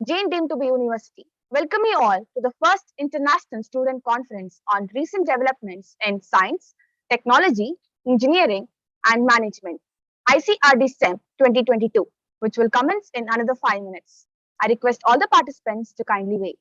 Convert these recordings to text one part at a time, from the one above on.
Jain deemed to be university. Welcome you all to the first International Student Conference on recent developments in science, technology, engineering, and management, ICRD STEM 2022, which will commence in another 5 minutes. I request all the participants to kindly wait.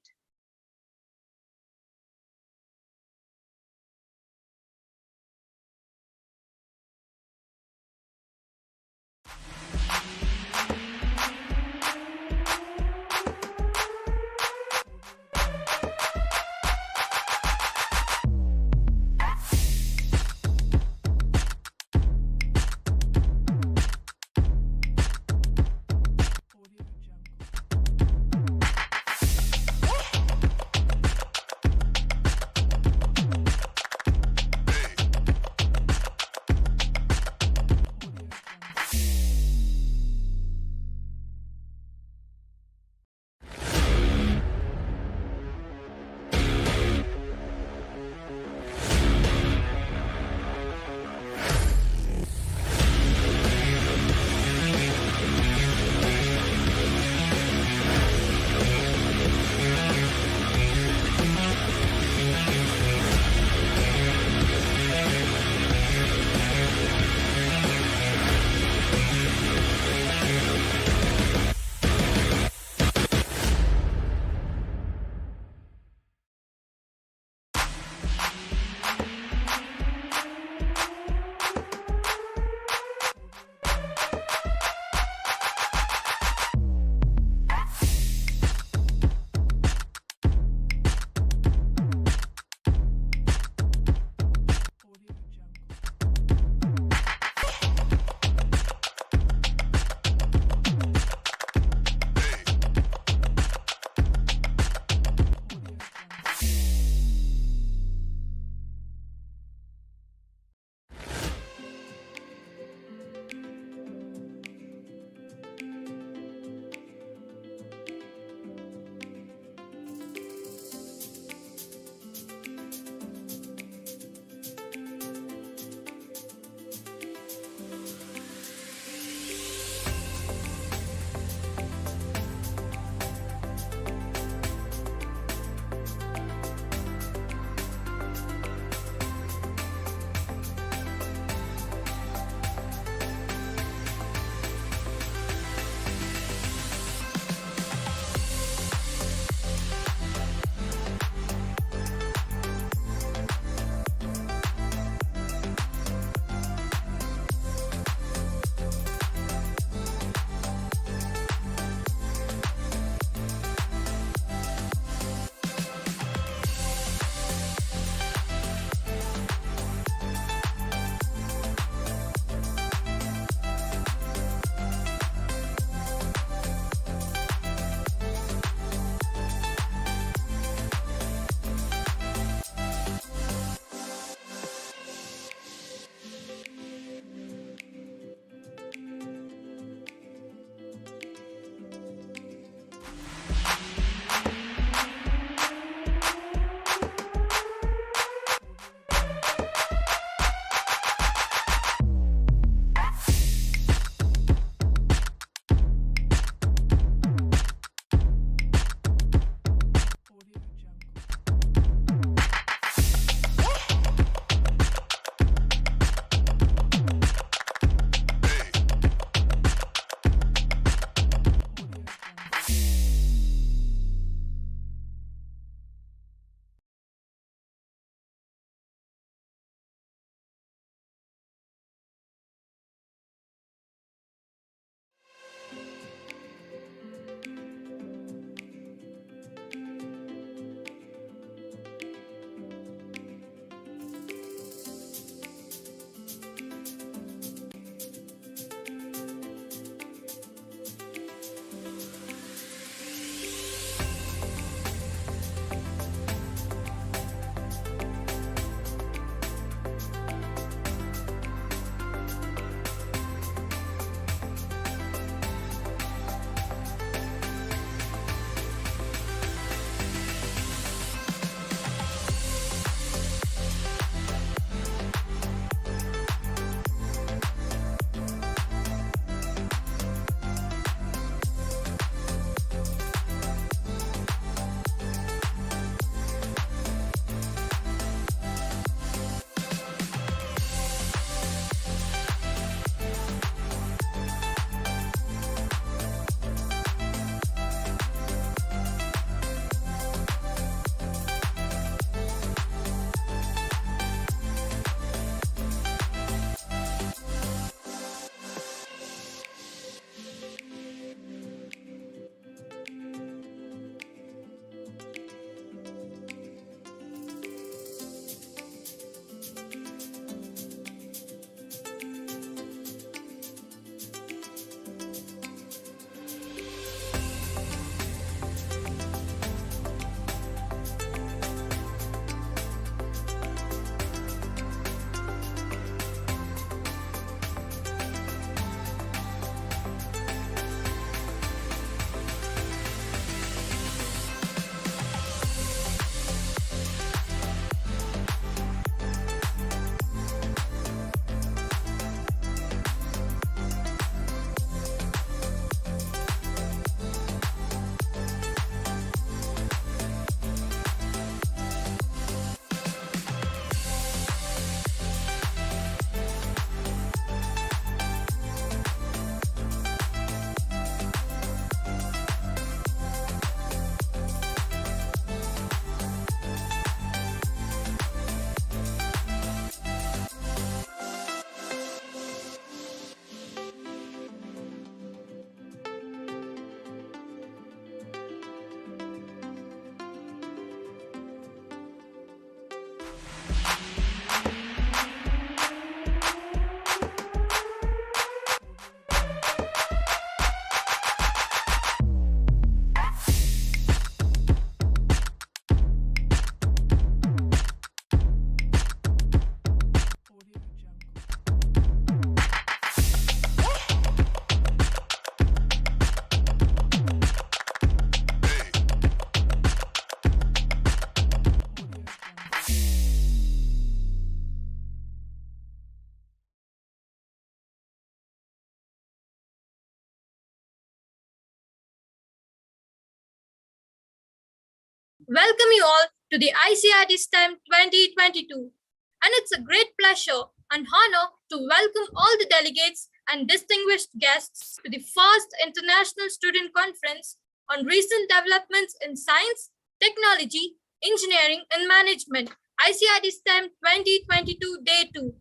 Welcome you all to the ICRD-STEM 2022. And it's a great pleasure and honor to welcome all the delegates and distinguished guests to the first International Student Conference on recent developments in science, technology, engineering, and management, ICRD-STEM 2022 Day 2.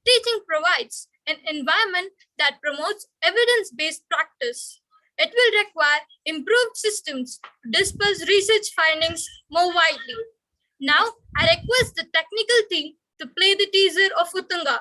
Teaching provides an environment that promotes evidence-based practice. It will require improved systems to disperse research findings more widely. Now, I request the technical team to play the teaser of Uttunga.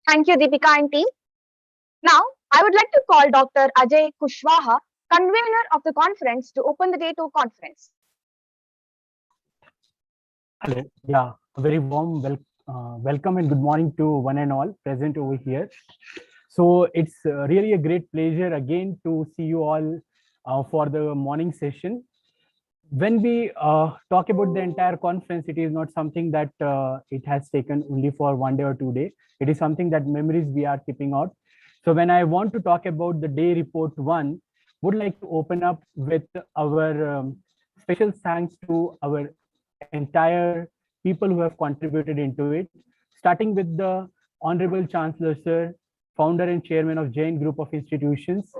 Thank you, Deepika and team. Now, I would like to call Dr. Ajay Kushwaha, convener of the conference, to open the Day 2 conference. Hello. Yeah, a very warm welcome and good morning to one and all present over here. So it's really a great pleasure again to see you all for the morning session. When we talk about the entire conference, it is not something that it has taken only for 1 day or 2 days. It is something that memories we are keeping out. So when I want to talk about the day report 1, would like to open up with our special thanks to our entire people who have contributed into it, starting with the Honorable Chancellor Sir, founder and chairman of Jain Group of Institutions,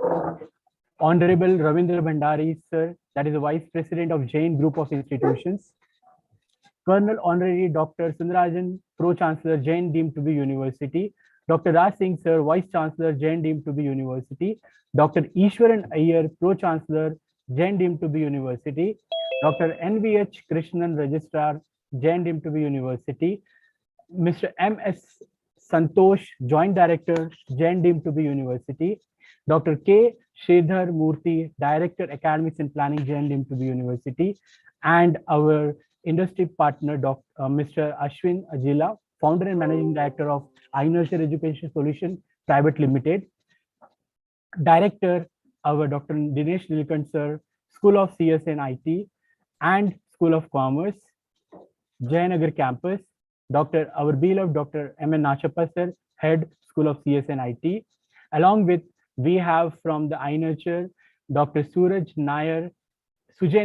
Honorable Ravindra Bhandari Sir, that is the Vice President of Jain Group of Institutions, Colonel Honorary Dr. Sundarajan, Pro-Chancellor, Jain deemed to be University, Dr. Raj Singh Sir, Vice Chancellor, Jain deemed to be University, Dr. Ishwaran Iyer, Pro-Chancellor, Jain deemed to be University, Dr. NVH Krishnan, Registrar, Jain deemed to be University, Mr. M.S. Santosh, Joint Director, Jain deemed to be University, Dr. K. Sridhar Murthy, Director, Academics and Planning, Jain deemed to be University, and our industry partner, Mr. Ashwin Ajila, Founder and Managing Director of iNurture Education Solution Private Limited, Director, our Dr. Dinesh Nilkant Sir, School of CS and IT, and School of Commerce, Jayanagar Campus, our beloved Dr. M.N. Nachappa Sir, Head, School of CS and IT. Along with, we have from the iNurture, Dr. Sujay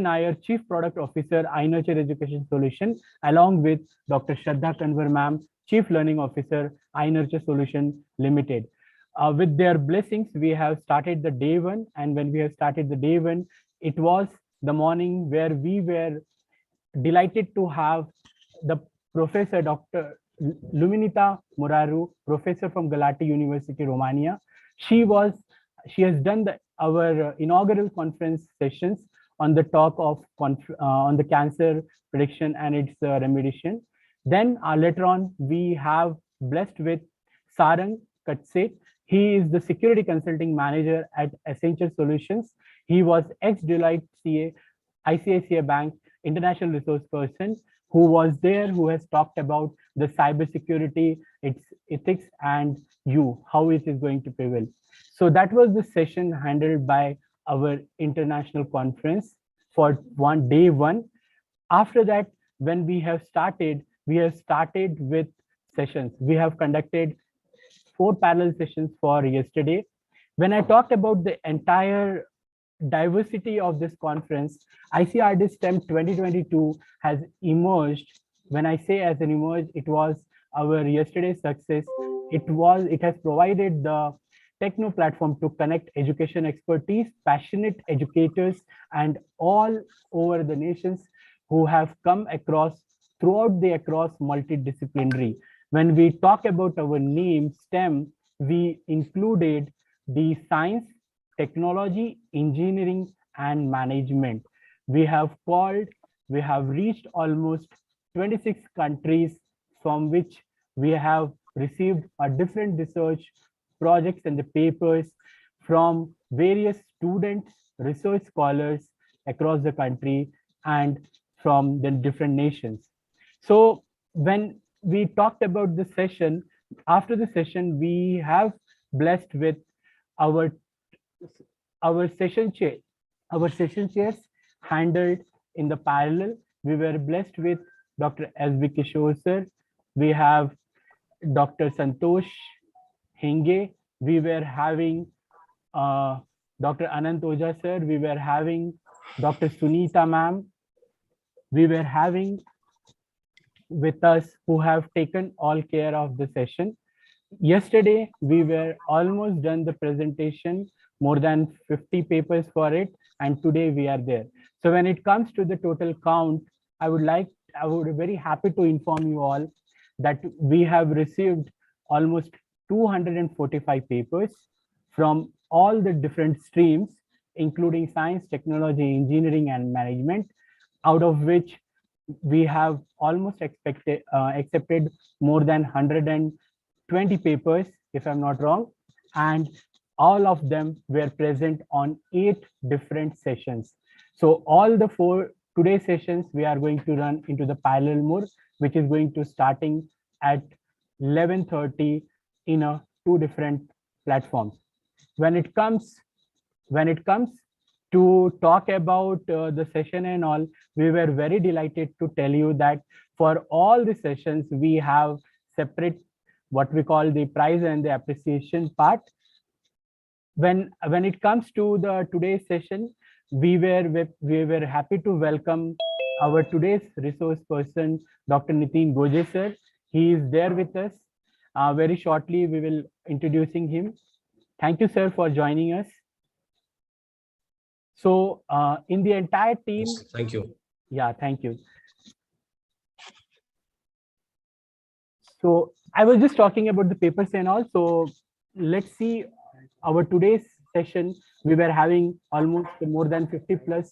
Nair, Chief Product Officer, iNurture Education Solution, along with Dr. Shraddha Kanwar Ma'am, Chief Learning Officer, iNurture Solution Limited. With their blessings, we have started the day 1. And when we have started the day 1, it was the morning where we were delighted to have the Professor Dr. Luminita Moraru, Professor from Galati University, Romania. She has done our inaugural conference sessions on the talk of on the cancer prediction and its remediation. Then later on, we have blessed with Sarang Kadsait. He is the Security Consulting Manager at Accenture Solutions. He was ex-Deloitte CA, ICICI Bank, International Resource person, who was there, who has talked about the cybersecurity, its ethics, and how it is going to prevail. So that was the session handled by our international conference for day 1. After that, when we have started with sessions. We have conducted 4 parallel sessions for yesterday. When I talked about the entire diversity of this conference, ICRD-STEM 2022 has emerged. When I say as an emerge, it was our yesterday's success. It has provided the techno platform to connect education expertise, passionate educators, and all over the nations who have come across multidisciplinary. When we talk about our name STEM, we included the science, technology, engineering, and management. We have reached almost 26 countries, from which we have received a different research projects and the papers from various students, research scholars across the country and from the different nations. So when we talked about the session, after the session, we have blessed with our session chair. Our session chairs handled in the parallel. We were blessed with Dr. S.B. Kishore sir. We have Dr. Santosh Henge. We were having Dr. Anant Oja sir. We were having Dr. Sunita ma'am. We were having with us who have taken all care of the session. Yesterday, we were almost done the presentation, more than 50 papers for it, and today we are there. So when it comes to the total count, I would be very happy to inform you all that we have received almost 245 papers from all the different streams, including science, technology, engineering, and management, out of which we have almost accepted more than 120 20 papers, if I'm not wrong, and all of them were present on 8 different sessions. So all the 4 today's sessions we are going to run into the parallel mode, which is going to starting at 11:30 in 2 different platforms. When it comes to talk about the session and all, we were very delighted to tell you that for all the sessions, we have separate what we call the prize and the appreciation part. When it comes to the today's session, we were happy to welcome our today's resource person, Dr. Nitin Goje sir. He is there with us. Very shortly, we will introducing him. Thank you, sir, for joining us. So in the entire team, Yes, thank you. Yeah, thank you. So I was just talking about the papers and all. So let's see our today's session. We were having almost more than 50 plus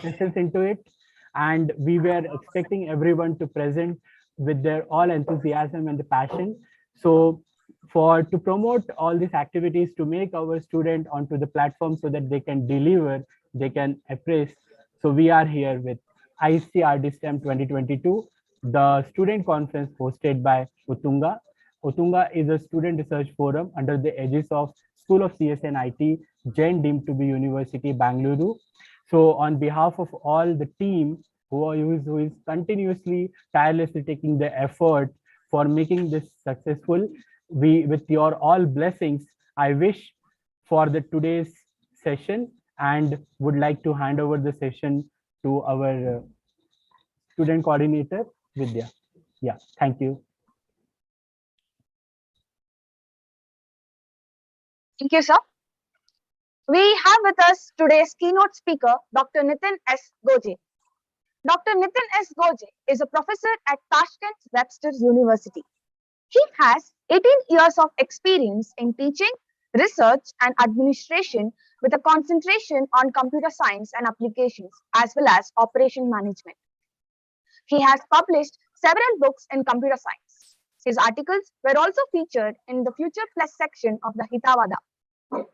sessions into it. And we were expecting everyone to present with their all enthusiasm and the passion. So to promote all these activities, to make our student onto the platform so that they can deliver, they can appraise. So we are here with ICRDSTEM 2022, the student conference hosted by Uttunga. Uttunga is a student research forum under the aegis of School of CS and IT, Jain deemed to be University, Bengaluru. So on behalf of all the team who is continuously, tirelessly taking the effort for making this successful, with your all blessings, I wish for the today's session and would like to hand over the session to our student coordinator, Vidya. Yeah, thank you. Thank you, sir. We have with us today's keynote speaker, Dr. Nitin S Goje. Dr. Nitin S Goje is a professor at Tashkent Webster University. He has 18 years of experience in teaching, research, and administration with a concentration on computer science and applications, as well as operation management. He has published several books in computer science. His articles were also featured in the Future Plus section of the Hitavada.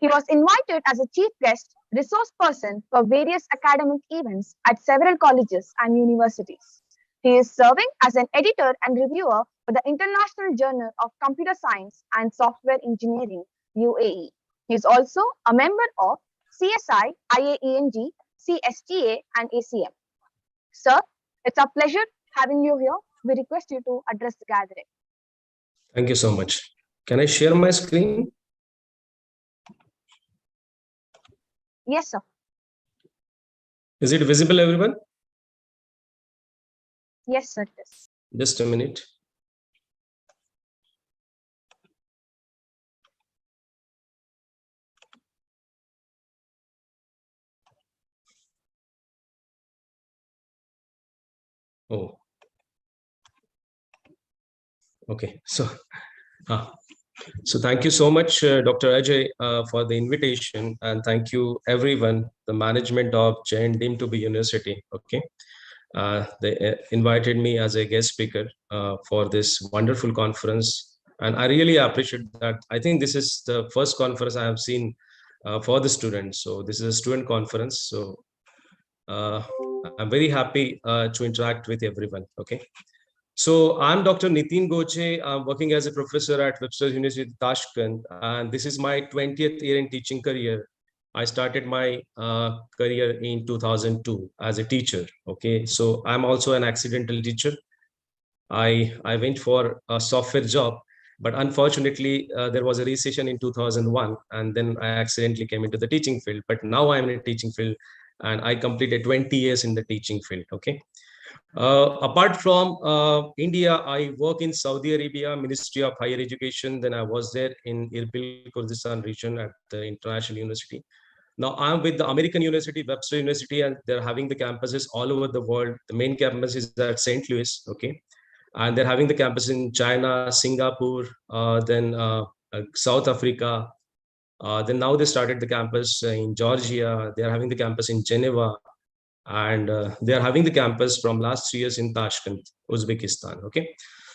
He was invited as a chief guest resource person for various academic events at several colleges and universities. He is serving as an editor and reviewer for the International Journal of Computer Science and Software Engineering, UAE. He is also a member of CSI, IAENG, CSTA, and ACM. Sir, it's a pleasure having you here. We request you to address the gathering. Thank you so much. Can I share my screen? Yes, sir. Is it visible, everyone? Yes, sir, it is. Just a minute. Oh, okay. So thank you so much, Dr. Ajay, for the invitation, and thank you everyone, the management of Jain deemed to be University. Okay, they invited me as a guest speaker for this wonderful conference, and I really appreciate that. I think this is the first conference I have seen for the students. So this is a student conference. So I'm very happy to interact with everyone. Okay. So I'm Dr. Nitin Goje. I'm working as a professor at Webster University, Tashkent, and this is my 20th year in teaching career. I started my career in 2002 as a teacher. Okay, so I'm also an accidental teacher. I went for a software job, but unfortunately there was a recession in 2001, and then I accidentally came into the teaching field. But now I'm in a teaching field, and I completed 20 years in the teaching field. Okay. Apart from India, I work in Saudi Arabia, Ministry of Higher Education. Then I was there in Irbil, Kurdistan region at the International University. Now I'm with the American University, Webster University, and they're having the campuses all over the world. The main campus is at St. Louis, okay? And they're having the campus in China, Singapore, then South Africa. Then now they started the campus in Georgia. They're having the campus in Geneva. And they are having the campus from last 3 years in Tashkent, Uzbekistan. Okay,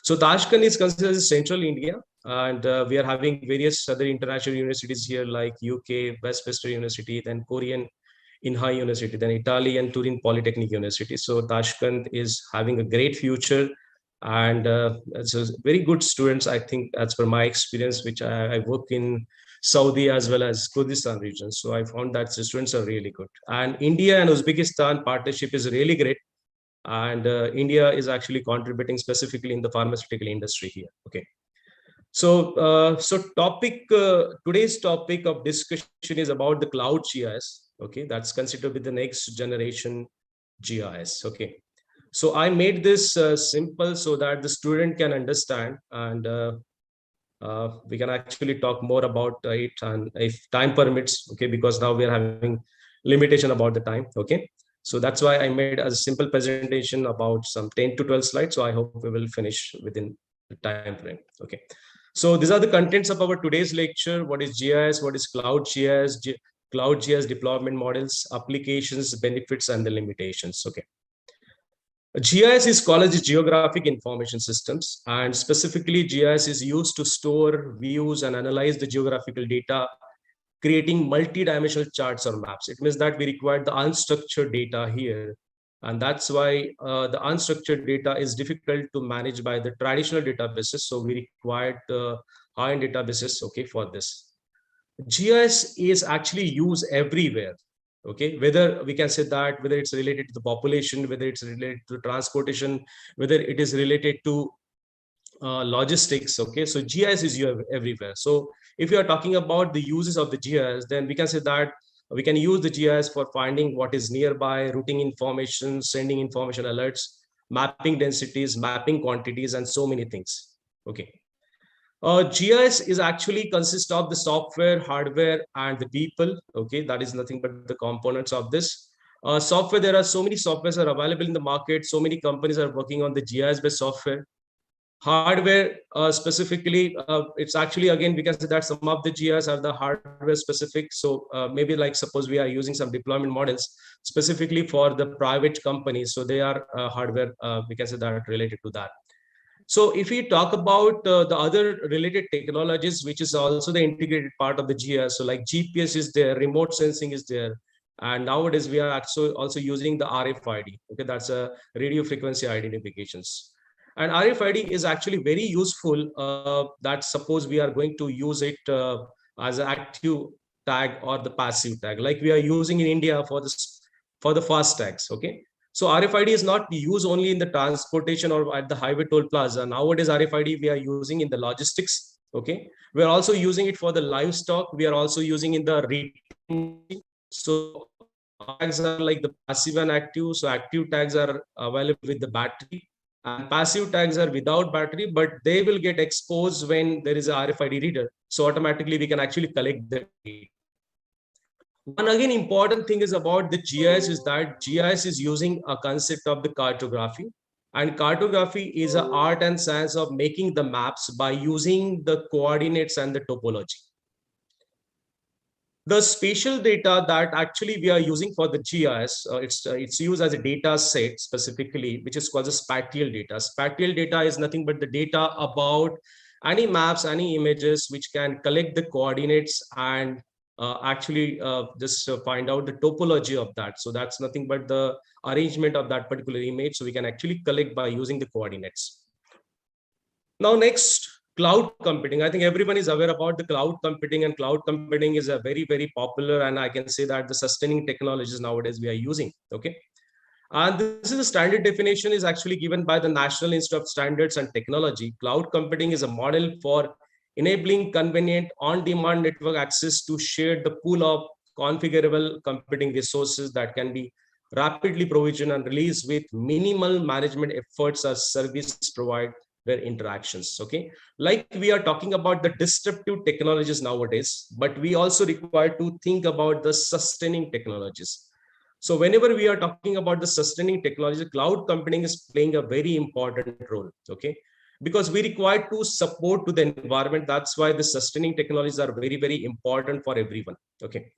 So Tashkent is considered as central India, and we are having various other international universities here like UK, Webster University, then Korean Inha University, then Italian Turin Polytechnic University. So Tashkent is having a great future, and it's a very good students, I think, as per my experience, which I work in Saudi as well as Kurdistan region. So I found that the students are really good. And India and Uzbekistan partnership is really great. And India is actually contributing specifically in the pharmaceutical industry here. Okay. So, today's topic of discussion is about the cloud GIS. Okay, that's considered with the next generation GIS. Okay, so I made this simple so that the student can understand, and we can actually talk more about it, and if time permits. Okay, because now we are having limitation about the time. Okay, so that's why I made a simple presentation about some 10 to 12 slides. So I hope we will finish within the time frame. Okay. So these are the contents of our today's lecture. What is GIS? What is cloud GIS? Cloud GIS deployment models, applications, benefits, and the limitations. Okay. GIS is called as Geographic Information Systems, and specifically GIS is used to store, views, and analyze the geographical data, creating multi-dimensional charts or maps. It means that we require the unstructured data here. And that's why the unstructured data is difficult to manage by the traditional databases. So we required the high-end databases, okay, for this. GIS is actually used everywhere, okay, whether we can say that, whether it's related to the population, whether it's related to transportation, whether it is related to logistics, okay. So GIS is used everywhere. So if you are talking about the uses of the GIS, then we can say that we can use the GIS for finding what is nearby, routing information, sending information alerts, mapping densities, mapping quantities, and so many things. Okay. GIS is actually consists of the software, hardware, and the people. Okay, that is nothing but the components of this. Software, there are so many softwares are available in the market. So many companies are working on the GIS-based software. Hardware, specifically, it's actually, again, we can say that some of the GIS are the hardware specific. So maybe like suppose we are using some deployment models specifically for the private companies. So they are hardware, we can say that related to that. So if we talk about the other related technologies, which is also the integrated part of the GIS, so like GPS is there, remote sensing is there, and nowadays we are also using the RFID. Okay, that's a radio frequency identifications. And RFID is actually very useful. That suppose we are going to use it as an active tag or the passive tag, like we are using in India for the fast tags. Okay. So RFID is not used only in the transportation or at the highway toll plaza. Nowadays, RFID we are using in the logistics. Okay, we are also using it for the livestock. We are also using in the retail. So tags are like the passive and active. So active tags are available with the battery, and passive tags are without battery, but they will get exposed when there is a RFID reader. So automatically we can actually collect the data. One again important thing is about the GIS is that GIS is using a concept of the cartography, and cartography is an art and science of making the maps by using the coordinates and the topology. The spatial data that actually we are using for the GIS, it's used as a data set specifically, which is called the spatial data. Spatial data is nothing but the data about any maps, any images, which can collect the coordinates and just find out the topology of that. So that's nothing but the arrangement of that particular image. So we can actually collect by using the coordinates. Now, next, cloud computing. I think everyone is aware about the cloud computing, and cloud computing is a very, very popular, and I can say that the sustaining technologies nowadays we are using. Okay. And this is a standard definition is actually given by the National Institute of Standards and Technology. Cloud computing is a model for enabling convenient on-demand network access to share the pool of configurable computing resources that can be rapidly provisioned and released with minimal management efforts as service provider interactions. Okay, like we are talking about the disruptive technologies nowadays, but we also require to think about the sustaining technologies. So whenever we are talking about the sustaining technology, cloud computing is playing a very important role. Okay, because we require to support to the environment. That's why the sustaining technologies are very, very important for everyone. Okay.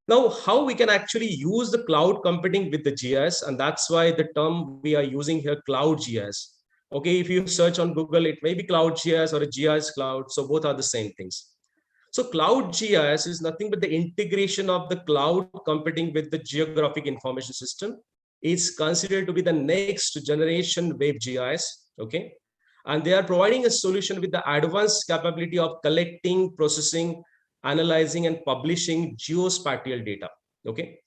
Now, how we can actually use the cloud computing with the GIS, and that's why the term we are using here, cloud GIS. Okay, if you search on Google, it may be Cloud GIS or a GIS Cloud. So both are the same things. So Cloud GIS is nothing but the integration of the cloud competing with the geographic information system. It's considered to be the next generation web GIS. Okay, and they are providing a solution with the advanced capability of collecting, processing, analyzing, and publishing geospatial data. Okay.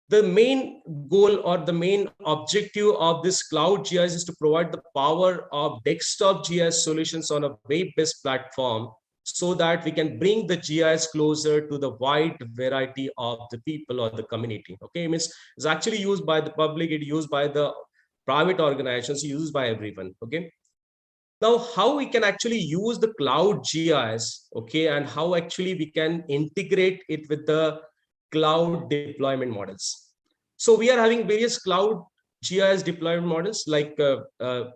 The main goal or the main objective of this Cloud GIS is to provide the power of desktop GIS solutions on a web-based platform so that we can bring the GIS closer to the wide variety of the people or the community. Okay, it means it's actually used by the public, it's used by the private organizations, used by everyone. Okay. Now, how we can actually use the Cloud GIS, okay, and how actually we can integrate it with the cloud deployment models. So we are having various cloud GIS deployment models, like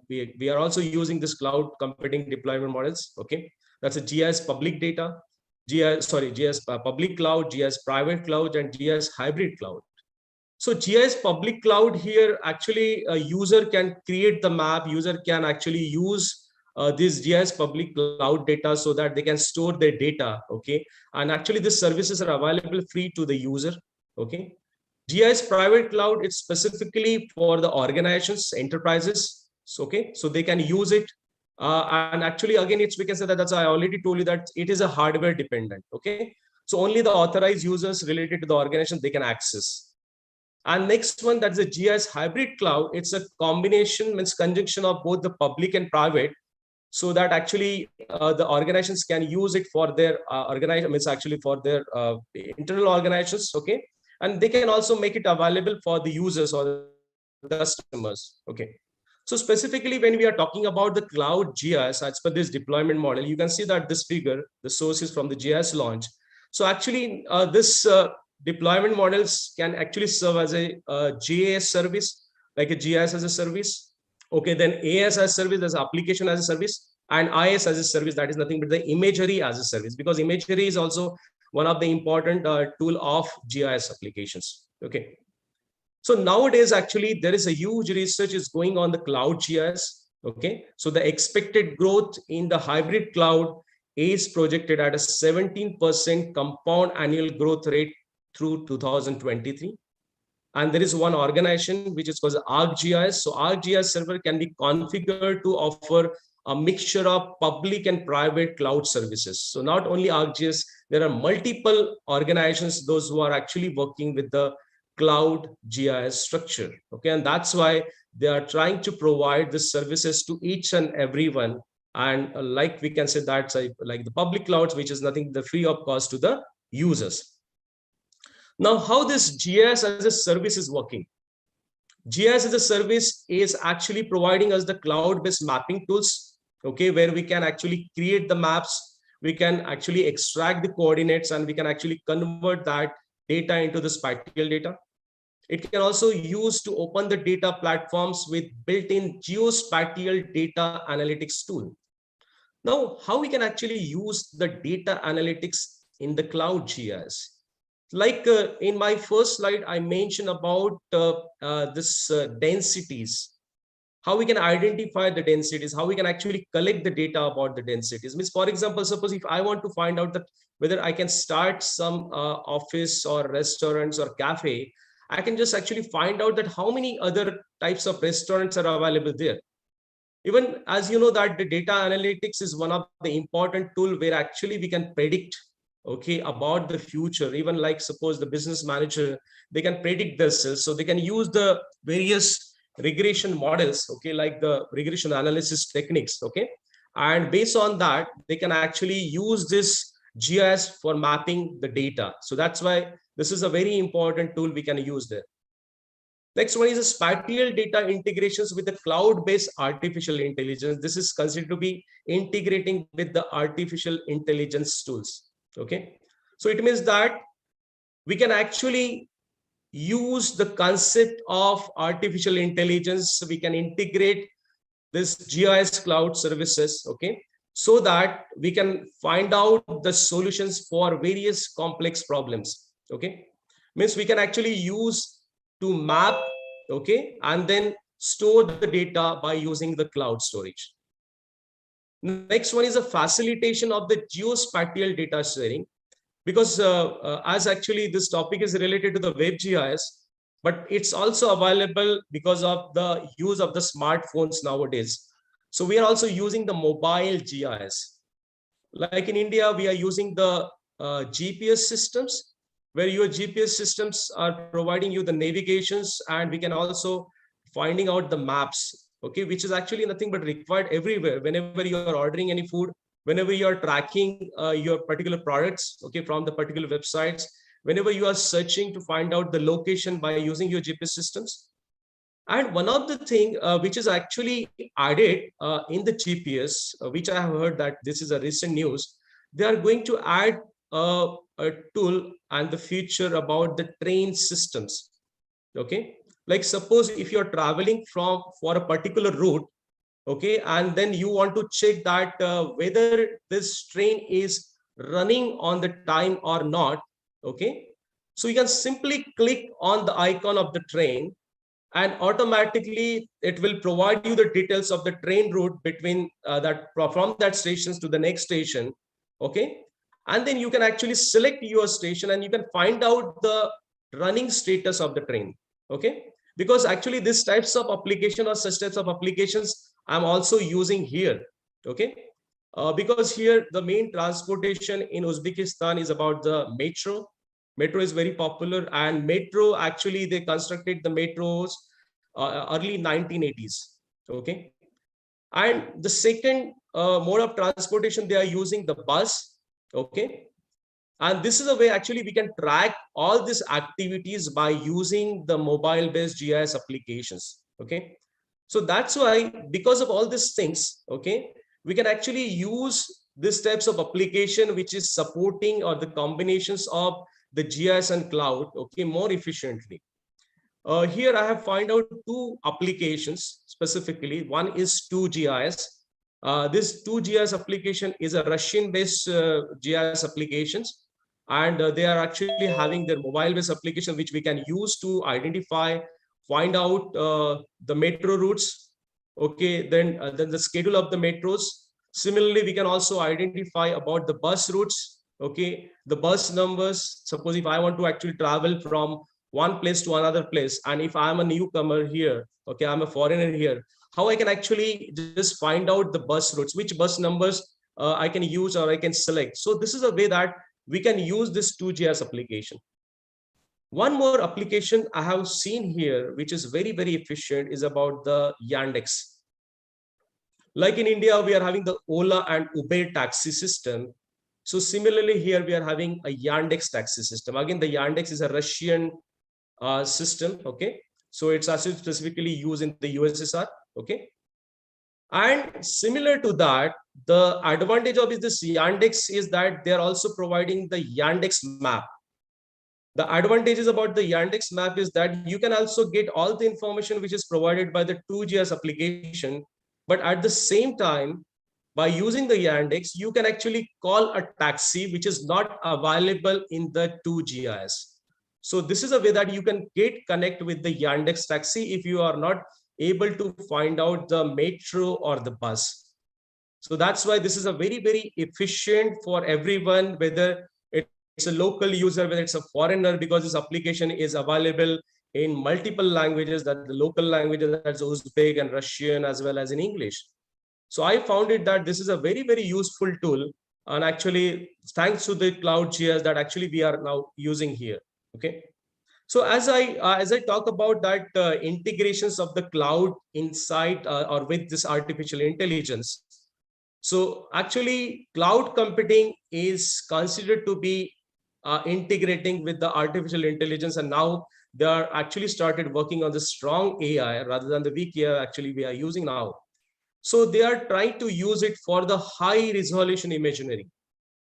we are also using this cloud computing deployment models. Okay, that's a GIS public data, GIS public cloud, GIS private cloud, and GIS hybrid cloud. So GIS public cloud here, actually a user can create the map, user can actually use this GIS public cloud data so that they can store their data. Okay, and actually these services are available free to the user. Okay, GIS private cloud, it's specifically for the organizations, enterprises. So, okay, so they can use it. And actually, again, we can say that I already told you that it is a hardware dependent. Okay, so only the authorized users related to the organization they can access. And next one, that's a GIS hybrid cloud. It's a combination, means conjunction of both the public and private, so that actually the organizations can use it for their actually for their internal organizations. Okay, and they can also make it available for the users or the customers. Okay, so specifically when we are talking about the Cloud GIS as per this deployment model, you can see that this figure, the source is from the GIS launch. So actually this deployment models can actually serve as a GIS service, like a GIS as a service. Okay, then AS as a service, as application as a service, and IS as a service, that is nothing but the imagery as a service, because imagery is also one of the important tool of GIS applications. Okay, so nowadays actually there is a huge research is going on the Cloud GIS. Okay, so the expected growth in the hybrid cloud is projected at a 17% compound annual growth rate through 2023. And there is one organization which is called ArcGIS. So ArcGIS server can be configured to offer a mixture of public and private cloud services. So not only ArcGIS, there are multiple organizations, those who are actually working with the Cloud GIS structure. Okay, and that's why they are trying to provide the services to each and everyone. And like we can say that's like the public clouds, which is nothing but free of cost to the users. Now, how this GIS as a service is working? GIS as a service is actually providing us the cloud-based mapping tools, okay, where we can actually create the maps, we can actually extract the coordinates, and we can actually convert that data into the spatial data. It can also use to open the data platforms with built-in geospatial data analytics tool. Now, how we can actually use the data analytics in the Cloud GIS? Like in my first slide, I mentioned about this densities, how we can identify the densities, how we can actually collect the data about the densities. Means, for example, suppose if I want to find out that whether I can start some office or restaurants or cafe, I can just actually find out that how many other types of restaurants are available there. Even as you know that the data analytics is one of the important tool where actually we can predict, okay, about the future. Even like suppose the business manager, they can predict the sales, so they can use the various regression models, okay, like the regression analysis techniques, okay, and based on that they can actually use this GIS for mapping the data. So that's why this is a very important tool we can use there. Next one is a spatial data integrations with the cloud-based artificial intelligence. This is considered to be integrating with the artificial intelligence tools. Okay, so it means that we can actually use the concept of artificial intelligence. We can integrate this GIS cloud services, okay, so that we can find out the solutions for various complex problems. Okay, means we can actually use to map, okay, and then store the data by using the cloud storage. Next one is a facilitation of the geospatial data sharing, because as actually this topic is related to the web GIS, but it's also available because of the use of the smartphones nowadays. So we are also using the mobile GIS. Like in India, we are using the GPS systems, where your GPS systems are providing you the navigations, and we can also finding out the maps, okay, which is actually nothing but required everywhere. Whenever you are ordering any food, whenever you are tracking your particular products, okay, from the particular websites, whenever you are searching to find out the location by using your GPS systems. And one of the thing which is actually added in the GPS, which I have heard that this is a recent news, they are going to add a tool and the feature about the train systems. Okay, like suppose if you're traveling for a particular route, okay, and then you want to check that whether this train is running on the time or not, okay, so you can simply click on the icon of the train, and automatically it will provide you the details of the train route between from that stations to the next station, okay, and then you can actually select your station and you can find out the running status of the train, okay, because actually this types of application or such types of applications I'm also using here, okay, because here the main transportation in Uzbekistan is about the metro. Metro is very popular, and metro actually they constructed the metros early 1980s, okay, and the second mode of transportation they are using the bus, okay, and this is a way actually we can track all these activities by using the mobile based GIS applications, okay. So that's why, because of all these things, okay, we can actually use these types of application which is supporting or the combinations of the GIS and cloud, okay, more efficiently. Here I have find out two applications specifically. One is 2GIS. This 2GIS application is a Russian-based GIS applications, and they are actually having their mobile-based application which we can use to identify, find out the metro routes, okay, then the schedule of the metros. Similarly, we can also identify about the bus routes, okay, the bus numbers. Suppose if I want to actually travel from one place to another place, and if I'm a newcomer here, okay, I'm a foreigner here, how I can actually just find out the bus routes, which bus numbers I can use or I can select. So this is a way that we can use this 2GIS application. One more application I have seen here, which is very, very efficient, is about the Yandex. Like in India, we are having the Ola and Uber taxi system. So similarly here, we are having a Yandex taxi system. Again, the Yandex is a Russian system, okay? So it's actually specifically used in the USSR, okay? And similar to that, the advantage of this Yandex is that they're also providing the Yandex map. The advantages about the Yandex map is that you can also get all the information which is provided by the 2GIS application, but at the same time, by using the Yandex, you can actually call a taxi which is not available in the 2GIS. So this is a way that you can connect with the Yandex taxi if you are not able to find out the metro or the bus. So that's why this is a very, very efficient for everyone, whether it's a local user, whether it's a foreigner, because this application is available in multiple languages, that the local languages, that's Uzbek and Russian, as well as in English. So I found it that this is a very, very useful tool. And actually, thanks to the cloud GIS that actually we are now using here. Okay. So as I talk about that integrations of the cloud inside or with this artificial intelligence. So actually, cloud computing is considered to be integrating with the artificial intelligence, and now they are actually started working on the strong AI rather than the weak AI actually we are using now. So they are trying to use it for the high resolution imagery,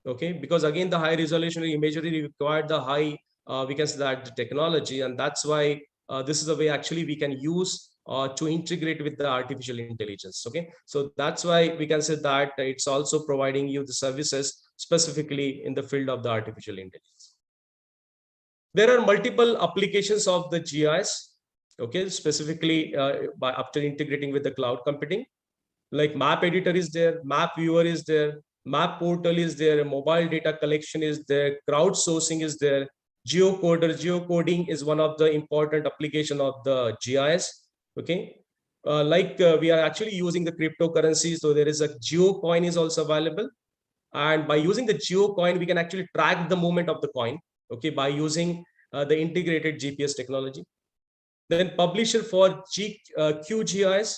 okay, because again the high resolution imagery required the high we can say that the technology, and that's why this is a way actually we can use to integrate with the artificial intelligence. Okay, so that's why we can say that it's also providing you the services specifically in the field of the artificial intelligence. There are multiple applications of the GIS. Okay, specifically after integrating with the cloud computing, like map editor is there, map viewer is there, map portal is there, mobile data collection is there, crowdsourcing is there, geocoding is one of the important application of the GIS. Okay, we are actually using the cryptocurrency, so there is a geocoin is also available, and by using the geocoin we can actually track the movement of the coin, okay, by using the integrated GPS technology. Then publisher for QGIS,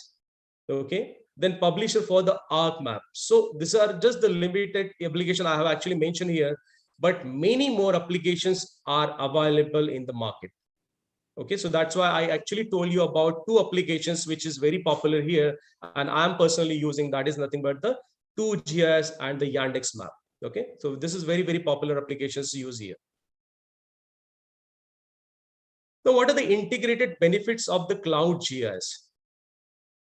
okay, then publisher for the ArcMap. So these are just the limited application I have actually mentioned here, but many more applications are available in the market. Okay, so that's why I actually told you about two applications which is very popular here, and I'm personally using, that is nothing but the 2GIS and the Yandex Map. Okay, so this is very, very popular applications to use here. Now, what are the integrated benefits of the cloud GIS?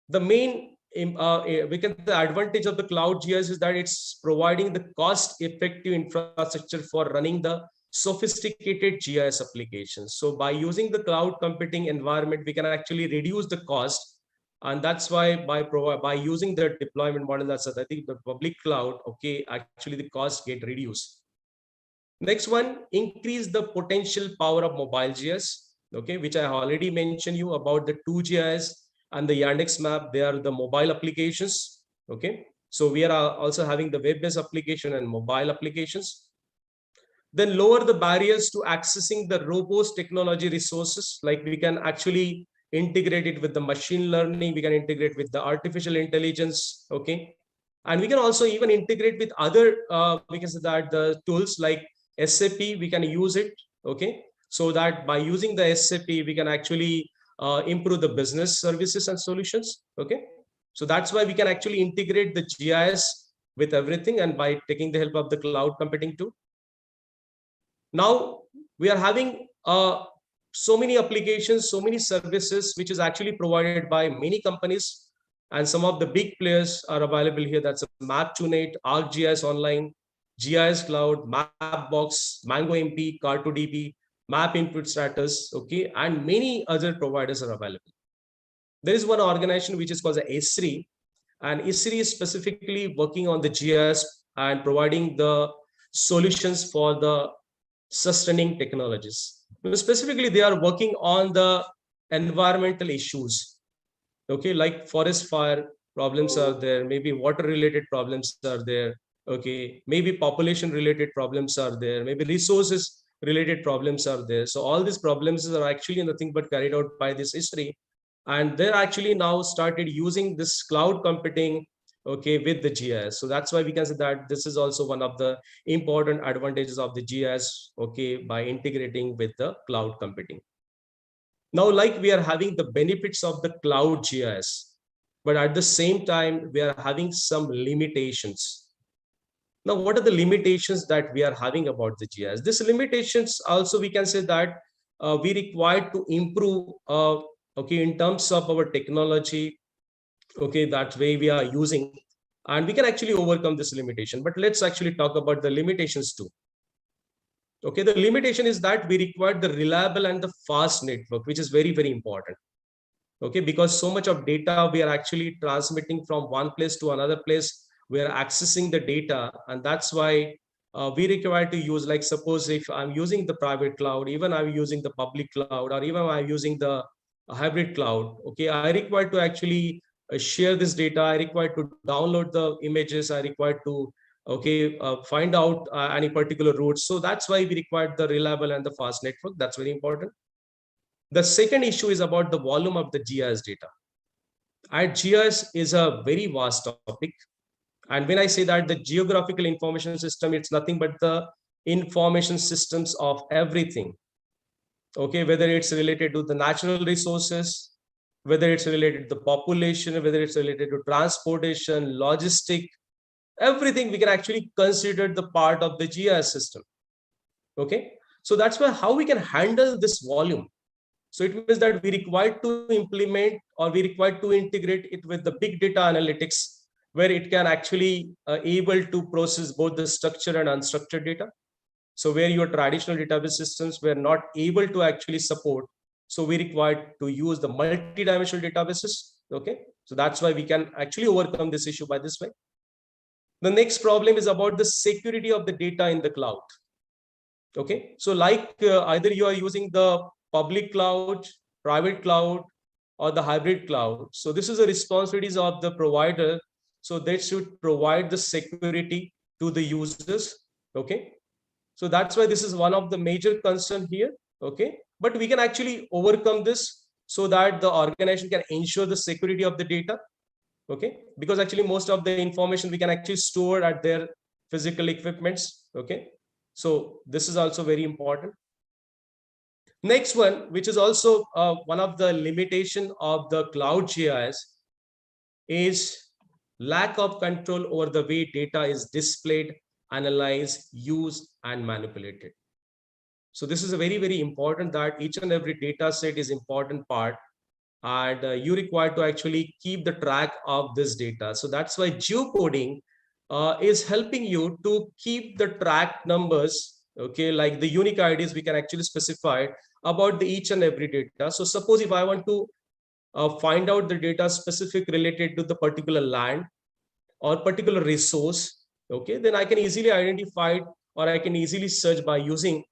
The main the advantage of the cloud GIS is that it's providing the cost-effective infrastructure for running the sophisticated GIS applications. So by using the cloud computing environment, we can actually reduce the cost, and that's why by using the deployment model, that's I think the public cloud, okay, actually the costs get reduced. Next one, increase the potential power of mobile GIS. Okay, which I already mentioned you about the 2GIS and the Yandex Map. They are the mobile applications. Okay, so we are also having the web-based application and mobile applications. Then lower the barriers to accessing the robust technology resources. Like we can actually integrate it with the machine learning. We can integrate with the artificial intelligence. Okay, and we can also even integrate with other we can say that the tools like SAP. We can use it. Okay, so that by using the SAP, we can actually improve the business services and solutions. Okay, so that's why we can actually integrate the GIS with everything, and by taking the help of the cloud computing too. Now we are having so many applications, so many services, which is actually provided by many companies, and some of the big players are available here. That's Map2Net, ArcGIS Online, GIS Cloud, Mapbox, Mango MP, Car2DB, Map Input Status, okay, and many other providers are available. There is one organization which is called the ESRI, and ESRI is specifically working on the GIS and providing the solutions for the sustaining technologies. Specifically, they are working on the environmental issues, okay, like forest fire problems are there, maybe water related problems are there, okay, maybe population related problems are there, maybe resources related problems are there. So all these problems are actually nothing but carried out by this history, and they're actually now started using this cloud computing, okay, with the GIS. So that's why we can say that this is also one of the important advantages of the GIS, okay, by integrating with the cloud computing. Now, like we are having the benefits of the cloud GIS, but at the same time, we are having some limitations. Now, what are the limitations that we are having about the GIS? These limitations also, we can say that we require to improve, okay, in terms of our technology, okay, that way we are using, and we can actually overcome this limitation. But let's actually talk about the limitations too. Okay, the limitation is that we require the reliable and the fast network, which is very, very important. Okay, because so much of data we are actually transmitting from one place to another place, we are accessing the data, and that's why we require to use, like suppose if I'm using the private cloud, even I'm using the public cloud, or even I'm using the hybrid cloud, okay, I require to actually share this data, I require to download the images, I require to, okay, find out any particular route. So that's why we require the reliable and the fast network. That's very important. The second issue is about the volume of the GIS data. And GIS is a very vast topic. And when I say that the geographical information system, it's nothing but the information systems of everything. Okay, whether it's related to the natural resources, whether it's related to the population, whether it's related to transportation, logistic, everything we can actually consider the part of the GIS system. Okay, so that's why how we can handle this volume. So it means that we require to implement, or we require to integrate it with the big data analytics, where it can actually able to process both the structured and unstructured data. So where your traditional database systems were not able to actually support, So we require to use the multi-dimensional databases. Okay, so that's why we can actually overcome this issue by this way. The next problem is about the security of the data in the cloud. Okay, so like either you are using the public cloud, private cloud, or the hybrid cloud. So this is the responsibilities of the provider. So they should provide the security to the users. Okay, so that's why this is one of the major concern here. Okay, but we can actually overcome this so that the organization can ensure the security of the data. Okay, because actually most of the information we can actually store at their physical equipments. Okay, so this is also very important. Next one, which is also one of the limitation of the cloud GIS, is lack of control over the way data is displayed, analyzed, used, and manipulated. So this is a very, very important that each and every data set is important part, and you require to actually keep the track of this data. So that's why geocoding is helping you to keep the track numbers. Okay, like the unique IDs we can actually specify about the each and every data. So suppose if I want to find out the data specific related to the particular land or particular resource, okay, then I can easily identify it, or I can easily search by using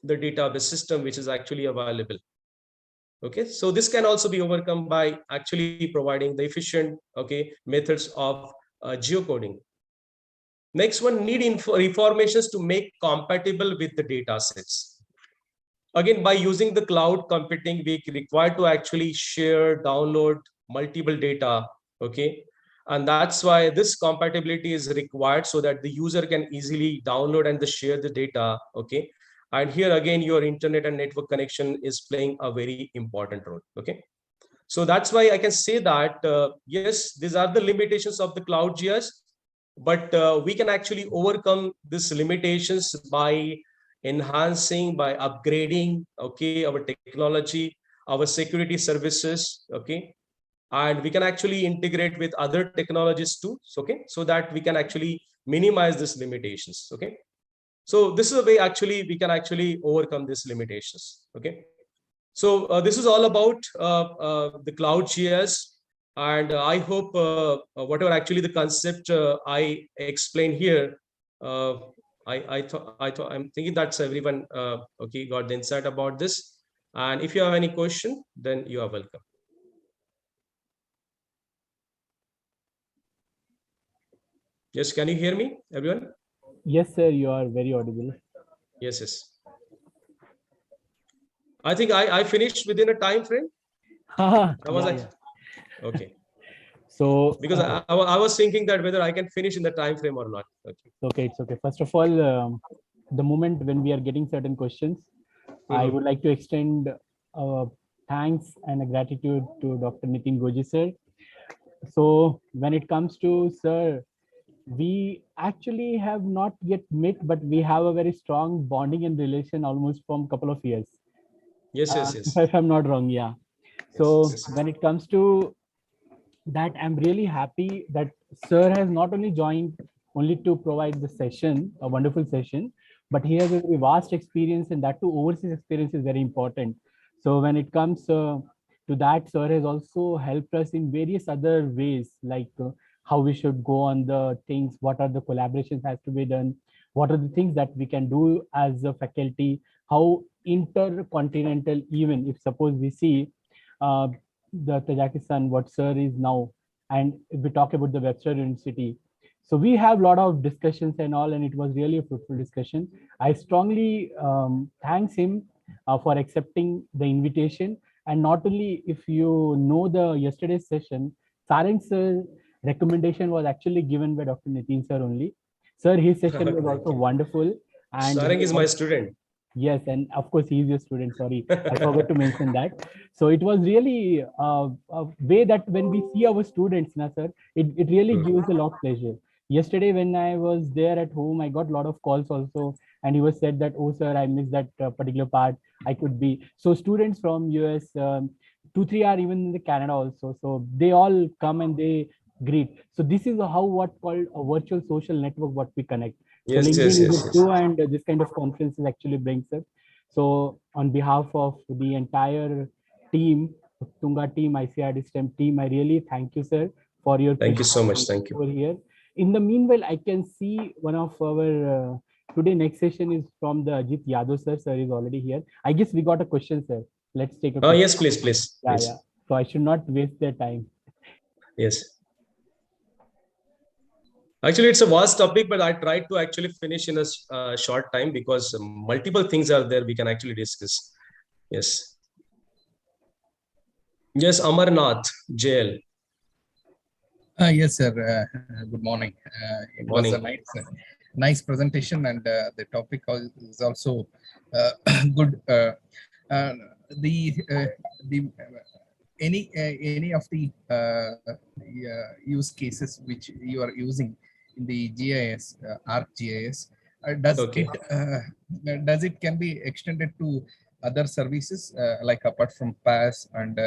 the database system which is actually available. Okay, so this can also be overcome by actually providing the efficient, okay, methods of geocoding. Next one, need informations to make compatible with the data sets. Again, by using the cloud computing, we require to actually share, download multiple data. Okay, and that's why this compatibility is required so that the user can easily download and share the data. Okay, and here again, your internet and network connection is playing a very important role. Okay, so that's why I can say that yes, these are the limitations of the cloud GIS, but we can actually overcome these limitations by enhancing, by upgrading, okay, our technology, our security services. Okay, and we can actually integrate with other technologies too. Okay, so that we can actually minimize these limitations. Okay, so this is a way actually we can actually overcome these limitations. Okay, so this is all about the cloud GIS, and I hope whatever actually the concept I explained here, I'm thinking that's everyone okay, got the insight about this. And if you have any question, then you are welcome. Yes, can you hear me, everyone? Yes, sir, you are very audible. Yes, yes. I think I finished within a time frame. Okay. So because I was thinking that whether I can finish in the time frame or not. Okay. Okay, it's okay. First of all, the moment when we are getting certain questions, I would like to extend thanks and a gratitude to Dr. Nitin Goje sir. So when it comes to sir, we actually have not yet met, but we have a very strong bonding and relation almost from a couple of years. Yes, yes, yes. If I'm not wrong, yeah. So when it comes to that, I'm really happy that sir has not only joined only to provide the session, a wonderful session, but he has a very vast experience, and that too overseas experience is very important. So when it comes to that, sir has also helped us in various other ways, like how we should go on the things, what are the collaborations has to be done, what are the things that we can do as a faculty, how intercontinental, even if suppose we see the Tajikistan, what sir is now, and if we talk about the Webster University. So we have a lot of discussions and all, and it was really a fruitful discussion. I strongly thanks him for accepting the invitation. And not only, if you know the yesterday's session, Sarang sir recommendation was actually given by Dr. Nitin sir only. Sir, his session was also wonderful. And Sarang is my student. Yes, and of course he is your student. Sorry, I forgot to mention that. So it was really a way that when we see our students, na sir, it really gives a lot of pleasure. Yesterday when I was there at home, I got a lot of calls also, and he was said that, oh sir, I missed that particular part. I could be. So students from US, 2-3 are even in the Canada also. So they all come and they greet. So this is how what called a virtual social network, what we connect. So yes, LinkedIn yes, is yes, a tool, and this kind of conferences actually brings up. So on behalf of the entire team, Uttunga team, ICRD STEM team, I really thank you, sir, for your Thank you so much. Thank you. over here. In the meanwhile, I can see one of our today next session is from the Ajit Yadav, sir. Sir is already here. I guess we got a question, sir. Let's take a question. Yes, please. Yeah, Please. yeah. So I should not waste their time. Yes. Actually, it's a vast topic, but I tried to actually finish in a short time because multiple things are there we can actually discuss. Yes. Yes, Amarnath, JL. Yes, sir. Good morning. It was a nice presentation, and the topic is also good. Any of the use cases which you are using in the GIS, ArcGIS, does it can be extended to other services like apart from PaaS and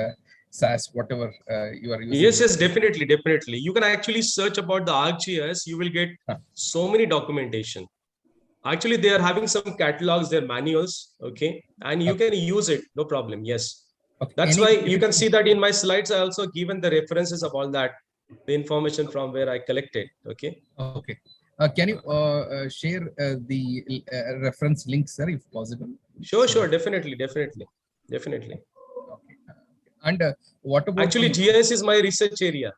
SAS, whatever you are using? Yes, definitely. You can actually search about the ArcGIS. You will get so many documentation. Actually, they are having some catalogs, their manuals, okay, and you can use it, no problem. Yes, okay. That's why you can see that in my slides. I also given the references of all that, the information from where I collected. Okay. Okay. Can you share the reference links, sir, if possible? Sure, definitely. Okay. And what about actually GIS is my research area.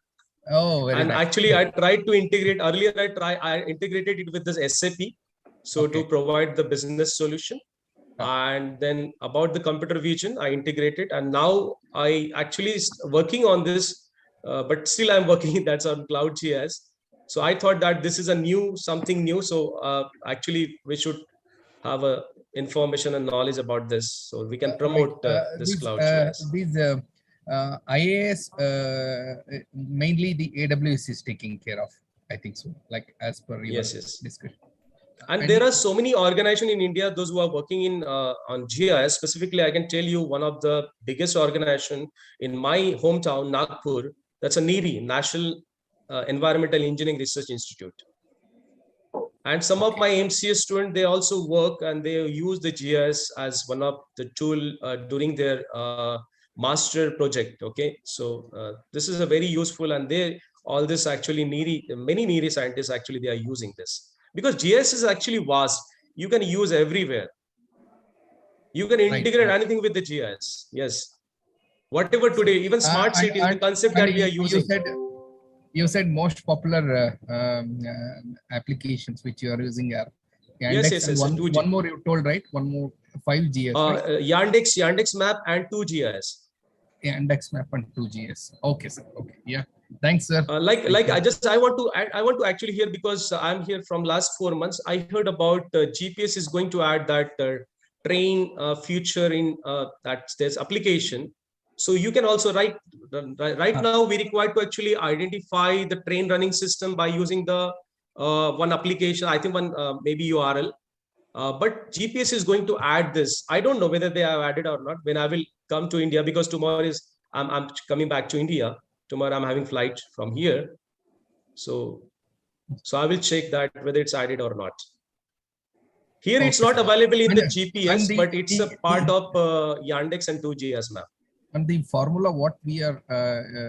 Oh, very nice. Actually, I tried to integrate earlier. I integrated it with this SAP, so to provide the business solution. And then about the computer vision, I integrated, and now I actually working on this, but still I'm working. That's on Cloud GIS. So I thought that this is something new. So actually, we should have a information and knowledge about this, so we can promote this Cloud GIS. These IAS, mainly the AWS is taking care of, I think so, like as per your discussion. And there are so many organizations in India, those who are working in on GIS. Specifically, I can tell you one of the biggest organization in my hometown, Nagpur, that's a NERI, National Environmental Engineering Research Institute. And some of my MCA students, they also work and they use the GIS as one of the tool during their master project. Okay, so this is a very useful, and all this actually many NERI scientists actually they are using this. Because GIS is actually vast. You can use everywhere. You can integrate anything with the GIS. Yes. Whatever today, even smart cities, the concept that we are using. You said most popular applications which you are using are Yandex. Yes. One more you told, right? One more 5GIS. Right? Yandex Map and 2GIS. Yandex Map and 2GIS. Okay, sir. Okay. Yeah. Thanks, sir. I want to actually hear, because I'm here from last 4 months. I heard about GPS is going to add that train feature in this application. So you can also right now we require to actually identify the train running system by using the one application. I think one maybe URL. But GPS is going to add this. I don't know whether they have added or not. When I will come to India, because tomorrow is I'm coming back to India. Tomorrow I'm having flight from here, so I will check that whether it's added or not. Here it's not available in the GPS, but it's a part of Yandex and 2GIS map. And the formula what we are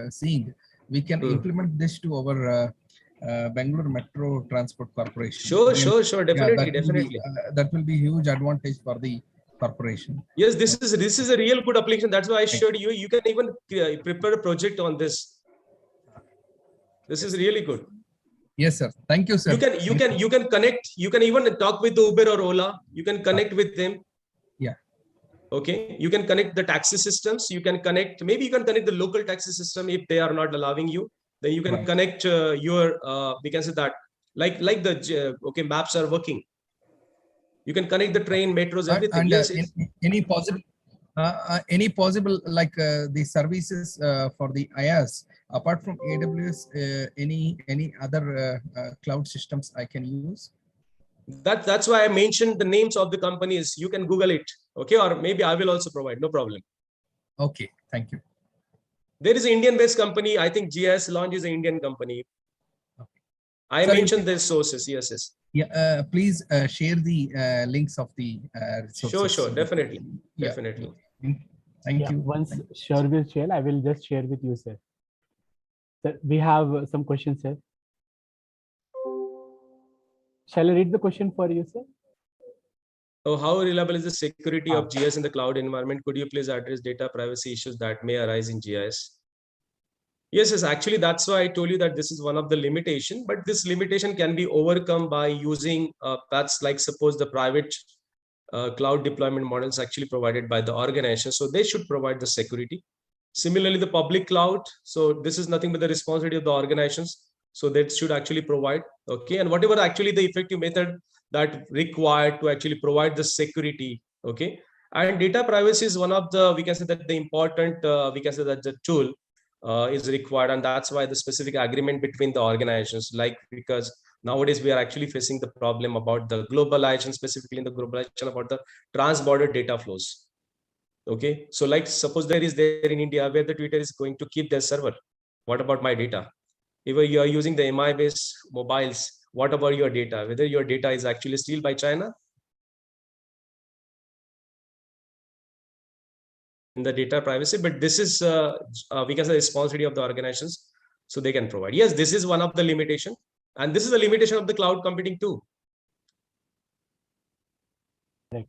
seeing, we can implement this to our Bengaluru Metro Transport Corporation. Sure, definitely. That will be huge advantage for the corporation. Yes, this is a real good application. That's why I showed you. You can even prepare a project on this. This is really good. Yes, sir. Thank you, sir. You can connect. You can even talk with Uber or Ola. You can connect with them. Yeah. Okay. You can connect the taxi systems. You can connect. Maybe you can connect the local taxi system if they are not allowing you. Then you can connect your. We can say that like the maps are working. You can connect the train, metros, everything. And yes. Any possible like the services for the IaaS apart from AWS, any other cloud systems I can use? That's why I mentioned the names of the companies. You can Google it, okay? Or maybe I will also provide. No problem. Okay, thank you. There is an Indian-based company. I think GIS Launch is an Indian company. Okay. I Sir, mentioned the sources. Yes, yes. Yeah, please share the links of the resources. Sure, definitely. Yeah. Definitely. Thank you. Once sure will share, I will just share with you, sir. Sir, we have some questions, sir. Shall I read the question for you, sir? So how reliable is the security of GIS in the cloud environment? Could you please address data privacy issues that may arise in GIS? Yes, actually, that's why I told you that this is one of the limitation, but this limitation can be overcome by using that's like suppose the private cloud deployment models actually provided by the organization. So they should provide the security. Similarly, the public cloud. So this is nothing but the responsibility of the organizations. So that should actually provide, okay. And whatever actually the effective method that required to actually provide the security, okay. And data privacy is one of the, we can say that the important, we can say that the tool is required. And that's why the specific agreement between the organizations, like, because nowadays we are actually facing the problem about the globalization, specifically in the globalization about the trans-border data flows. Okay, so like suppose there is there in India where the Twitter is going to keep their server. What about my data? If you are using the MI-based mobiles, what about your data? Whether your data is actually stealed by China? In the data privacy, but this is we can say the responsibility of the organizations, so they can provide. Yes, this is one of the limitation, and this is the limitation of the cloud computing too. Right.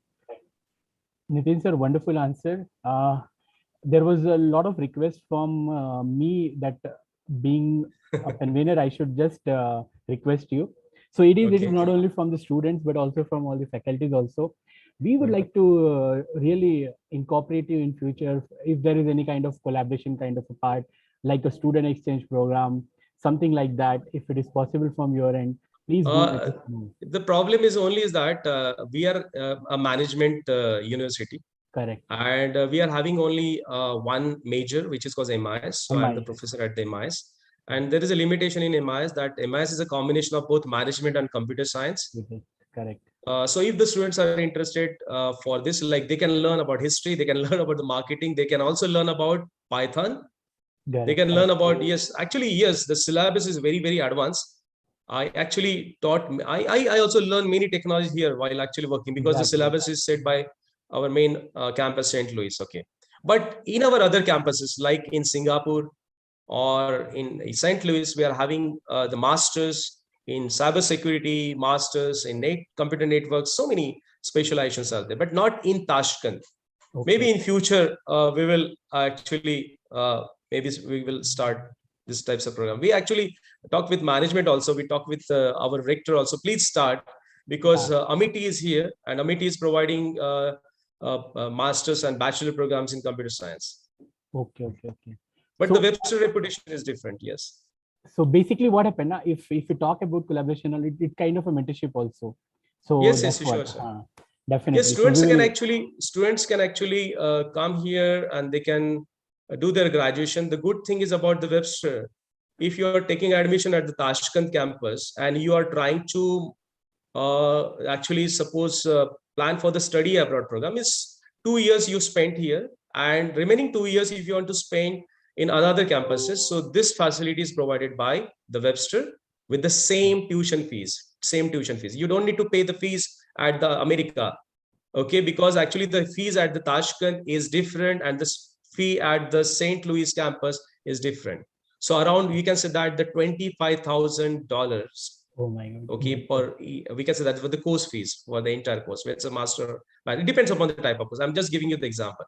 Nitin sir, wonderful answer. There was a lot of requests from me that being a convener, I should just request you. So it is not only from the students, but also from all the faculties also. We would like to really incorporate you in future if there is any kind of collaboration kind of a part, like a student exchange program, something like that. If it is possible from your end, please do let us know. The problem is only is that we are a management university. Correct. And we are having only one major, which is called MIS. So I'm the professor at the MIS. And there is a limitation in MIS that MIS is a combination of both management and computer science. Correct. So if the students are interested for this, like they can learn about history, they can learn about the marketing, they can also learn about Python. They can learn about, yes, actually, yes, the syllabus is very, very advanced. I actually taught, I also learned many technologies here while actually working, because the syllabus is set by our main campus, St. Louis. Okay. But in our other campuses, like in Singapore or in St. Louis, we are having the masters in cybersecurity, masters in computer networks. So many specializations are there, but not in Tashkent. Maybe in future, we will actually, maybe we will start this types of program. We actually talk with management also. We talk with our rector also. Please start, because Amity is here, and Amity is providing master's and bachelor programs in computer science. Okay. But the Webster reputation is different. Yes. So basically, what happened? If we talk about collaboration, it kind of a mentorship also. So yes, sure, sir. Definitely. Yes, students can actually come here and they can do their graduation. The good thing is about the Webster, if you are taking admission at the Tashkent campus and you are trying to actually suppose plan for the study abroad program, is 2 years you spent here, and remaining 2 years if you want to spend in another campuses. So this facility is provided by the Webster with the same tuition fees. You don't need to pay the fees at the America, okay, because actually the fees at the Tashkent is different and the fee at the St. Louis campus is different. So around, we can say that the $25,000. Oh my God. Okay, we can say that for the course fees for the entire course. It's a master. It depends upon the type of course. I'm just giving you the example.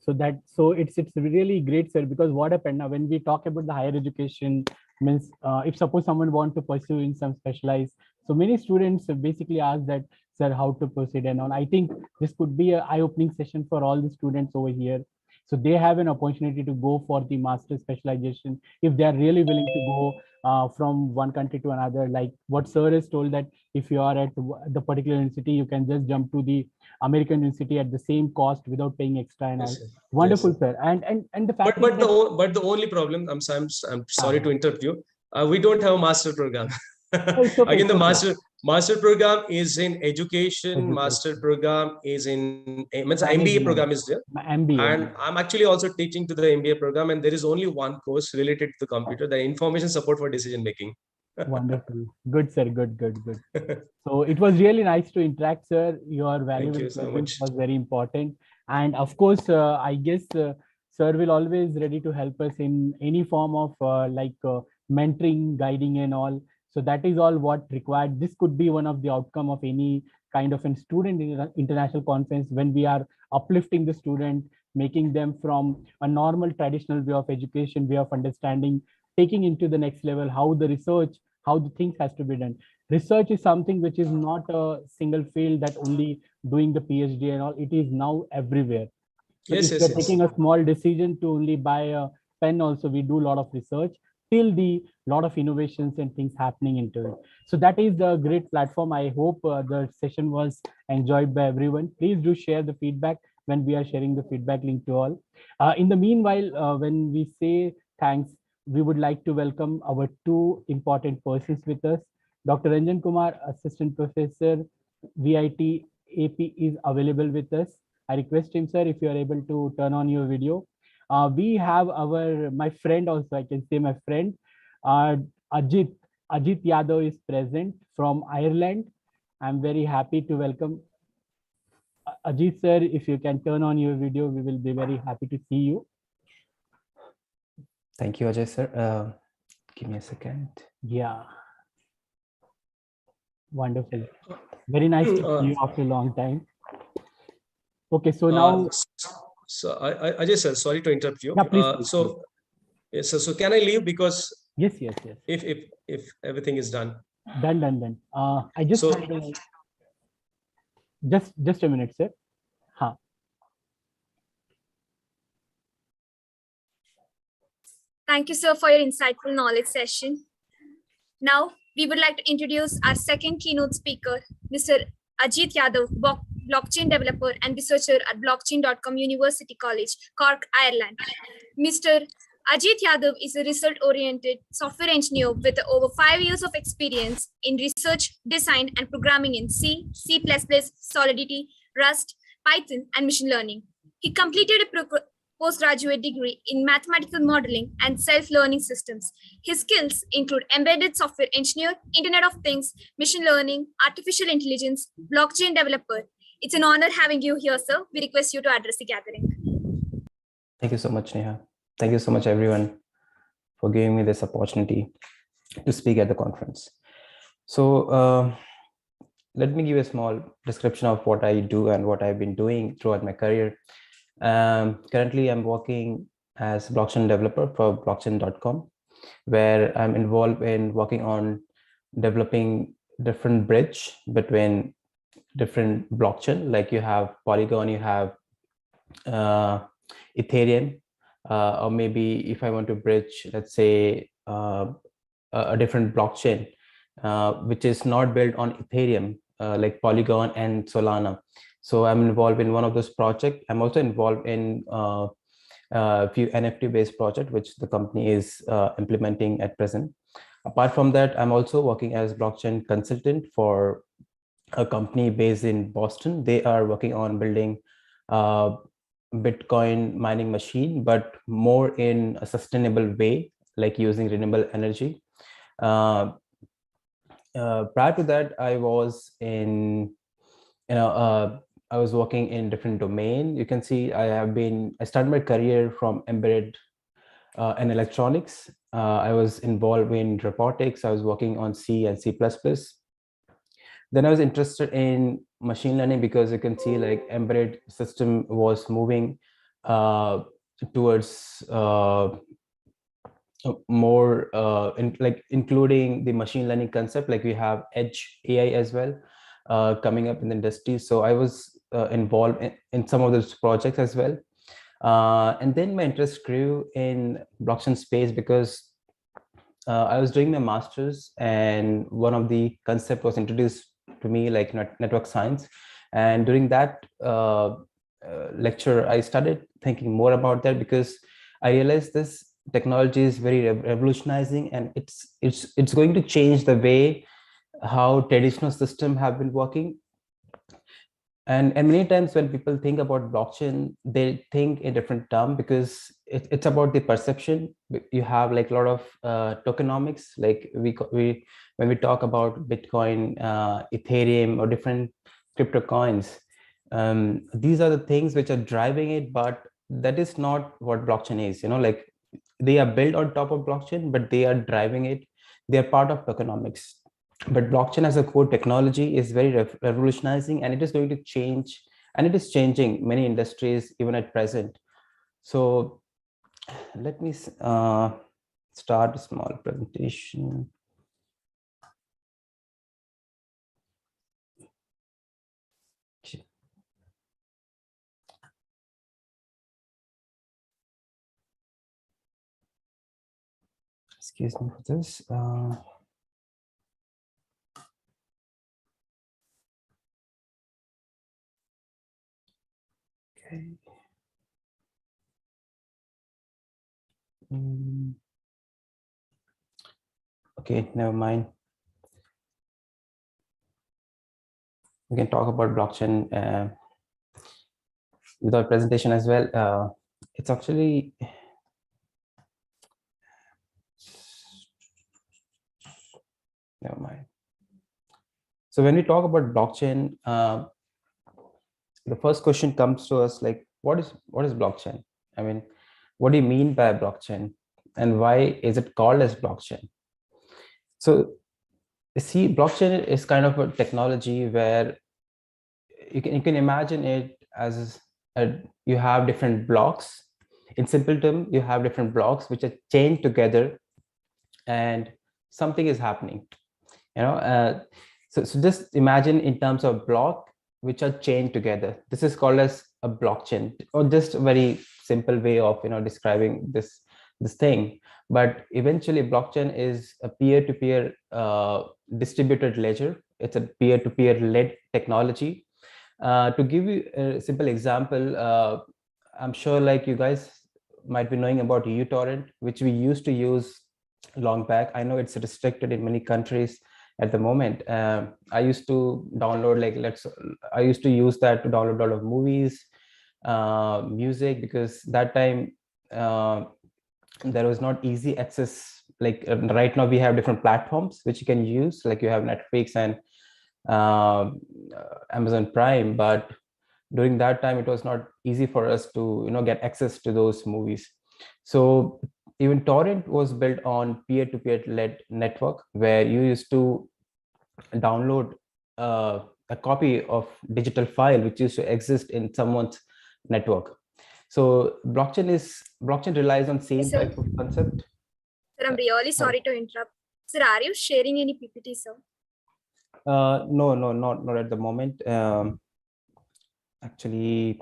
So it's really great, sir, because what happened now when we talk about the higher education means if suppose someone want to pursue in some specialized, so many students basically ask that, sir, how to proceed and all. I think this could be an eye-opening session for all the students over here. So they have an opportunity to go for the master specialization if they are really willing to go from one country to another. Like what sir has told, that if you are at the particular university, you can just jump to the American university at the same cost without paying extra and all. Wonderful, sir. And the fact but the only problem, I'm sorry to interrupt you. We don't have a master program. Again, the master program is in education. Master program is in MBA program is there. MBA. And I'm actually also teaching to the MBA program, and there is only one course related to the computer, the information support for decision making. Wonderful. Good, sir. Good. So it was really nice to interact, sir. Your valuable you so presence much. was very important. And of course, I guess sir will always ready to help us in any form of mentoring, guiding and all. So that is all what required. This could be one of the outcome of any kind of a student international conference when we are uplifting the student, making them from a normal traditional way of education, way of understanding, taking into the next level, how the research, how the things has to be done. Research is something which is not a single field that only doing the PhD and all. It is now everywhere. So Yes, if yes, you're yes. taking a small decision to only buy a pen, also we do a lot of research till the lot of innovations and things happening into it. So that is the great platform. I hope the session was enjoyed by everyone. Please do share the feedback when we are sharing the feedback link to all. In the meanwhile, when we say thanks, we would like to welcome our two important persons with us. Dr. Ranjan Kumar, Assistant Professor, VIT AP is available with us. I request him, sir, if you are able to turn on your video. We have my friend also, I can say my friend, uh, Ajit. Ajit Yadav is present from Ireland. I'm very happy to welcome Ajit, sir. If you can turn on your video, we will be very happy to see you. Thank you, Ajay, sir. Give me a second. Yeah. Wonderful. Very nice to see you after a long time. Okay, so now. So I just sorry to interrupt you. Yeah, please. So yes, so can I leave because yes. If everything is done. Done. I just just a minute, sir. Huh. Thank you, sir, for your insightful knowledge session. Now, we would like to introduce our second keynote speaker, Mr. Ajit Yadav, blockchain developer and researcher at blockchain.com University College, Cork, Ireland. Mr. Ajit Yadav is a result-oriented software engineer with over 5 years of experience in research, design, and programming in C, C++, Solidity, Rust, Python, and machine learning. He completed a postgraduate degree in mathematical modeling and self-learning systems. His skills include embedded software engineer, Internet of Things, machine learning, artificial intelligence, blockchain developer. It's an honor having you here, sir. We request you to address the gathering. Thank you so much, Neha. Thank you so much, everyone, for giving me this opportunity to speak at the conference. So let me give a small description of what I do and what I've been doing throughout my career. Currently, I'm working as blockchain developer for blockchain.com, where I'm involved in working on developing different bridge between different blockchain. Like you have Polygon, you have Ethereum, or maybe if I want to bridge, let's say a different blockchain, which is not built on Ethereum, like Polygon and Solana. So I'm involved in one of those projects. I'm also involved in a few NFT-based projects, which the company is implementing at present. Apart from that, I'm also working as blockchain consultant for a company based in Boston. They are working on building Bitcoin mining machine, but more in a sustainable way, like using renewable energy. Prior to that, I was in, I was working in different domain. You can see I started my career from embedded and electronics. I was involved in robotics. I was working on C and C++. Then I was interested in machine learning because you can see like embedded system was moving towards more including the machine learning concept. Like we have edge AI as well coming up in the industry. So I was involved in some of those projects as well. And then my interest grew in blockchain space because I was doing my master's, and one of the concept was introduced to me, like network science. And during that lecture, I started thinking more about that because I realized this technology is very revolutionizing, and it's going to change the way how traditional systems have been working. And many times when people think about blockchain, they think in different terms because it's about the perception. You have like a lot of tokenomics, like when we talk about Bitcoin, Ethereum, or different crypto coins, these are the things which are driving it, but that is not what blockchain is. Like they are built on top of blockchain, but they are driving it. They are part of tokenomics. But blockchain as a core technology is very revolutionizing, and it is going to change, and it is changing many industries even at present. So let me start a small presentation. Excuse me for this. Okay. Okay, never mind. We can talk about blockchain without presentation as well. It's actually never mind. So when we talk about blockchain, the first question comes to us like, what is blockchain? I mean, what do you mean by blockchain, and why is it called as blockchain? So see, blockchain is kind of a technology where you can imagine it as you have different blocks. In simple term, you have different blocks which are chained together, and something is happening. So just imagine in terms of block which are chained together. This is called as a blockchain, or just a very simple way of describing this thing. But eventually, blockchain is a peer-to-peer distributed ledger. It's a peer-to-peer led technology. To give you a simple example, I'm sure like you guys might be knowing about uTorrent, which we used to use long back. I know it's restricted in many countries at the moment. I used to download I used to use that to download a lot of movies, music, because that time there was not easy access. Like right now we have different platforms which you can use, like you have Netflix and Amazon Prime, but during that time it was not easy for us to get access to those movies. So even torrent was built on peer-to-peer led network, where you used to download a copy of digital file which used to exist in someone's network. So blockchain relies on same type of concept. Sir, I'm really sorry to interrupt. Sir, are you sharing any PPT, sir? No, not at the moment. Actually,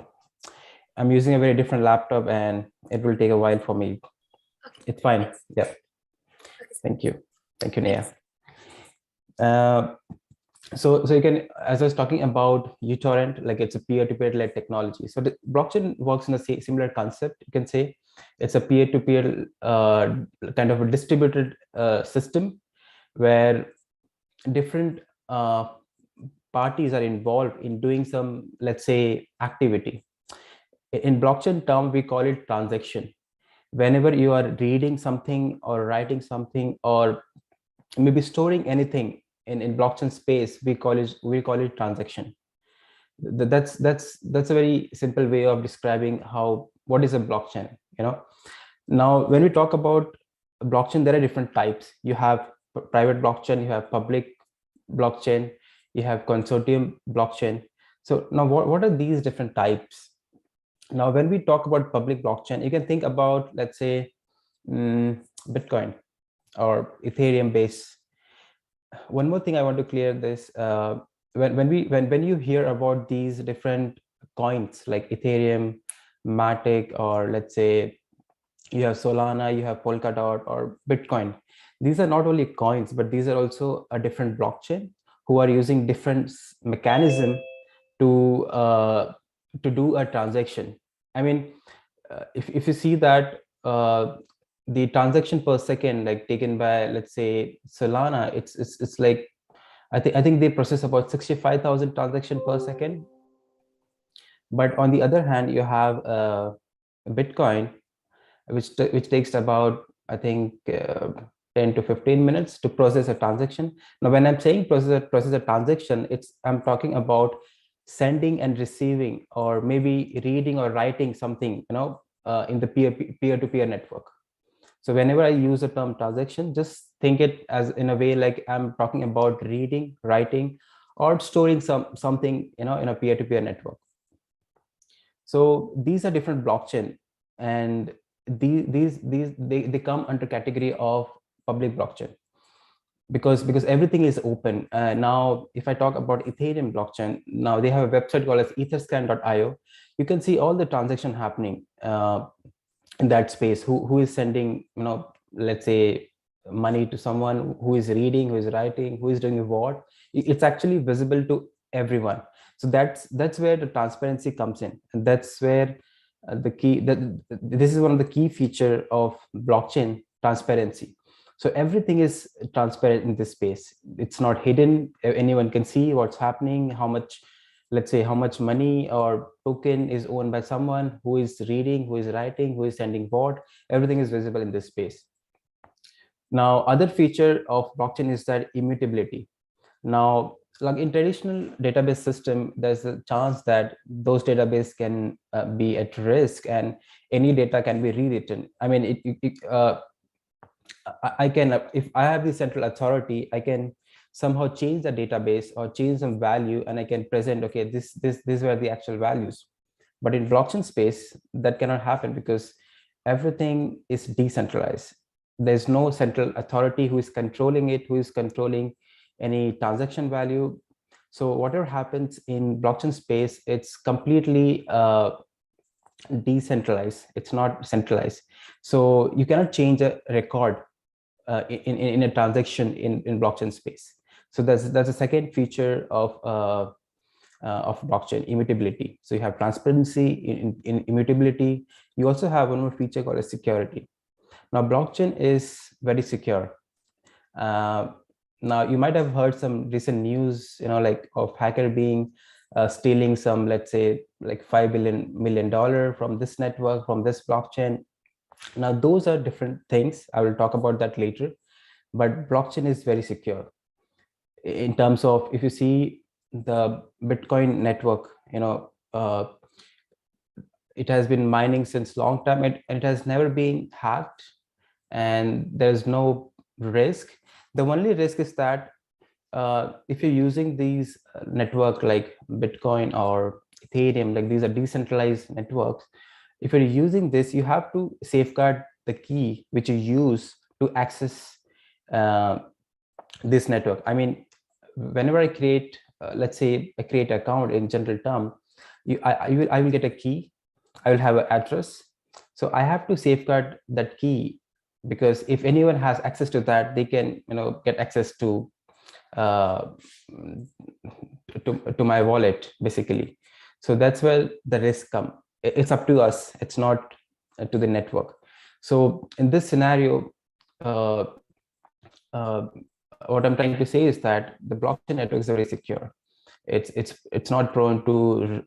I'm using a very different laptop, and it will take a while for me. Okay. It's fine. Thanks. Yeah. Okay, Thank you, Nia. So you can, as I was talking about uTorrent, like it's a peer-to-peer led technology. So the blockchain works in a similar concept. You can say it's a peer-to-peer kind of a distributed system where different parties are involved in doing some, let's say, activity. In blockchain term, we call it transaction. Whenever you are reading something or writing something or maybe storing anything in blockchain space, we call it transaction. That's a very simple way of describing what is a blockchain. Now when we talk about blockchain, there are different types. You have private blockchain, you have public blockchain, you have consortium blockchain. So now what are these different types? Now when we talk about public blockchain, you can think about, let's say, Bitcoin or Ethereum base. One more thing I want to clear this, when you hear about these different coins like Ethereum, Matic, or let's say you have Solana, you have Polkadot or Bitcoin, these are not only coins, but these are also a different blockchain who are using different mechanism to do a transaction. I mean, if you see that the transaction per second, like taken by, let's say, Solana, it's like I think they process about 65,000 transactions per second. But on the other hand, you have Bitcoin, which takes about, I think, 10 to 15 minutes to process a transaction. Now, when I'm saying process a transaction, I'm talking about sending and receiving, or maybe reading or writing something, in the peer-to-peer network. So whenever I use the term transaction, just think it as in a way like I'm talking about reading, writing, or storing something, in a peer-to-peer network. So these are different blockchain, and they come under category of public blockchain because everything is open. Now, if I talk about Ethereum blockchain, now they have a website called as etherscan.io. You can see all the transaction happening in that space. Who is sending, let's say, money to someone, who is reading, who is writing, who is doing what. It's actually visible to everyone. So that's where the transparency comes in, and that's where this is one of the key feature of blockchain: transparency. So everything is transparent in this space. It's not hidden. Anyone can see what's happening, how much, let's say, how much money or token is owned by someone, who is reading, who is writing, who is sending what. Everything is visible in this space. Now, other feature of blockchain is that immutability. Now, like in traditional database system, there's a chance that those database can be at risk, and any data can be rewritten. I mean, I can, if I have the central authority, I can somehow change the database or change some value, and I can present, okay, these were the actual values. But in blockchain space, that cannot happen because everything is decentralized. There's no central authority who is controlling it, who is controlling any transaction value. So whatever happens in blockchain space, it's completely decentralized. It's not centralized. So you cannot change a record in a transaction in blockchain space. So that's a second feature of blockchain: immutability. So you have transparency in immutability. You also have one more feature called as security. Now, blockchain is very secure. Now, you might have heard some recent news, like of hacker being stealing some, let's say, like $5 million from this network, from this blockchain. Now, those are different things. I will talk about that later. But blockchain is very secure in terms of, if you see the Bitcoin network, it has been mining since long time, and it has never been hacked, and there's no risk. The only risk is that if you're using these network like Bitcoin or Ethereum, like these are decentralized networks, if you're using this, you have to safeguard the key which you use to access this network. I mean, whenever I create, let's say I create an account in general term, I will get a key, I will have an address. So I have to safeguard that key, because if anyone has access to that, they can, get access to my wallet, basically. So that's where the risk come. It's up to us. It's not to the network. So in this scenario, what I'm trying to say is that the blockchain network is very secure. It's not prone to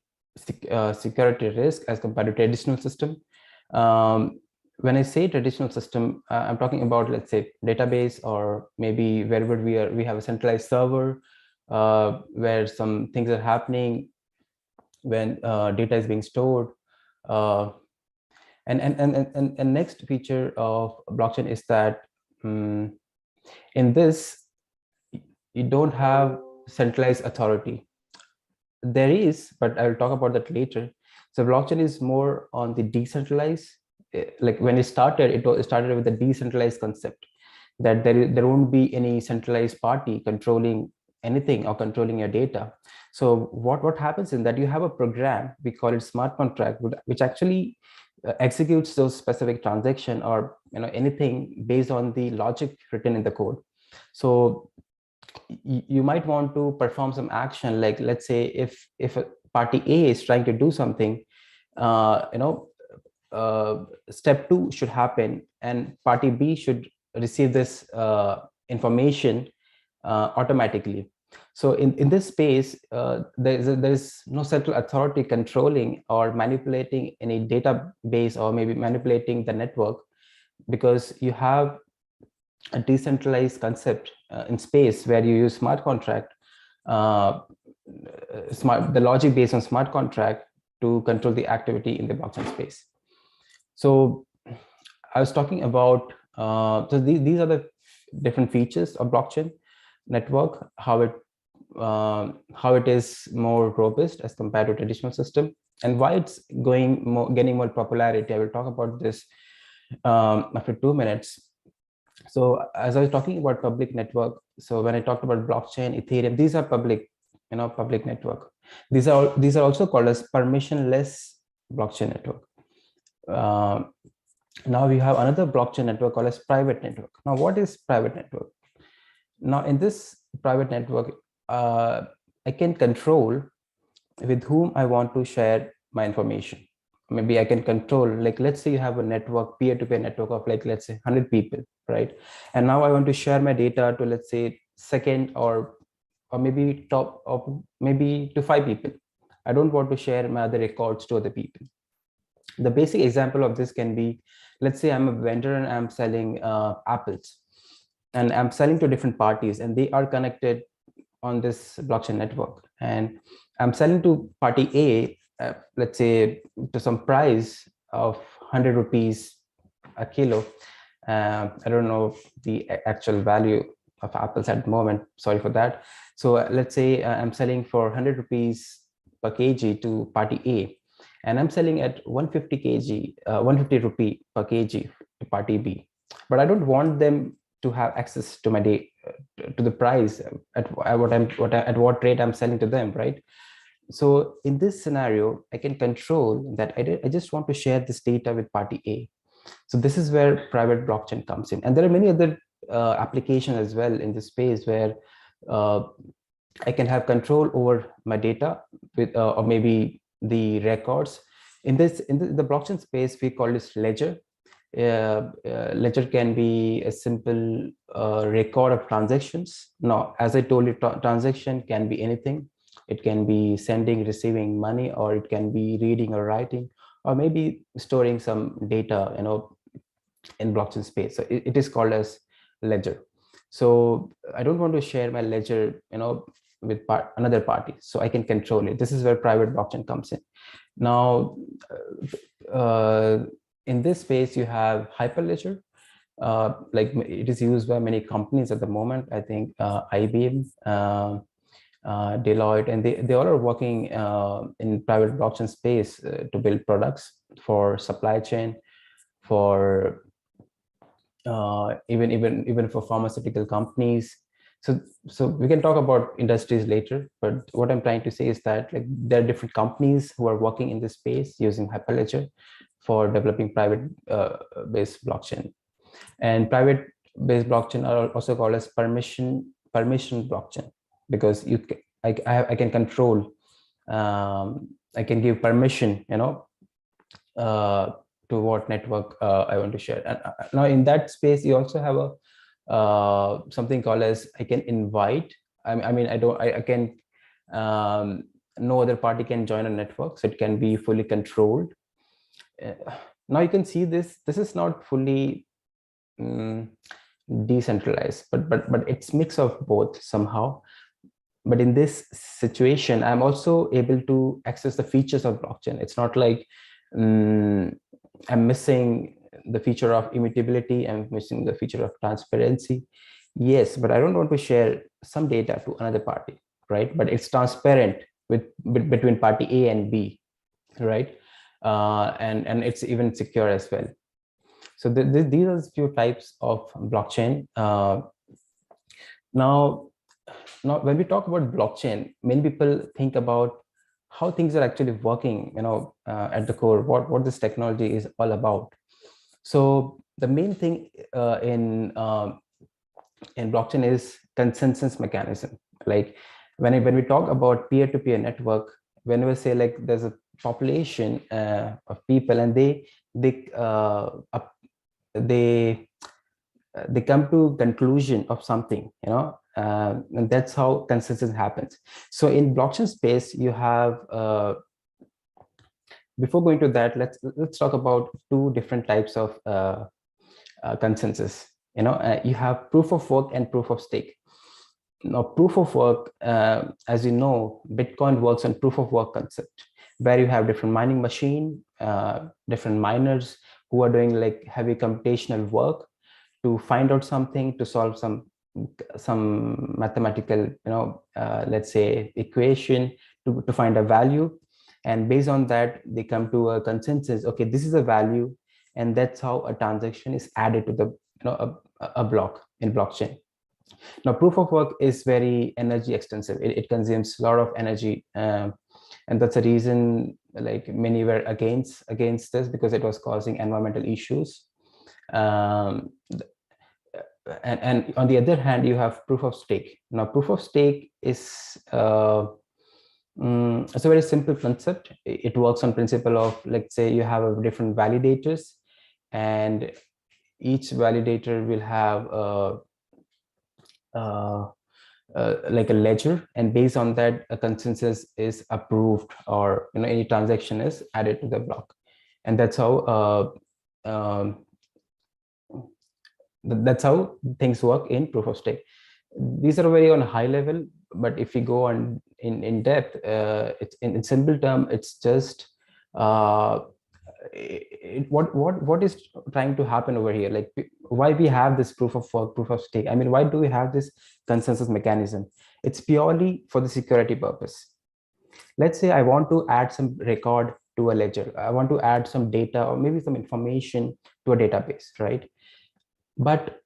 security risk as compared to traditional system. When I say traditional system, I'm talking about, let's say, database, or maybe wherever we have a centralized server where some things are happening when data is being stored. And next feature of blockchain is that in this, you don't have centralized authority. There is, but I will talk about that later. So blockchain is more on the decentralized. Like when it started with a decentralized concept, that there won't be any centralized party controlling anything or controlling your data. So what happens in that, you have a program, we call it smart contract, which actually executes those specific transaction, or anything based on the logic written in the code. So you might want to perform some action, like, let's say, if a party A is trying to do something, step 2 should happen, and party B should receive this information automatically. So in this space, there's no central authority controlling or manipulating any database or maybe manipulating the network, because you have a decentralized concept in space where you use smart contract, the logic based on smart contract to control the activity in the blockchain space. So I was talking about, so these are the different features of blockchain network, how it is more robust as compared to traditional system, and why it's getting more popularity. I will talk about this after 2 minutes. So as I was talking about public network, so when I talked about blockchain, Ethereum, these are public, public network. These are also called as permissionless blockchain network. Now we have another blockchain network called as private network. Now, what is private network? Now, in this private network, I can control with whom I want to share my information. Maybe I can control, like, let's say you have a network, peer-to-peer network of, like, let's say 100 people, right? And now I want to share my data to, let's say, second or maybe top of maybe to 5 people. I don't want to share my other records to other people. The basic example of this can be, let's say I'm a vendor and I'm selling apples, and I'm selling to different parties, and they are connected on this blockchain network. And I'm selling to party A, let's say to some price of 100 rupees a kilo. I don't know the actual value of apples at the moment, sorry for that. So let's say I'm selling for 100 rupees per kg to party A, and I'm selling at 150 rupee per kg to party B. But I don't want them to have access to my to the price at what rate I'm selling to them, right? So in this scenario, I can control that. I just want to share this data with party A. So this is where private blockchain comes in, and there are many other applications as well in this space where I can have control over my data with or maybe the records. In the blockchain space, we call this ledger. Ledger can be a simple record of transactions. Now, as I told you, transaction can be anything. It can be sending, receiving money, or it can be reading or writing, or maybe storing some data, in blockchain space. So it is called as ledger. So I don't want to share my ledger, with another party, so I can control it. This is where private blockchain comes in. Now, in this space, you have Hyperledger. Like, it is used by many companies at the moment. I think IBM, Deloitte, and they all are working in private blockchain space to build products for supply chain, for even for pharmaceutical companies. So we can talk about industries later, but what I'm trying to say is that, like, there are different companies who are working in this space using Hyperledger for developing private based blockchain. And private based blockchain are also called as permission blockchain, because I can control, I can give permission, to what network I want to share. And now in that space, you also have a something called as I can invite. I can no other party can join a network, so it can be fully controlled. Now you can see this is not fully decentralized, but it's mix of both somehow. But in this situation, I'm also able to access the features of blockchain. It's not like I'm missing the feature of immutability, I'm missing the feature of transparency. Yes, but I don't want to share some data to another party, right? But it's transparent between party A and B, right? And it's even secure as well. So these are a few types of blockchain. Now, when we talk about blockchain, many people think about how things are actually working, at the core, what this technology is all about. So the main thing in blockchain is consensus mechanism. Like when we talk about peer-to-peer network, when we say, like, there's a population of people, and they come to conclusion of something, And that's how consensus happens. So in blockchain space, you have, before going to that, let's talk about two different types of consensus. You have proof of work and proof of stake. Now, proof of work, as you know, Bitcoin works on proof of work concept, where you have different mining machine, different miners who are doing like heavy computational work to find out something, to solve some mathematical, let's say equation to find a value. And based on that, they come to a consensus. Okay, this is a value, and that's how a transaction is added to the a block in blockchain. Now, proof of work is very energy extensive. It consumes a lot of energy, and that's the reason like many were against this, because it was causing environmental issues. And on the other hand, you have proof of stake. Now, proof of stake is it's a very simple concept. It works on principle of, let's say you have different validators, and each validator will have like a ledger, and based on that, a consensus is approved, or any transaction is added to the block. And that's how things work in proof of stake. These are very on a high level, but if we go on in depth, it's in simple term, it's just what is trying to happen over here, like why we have this proof of work, proof of stake. I mean, why do we have this consensus mechanism? It's purely for the security purpose. Let's say I want to add some record to a ledger, I want to add some data or maybe some information to a database, right? But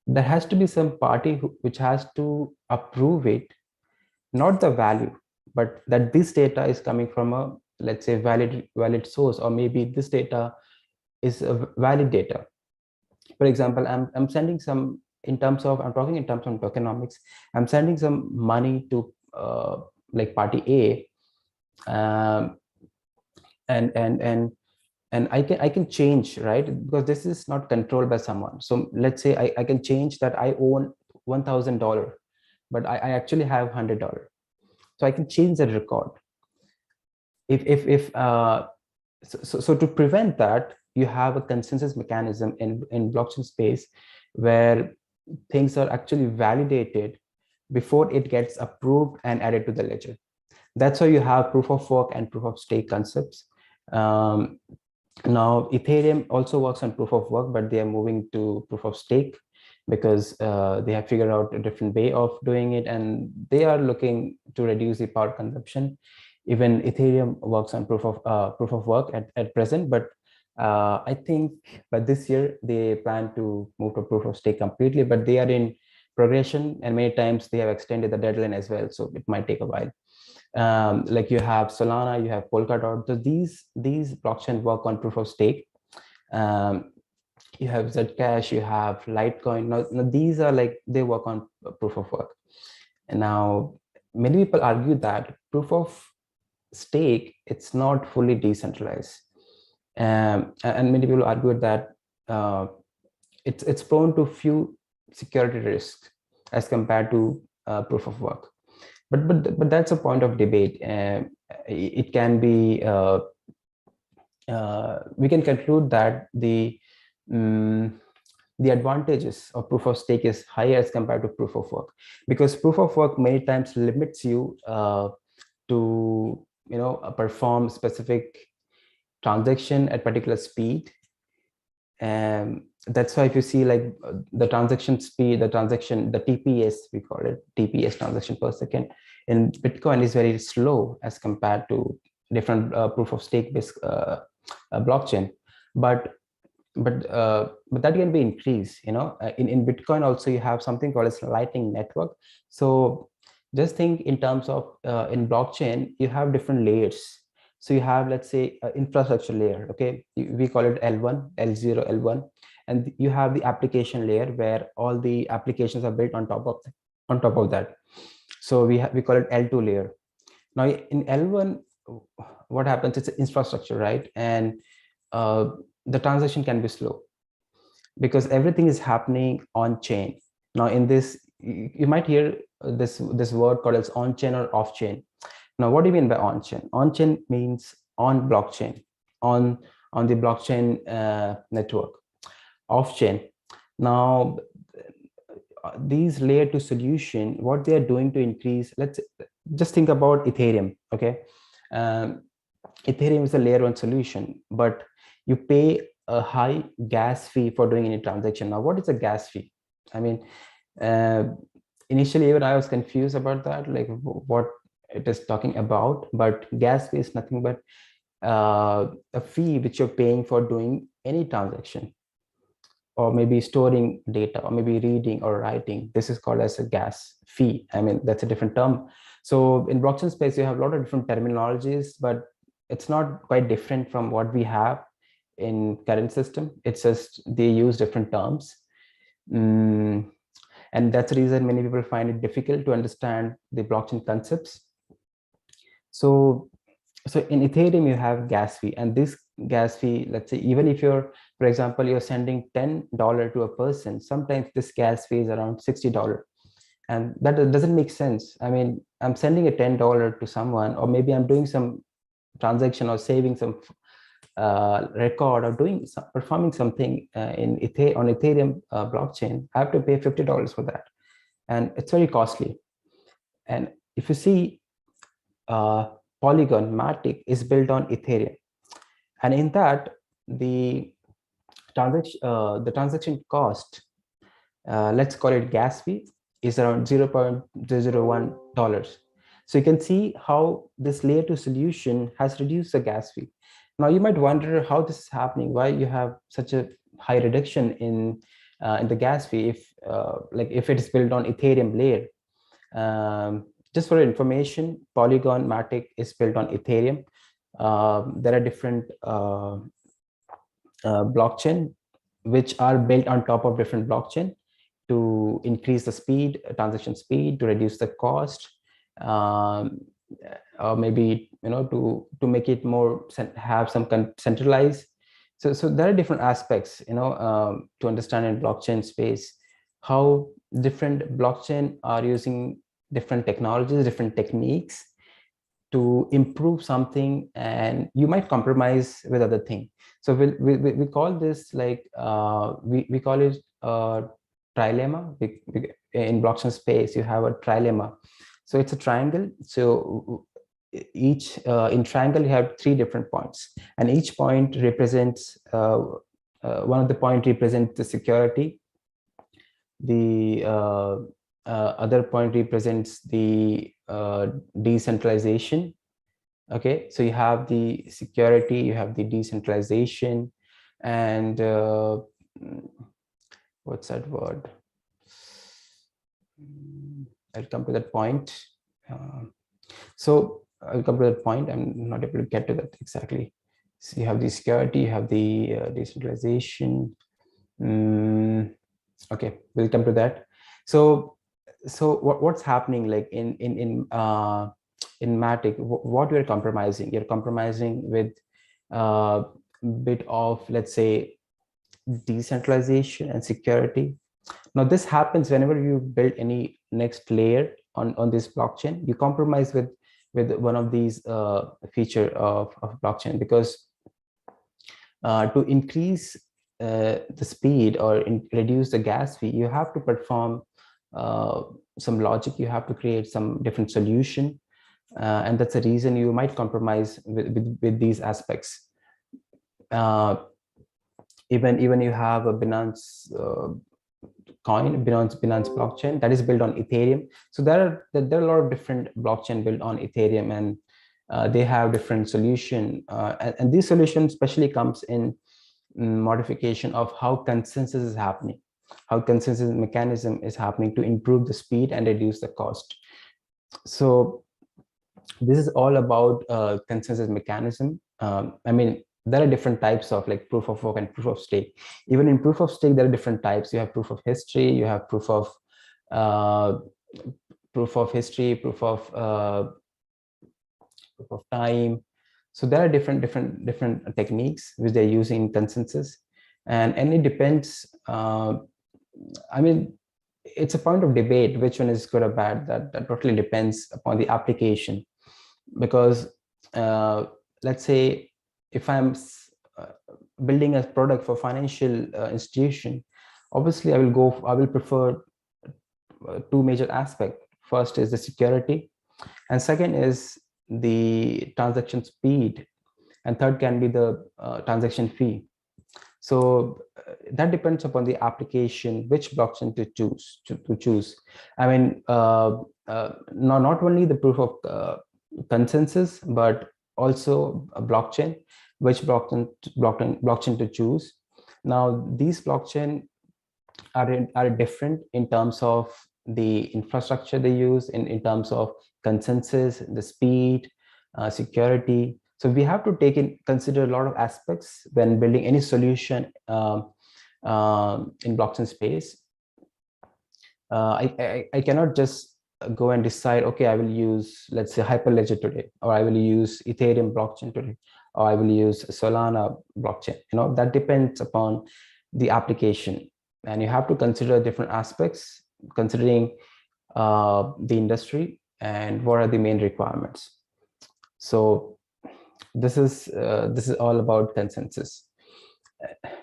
there has to be some party which has to approve it, not the value, but that this data is coming from a, let's say, valid source, or maybe this data is a valid data. For example, I'm sending some, I'm talking in terms of tokenomics, I'm sending some money to like party A, and I can change, right? Because this is not controlled by someone. So let's say I can change that I own $1,000, but I actually have $100. So I can change the record. So to prevent that, you have a consensus mechanism in blockchain space where things are actually validated before it gets approved and added to the ledger. That's why you have proof of work and proof of stake concepts. Now, Ethereum also works on proof of work, but they are moving to proof of stake because they have figured out a different way of doing it, and they are looking to reduce the power consumption. Even Ethereum works on proof of work at present, but I think by this year they plan to move to proof of stake completely, but they are in progression, and many times they have extended the deadline as well, so it might take a while. Like you have Solana, you have Polkadot. So these blockchain work on proof of stake. You have Zcash, you have Litecoin. Now these are like, they work on proof of work. And now many people argue that proof of stake, it's not fully decentralized. And many people argue that it's prone to few security risks as compared to proof of work. But that's a point of debate. It can be, we can conclude that the advantages of proof of stake is higher as compared to proof of work, because proof of work many times limits you to perform specific transaction at particular speed. And that's why if you see like the transaction speed, the TPS, we call it TPS, transaction per second, in Bitcoin is very slow as compared to different proof of stake based blockchain. But that can be increased. In Bitcoin also you have something called as Lightning Network. So just think in terms of in blockchain you have different layers. So you have, let's say, infrastructure layer. Okay, we call it L1, L0, L1, and you have the application layer where all the applications are built on top of that. So we call it L2 layer. Now in L1, what happens? It's infrastructure, right? And the transaction can be slow because everything is happening on chain. Now in this, you might hear this word called as on-chain or off-chain. Now, what do you mean by on-chain? On-chain means on blockchain, on the blockchain network. Off-chain. Now, these layer 2 solution, what they are doing to increase, let's just think about Ethereum. Okay, Ethereum is a layer 1 solution, but you pay a high gas fee for doing any transaction. Now, what is a gas fee? I mean, initially even I was confused about that, like what it is talking about, but gas fee is nothing but a fee which you're paying for doing any transaction, or maybe storing data, or maybe reading or writing. This is called as a gas fee. I mean, that's a different term. So in blockchain space, you have a lot of different terminologies, but it's not quite different from what we have in current system. It's just they use different terms. And that's the reason many people find it difficult to understand the blockchain concepts. So in Ethereum, you have gas fee, and this gas fee, let's say, even if you're, for example, you're sending $10 to a person, sometimes this gas fee is around $60. And that doesn't make sense. I mean, I'm sending a $10 to someone, or maybe I'm doing some transaction or saving some record, or performing something on Ethereum blockchain. I have to pay $50 for that, and it's very costly. And if you see, Polygon Matic is built on Ethereum, and in that the transaction cost, let's call it gas fee, is around $0.001. So you can see how this layer 2 solution has reduced the gas fee. Now you might wonder how this is happening, why you have such a high reduction in the gas fee if it is built on Ethereum layer. Just for information, Polygon Matic is built on Ethereum. There are different blockchain which are built on top of different blockchain to increase the speed, transaction speed, to reduce the cost, or maybe to make it more have some centralized. So there are different aspects to understand in blockchain space, how different blockchain are using different technologies, different techniques to improve something, and you might compromise with other thing. So we call this like we call it trilemma. In blockchain space, you have a trilemma. So it's a triangle. So each in triangle you have 3 different points, and each point represents one of the point represents the security. The other point represents the decentralization. Okay, so you have the security, you have the decentralization, and what's that word? I'll come to that point. So I'll come to that point. I'm not able to get to that exactly. So you have the security, you have the decentralization. Okay, we'll come to that. So what's happening, like in Matic, what you're compromising? You're compromising with a bit of, let's say, decentralization and security. Now this happens whenever you build any next layer on this blockchain. You compromise with one of these feature of blockchain, because to increase the speed or reduce the gas fee, you have to perform some logic, you have to create some different solution, and that's the reason you might compromise with these aspects. Even you have a Binance coin, Binance blockchain that is built on Ethereum. So there are a lot of different blockchain built on Ethereum, and they have different solution, and this solution especially comes in modification of how consensus is happening, how consensus mechanism is happening to improve the speed and reduce the cost. So this is all about consensus mechanism. I mean, there are different types of like proof of work and proof of stake. Even in proof of stake, there are different types. You have proof of history, you have proof of history, proof of time. So there are different techniques which they're using in consensus, and it depends. I mean, it's a point of debate which one is good or bad. That totally depends upon the application, because let's say if I'm building a product for financial institution, obviously I will prefer two major aspects. First is the security, and second is the transaction speed, and third can be the transaction fee. So that depends upon the application, which blockchain to choose. I mean, not only the proof of consensus, but also a blockchain, which blockchain to choose. Now, these blockchain are different in terms of the infrastructure they use, in terms of consensus, the speed, security. So we have to consider a lot of aspects when building any solution in blockchain space. I cannot just go and decide, okay, I will use, let's say, Hyperledger today, or I will use Ethereum blockchain today, or I will use Solana blockchain. That depends upon the application, and you have to consider different aspects considering the industry and what are the main requirements. So this is all about consensus.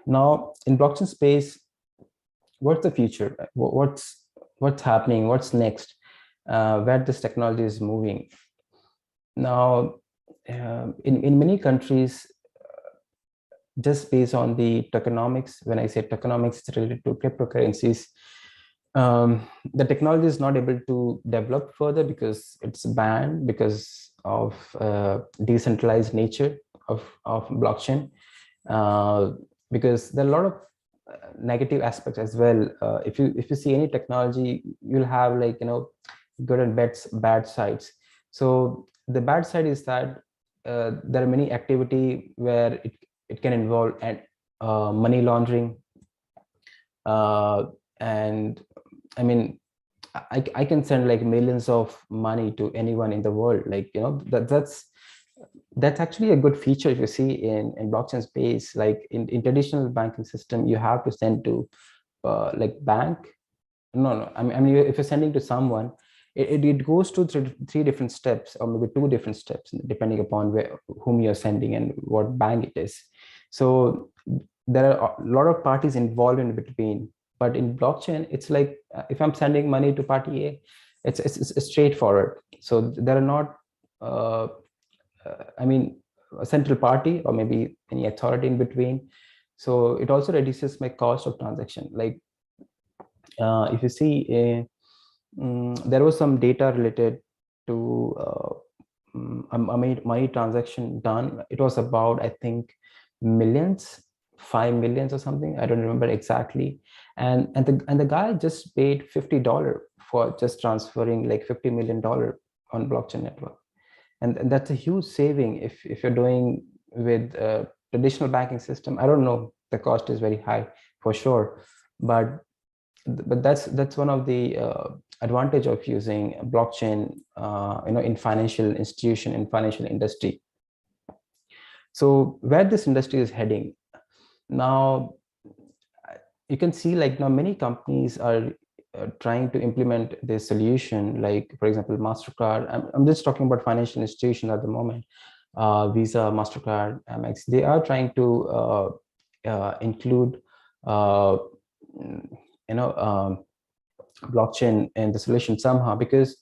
Now, in blockchain space, what's the future? What's happening? What's next? Where this technology is moving? Now, in many countries, just based on the tokenomics, when I say tokenomics, it's related to cryptocurrencies. The technology is not able to develop further because it's banned because of decentralized nature of blockchain, because there are a lot of negative aspects as well. If you see any technology, you'll have good and bad sides. So the bad side is that there are many activity where it can involve money laundering, and I mean, I can send millions of money to anyone in the world. That's actually a good feature if you see in blockchain space. Like in traditional banking system, you have to send to bank. No. I mean, if you're sending to someone, it goes to three different steps, or maybe two different steps, depending upon whom you're sending and what bank it is. So there are a lot of parties involved in between. But in blockchain, it's like if I'm sending money to party A, it's straightforward. So there are not, I mean, a central party or maybe any authority in between. So it also reduces my cost of transaction. If you see, there was some data related to a money transaction done. It was about, I think, millions. 5 million or something, I don't remember exactly, and the guy just paid $50 for just transferring $50 million on blockchain network, and that's a huge saving. If you're doing with a traditional banking system, I don't know, the cost is very high for sure, but that's one of the advantage of using blockchain in financial institution, in financial industry. So where this industry is heading now, you can see now many companies are trying to implement this solution. For example, MasterCard. I'm just talking about financial institutions at the moment. Visa, MasterCard, Amex. They are trying to include blockchain in the solution somehow, because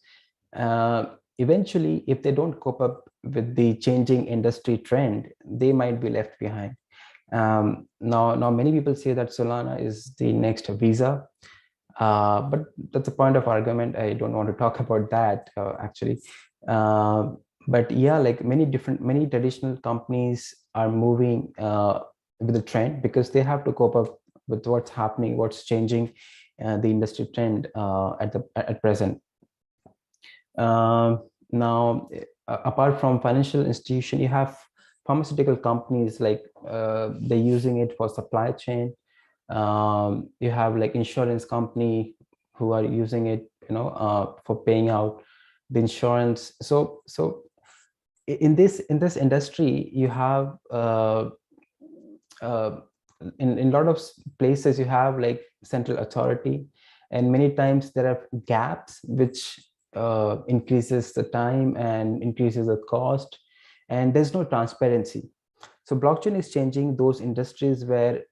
eventually, if they don't cope up with the changing industry trend, they might be left behind. Now many people say that Solana is the next Visa, but that's a point of argument. I don't want to talk about that actually. But yeah, many traditional companies are moving with the trend because they have to cope up with what's happening, what's changing, the industry trend at present. Now, apart from financial institution, you have pharmaceutical companies, they're using it for supply chain. You have insurance company who are using it, for paying out the insurance. So in this industry, you have in a lot of places you have central authority, and many times there are gaps which increases the time and increases the cost, and there's no transparency. So blockchain is changing those industries where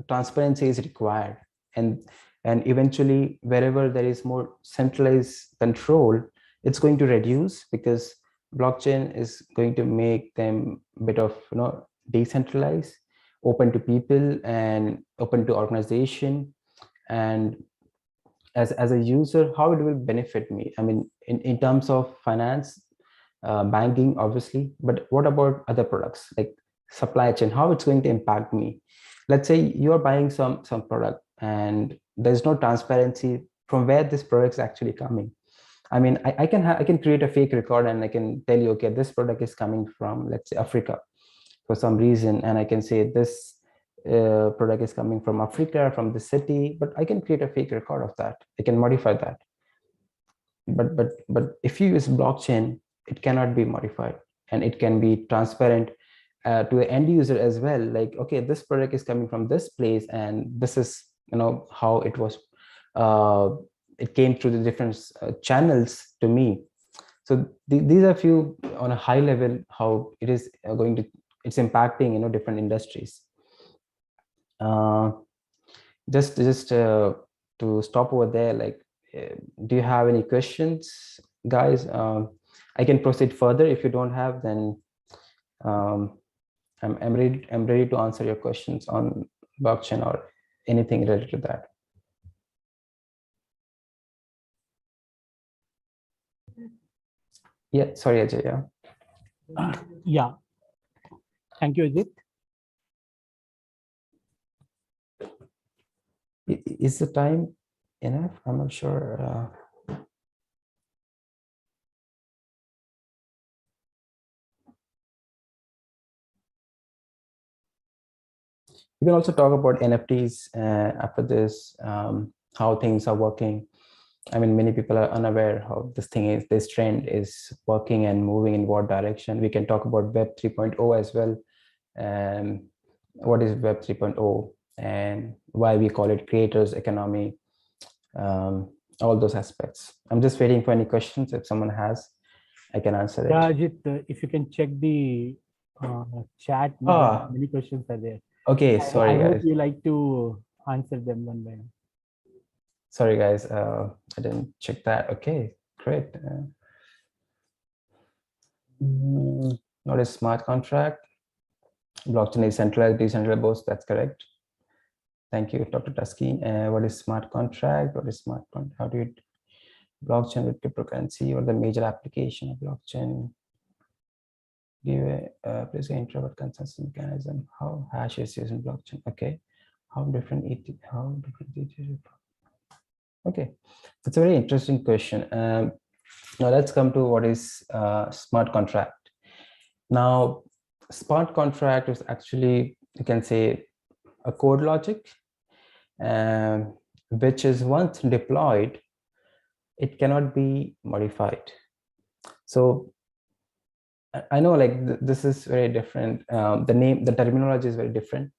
transparency is required, and eventually wherever there is more centralized control, it's going to reduce, because blockchain is going to make them a bit of decentralized, open to people and open to organization. And as a user, how it will benefit me? I mean, in terms of finance, banking, obviously, but what about other products like supply chain? How it's going to impact me? Let's say you're buying some product and there's no transparency from where this product is actually coming. I mean, I can create a fake record and I can tell you, okay, this product is coming from, let's say, Africa for some reason, and I can say this product is coming from Africa, from the city, but I can create a fake record of that. I can modify that. But if you use blockchain, it cannot be modified, and it can be transparent to the end user as well. Like, okay, this product is coming from this place, and this is how it was. It came through the different channels to me. So these are few on a high level how it is it's impacting different industries. Just to stop over there, like, do you have any questions, guys? I can proceed further. If you don't have, then I'm ready to answer your questions on blockchain or anything related to that. Yeah, sorry, Ajay. Yeah. Yeah. Thank you, Ajit. Is the time enough? I'm not sure. We can also talk about NFTs after this, how things are working. I mean, many people are unaware how this trend is working and moving in what direction. We can talk about Web 3.0 as well. What is Web 3.0 and why we call it creators economy, all those aspects. I'm just waiting for any questions. If someone has, I can answer it. Yeah, Ajit, if you can check the chat, many questions are there. Okay, sorry, I guys. hope you like to answer them one by one. Sorry, guys, I didn't check that. Okay, great. Not a smart contract. Blockchain is centralized, decentralized, both. That's correct. Thank you, Dr. Tusky. What is smart contract? What is smart contract? How do you blockchain with cryptocurrency or the major application of blockchain? Give a please introvert consensus mechanism. How hash is used in blockchain? Okay. How different it? Okay, that's a very interesting question. Now let's come to what is smart contract. Now, smart contract is actually, you can say, a code logic, which is once deployed, it cannot be modified. So I know, like, this is very different. The terminology is very different.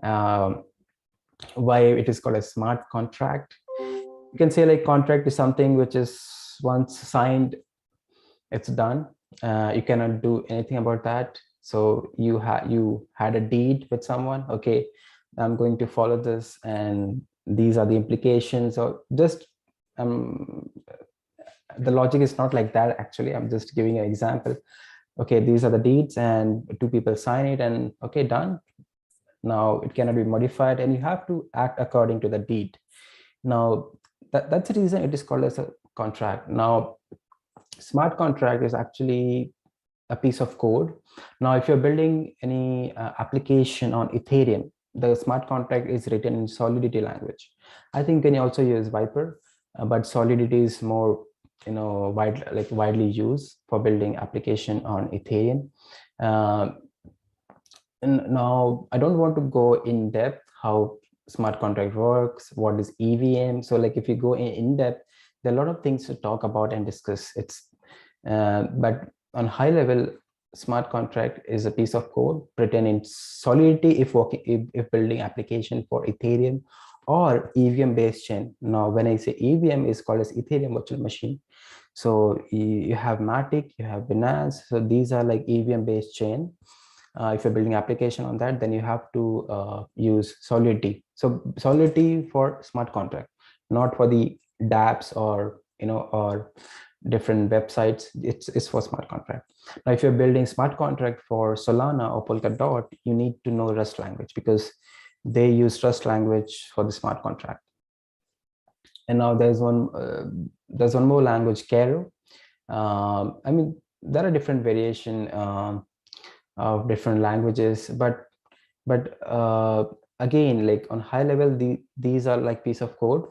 Why it is called a smart contract? You can say, like, contract is something which is once signed, it's done. You cannot do anything about that. So you had a deed with someone. Okay, I'm going to follow this, and these are the implications. Or just the logic is not like that. Actually, I'm just giving an example. Okay, these are the deeds, and two people sign it, and okay, done. Now it cannot be modified, and you have to act according to the deed. Now that's the reason it is called as a contract. Now, smart contract is actually a piece of code. Now, if you're building any application on Ethereum, the smart contract is written in Solidity language. I think you can also use Viper, but Solidity is more widely used for building application on Ethereum. And now I don't want to go in depth how smart contract works, what is EVM. So, like, if you go in depth, there are a lot of things to talk about and discuss. But on high level, smart contract is a piece of code written in Solidity if building application for Ethereum or EVM based chain. Now, when I say EVM, is called as Ethereum virtual machine. So you have Matic, you have Binance. So these are like EVM based chain. If you're building application on that, then you have to use Solidity. So Solidity for smart contract, not for the dApps or or different websites. It's for smart contract. Now, if you're building smart contract for Solana or Polkadot, you need to know Rust language, because they use Rust language for the smart contract. And now there's one more language, Caro. I mean, there are different variation of different languages, but again, like on high level, these are like piece of code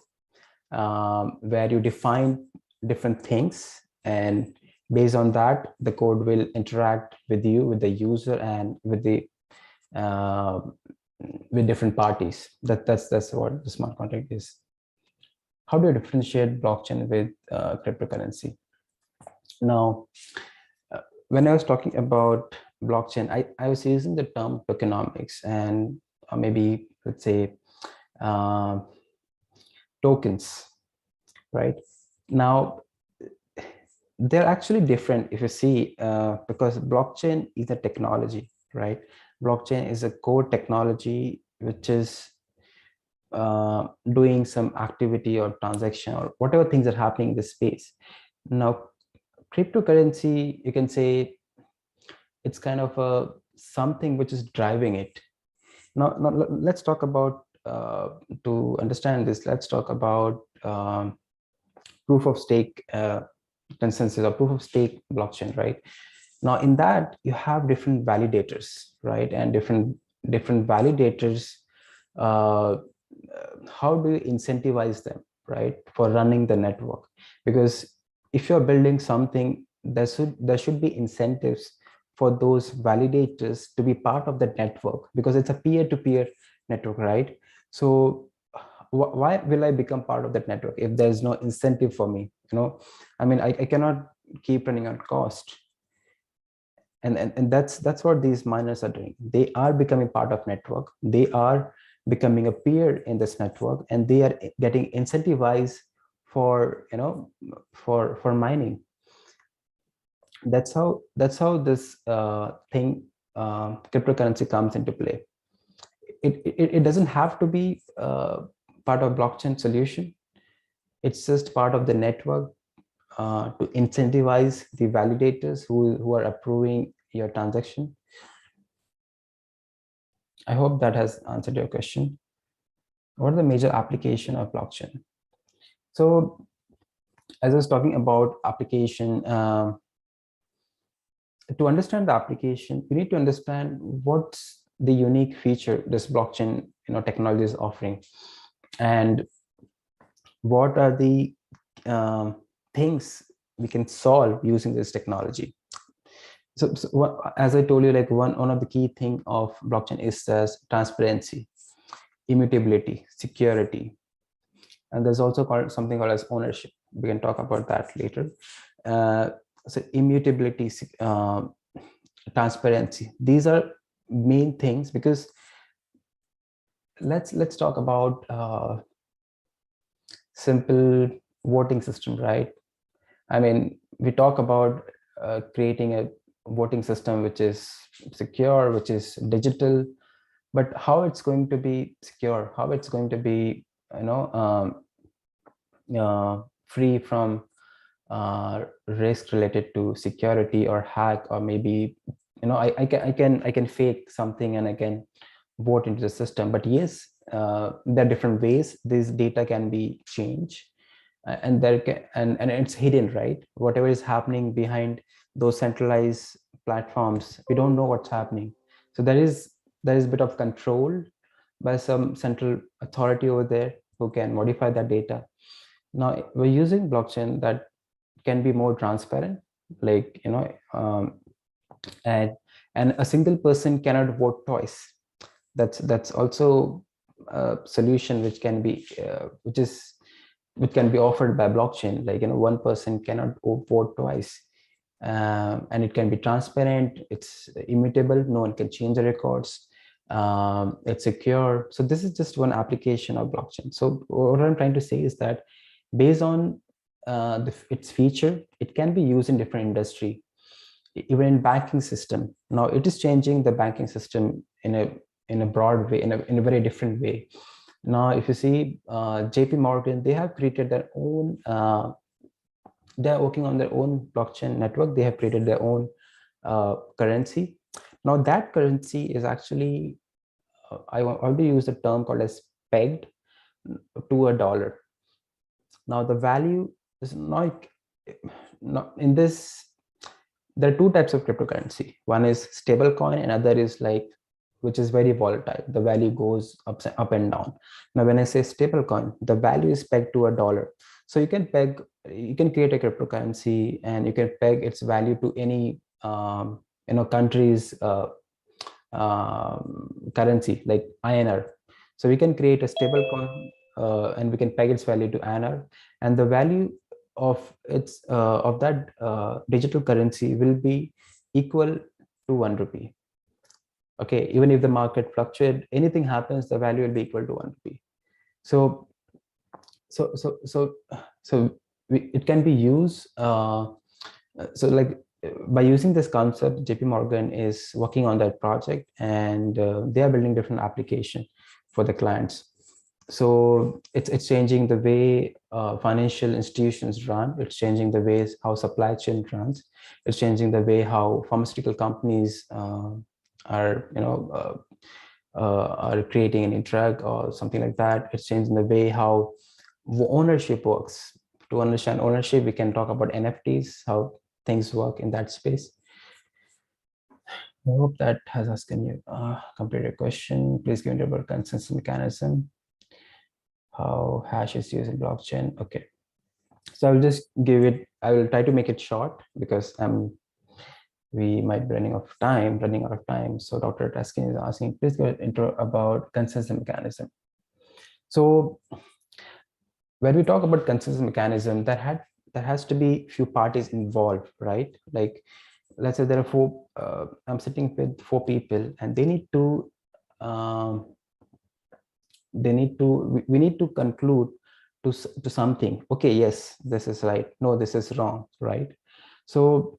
where you define different things, and based on that, the code will interact with you, with the user, and with the with different parties. That's what the smart contract is. How do you differentiate blockchain with cryptocurrency? Now, when I was talking about blockchain, I was using the term tokenomics, and maybe let's say tokens, right? Now, they're actually different if you see, because blockchain is a technology, right? Blockchain is a core technology which is doing some activity or transaction or whatever things are happening in this space. Now, cryptocurrency, you can say it's kind of a something which is driving it. Now let's talk about to understand this. Let's talk about proof of stake consensus or proof of stake blockchain, right? Now, in that, you have different validators, right? And different validators, how do you incentivize them, right, for running the network? Because if you're building something, there should be incentives for those validators to be part of the network, because it's a peer-to-peer network, right? So why will I become part of that network if there's no incentive for me? I mean, I cannot keep running on cost. And that's what these miners are doing. They are becoming part of network. They are becoming a peer in this network, and they are getting incentivized for for mining. That's how this thing, cryptocurrency, comes into play. It doesn't have to be part of blockchain solution. It's just part of the network to incentivize the validators who are approving your transaction. I hope that has answered your question. What are the major application of blockchain? So, as I was talking about application, to understand the application, you need to understand what's the unique feature this blockchain technology is offering, and what are the things we can solve using this technology. So as I told you, like one of the key thing of blockchain is transparency, immutability, security, and there's also something called as ownership. We can talk about that later. So immutability, transparency, these are main things, because let's talk about simple voting system, right? I mean, we talk about creating a voting system which is secure, which is digital, but how it's going to be secure, how it's going to be free from risk related to security or hack, or maybe I can fake something and I can vote into the system. But yes, there are different ways this data can be changed, and and it's hidden, right? Whatever is happening behind those centralized platforms, we don't know what's happening. So there is a bit of control by some central authority over there who can modify that data. Now we're using blockchain that can be more transparent, like and a single person cannot vote twice. That's also a solution which can be which can be offered by blockchain. Like one person cannot vote twice, and it can be transparent. It's immutable. No one can change the records. It's secure. So this is just one application of blockchain. So what I'm trying to say is that based on its feature, it can be used in different industry, even in banking system. Now it is changing the banking system in a broad way, in a very different way. Now, if you see JP Morgan, they have created their own, they're working on their own blockchain network. They have created their own currency. Now that currency is actually, I want to use the term called as pegged to a dollar. Now the value is not in this. There are two types of cryptocurrency. One is stable coin, and other is like, which is very volatile. The value goes up and down. Now, when I say stable coin, the value is pegged to a dollar. So you can create a cryptocurrency and you can peg its value to any country's currency, like INR. So we can create a stable coin and we can peg its value to INR, and the value of that digital currency will be equal to 1 rupee. Okay, even if the market fluctuates, anything happens, the value will be equal to 1 rupee. So it can be used. So like by using this concept, JP Morgan is working on that project, and they are building different application for the clients. So it's changing the way financial institutions run. It's changing the ways how supply chain runs. It's changing the way how pharmaceutical companies are creating a new drug or something like that. It's changing the way how ownership works. To understand ownership, we can talk about NFTs, how things work in that space. I hope that has asked you complete your question. Please give me about consensus mechanism, how hash is used in blockchain. Okay, so I'll just give it, I will try to make it short because we might be running out of time. So Dr. Tashkent is asking, please give an intro about consensus mechanism. So when we talk about consensus mechanism, there has to be few parties involved, right? Like, let's say there are four, I'm sitting with 4 people, and we need to conclude to something. Okay, yes, this is right. No, this is wrong, right? So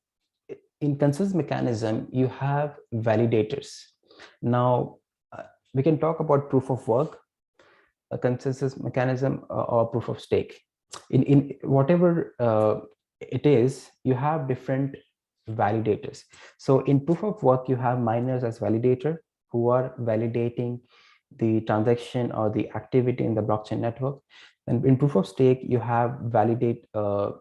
in consensus mechanism, you have validators. Now we can talk about proof of work, a consensus mechanism, or proof of stake. In whatever it is, you have different validators. So in proof of work, you have miners as validator who are validating the transaction or the activity in the blockchain network. And in proof of stake, you have validators.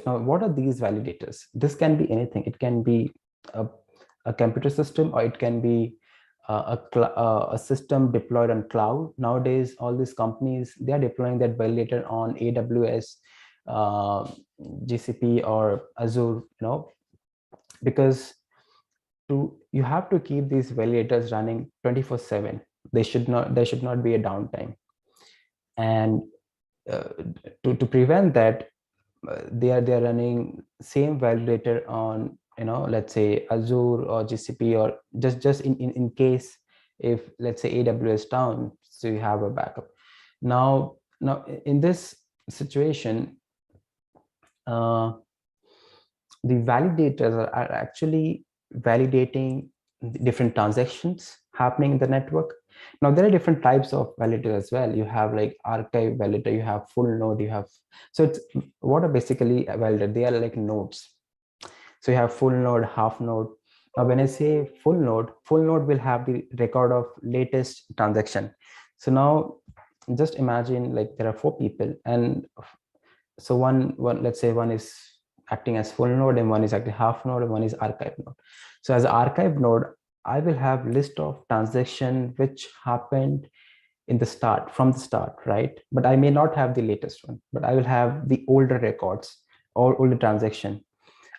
Now, what are these validators? This can be anything. It can be a computer system, or it can be a system deployed on cloud. Nowadays, all these companies, they are deploying that validator on AWS, GCP, or Azure, because you have to keep these validators running 24/7. There should not be a downtime. And to prevent that, they are running same validator on, let's say Azure or GCP, or just in case if, let's say, AWS down, so you have a backup. Now in this situation, the validators are actually validating different transactions happening in the network. Now there are different types of validators as well. You have like archive validator, you have full node, you have, so it's what are basically a validator? They are like nodes. So you have full node, half node. Now when I say full node will have the record of latest transaction. So now just imagine like there are 4 people, and so one let's say one is acting as full node, and one is acting half node, and one is archive node. So as an archive node, I will have list of transaction which happened from the start, right? But I may not have the latest one, but I will have the older records or older transaction.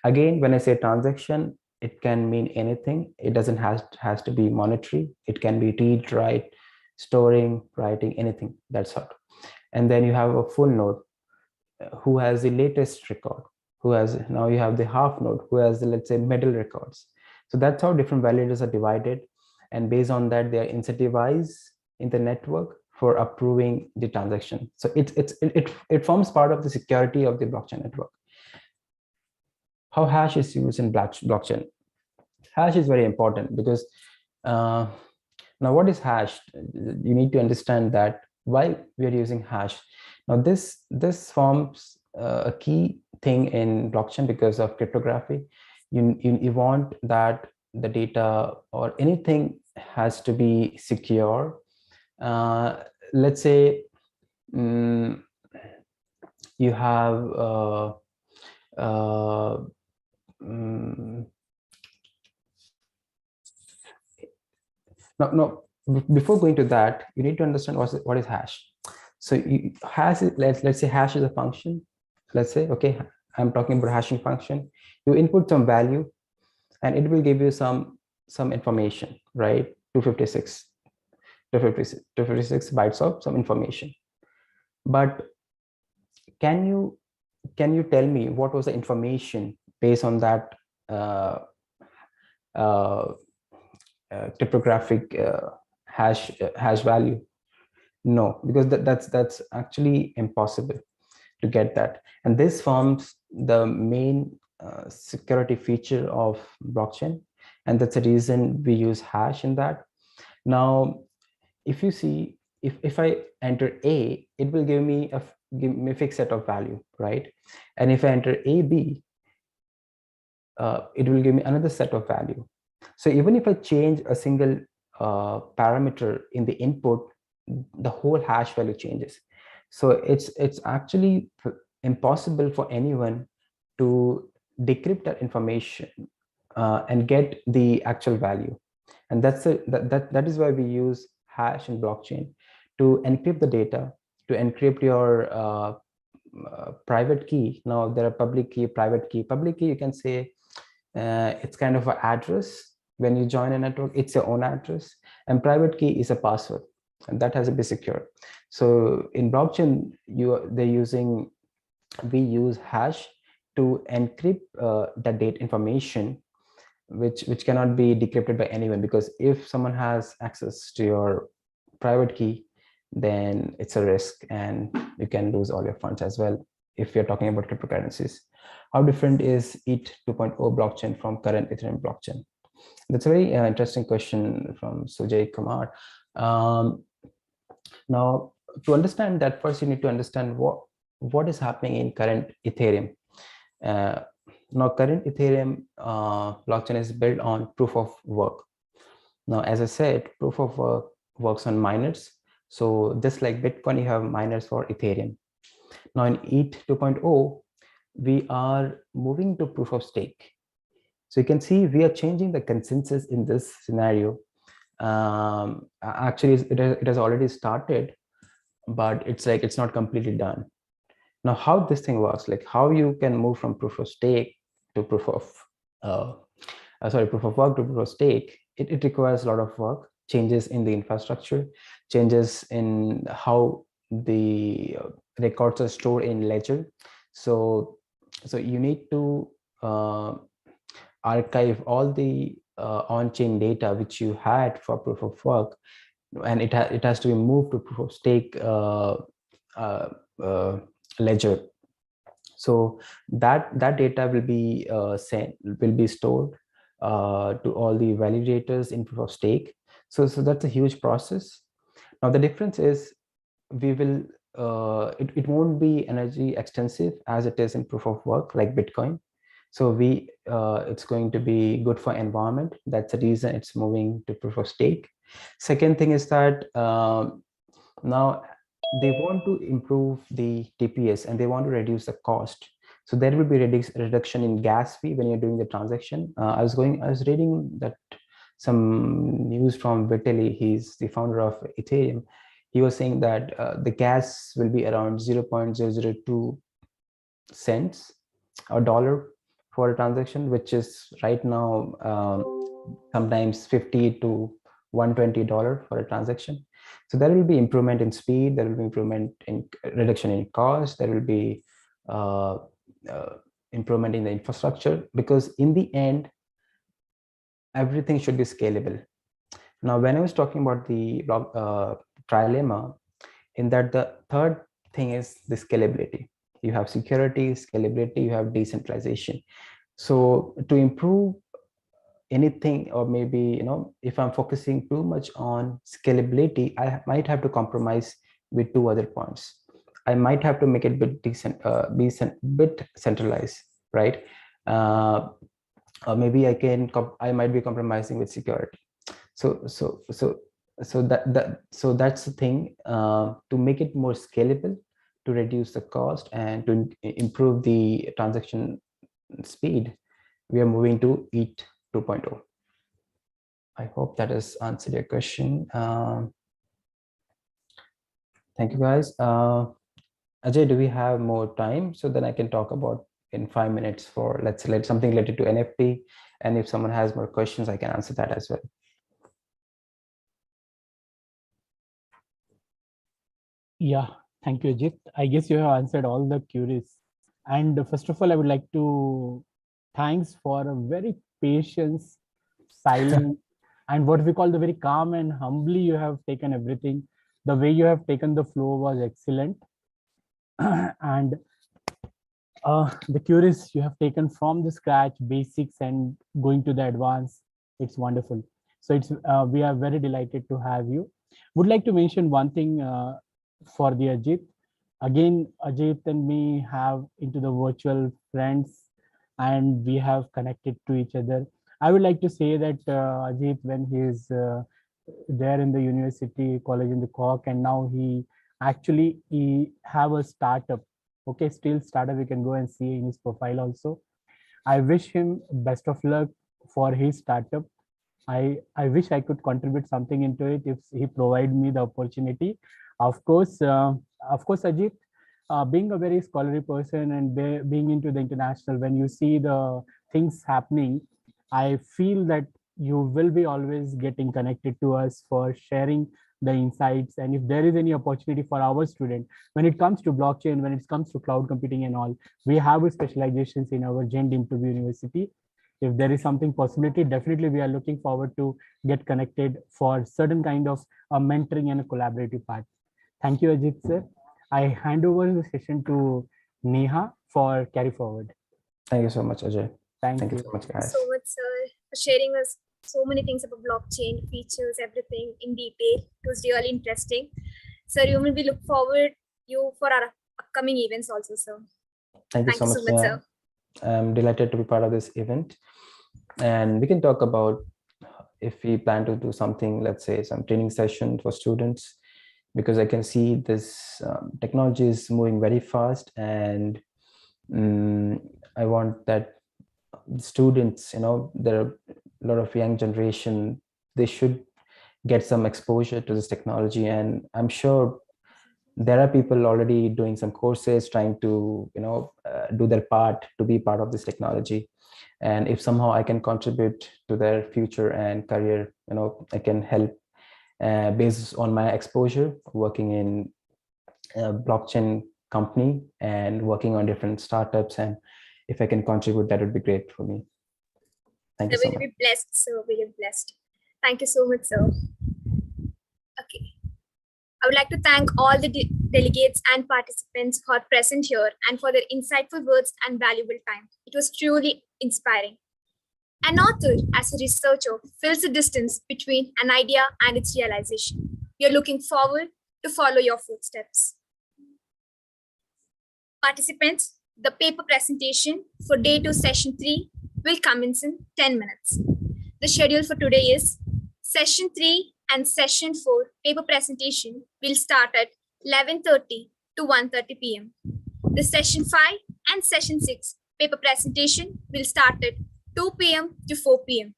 Again, when I say transaction, it can mean anything. It doesn't has to be monetary. It can be read, write, storing, writing, anything, that sort. And then you have a full node who has the latest record, now you have the half node who has the, let's say, middle records. So that's how different validators are divided. and based on that, they are incentivized in the network for approving the transaction. So it forms part of the security of the blockchain network. How hash is used in blockchain? Hash is very important because now what is hash? You need to understand that why we are using hash. Now this forms a key thing in blockchain because of cryptography. You want that the data or anything has to be secure. Let's say you have no, before going to that, you need to understand what is hash. So hash is, let's say hash is a function. Let's say, okay, I'm talking about hashing function. You input some value and it will give you some information, right? 256 bytes of some information. But can you tell me what was the information based on that cryptographic hash value? No, because that's actually impossible to get that. And this forms the main security feature of blockchain, and that's the reason we use hash in that. Now, if you see, if I enter A, it will give me a fixed set of value, right? And if I enter AB, it will give me another set of value. So even if I change a single parameter in the input, the whole hash value changes. So it's actually impossible for anyone to decrypt that information and get the actual value. And that is why we use hash in blockchain to encrypt the data, to encrypt your private key. Now there are public key, private key. Public key, you can say it's kind of an address. When you join a network, it's your own address, and private key is a password, and that has to be secure. So in blockchain, we use hash to encrypt that data information, which cannot be decrypted by anyone, because if someone has access to your private key, then it's a risk and you can lose all your funds as well if you're talking about cryptocurrencies. How different is ETH 2.0 blockchain from current Ethereum blockchain? That's a very interesting question from Sujay Kumar. Now, to understand that, first you need to understand what is happening in current Ethereum. Now, current Ethereum blockchain is built on proof of work. Now, as I said, proof of work works on miners. So just like Bitcoin, you have miners for Ethereum. Now in ETH 2.0, we are moving to proof of stake. So you can see we are changing the consensus in this scenario. Actually, it has already started, but it's not completely done. Now, how this thing works, like how you can move from proof of stake to proof of work to proof of stake, it requires a lot of work, changes in the infrastructure, changes in how the records are stored in ledger. So you need to archive all the on-chain data which you had for proof of work, and it has to be moved to proof of stake ledger. So that data will be stored to all the validators in proof of stake. So that's a huge process. Now the difference is we will it won't be energy extensive as it is in proof of work like Bitcoin. So it's going to be good for environment. That's the reason it's moving to proof of stake. Second thing is that now they want to improve the TPS and they want to reduce the cost. So there will be reduction in gas fee when you're doing the transaction. I was reading that some news from Vitaly. He's the founder of Ethereum. He was saying that the gas will be around 0.002 cents or dollar for a transaction, which is right now sometimes $50 to $120 for a transaction. So there will be improvement in speed, there will be improvement in reduction in cost, there will be improvement in the infrastructure, because in the end, everything should be scalable. Now, when I was talking about the trilemma, in that the third thing is the scalability. You have security, scalability, you have decentralization. So to improve anything, or maybe, you know, if I'm focusing too much on scalability, I might have to compromise with two other points. I might have to make it bit centralized, right? Or maybe I might be compromising with security. So that's the thing. To make it more scalable, to reduce the cost and to improve the transaction speed, we are moving to EAT 2.0. I hope that has answered your question. Thank you, guys. Ajay, do we have more time so then I can talk about in 5 minutes for let's select something related to NFT, and if someone has more questions, I can answer that as well. Yeah, thank you, Ajit. I guess you have answered all the queries. And first of all, I would like to thanks for a very patient, silent, and what we call the very calm and humbly you have taken everything. The way you have taken the flow was excellent. And the queries you have taken from the scratch, basics, and going to the advanced, it's wonderful. So it's we are very delighted to have you. Would like to mention one thing for the Ajit. Again, Ajit and me have into the virtual friends, and we have connected to each other. I would like to say that Ajit, when he is there in the university college in the Cork, and now he have a startup. Okay, still startup, you can go and see in his profile also. I wish him best of luck for his startup. I wish I could contribute something into it if he provide me the opportunity. Of course, Ajit, being a very scholarly person and being into the international, when you see the things happening, I feel that you will be always getting connected to us for sharing the insights. And if there is any opportunity for our student, when it comes to blockchain, when it comes to cloud computing and all, we have specializations in our Jain University. If there is something possibility, definitely we are looking forward to get connected for certain kind of mentoring and a collaborative part. Thank you, Ajit sir. I hand over the session to Neha for carry forward. Thank you so much, Ajay. Thank you you so much, Thank you guys. so much, sir, for sharing us so many things about blockchain features, everything in detail. It was really interesting. Sir, you will be look forward you for our upcoming events also, sir. Thank you so much, sir. I'm delighted to be part of this event, and we can talk about if we plan to do something, let's say some training session for students, because I can see this technology is moving very fast, and I want that students, you know, there are a lot of young generation, they should get some exposure to this technology. And I'm sure there are people already doing some courses, trying to, you know, do their part to be part of this technology. And if somehow I can contribute to their future and career, you know, I can help based on my exposure working in a blockchain company and working on different startups. And if I can contribute, that would be great for me. Thank you so much. We'll be blessed, sir. We'll be blessed. Thank you so much, sir. Okay. I would like to thank all the delegates and participants who are present here and for their insightful words and valuable time. It was truly inspiring. An author, as a researcher, fills the distance between an idea and its realization. We are looking forward to follow your footsteps. Participants, the paper presentation for Day 2, Session 3 will commence in 10 minutes. The schedule for today is Session 3 and Session 4 paper presentation will start at 11:30 to 1:30 p.m. The Session 5 and Session 6 paper presentation will start at 2 p.m. to 4 p.m.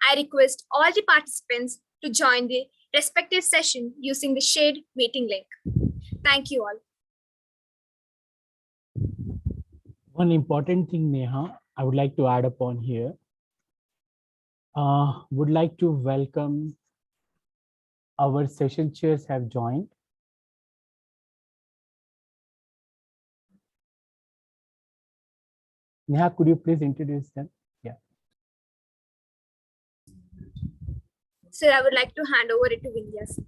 I request all the participants to join the respective session using the shared meeting link. Thank you all. One important thing, Neha, I would like to add upon here. Would like to welcome our session chairs have joined. Neha, could you please introduce them? Yeah. Sir, I would like to hand over it to Vindhya.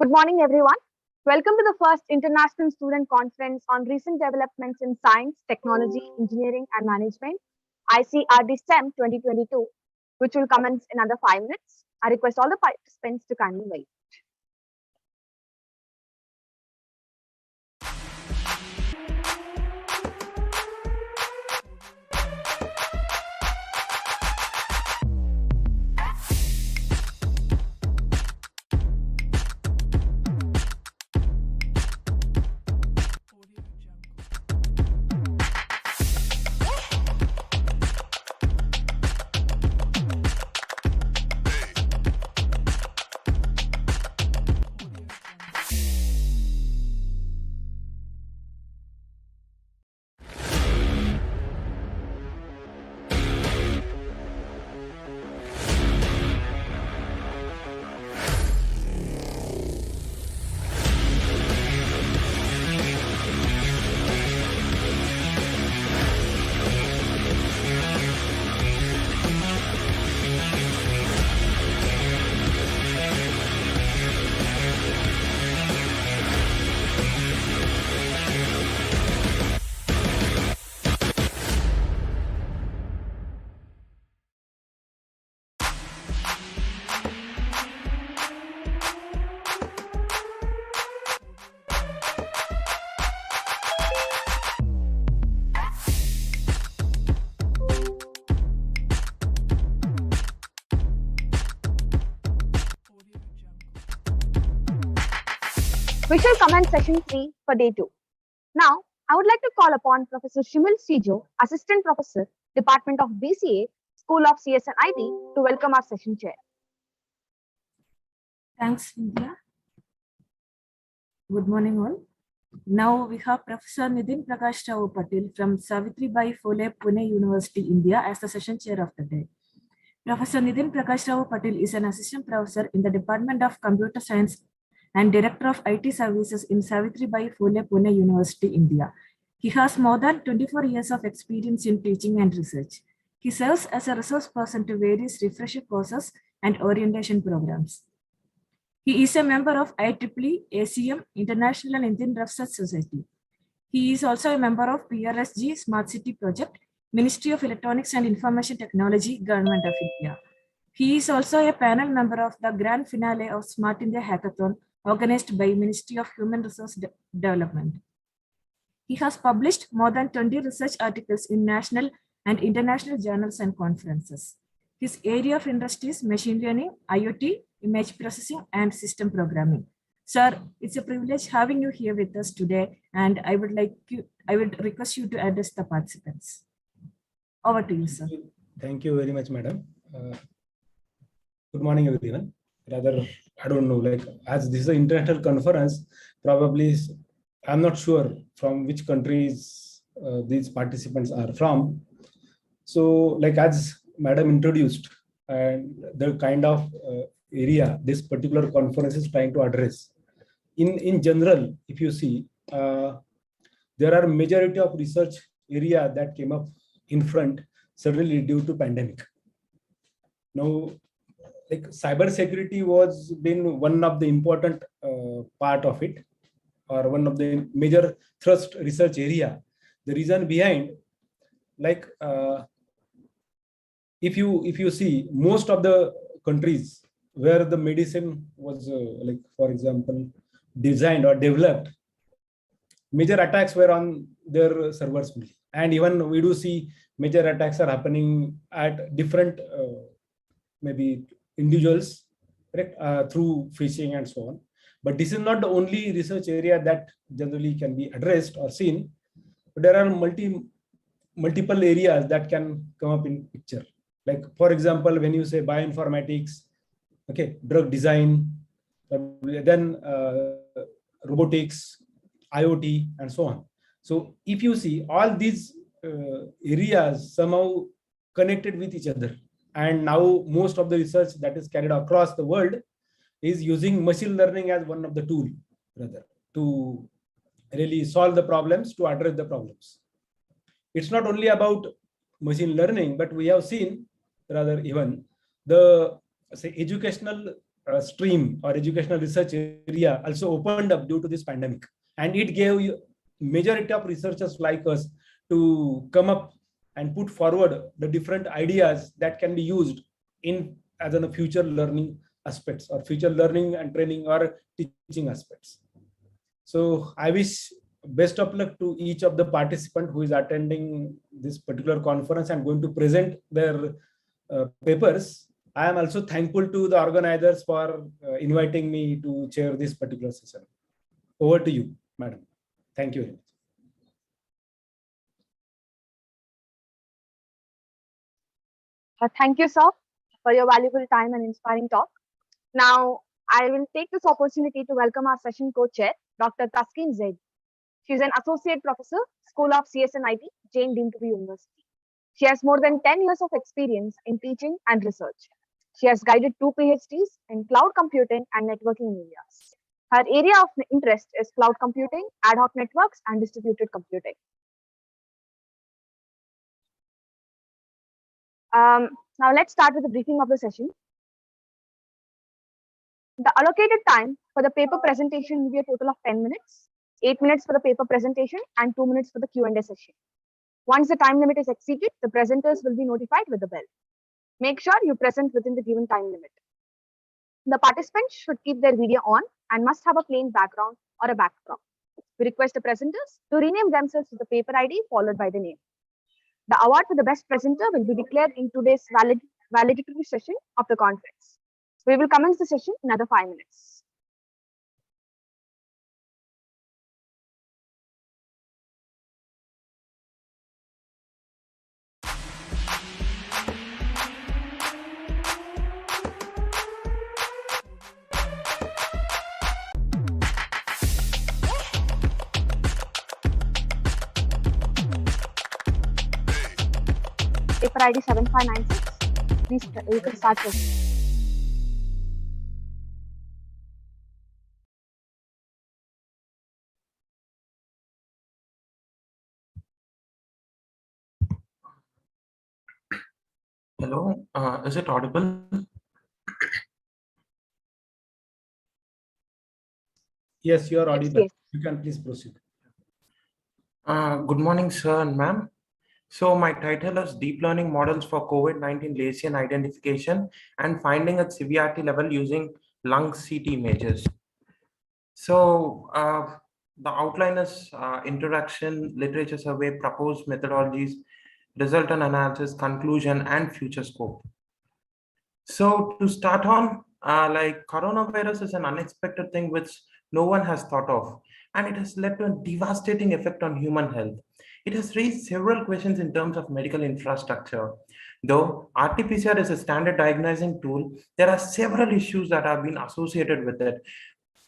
Good morning, everyone. Welcome to the first International Student Conference on recent developments in science, technology, engineering, and management, ICRD-STEM 2022, which will commence in under 5 minutes. I request all the participants to kindly wait. We shall commence session 3 for day 2. Now, I would like to call upon Professor Shimil Sijo, Assistant Professor, Department of BCA, School of CS and IT, to welcome our session chair. Thanks, Vindhya. Good morning, all. Now we have Professor Nitin Rao Patil from Savitribai Phule, Pune University, India, as the session chair of the day. Professor Nitin Rao Patil is an assistant professor in the Department of Computer Science and Director of IT Services in Savitribai Phule, Pune University, India. He has more than 24 years of experience in teaching and research. He serves as a resource person to various refresher courses and orientation programs. He is a member of IEEE, ACM, International Indian Research Society. He is also a member of PRSG Smart City Project, Ministry of Electronics and Information Technology, Government of India. He is also a panel member of the grand finale of Smart India Hackathon, organized by Ministry of Human Resource Development. He has published more than 20 research articles in national and international journals and conferences. His area of interest is machine learning, IoT, image processing, and system programming. Sir, it's a privilege having you here with us today, and I would request you to address the participants. Over to you, sir. Thank you very much, madam. Good morning, everyone. Rather, I don't know, like, as this is an international conference, probably I'm not sure from which countries these participants are from. So, like, as madam introduced, and the kind of area this particular conference is trying to address. In general, if you see, there there are majority of research area that came up in front suddenly due to pandemic. Now, like cyber security was been one of the important part of it, or one of the major thrust research area. The reason behind, like if you see most of the countries where the medicine was like, for example, designed or developed, major attacks were on their servers only. And even we do see major attacks are happening at different maybe individuals, correct, through phishing and so on. But this is not the only research area that generally can be addressed or seen. But there are multiple areas that can come up in picture. Like, for example, when you say bioinformatics, okay, drug design, then robotics, IoT, and so on. So if you see all these areas somehow connected with each other, and now most of the research that is carried across the world is using machine learning as one of the tools, rather, to really solve the problems, to address the problems. It's not only about machine learning, but we have seen rather even the say educational stream or educational research area also opened up due to this pandemic, and it gave you majority of researchers like us to come up and put forward the different ideas that can be used in as in a future learning aspects, or future learning and training or teaching aspects. So I wish best of luck to each of the participants who is attending this particular conference and going to present their papers. I am also thankful to the organizers for inviting me to chair this particular session. Over to you, madam. Thank you very much. Thank you, sir, for your valuable time and inspiring talk. Now, I will take this opportunity to welcome our session co-chair, Dr. Tashkent. She is an associate professor, School of CS and IT, Jain University. She has more than 10 years of experience in teaching and research. She has guided 2 PhDs in cloud computing and networking areas. Her area of interest is cloud computing, ad hoc networks, and distributed computing. Now let's start with the briefing of the session. The allocated time for the paper presentation will be a total of 10 minutes, 8 minutes for the paper presentation and 2 minutes for the Q&A session. Once the time limit is exceeded, the presenters will be notified with the bell. Make sure you present within the given time limit. The participants should keep their video on and must have a plain background or a backdrop. We request the presenters to rename themselves with the paper ID followed by the name. The award for the best presenter will be declared in today's valedictory session of the conference. We will commence the session in another 5 minutes. Paper ID 7596. Please, you can start this. Hello, is it audible? Yes, you are audible. Yes. You can please proceed. Good morning, sir and ma'am. So my title is Deep Learning Models for COVID-19 lesion identification and finding its severity level using lung CT images. So the outline is introduction, literature survey, proposed methodologies, result and analysis, conclusion, and future scope. So to start on, like coronavirus is an unexpected thing which no one has thought of, and it has led to a devastating effect on human health. It has raised several questions in terms of medical infrastructure. Though RT-PCR is a standard diagnosing tool, there are several issues that have been associated with it.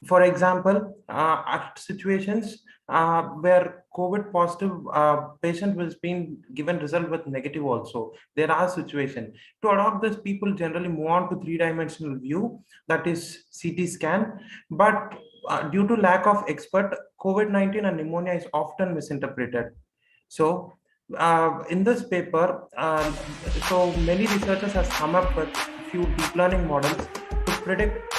For example, at situations where COVID positive patient was being given result with negative also, there are situations. To adopt this, people generally move on to 3-dimensional view, that is CT scan. But due to lack of expert, COVID-19 and pneumonia is often misinterpreted. So in this paper, so many researchers have come up with few deep learning models to predict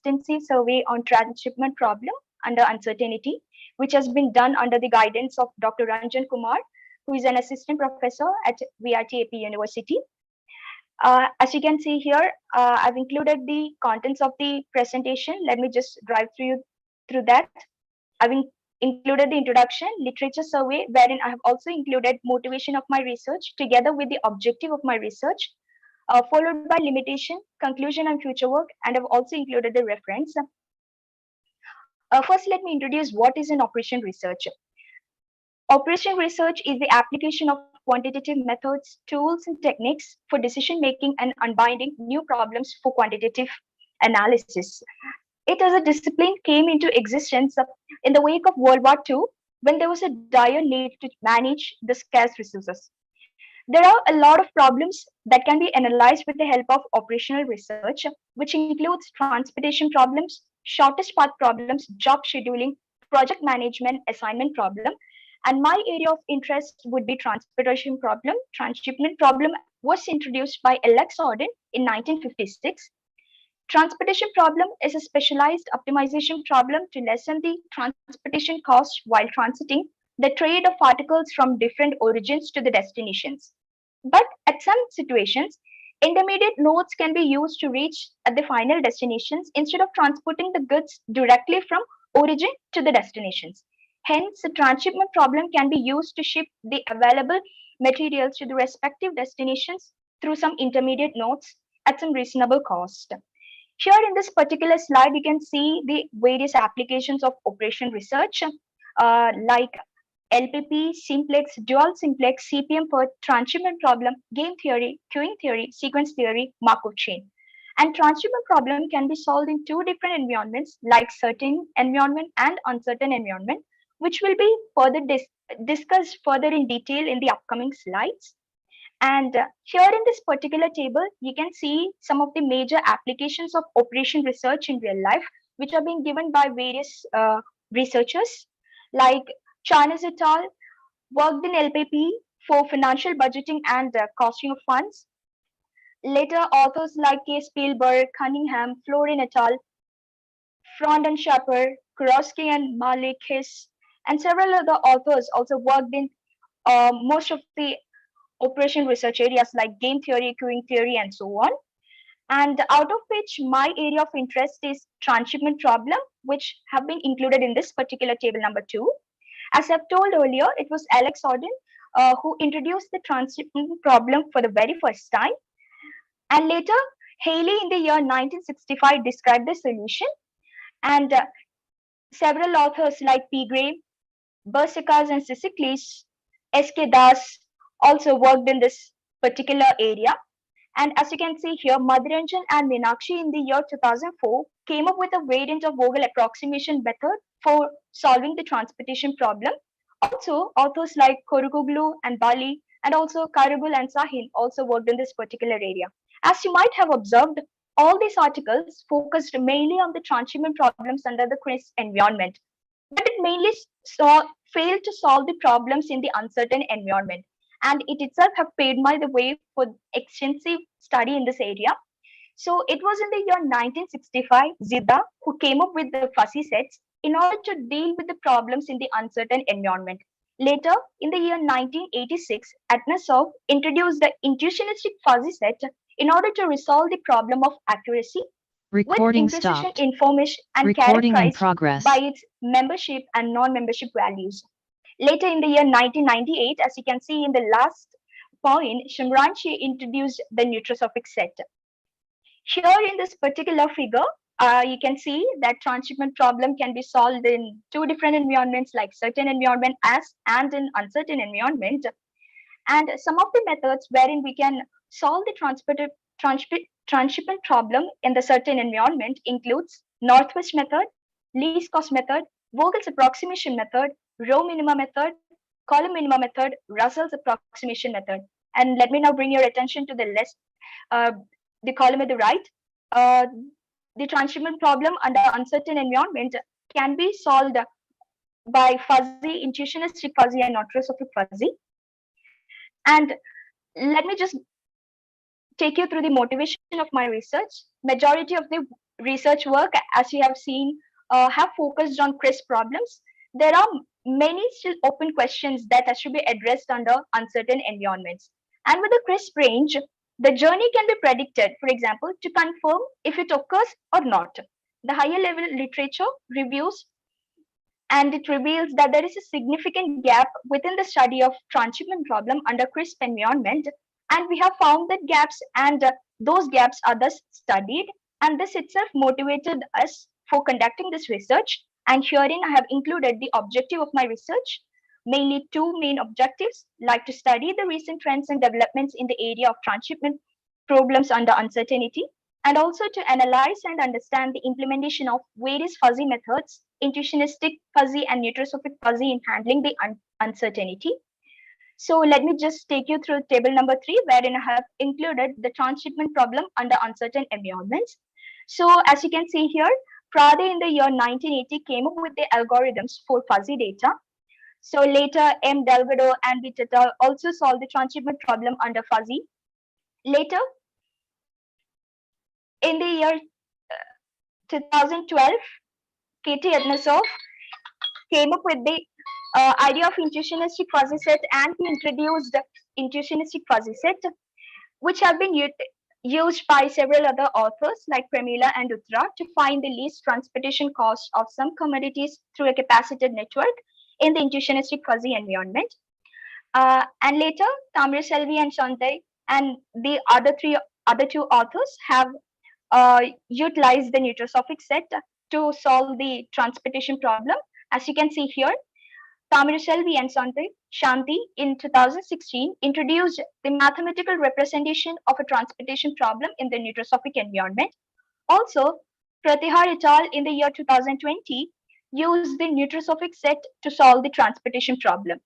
extensive survey on transshipment problem under uncertainty, which has been done under the guidance of Dr. Ranjan Kumar, who is an assistant professor at VRTAP University. As you can see here, I've included the contents of the presentation. Let me just drive through that. I've included the introduction, literature survey, wherein I have also included motivation of my research together with the objective of my research, followed by limitation, conclusion, and future work, and I've also included the reference. First, let me introduce what is an operation research. Operation research is the application of quantitative methods, tools, and techniques for decision making and unbinding new problems for quantitative analysis. It as a discipline came into existence in the wake of World War II, when there was a dire need to manage the scarce resources. There are a lot of problems that can be analyzed with the help of operational research, which includes transportation problems, shortest path problems, job scheduling, project management, assignment problem. And my area of interest would be transportation problem. Transshipment problem was introduced by Alex Auden in 1956. Transportation problem is a specialized optimization problem to lessen the transportation cost while transiting the trade of articles from different origins to the destinations. But at some situations, intermediate nodes can be used to reach at the final destinations instead of transporting the goods directly from origin to the destinations. Hence, the transshipment problem can be used to ship the available materials to the respective destinations through some intermediate nodes at some reasonable cost. Here in this particular slide, you can see the various applications of operation research, like LPP, simplex, dual simplex, CPM for transshipment problem, game theory, queuing theory, sequence theory, Markov chain. And transshipment problem can be solved in two different environments, like certain environment and uncertain environment, which will be further discussed further in detail in the upcoming slides. And here in this particular table, you can see some of the major applications of operation research in real life, which are being given by various researchers, like Charnes et al. Worked in LPP for financial budgeting and costing of funds. Later, authors like K. Spielberg, Cunningham, Florin et al., Frond and Schapper, Kurowski and Malik, Hiss, and several other authors also worked in most of the operation research areas like game theory, queuing theory, and so on. And out of which my area of interest is transshipment problem, which have been included in this particular table number 2. As I've told earlier, it was Alex Auden who introduced the transshipment problem for the very first time. And later, Haley in the year 1965 described the solution. And several authors like P. Gray, Bersekas and Sissiklis, S.K. Das also worked in this particular area. And as you can see here, Madhuranjan and Meenakshi in the year 2004 came up with a variant of Vogel approximation method for solving the transportation problem. Also, authors like Korugoglu and Bali, and also Karibul and Sahin also worked in this particular area. As you might have observed, all these articles focused mainly on the transshipment problems under the CRISP environment, but it mainly failed to solve the problems in the uncertain environment. And it itself have paved the way for extensive study in this area. So it was in the year 1965, Zida, who came up with the fuzzy sets in order to deal with the problems in the uncertain environment. Later, in the year 1986, Atmasov introduced the intuitionistic fuzzy set in order to resolve the problem of accuracy Recording with imprecision stopped. information and Recording in characterized progress. by its membership and non-membership values. Later in the year 1998, as you can see in the last point, Shimranshi introduced the nutrosophic set. Here in this particular figure, you can see that transshipment problem can be solved in 2 different environments, like certain environment and in uncertain environment. And some of the methods wherein we can solve the transshipment problem in the certain environment includes Northwest method, least cost method, Vogel's approximation method, row minima method, column minima method, Russell's approximation method. And let me now bring your attention to the list, the column at the right. The transshipment problem under uncertain environment can be solved by fuzzy, intuitionistic fuzzy, and notrosophic fuzzy. And let me just take you through the motivation of my research. Majority of the research work, as you have seen, have focused on CRISP problems. There are many still open questions that has to be addressed under uncertain environments. And with the CRISP range, the journey can be predicted, for example, to confirm if it occurs or not. The higher level literature reviews and it reveals that there is a significant gap within the study of transshipment problem under CRISP environment. And we have found that gaps, and those gaps are thus studied. And this itself motivated us for conducting this research. And herein I have included the objective of my research, mainly 2 main objectives, like to study the recent trends and developments in the area of transshipment problems under uncertainty, and also to analyze and understand the implementation of various fuzzy methods, intuitionistic fuzzy and nutrosophic fuzzy, in handling the uncertainty. So let me just take you through table number 3, wherein I have included the transshipment problem under uncertain environments. So as you can see here, Prade in the year 1980 came up with the algorithms for fuzzy data. So later, M. Delgado and Vitetta also solved the transshipment problem under fuzzy. Later, in the year 2012, Katie Ednesov came up with the idea of intuitionistic fuzzy set, and he introduced the intuitionistic fuzzy set, which have been used by several other authors like Premila and Uttara to find the least transportation cost of some commodities through a capacited network in the intuitionistic fuzzy environment. And later, Tamraselvi and Shantai and the other 2 authors have utilized the nutrosophic set to solve the transportation problem. As you can see here, Tamraselvi and Shanti in 2016 introduced the mathematical representation of a transportation problem in the nutrosophic environment. Also, Pratihar et al. In the year 2020 used the nutrosophic set to solve the transportation problem.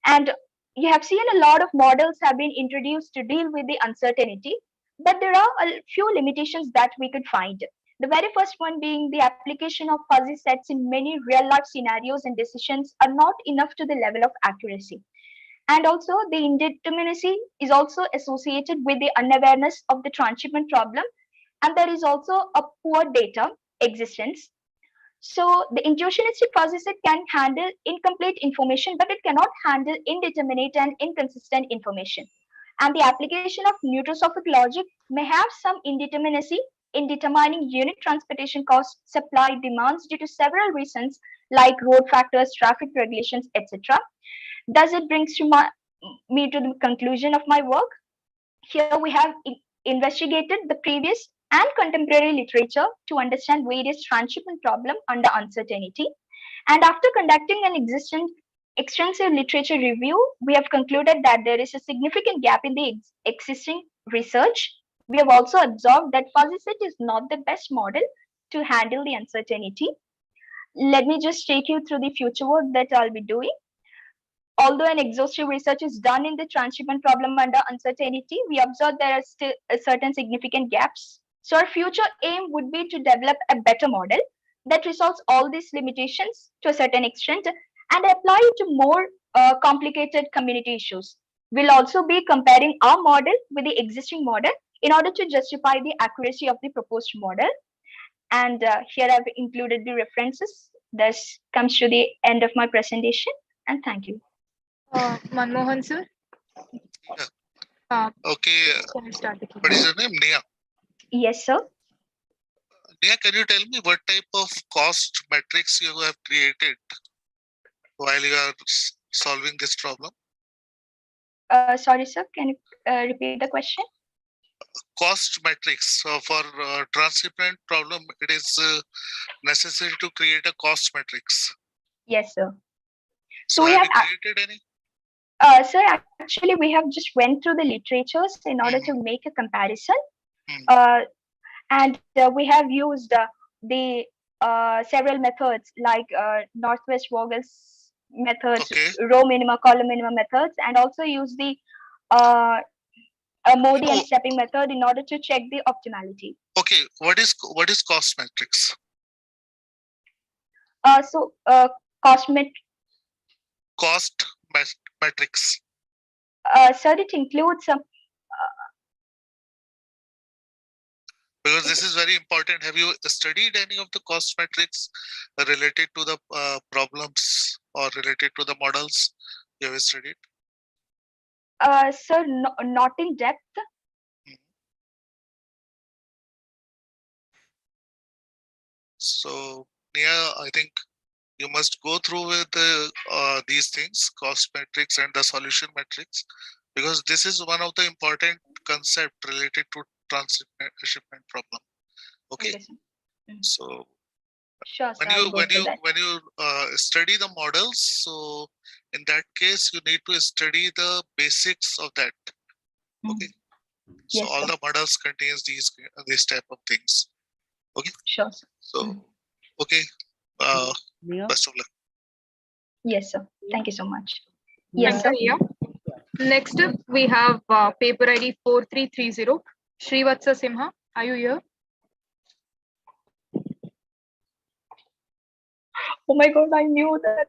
And you have seen a lot of models have been introduced to deal with the uncertainty, but there are a few limitations that we could find. The very first one being the application of fuzzy sets in many real life scenarios and decisions are not enough to the level of accuracy. And also the indeterminacy is also associated with the unawareness of the transshipment problem. And there is also a poor data existence. So the intuitionistic fuzzy set can handle incomplete information, but it cannot handle indeterminate and inconsistent information. And the application of neurosophic logic may have some indeterminacy in determining unit transportation costs, supply demands due to several reasons like road factors, traffic regulations, etc. Thus, it brings me to the conclusion of my work. Here we have investigated the previous and contemporary literature to understand various transshipment problems under uncertainty. And after conducting an extensive literature review, we have concluded that there is a significant gap in the existing research. We have also observed that fuzzy set is not the best model to handle the uncertainty. Let me just take you through the future work that I'll be doing. Although an exhaustive research is done in the transshipment problem under uncertainty, we observe there are still certain significant gaps. So our future aim would be to develop a better model that resolves all these limitations to a certain extent and apply it to more complicated community issues. We'll also be comparing our model with the existing model in order to justify the accuracy of the proposed model. And here I've included the references. This comes to the end of my presentation, and thank you. Manmohan sir. Okay. Can you start the What is your name? Nia. Yes, sir. Nia, can you tell me what type of cost matrix you have created while you are solving this problem? Sorry, sir. Can you repeat the question? Cost matrix. So for transshipment problem, it is necessary to create a cost matrix. Yes, sir. So we have have you created any? Sir, actually, we have just went through the literatures in order to make a comparison. And we have used the several methods like Northwest Vogel's methods, row minima, column minima methods, and also use the Modi and stepping method in order to check the optimality. Okay, what is cost matrix? So cost matrix. Sir, it includes some. Because this is very important. Have you studied any of the cost metrics related to the problems or related to the models you have studied? Sir, not in depth. So, Nia, I think you must go through with these things, cost metrics and the solution metrics, because this is one of the important concept related to transshipment problem. Okay. So sure, when you study the models, so in that case you need to study the basics of that. Okay. So all the models contains these type of things. Okay. Sure. So okay. Best of luck. Yes, sir. Thank you so much. Yes, sir. Yeah. Next up, we have paper ID 4330. Srivatsa Simha, are you here? Oh my God, I knew that.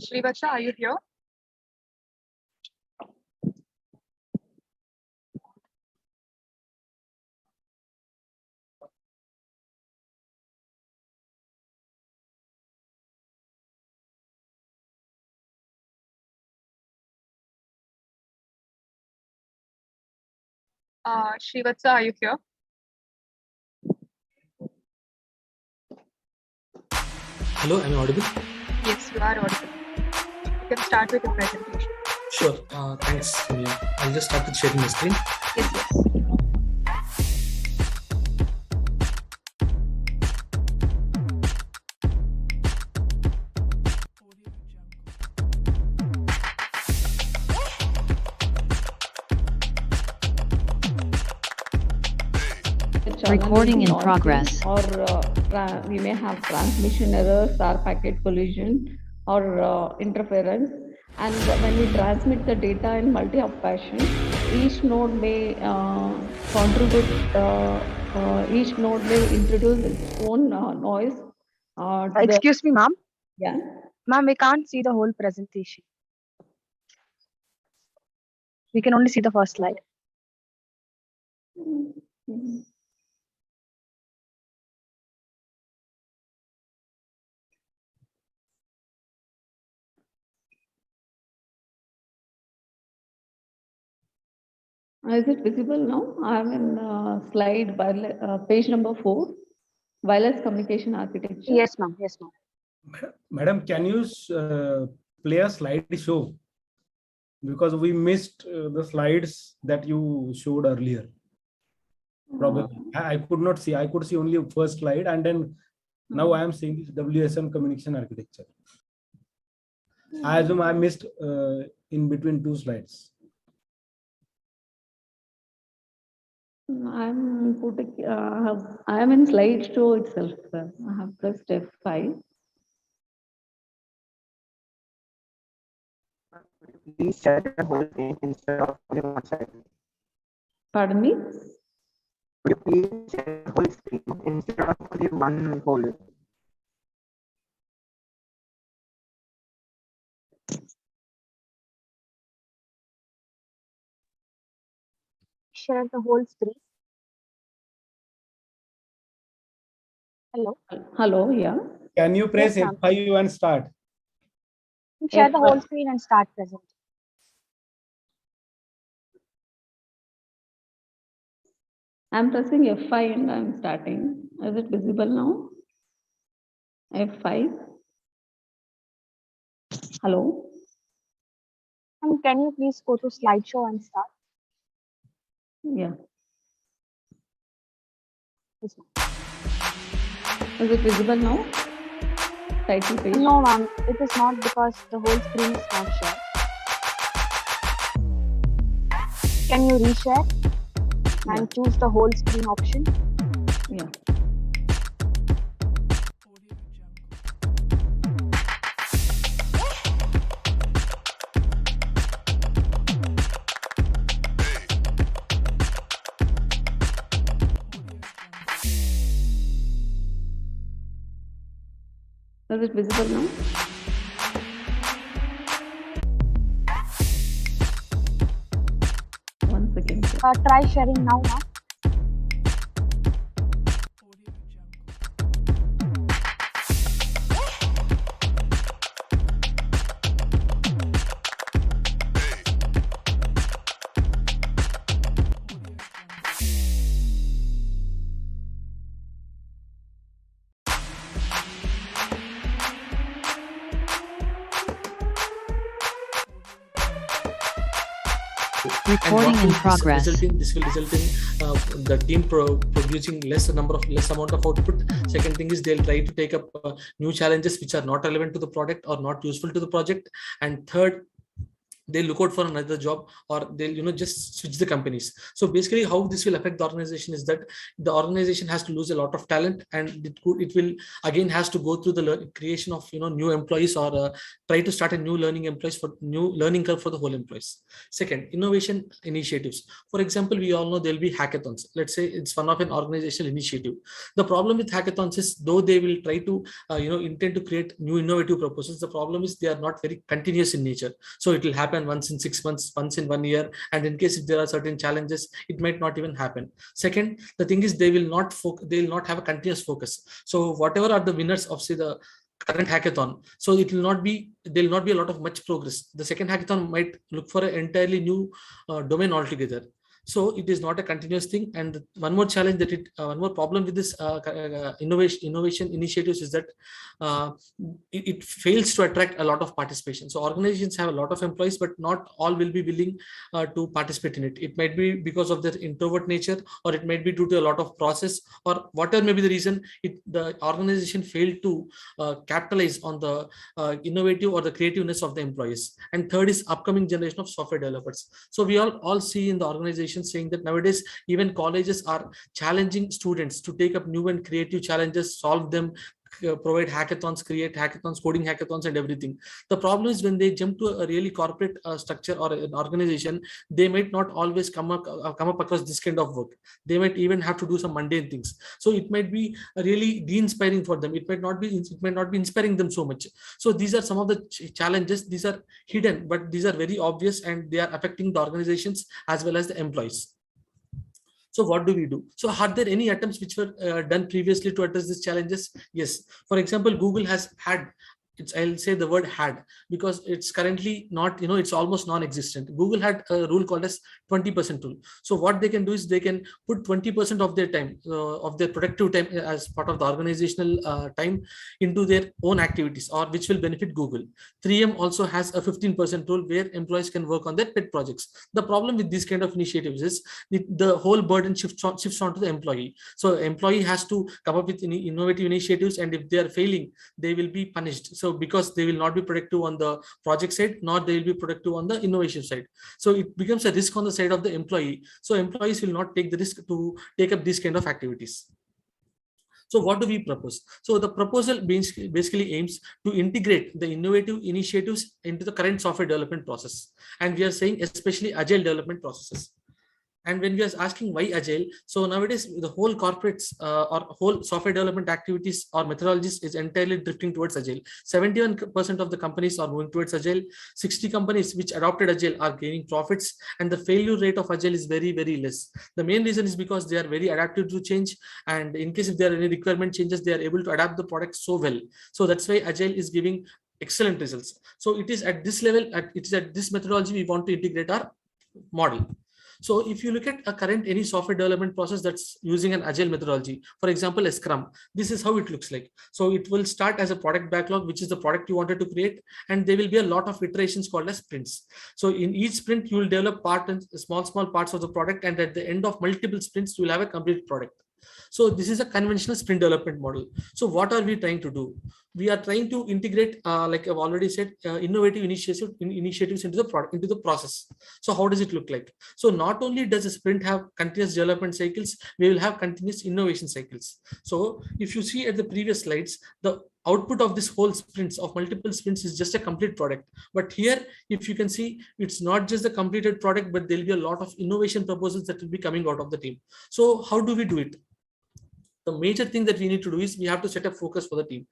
Srivatsa, are you here? Srivatsa, are you here? Hello, am I audible? Yes, you are audible. You can start with the presentation. Sure, thanks. I'll just start with sharing my screen. Yes, yes. Recording in progress. Or we may have transmission errors or packet collision or interference. And when we transmit the data in multi-hop fashion, each node may contribute, each node may introduce its own noise. Excuse me, ma'am. Yeah. Ma'am, we can't see the whole presentation. We can only see the first slide. Mm-hmm. Is it visible now? I'm in slide page number 4, wireless communication architecture. Yes, ma'am. Yes, ma'am. Madam, can you play a slide show? Because we missed the slides that you showed earlier. Probably I could not see. I could see only first slide, and then now I am seeing this WSM communication architecture. I assume I missed in between 2 slides. I'm putting. I am in slideshow itself, sir. I have pressed F5. Please share the whole thing instead of only one side. Pardon me? Could you please share the whole screen instead of only one whole? Share the whole screen. Hello. Hello. Yeah. Can you press Yes, F5 and start? Share the whole screen and start presenting. I'm pressing F5 and I'm starting. Is it visible now? F5. Hello. And can you please go to slideshow and start? Yeah. Yes, is it visible now? Title page? No, ma'am. It is not because the whole screen is not shared. Can you reshare and choose the whole screen option? Yeah. Is it visible now? One second. Try sharing now, ma'am. Recording in progress. This will result in the team producing less amount of output. Second thing is they'll try to take up new challenges which are not relevant to the product or not useful to the project. And third, they look out for another job, or they'll just switch the companies. So basically how this will affect the organization is that the organization has to lose a lot of talent, and it will again has to go through the creation of new employees, or try to start a new learning curve for the whole employees. Second, innovation initiatives. For example, we all know there'll be hackathons. Let's say it's one of an organizational initiative. The problem with hackathons is, though they will try to intend to create new innovative proposals, the problem is they are not very continuous in nature. So it will happen once in 6 months, once in 1 year, and in case if there are certain challenges, it might not even happen. Second, the thing is they will not have a continuous focus. So whatever are the winners of, say, the current hackathon, so it will not be, there will not be a lot of much progress. The second hackathon might look for an entirely new domain altogether. So it is not a continuous thing. And one more challenge that one more problem with this innovation initiatives is that it fails to attract a lot of participation. So organizations have a lot of employees, but not all will be willing to participate in it. It might be because of their introvert nature, or it might be due to a lot of process, or whatever may be the reason. The organization failed to capitalize on the innovative or the creativeness of the employees. And third is upcoming generation of software developers. So we all see in the organization organizations saying that nowadays even colleges are challenging students to take up new and creative challenges, solve them, provide hackathons, create hackathons, coding hackathons and everything. The problem is when they jump to a really corporate structure or an organization, they might not always come up across this kind of work. They might even have to do some mundane things. So it might be really de-inspiring for them. It might not be inspiring them so much. So these are some of the challenges. These are hidden, but these are very obvious and they are affecting the organizations as well as the employees. So what do we do? So are there any attempts which were done previously to address these challenges? Yes. For example, Google has had, I'll say the word had, because it's currently not, it's almost non-existent. Google had a rule called as 20% rule. So what they can do is they can put 20% of their time, of their productive time as part of the organizational time into their own activities, or which will benefit Google. 3M also has a 15% rule where employees can work on their pet projects. The problem with these kind of initiatives is the whole burden shifts onto the employee. So employee has to come up with innovative initiatives, and if they are failing, they will be punished. So because they will not be productive on the project side, nor they will be productive on the innovation side. So it becomes a risk on the side of the employee. So employees will not take the risk to take up these kind of activities. So what do we propose? So the proposal basically aims to integrate the innovative initiatives into the current software development process. And we are saying especially agile development processes. And when we are asking why agile, so nowadays the whole corporates or whole software development activities or methodologies is entirely drifting towards agile. 71% of the companies are moving towards agile. 60 companies which adopted agile are gaining profits, and the failure rate of agile is very, very less. The main reason is because they are very adaptive to change, and in case if there are any requirement changes, they are able to adapt the product so well. So that's why agile is giving excellent results. So it is at this level, it is at this methodology we want to integrate our model. So if you look at a current any software development process that's using an agile methodology, for example, a Scrum, this is how it looks like. So it will start as a product backlog, which is the product you wanted to create, and there will be a lot of iterations called as sprints. So in each sprint, you will develop small parts of the product, and at the end of multiple sprints, you will have a complete product. So this is a conventional sprint development model. So what are we trying to do? We are trying to integrate, like I've already said, innovative initiatives into the process. So how does it look like? So not only does a sprint have continuous development cycles, we will have continuous innovation cycles. So if you see at the previous slides, the output of this whole sprints of multiple sprints is just a complete product. But here, if you can see, it's not just the completed product, but there'll be a lot of innovation proposals that will be coming out of the team. So how do we do it? The major thing that we need to do is we have to set a focus for the team.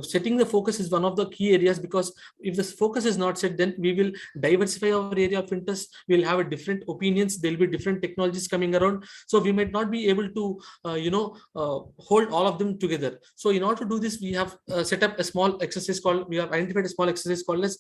Setting the focus is one of the key areas, because if this focus is not set, then we will diversify our area of interest. We'll have a different opinions. There'll be different technologies coming around. So we might not be able to, hold all of them together. So in order to do this, we have set up a small exercise we have identified a small exercise called as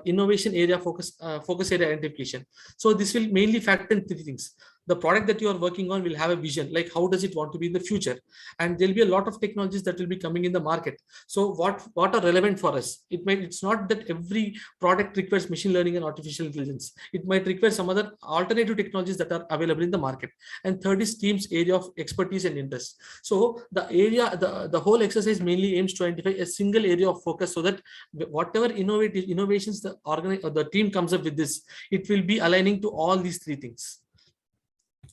innovation area focus area identification. So this will mainly factor in three things. The product that you are working on will have a vision, like how does it want to be in the future? And there'll be a lot of technologies that will be coming in the market. So what are relevant for us? It's not that every product requires machine learning and artificial intelligence. It might require some other alternative technologies that are available in the market. And third is team's area of expertise and interest. So the whole exercise mainly aims to identify a single area of focus, so that whatever innovations the team comes up with this, it will be aligning to all these three things.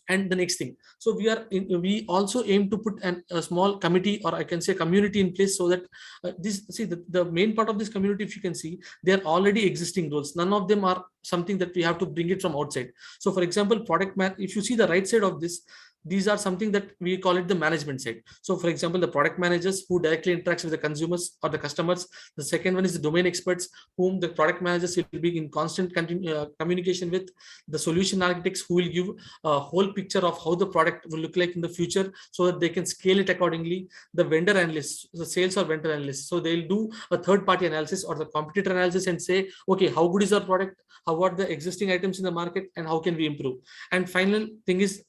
And the next thing, so we also aim to put a small committee, or I can say community, in place, so that the main part of this community, if you can see, they are already existing roles. None of them are something that we have to bring it from outside. So for example, if you see the right side of this, these are something that we call it the management side. So for example, the product managers who directly interacts with the consumers or the customers. The second one is the domain experts, whom the product managers will be in constant communication with. The solution architects, who will give a whole picture of how the product will look like in the future, so that they can scale it accordingly. The vendor analysts, the sales or vendor analysts, so they'll do a third-party analysis or the competitor analysis and say, okay, how good is our product? How are the existing items in the market, and how can we improve? And final thing is,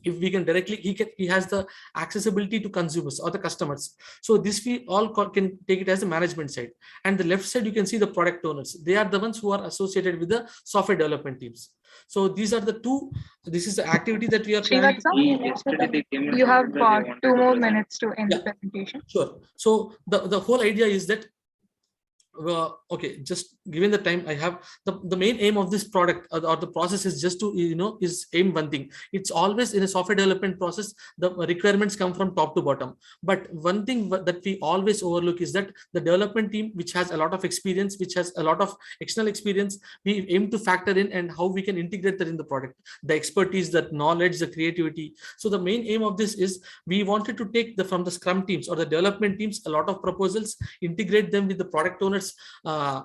if we can directly, he has the accessibility to consumers or the customers. So this we all can take it as the management side. And the left side, you can see the product owners. They are the ones who are associated with the software development teams. So these are the two. This is the activity that we are planning. You have 2 more minutes to end the presentation. Sure. So the whole idea is that Okay, just given the time I have, the main aim of this product or the process is just to, is aim one thing. It's always in a software development process, the requirements come from top to bottom. But one thing that we always overlook is that the development team, which has a lot of experience, which has a lot of external experience, we aim to factor in and how we can integrate that in the product, the expertise, that knowledge, the creativity. So the main aim of this is we wanted to take from the Scrum teams or the development teams a lot of proposals, integrate them with the product owners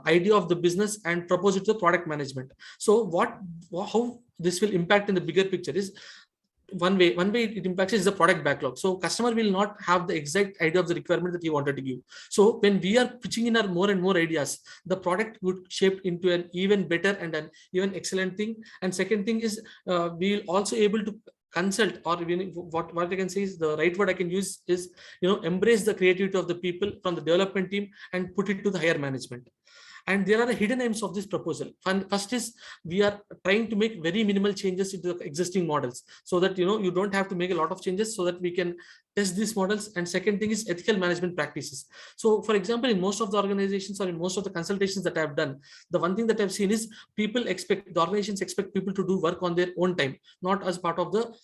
idea of the business and propose it to the product management. So how this will impact in the bigger picture is one way it impacts is the product backlog. So customer will not have the exact idea of the requirement that he wanted to give. So when we are pitching in our more and more ideas, the product would shape into an even better and an even excellent thing. And second thing is we will also able to consult, or what I can say is the right word I can use is, embrace the creativity of the people from the development team and put it to the higher management. And there are the hidden aims of this proposal. First is we are trying to make very minimal changes into the existing models so that you don't have to make a lot of changes so that we can test these models. And second thing is ethical management practices. So for example, in most of the organizations or in most of the consultations that I've done, the one thing that I've seen is the organizations expect people to do work on their own time, not as part of the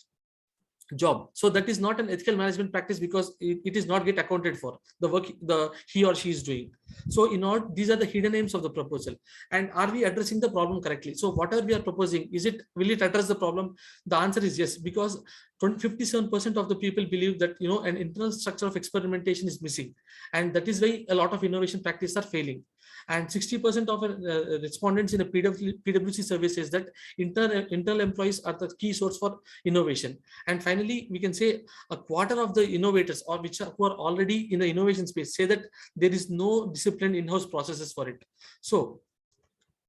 job. So that is not an ethical management practice because it is not get accounted for the work he or she is doing. So these are the hidden aims of the proposal. And are we addressing the problem correctly? So whatever we are proposing, will it address the problem? The answer is yes, because 57% of the people believe that an internal structure of experimentation is missing, and that is why a lot of innovation practices are failing. And 60% of respondents in a PwC survey says that internal employees are the key source for innovation. And finally, we can say a quarter of the innovators who are already in the innovation space say that there is no disciplined in-house processes for it. So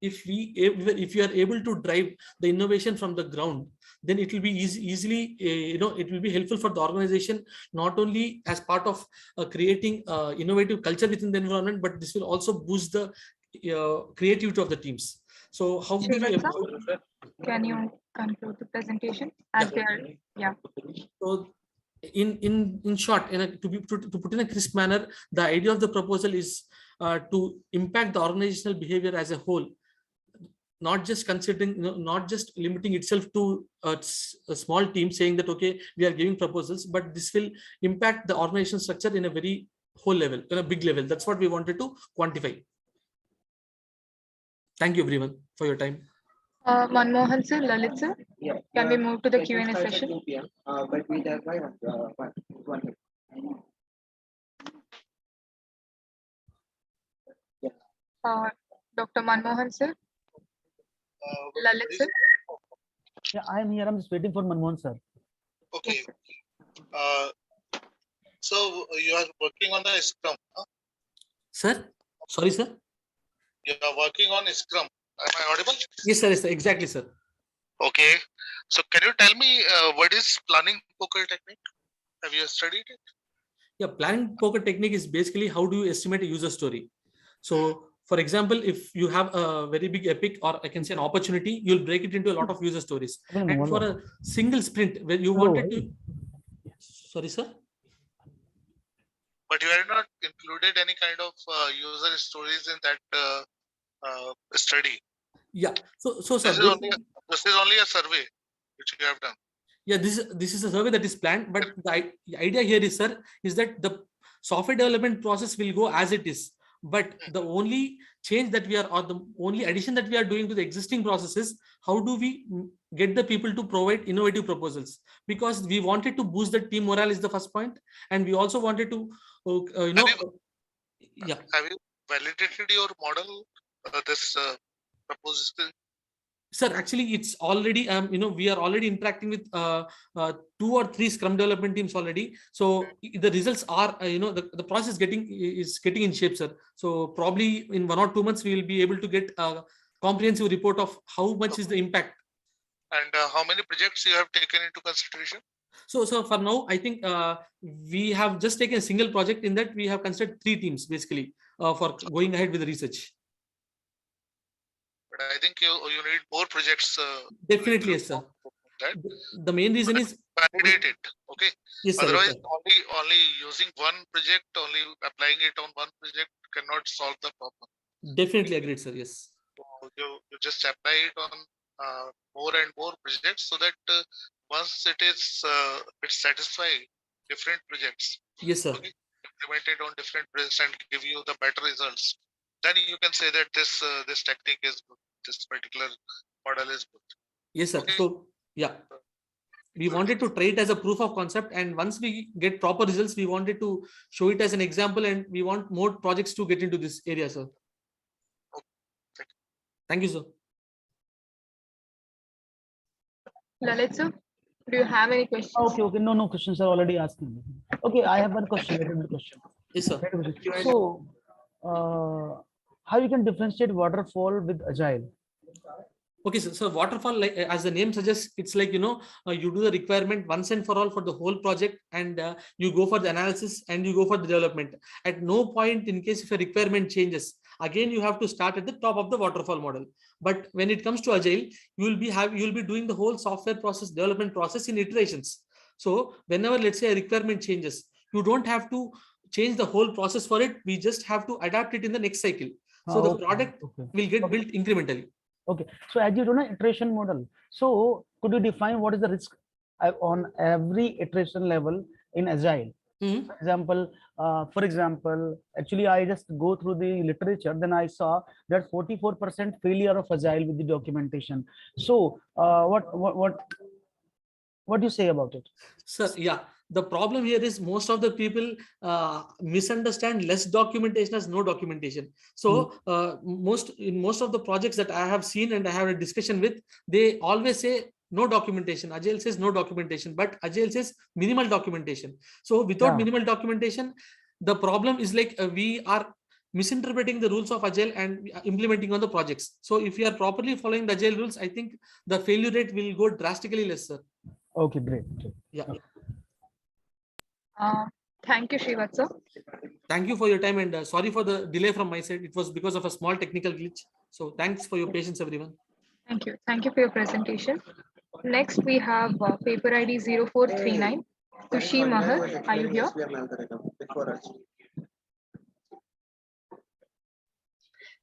if you are able to drive the innovation from the ground, then it will be easily it will be helpful for the organization, not only as part of creating innovative culture within the environment, but this will also boost the creativity of the teams. So how do we can you conclude the presentation So in short, to put in a crisp manner, the idea of the proposal is to impact the organizational behavior as a whole, not just considering, not just limiting itself to a small team saying that, okay, we are giving proposals, but this will impact the organization structure in a very whole level, in a big level. That's what we wanted to quantify. Thank you everyone for your time. Manmohan sir, Lalit sir, can we move to the Q&A session? But we have one. Dr. Manmohan sir, Lalit sir. Yeah, I am here. I'm just waiting for Manmohan sir. Okay. So you are working on the Scrum, huh? Sir? Sorry, sir? You are working on Scrum. Am I audible? Yes, sir. Yes, sir. Exactly, sir. Okay. So can you tell me what is planning poker technique? Have you studied it? Yeah, planning poker technique is basically how do you estimate a user story. So for example, if you have a very big epic, or I can say an opportunity, you'll break it into a lot of user stories. And for a single sprint where you wanted to, sorry, sir? But you have not included any kind of user stories in that study. Yeah. So sir, this is only a survey which you have done. Yeah, this is a survey that is planned, but the idea here is, sir, is that the software development process will go as it is. But the only change that we are, or the only addition that we are doing to the existing processes, how do we get the people to provide innovative proposals? Because we wanted to boost the team morale is the first point, and we also wanted to, Have you validated your model? This proposal. Sir, actually, it's already, we are already interacting with 2 or 3 Scrum development teams already. So the results are, the process is getting in shape, sir. So probably in 1 or 2 months, we will be able to get a comprehensive report of how much is the impact. And how many projects you have taken into consideration? So for now, I think we have just taken a single project. In that, we have considered 3 teams basically for going ahead with the research. But I think you need more projects. Definitely, yes, sir. The main reason is validate it. Okay. Yes, sir, otherwise, yes, sir. only using one project, only applying it on one project cannot solve the problem. Definitely agreed, sir. Yes. So you just apply it on more and more projects so that once it is it satisfy different projects. Yes, sir. Okay, implemented on different projects and give you the better results. Then you can say that this technique is good. This particular model is good. Yes, sir. Okay. So yeah, we wanted to try it as a proof of concept, and once we get proper results, we wanted to show it as an example, and we want more projects to get into this area, sir. Okay. Thank you, sir. Lalit sir, do you have any questions? Okay. No questions are already asking. Okay, I have one question. Yes, sir. So, how you can differentiate waterfall with agile? Okay, so waterfall, like as the name suggests, it's like, you do the requirement once and for all for the whole project, and you go for the analysis and you go for the development. At no point, in case if a requirement changes, again you have to start at the top of the waterfall model. But when it comes to agile, you will be doing the whole software process, development process in iterations. So whenever, let's say, a requirement changes, you don't have to change the whole process for it. We just have to adapt it in the next cycle. So the product will get built incrementally. Okay, so as you do an iteration model, so could you define what is the risk on every iteration level in agile? For example, actually I just go through the literature, then I saw that 44% failure of agile with the documentation. So what do you say about it? Sir, yeah, the problem here is most of the people misunderstand less documentation as no documentation. So in most of the projects that I have seen and I have a discussion with, they always say no documentation. Agile says no documentation, but Agile says minimal documentation. So without minimal documentation, the problem is like we are misinterpreting the rules of Agile and implementing on the projects. So if you are properly following the Agile rules, I think the failure rate will go drastically less, sir. Okay, great. Yeah. Thank you, Srivatsa. Thank you for your time, and sorry for the delay from my side. It was because of a small technical glitch. So thanks for your patience, everyone. Thank you. Thank you for your presentation. Next, we have paper ID 0439. Kushi Mahar, are you here?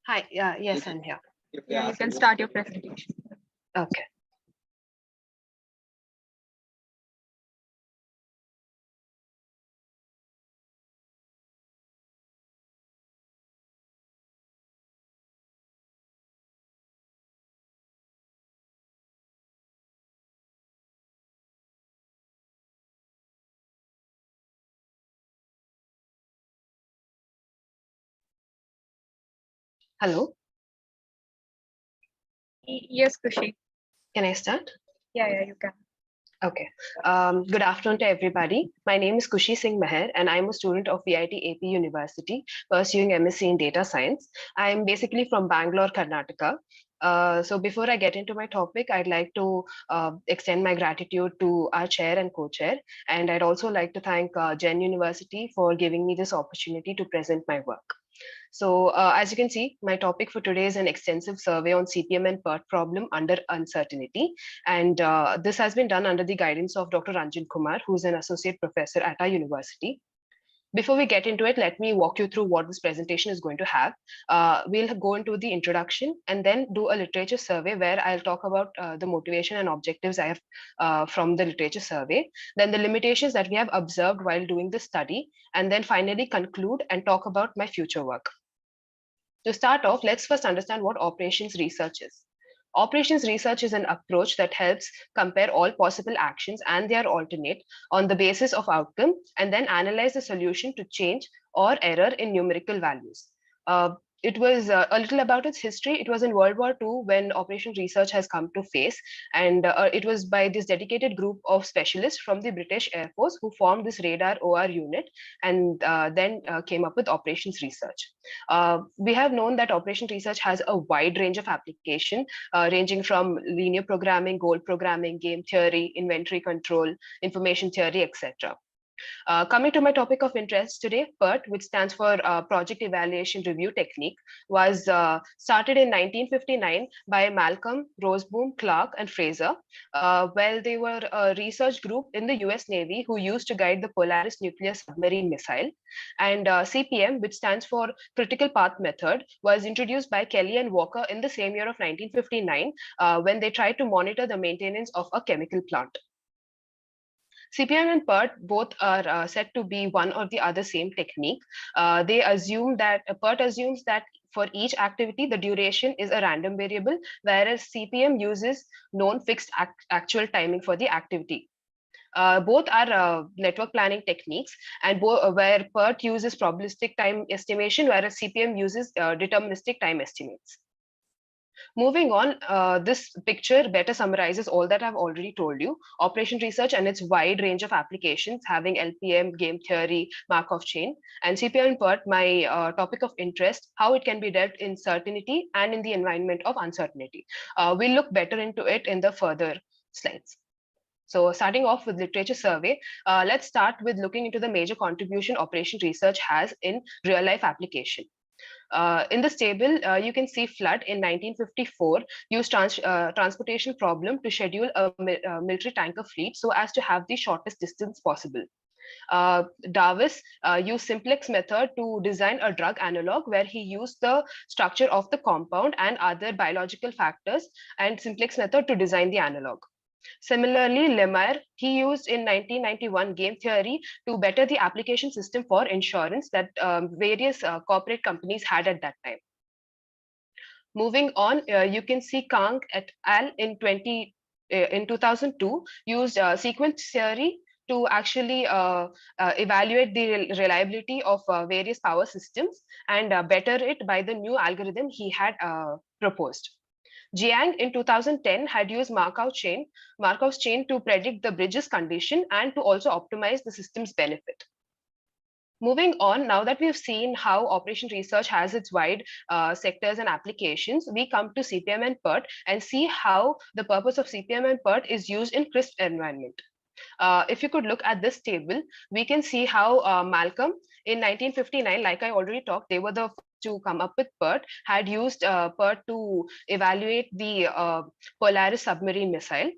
Hi, yes, I'm here. Yeah, you can start your presentation. Okay. Hello. Yes, Kushi. Can I start? Yeah, you can. Okay. Good afternoon to everybody. My name is Kushi Singh Meher, and I'm a student of VIT-AP University pursuing MSc in Data Science. I'm basically from Bangalore, Karnataka. So before I get into my topic, I'd like to extend my gratitude to our chair and co-chair. And I'd also like to thank Jain University for giving me this opportunity to present my work. So as you can see, my topic for today is an extensive survey on CPM and PERT problem under uncertainty. And this has been done under the guidance of Dr. Ranjan Kumar, who's an associate professor at our university. Before we get into it, let me walk you through what this presentation is going to have. We'll go into the introduction and then do a literature survey where I'll talk about the motivation and objectives I have from the literature survey, then the limitations that we have observed while doing the study, and then finally conclude and talk about my future work. To start off, let's first understand what operations research is. Operations research is an approach that helps compare all possible actions and their alternate on the basis of outcome and then analyze the solution to change or error in numerical values. It was a little about its history. It was in World War II when Operation Research has come to face, and it was by this dedicated group of specialists from the British Air Force who formed this radar OR unit and then came up with Operations Research. We have known that Operation Research has a wide range of application, ranging from linear programming, goal programming, game theory, inventory control, information theory, etc. Coming to my topic of interest today, PERT, which stands for Project Evaluation Review Technique, was started in 1959 by Malcolm, Roseboom, Clark, and Fraser. Well, they were a research group in the US Navy who used to guide the Polaris nuclear submarine missile. And CPM, which stands for Critical Path Method, was introduced by Kelly and Walker in the same year of 1959 when they tried to monitor the maintenance of a chemical plant. CPM and PERT both are said to be one or the other same technique. They assume that PERT assumes that for each activity, the duration is a random variable, whereas CPM uses known fixed actual timing for the activity. Both are network planning techniques, and where PERT uses probabilistic time estimation, whereas CPM uses deterministic time estimates. Moving on, this picture better summarizes all that I've already told you. Operation research and its wide range of applications having LPM, game theory, Markov chain, and CPM and PERT, my topic of interest, how it can be dealt in certainty and in the environment of uncertainty. We'll look better into it in the further slides. So starting off with literature survey, let's start with looking into the major contribution operation research has in real life application. In this table, you can see Flood in 1954 used transportation problem to schedule a military tanker fleet so as to have the shortest distance possible. Davis used simplex method to design a drug analog where he used the structure of the compound and other biological factors and simplex method to design the analog. Similarly, Lemire, he used in 1991 game theory to better the application system for insurance that various corporate companies had at that time. Moving on, you can see Kang et al. In 2002 used sequence theory to actually evaluate the reliability of various power systems and better it by the new algorithm he had proposed. Jiang in 2010 had used Markov's chain to predict the bridges condition and to also optimize the system's benefit. Moving on, now that we've seen how operation research has its wide sectors and applications, we come to CPM and PERT and see how the purpose of CPM and PERT is used in CRISP environment. If you could look at this table, we can see how Malcolm in 1959, like I already talked, they were the to come up with PERT, had used PERT to evaluate the Polaris submarine missile.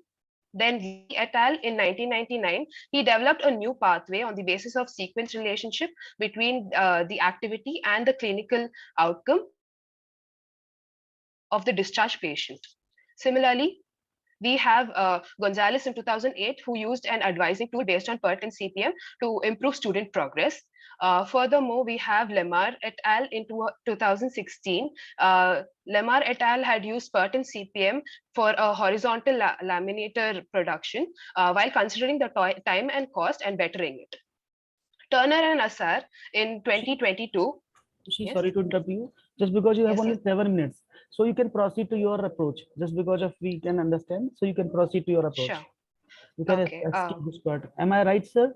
Then Lee et al. In 1999, he developed a new pathway on the basis of sequence relationship between the activity and the clinical outcome of the discharged patient. Similarly, we have Gonzalez in 2008, who used an advising tool based on PERT and CPM to improve student progress. Furthermore, we have Lemire et al. In 2016. Lemire et al. Had used PERT and CPM for a horizontal laminator production while considering the time and cost and bettering it. Turner and Assar in 2022. Yes? Sorry to interrupt you. Just because you have only 7 minutes. So you can proceed to your approach, just because of we can understand. So you can proceed to your approach. Sure. You can skip this part. Am I right, sir?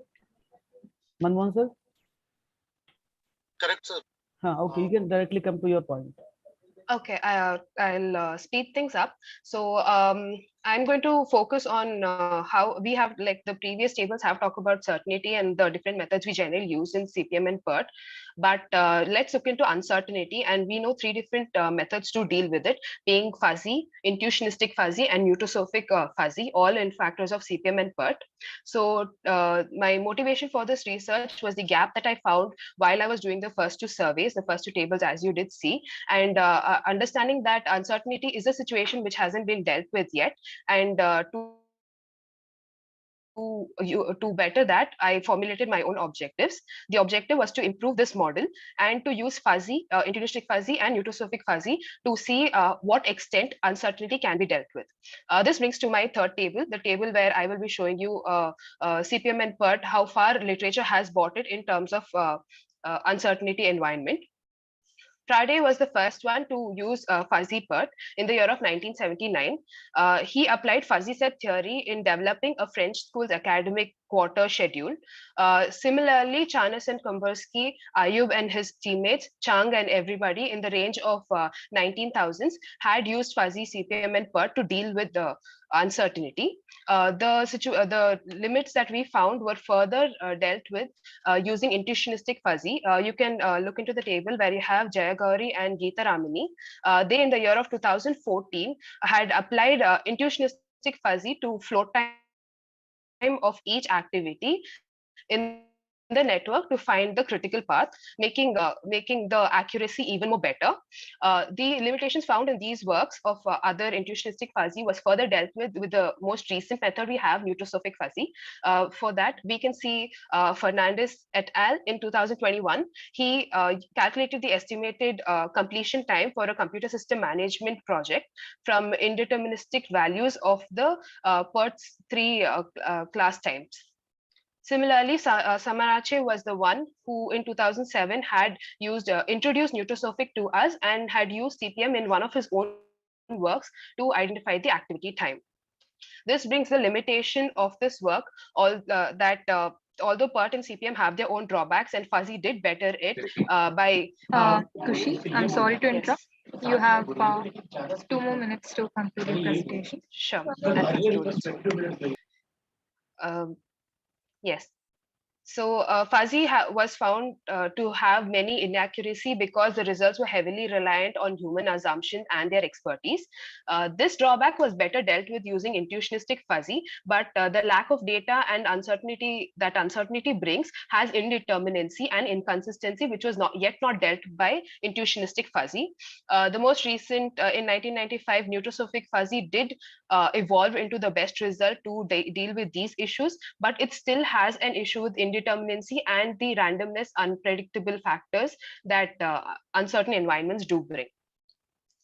Manmohan, sir? Correct, sir. Okay, you can directly come to your point. Okay, I'll speed things up. So I'm going to focus on how we have, like the previous tables have talked about certainty and the different methods we generally use in CPM and PERT. But let's look into uncertainty, and we know 3 different methods to deal with it, being fuzzy, intuitionistic fuzzy, and nutosophic fuzzy, all in factors of CPM and PERT. So my motivation for this research was the gap that I found while I was doing the first 2 surveys, the first 2 tables, as you did see, and understanding that uncertainty is a situation which hasn't been dealt with yet, and to better that, I formulated my own objectives. The objective was to improve this model and to use fuzzy, intuitionistic fuzzy and nutosophic fuzzy to see what extent uncertainty can be dealt with. This brings to my 3rd table, the table where I will be showing you CPM and PERT, how far literature has brought it in terms of uncertainty environment. Friday was the first one to use fuzzy PERT in the year of 1979. He applied fuzzy set theory in developing a French school's academic quarter schedule. Similarly, Chanas and Kombersky, Ayub and his teammates, Chang and everybody in the range of 19,000s had used fuzzy CPM and PERT to deal with the uncertainty. The limits that we found were further dealt with using intuitionistic fuzzy. You can look into the table where you have Jaya Gauri and Geeta Ramani. They, in the year of 2014, had applied intuitionistic fuzzy to float time of each activity in the network to find the critical path, making the accuracy even more better. The limitations found in these works of other intuitionistic fuzzy was further dealt with the most recent method we have, nutrosophic fuzzy. For that, we can see Fernandez et al. In 2021. He calculated the estimated completion time for a computer system management project from indeterministic values of the PERT's 3 class times. Similarly, Samarache was the one who in 2007 had introduced nutrosophic to us and had used CPM in one of his own works to identify the activity time. This brings the limitation of this work, although PERT and CPM have their own drawbacks, and fuzzy did better it by... Kushi, I'm sorry to interrupt. You have 2 more minutes to conclude your presentation. Sure. Yes. So fuzzy was found to have many inaccuracy because the results were heavily reliant on human assumption and their expertise. This drawback was better dealt with using intuitionistic fuzzy, but the lack of data and uncertainty that uncertainty brings has indeterminacy and inconsistency, which was not dealt by intuitionistic fuzzy. The most recent, in 1995, nutrosophic fuzzy did evolve into the best result to deal with these issues, but it still has an issue with indeterminacy and the randomness, unpredictable factors that uncertain environments do bring.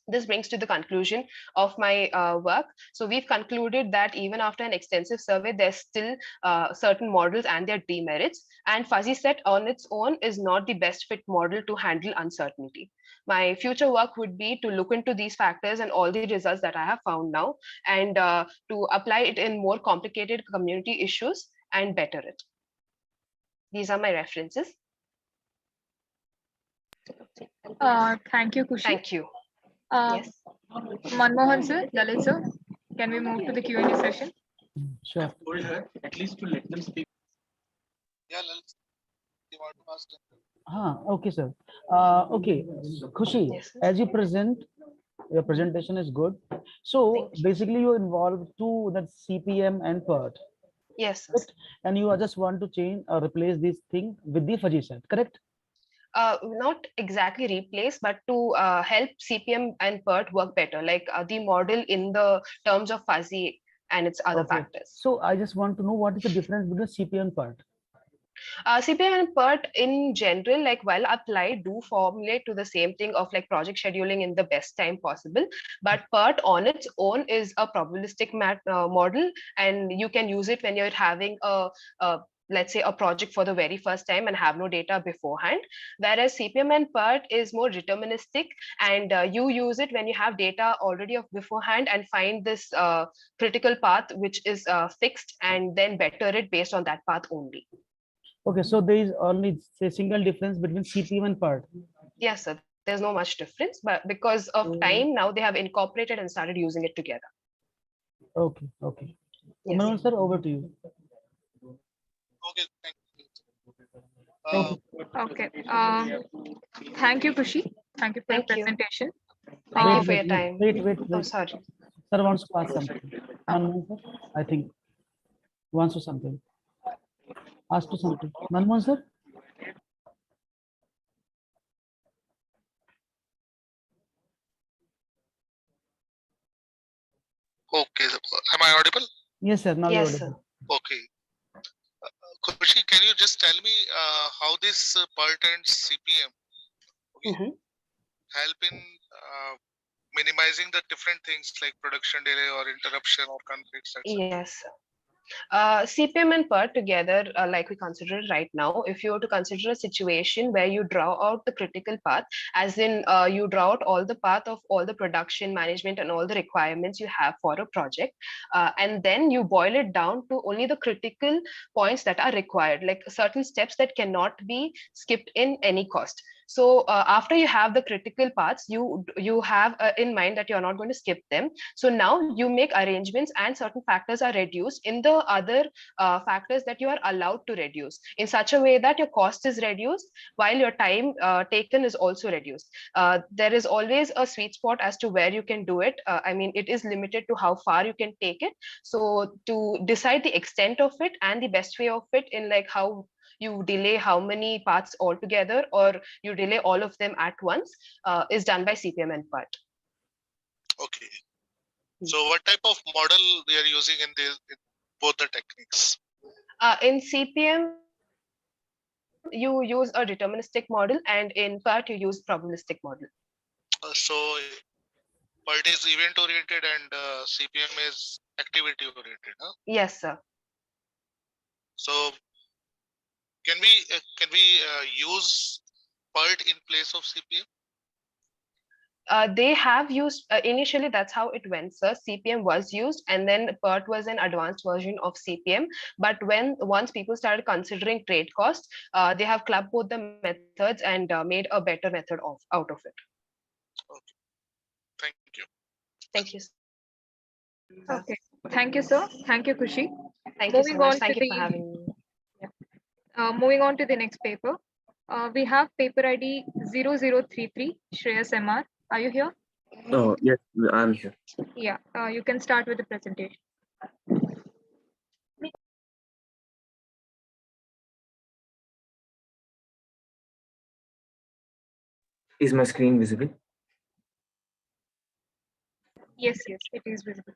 This brings to the conclusion of my work. So we've concluded that even after an extensive survey, there's still certain models and their demerits, and fuzzy set on its own is not the best fit model to handle uncertainty. My future work would be to look into these factors and all the results that I have found now, and to apply it in more complicated community issues and better it. These are my references. Thank you, Kushi. Thank you. Yes. Manmohan sir, Lalit sir, can we move to the Q&A session? Sure. At least to let them speak. Yeah, Lalit, you want to ask them? Okay, sir. Okay, Khushi, as you present, your presentation is good. So basically, you involved to that CPM and PERT. Yes. Correct? And you just want to change or replace this thing with the fuzzy set, correct? Not exactly replace, but to help CPM and PERT work better, like the model in the terms of fuzzy and its other factors. So I just want to know what is the difference between CPM and PERT? CPM and PERT in general, like while applied, do formulate to the same thing of like project scheduling in the best time possible. But PERT on its own is a probabilistic model, and you can use it when you're having let's say a project for the very first time and have no data beforehand. Whereas CPM and PERT is more deterministic, and you use it when you have data already of beforehand and find this critical path which is fixed, and then better it based on that path only. Okay, so there is only a single difference between CPM and PERT. Yes, sir. There's no much difference, but because of time, now they have incorporated and started using it together. Okay, okay. Yes. Manoj sir, over to you. Okay, thank you. Thank you, Kushi. Thank you for your presentation. Thank you for your time. Wait. Oh, sorry. Sir wants to ask something. Manmohan sir, I think wants to something. Ask to something. Manmohan sir. Okay, am I audible? Yes, sir. Now yes, you're audible. Okay. Kushi, can you just tell me how this PERT and CPM help in minimizing the different things like production delay or interruption or conflicts, etc.? Yes. CPM and PERT together, like we consider it right now, if you were to consider a situation where you draw out the critical path, as in you draw out all the path of all the production management and all the requirements you have for a project, and then you boil it down to only the critical points that are required, like certain steps that cannot be skipped in any cost. So after you have the critical paths, you have in mind that you're not going to skip them. So now you make arrangements and certain factors are reduced in the other factors that you are allowed to reduce in such a way that your cost is reduced while your time taken is also reduced. There is always a sweet spot as to where you can do it. I mean, it is limited to how far you can take it. So to decide the extent of it and the best way of it in like how you delay how many paths altogether or you delay all of them at once is done by CPM and PERT. Okay. So what type of model we are using in both the techniques? In CPM, you use a deterministic model, and in PERT, you use probabilistic model. So PERT is event oriented and CPM is activity oriented, huh? Yes, sir. So can we use PERT in place of CPM? They have used initially, that's how it went, sir. CPM was used and then PERT was an advanced version of CPM. But once people started considering trade costs, they have clubbed both the methods and made a better method out of it. Okay. Thank you. Thank you. Okay. Thank you, sir. Thank you, Kushi. Thank you so much. Thank you for having me. Moving on to the next paper. We have paper ID 0033, Shreyas MR. Are you here? Oh, yes, I'm here. Yeah, you can start with the presentation. Is my screen visible? Yes, it is visible.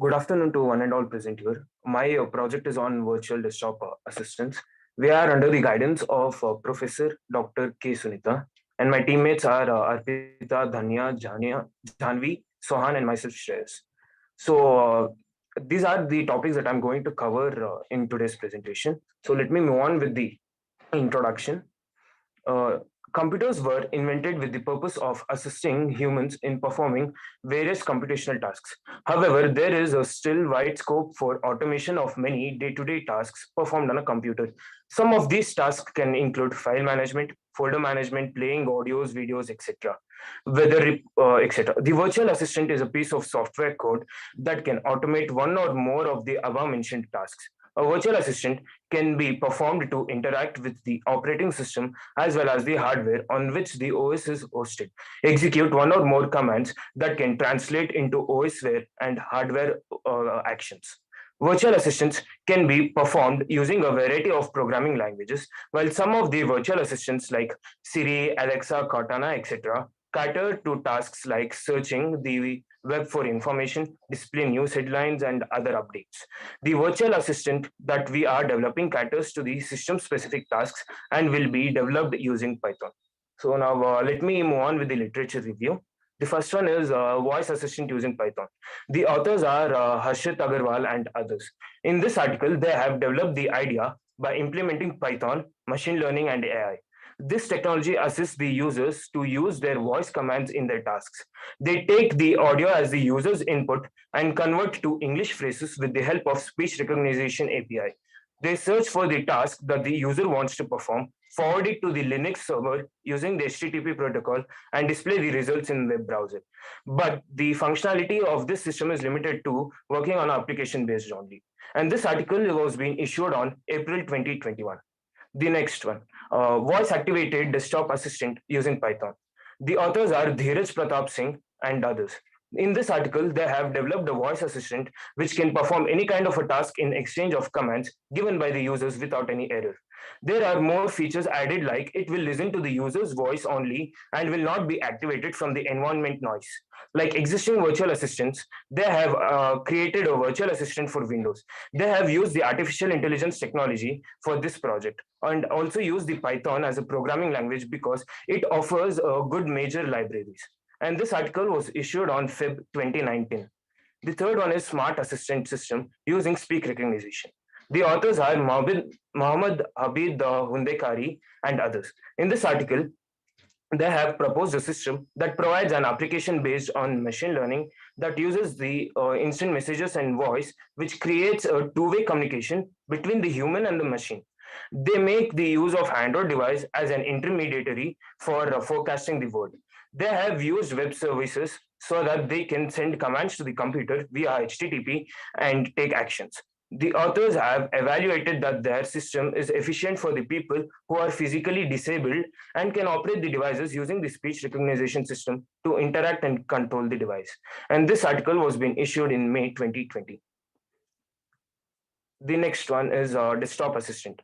Good afternoon to one and all present here. My project is on virtual desktop assistance. We are under the guidance of Professor Dr. K. Sunita, and my teammates are Arpita, Dhanya, Janvi, Sohan, and myself, Shreyas. So these are the topics that I'm going to cover in today's presentation. So let me move on with the introduction. Computers were invented with the purpose of assisting humans in performing various computational tasks. However, there is a still wide scope for automation of many day-to-day tasks performed on a computer. Some of these tasks can include file management, folder management, playing audios, videos, etc. Etc. The virtual assistant is a piece of software code that can automate one or more of the above-mentioned tasks. A virtual assistant can be performed to interact with the operating system as well as the hardware on which the OS is hosted, execute one or more commands that can translate into OSware and hardware actions. Virtual assistants can be performed using a variety of programming languages, while some of the virtual assistants like Siri, Alexa, Cortana, etc. cater to tasks like searching the web for information, display news headlines, and other updates. The virtual assistant that we are developing caters to the system-specific tasks and will be developed using Python. So now let me move on with the literature review. The first one is voice assistant using Python. The authors are Harshit Agarwal and others. In this article, they have developed the idea by implementing Python, machine learning, and AI. This technology assists the users to use their voice commands in their tasks. They take the audio as the user's input and convert to English phrases with the help of speech recognition API. They search for the task that the user wants to perform, forward it to the Linux server using the HTTP protocol, and display the results in the web browser. But the functionality of this system is limited to working on application based only. And this article was being issued on April 2021. The next one, voice activated desktop assistant using Python. The authors are Dheeraj Pratap Singh and others. In this article, they have developed a voice assistant which can perform any kind of a task in exchange of commands given by the users without any error. There are more features added, like it will listen to the user's voice only and will not be activated from the environment noise. Like existing virtual assistants, they have created a virtual assistant for Windows. They have used the artificial intelligence technology for this project and also use the Python as a programming language because it offers good major libraries. And this article was issued on Feb 2019. The third one is smart assistant system using speak recognition. The authors are Mohammed Habib Hundekari and others. In this article, they have proposed a system that provides an application based on machine learning that uses the instant messages and voice, which creates a two-way communication between the human and the machine. They make the use of Android device as an intermediary for forecasting the world. They have used web services so that they can send commands to the computer via HTTP and take actions. The authors have evaluated that their system is efficient for the people who are physically disabled and can operate the devices using the speech recognition system to interact and control the device. And this article was being issued in May 2020. The next one is desktop assistant.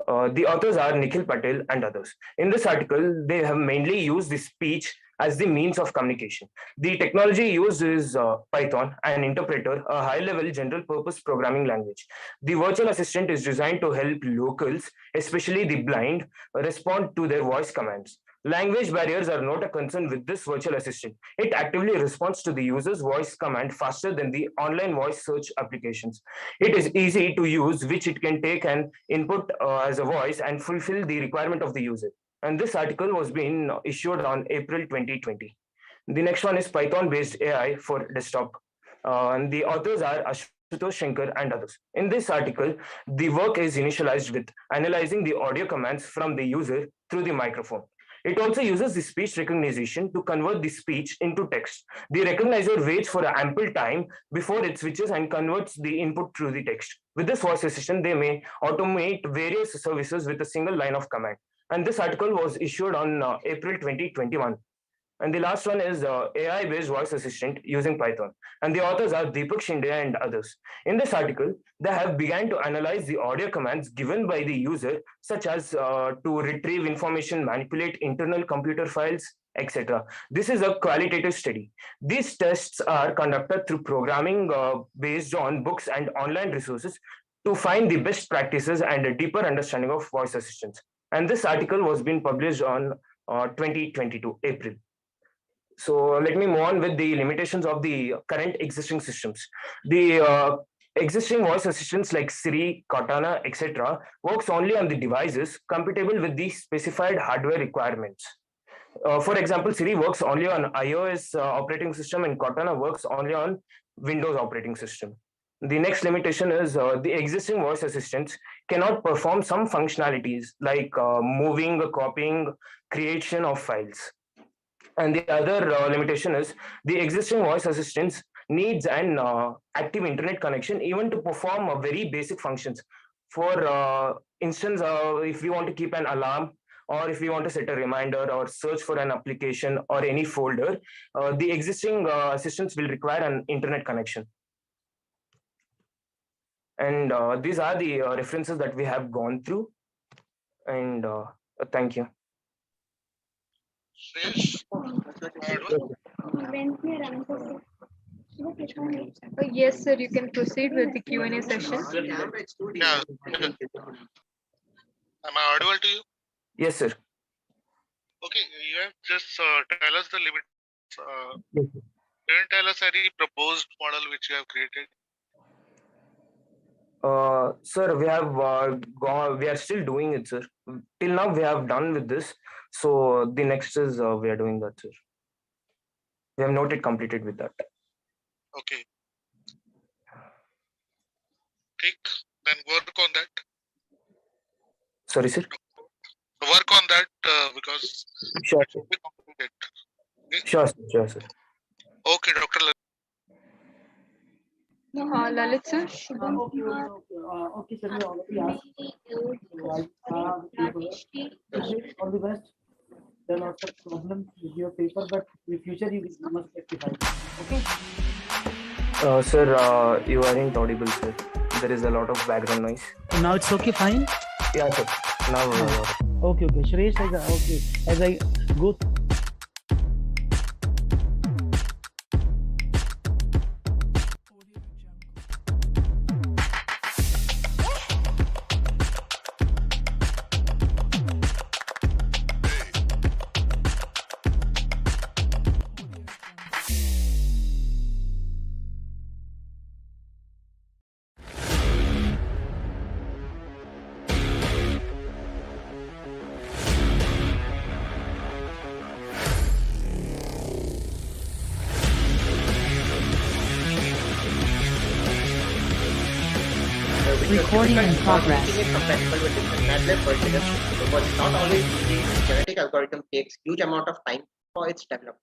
The authors are Nikhil Patel and others. In this article, they have mainly used the speech as the means of communication. The technology used is Python, an interpreter, a high-level general-purpose programming language. The virtual assistant is designed to help locals, especially the blind, respond to their voice commands. Language barriers are not a concern with this virtual assistant. It actively responds to the user's voice command faster than the online voice search applications. It is easy to use, which it can take an input as a voice and fulfill the requirement of the user. And this article was being issued on April 2020. The next one is Python-based AI for desktop. And the authors are Ashutosh Shankar and others. In this article, the work is initialized with analyzing the audio commands from the user through the microphone. It also uses the speech recognition to convert the speech into text. The recognizer waits for an ample time before it switches and converts the input through the text. With this voice assistant, they may automate various services with a single line of command. And this article was issued on April 2021. And the last one is AI-based voice assistant using Python. And the authors are Deepak Shinde and others. In this article, they have begun to analyze the audio commands given by the user, such as to retrieve information, manipulate internal computer files, etc. This is a qualitative study. These tests are conducted through programming based on books and online resources to find the best practices and a deeper understanding of voice assistants. And this article was being published on 2022, April. So let me move on with the limitations of the current existing systems. The existing voice assistants like Siri, Cortana, etc. works only on the devices compatible with the specified hardware requirements. For example, Siri works only on iOS operating system and Cortana works only on Windows operating system. The next limitation is the existing voice assistants cannot perform some functionalities like moving, copying, creation of files. And the other limitation is the existing voice assistants needs an active internet connection even to perform very basic functions. For instance, if we want to keep an alarm, or if we want to set a reminder or search for an application or any folder, the existing assistants will require an internet connection. And these are the references that we have gone through. And thank you. Yes, sir, you can proceed with the Q&A session. Yeah. Am I audible to you? Yes, sir. Okay, you have just tell us the limits. You didn't tell us any proposed model which you have created. Sir, we have we are still doing it, sir. Till now, we have done with this. So the next is we are doing that, sir. We have not yet completed with that. Okay. Take, then work on that. Sorry, sir. Work on that because Sure, it sir. will be complicated. Okay? Sure, sir. Sure, sir. Okay, Dr. Lalit, sir. Okay, sir, we already asked. All the best. There are lots of problems with your paper, but in future you must rectify. Okay. Sir, you aren't audible, sir. There is a lot of background noise. Now it's okay, fine. Yeah, sir. Now. Okay. Suresh, as I go. Recording in progress. Making it compatible with different MATLAB versions because not always using genetic algorithm takes huge amount of time for its development.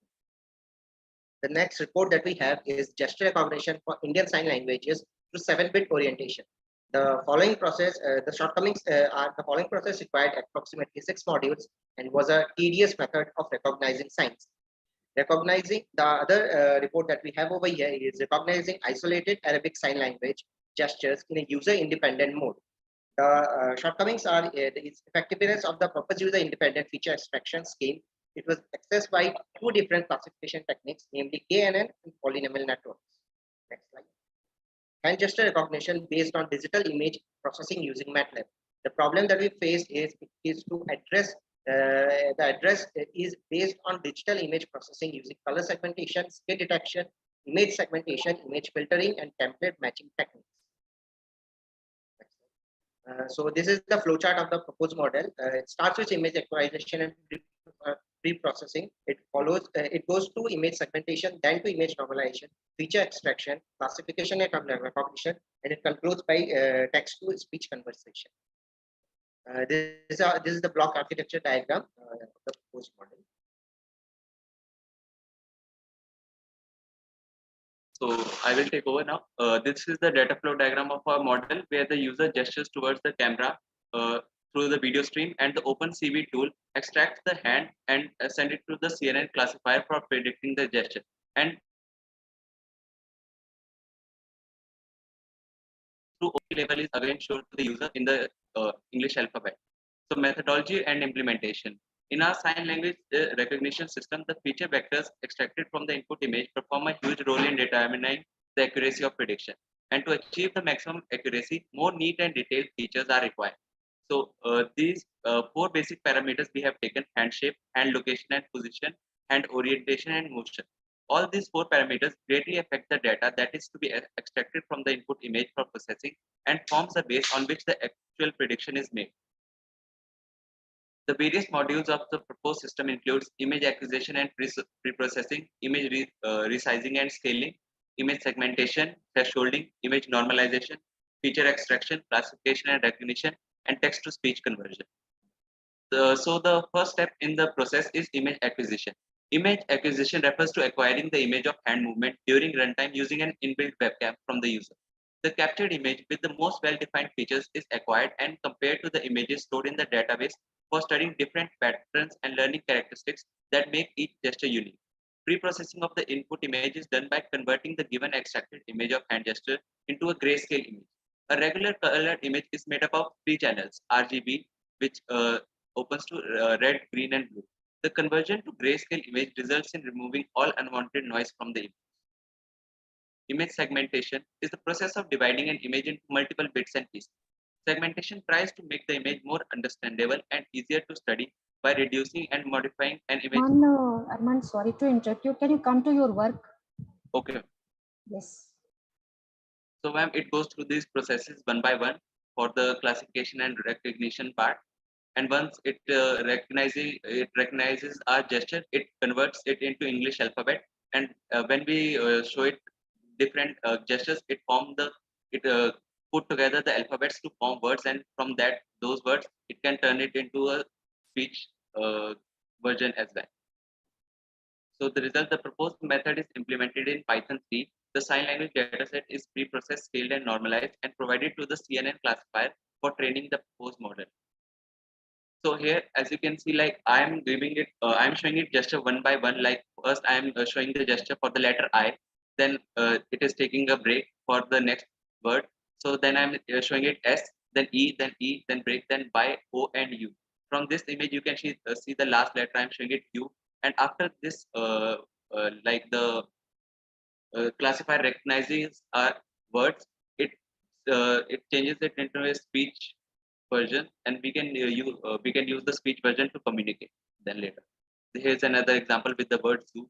The next report that we have is gesture recognition for Indian Sign Languages to 7-bit orientation. The following process, the shortcomings are the following process required approximately 6 modules and was a tedious method of recognizing signs. Recognizing the other report that we have over here is recognizing isolated Arabic Sign Language gestures in a user-independent mode. The shortcomings are the effectiveness of the purpose user-independent feature extraction scheme. It was accessed by 2 different classification techniques, namely KNN and polynomial networks. Next slide. Hand gesture recognition based on digital image processing using MATLAB. The problem that we face is to address the address is based on digital image processing using color segmentation, skin detection, image segmentation, image filtering, and template matching techniques. So this is the flowchart of the proposed model. It starts with image acquisition and pre-processing. It follows. It goes to image segmentation, then to image normalization, feature extraction, classification and recognition, and it concludes by text-to-speech conversation. This is the block architecture diagram of the proposed model. So I will take over now. This is the data flow diagram of our model where the user gestures towards the camera through the video stream, and the OpenCV tool extracts the hand and send it to the CNN classifier for predicting the gesture. And through OP label is again shown to the user in the English alphabet. So methodology and implementation. In our sign language recognition system, the feature vectors extracted from the input image perform a huge role in determining the accuracy of prediction. And to achieve the maximum accuracy, more neat and detailed features are required. So these 4 basic parameters we have taken: hand shape, hand location and position, hand orientation and motion. All these 4 parameters greatly affect the data that is to be extracted from the input image for processing and forms the base on which the actual prediction is made. The various modules of the proposed system includes image acquisition and pre-processing, image resizing and scaling, image segmentation, thresholding, image normalization, feature extraction, classification and recognition, and text-to-speech conversion. So the first step in the process is image acquisition. Image acquisition refers to acquiring the image of hand movement during runtime using an inbuilt webcam from the user. The captured image with the most well-defined features is acquired and compared to the images stored in the database for studying different patterns and learning characteristics that make each gesture unique. Pre-processing of the input image is done by converting the given extracted image of hand gesture into a grayscale image. A regular colored image is made up of 3 channels, RGB, which opens to red, green, and blue. The conversion to grayscale image results in removing all unwanted noise from the image. Image segmentation is the process of dividing an image into multiple bits and pieces. Segmentation tries to make the image more understandable and easier to study by reducing and modifying an image. Arman, sorry to interrupt you. Can you come to your work? Okay. Yes. So, ma'am, it goes through these processes one by one for the classification and recognition part. And once it recognizes our gesture, it converts it into English alphabet. And when we show it different gestures, it put together the alphabets to form words, and from those words, it can turn it into a speech version as well. So the result, the proposed method is implemented in Python 3. The sign language dataset is pre-processed, scaled, and normalized, and provided to the CNN classifier for training the proposed model. So here, as you can see, like I'm giving it, I'm showing it gesture one by one. Like first, I'm showing the gesture for the letter I. Then it is taking a break for the next word. So then I'm showing it S, then E, then break, then Y, O, and U. From this image, you can see the last letter. I'm showing it U. And after this, like the classifier recognizes our words, it changes it into a speech version, and we can use the speech version to communicate then later. Here's another example with the word zoo.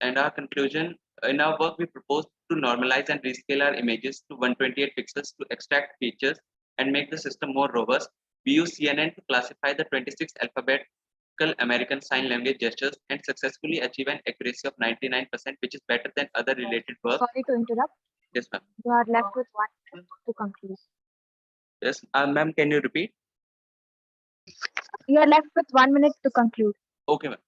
And our conclusion, in our work, we propose to normalize and rescale our images to 128 pixels to extract features and make the system more robust. We use CNN to classify the 26 alphabetical American Sign Language gestures and successfully achieve an accuracy of 99%, which is better than other related work. Sorry to interrupt. Yes, ma'am. You are left with 1 minute to conclude. Yes, ma'am, can you repeat? You are left with 1 minute to conclude. Okay, ma'am.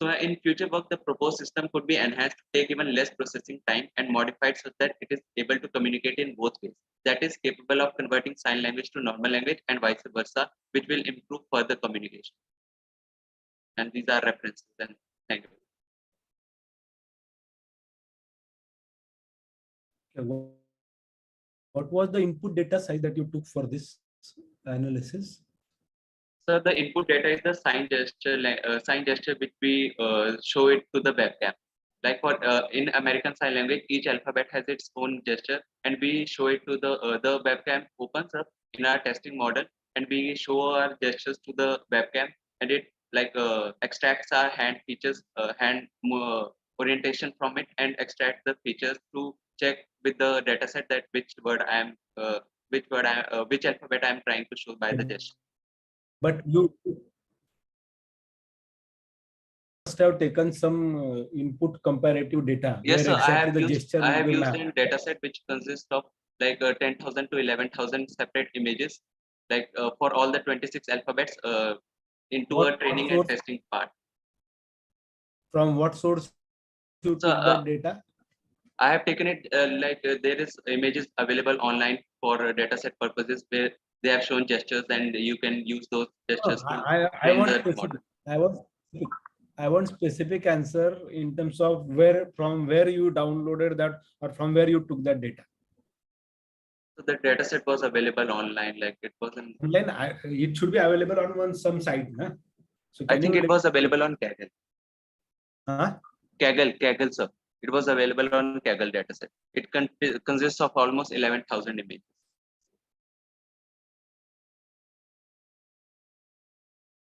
So in future work, the proposed system could be enhanced to take even less processing time and modified so that it is able to communicate in both ways. That is capable of converting sign language to normal language and vice versa, which will improve further communication. And these are references. And thank you. Okay, what was the input data size that you took for this analysis? So the input data is the sign gesture which we show it to the webcam. Like for in American Sign Language, each alphabet has its own gesture, and we show it to the webcam opens up in our testing model, and we show our gestures to the webcam, and it like extracts our hand features, hand orientation from it, and extracts the features to check with the dataset that which alphabet I am trying to show by the gesture. But you must have taken some input comparative data. Yes, sir. Exactly I have used a dataset which consists of like 10,000 to 11,000 separate images, like for all the 26 alphabets into a training and testing part. From what source you took that data? I have taken it there is images available online for dataset purposes where they have shown gestures and you can use those gestures to train the model. I want specific answer in terms of from where you downloaded that or from where you took that data. So the dataset was available online, like it wasn't online. It should be available on some site, na? So I think it was available on Kaggle. Huh? Kaggle, sir. It was available on Kaggle dataset. It consists of almost 11,000 images.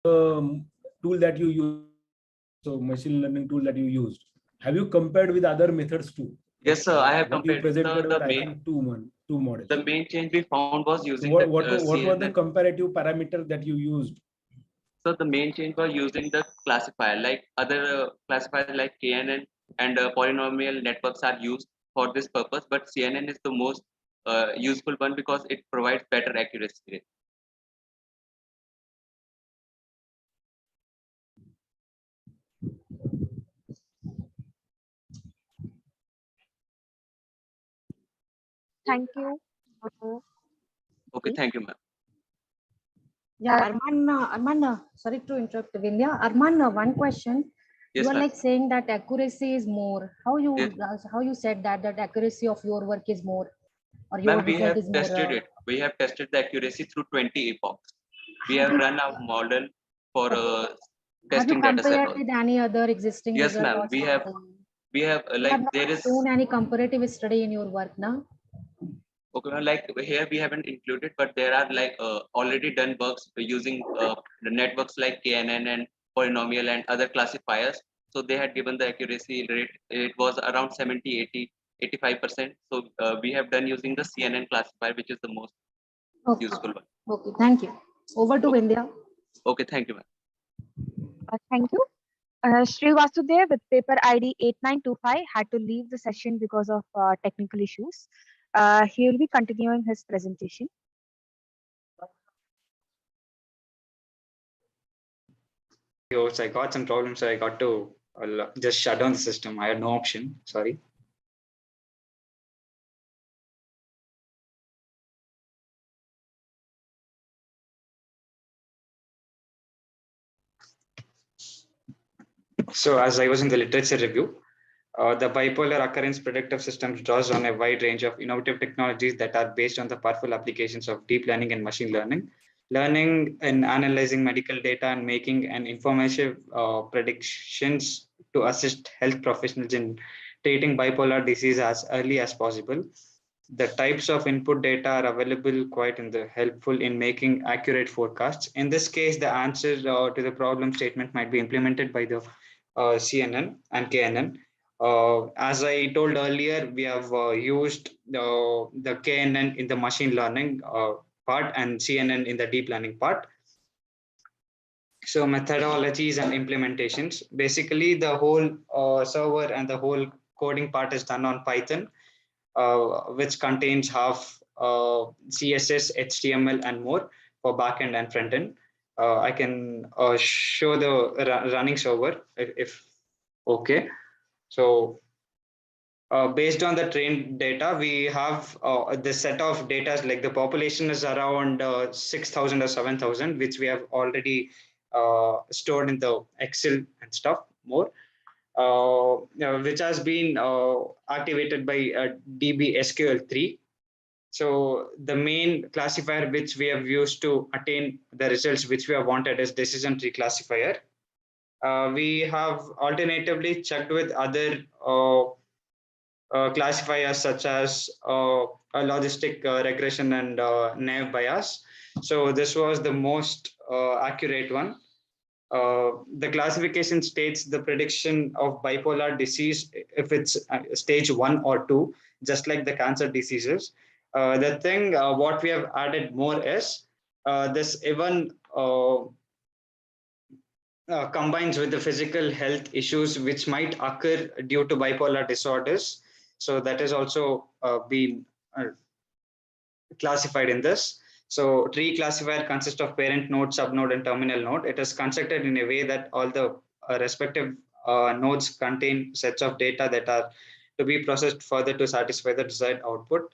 Tool that you use, so machine learning tool that you used, have you compared with other methods too? Yes, sir. I have what compared you presented the with, I think two models. The main change we found was using what were the comparative parameters that you used? So the main change was using the classifier, like other classifiers like KNN and polynomial networks are used for this purpose, but CNN is the most useful one because it provides better accuracy rate. Thank you. Okay, thank you, ma'am. Yeah, Arman, sorry to interrupt, Vindya. Arman, one question. Yes, you are like saying that accuracy is more. How you said that accuracy of your work is more, or your we have result is more? tested it. We have tested the accuracy through 20 epochs. We have run our model for testing data set. Have you compared with any other existing? Yes, ma'am. We have like there is shown any comparative study in your work now. Okay, like here we haven't included, but there are like already done works using the networks like KNN and polynomial and other classifiers. So they had given the accuracy rate. It was around 70, 80, 85%. So we have done using the CNN classifier, which is the most useful one. Okay, thank you. Over to India. Okay, thank you, ma'am. Thank you. Sri Vasudev with paper ID 8925 had to leave the session because of technical issues. He will be continuing his presentation. I got some problems, so I got to just shut down the system. I had no option. Sorry. So as I was in the literature review, the bipolar occurrence predictive systems draws on a wide range of innovative technologies that are based on the powerful applications of deep learning and machine learning. Learning and analyzing medical data and making an informative predictions to assist health professionals in treating bipolar disease as early as possible. The types of input data are available quite helpful in making accurate forecasts. In this case, the answer to the problem statement might be implemented by the CNN and KNN. As I told earlier, we have used the KNN in the machine learning part and CNN in the deep learning part. So methodologies and implementations. Basically, the whole server and the whole coding part is done on Python. which contains half CSS, HTML, and more for backend and frontend. I can show the running server if okay. So based on the trained data, we have the set of data like the population is around 6,000 or 7,000, which we have already stored in the Excel and stuff more, which has been activated by DB SQL3. So the main classifier which we have used to attain the results which we have wanted is decision tree classifier. We have alternatively checked with other classifiers such as a logistic regression and naive bias. So this was the most accurate one. The classification states the prediction of bipolar disease if it's stage 1 or 2, just like the cancer diseases. The thing what we have added more is this even combines with the physical health issues which might occur due to bipolar disorders. So that is also been classified in this. So tree classifier consists of parent node, subnode, and terminal node. It is constructed in a way that all the respective nodes contain sets of data that are to be processed further to satisfy the desired output.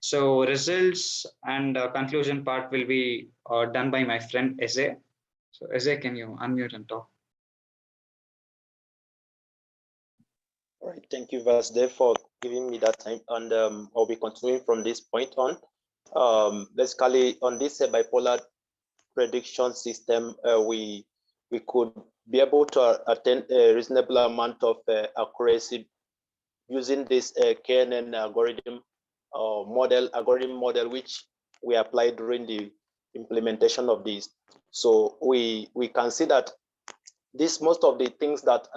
So results and conclusion part will be done by my friend Eze. So Eze, can you unmute and talk? All right, thank you, Vasdev, for giving me that time. And I'll be continuing from this point on. Basically, on this bipolar prediction system, we could be able to attain a reasonable amount of accuracy using this KNN algorithm model, which we applied during the implementation of this. So we can see that this most of the things that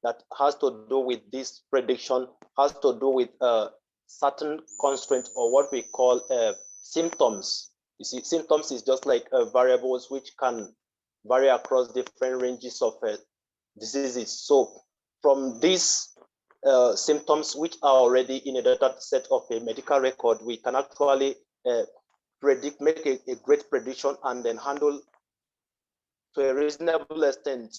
that has to do with this prediction has to do with certain constraints, or what we call symptoms. You see, symptoms is just like variables which can vary across different ranges of diseases. So from these symptoms which are already in a data set of a medical record, we can actually make a great prediction and then handle to a reasonable extent,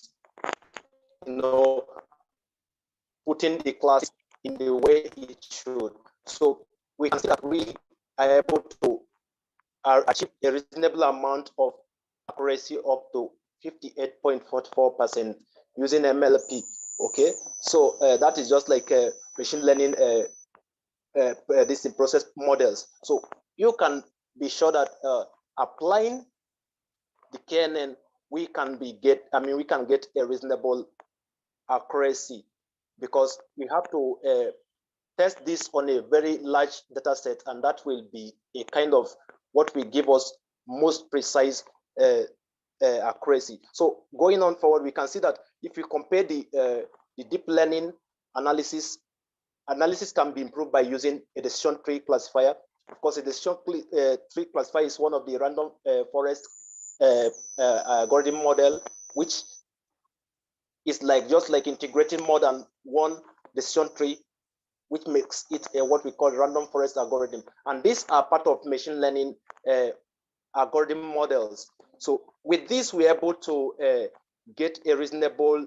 putting the class in the way it should. So we can see that we are able to achieve a reasonable amount of accuracy up to 58.44% using MLP. Okay, so that is just like machine learning this in process models. So you can be sure that applying the KNN, we can get a reasonable accuracy, because we have to test this on a very large data set, and that will be a kind of what will give us most precise accuracy. So going on forward, we can see that if we compare the deep learning analysis can be improved by using a decision tree classifier. Of course, a decision tree classifier is one of the random forest algorithm model, which is just like integrating more than one decision tree, which makes it what we call random forest algorithm. And these are part of machine learning algorithm models. So with this, we're able to get a reasonable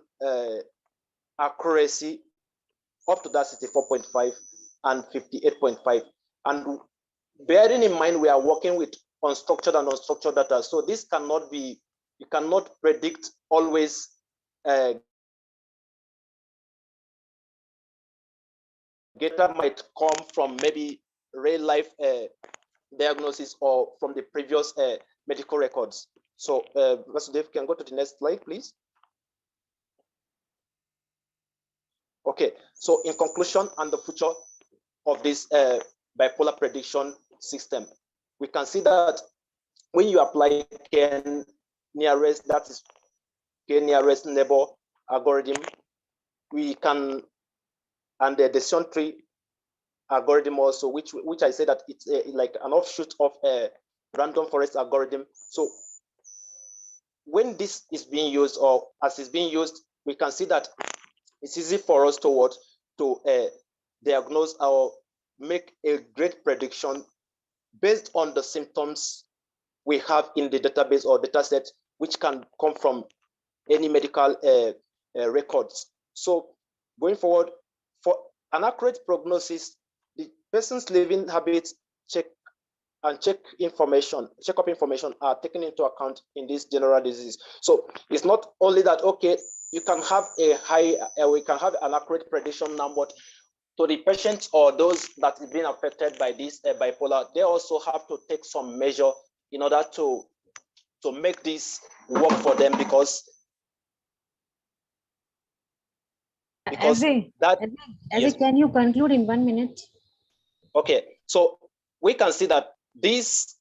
accuracy up to that 64.5 and 58.5. And bearing in mind, we are working with unstructured and unstructured data. So this cannot be, you cannot predict always data might come from maybe real life diagnosis or from the previous medical records. So Vasudev, can go to the next slide, please. Okay, so in conclusion, and the future of this bipolar prediction system, we can see that when you apply K-nearest, that is K-nearest neighbor algorithm, we can, and the decision tree algorithm also, which I say that it's like an offshoot of a random forest algorithm. So when this is being used, or as it's being used, we can see that it's easy for us to diagnose or make a great prediction based on the symptoms we have in the database or data set, which can come from any medical records. So going forward, for an accurate prognosis, the person's living habits check-up information are taken into account in this general disease. So it's not only that, okay, you can have we can have an accurate prediction now, but to the patients or those that have been affected by this bipolar, they also have to take some measure in order to make this work for them, because can you conclude in 1 minute? Okay, so we can see that this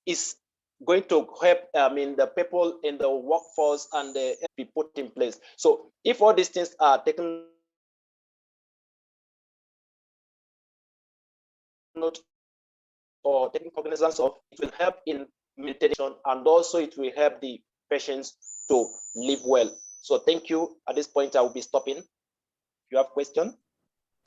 is going to help the people in the workforce and be put in place. So if all these things are taken note or taking cognizance of, it will help in meditation, and also it will help the patients to live well. So thank you. At this point, I will be stopping. If you have questions.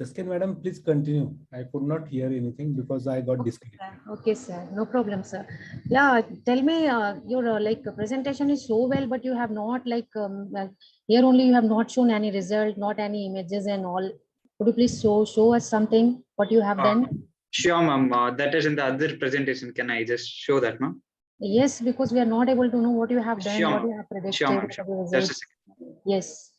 Tashkent madam, please continue. I could not hear anything because I got disconnected. Okay, sir. No problem, sir. Yeah, tell me, your presentation is so well, but you have not here only you have not shown any result, not any images and all. Could you please show us something what you have done? Sure, ma'am. That is in the other presentation. Can I just show that, ma'am? Yes, because we are not able to know what you have done, Sure, what you have predicted. sure, ma'am. Sure. Just a second. Yes.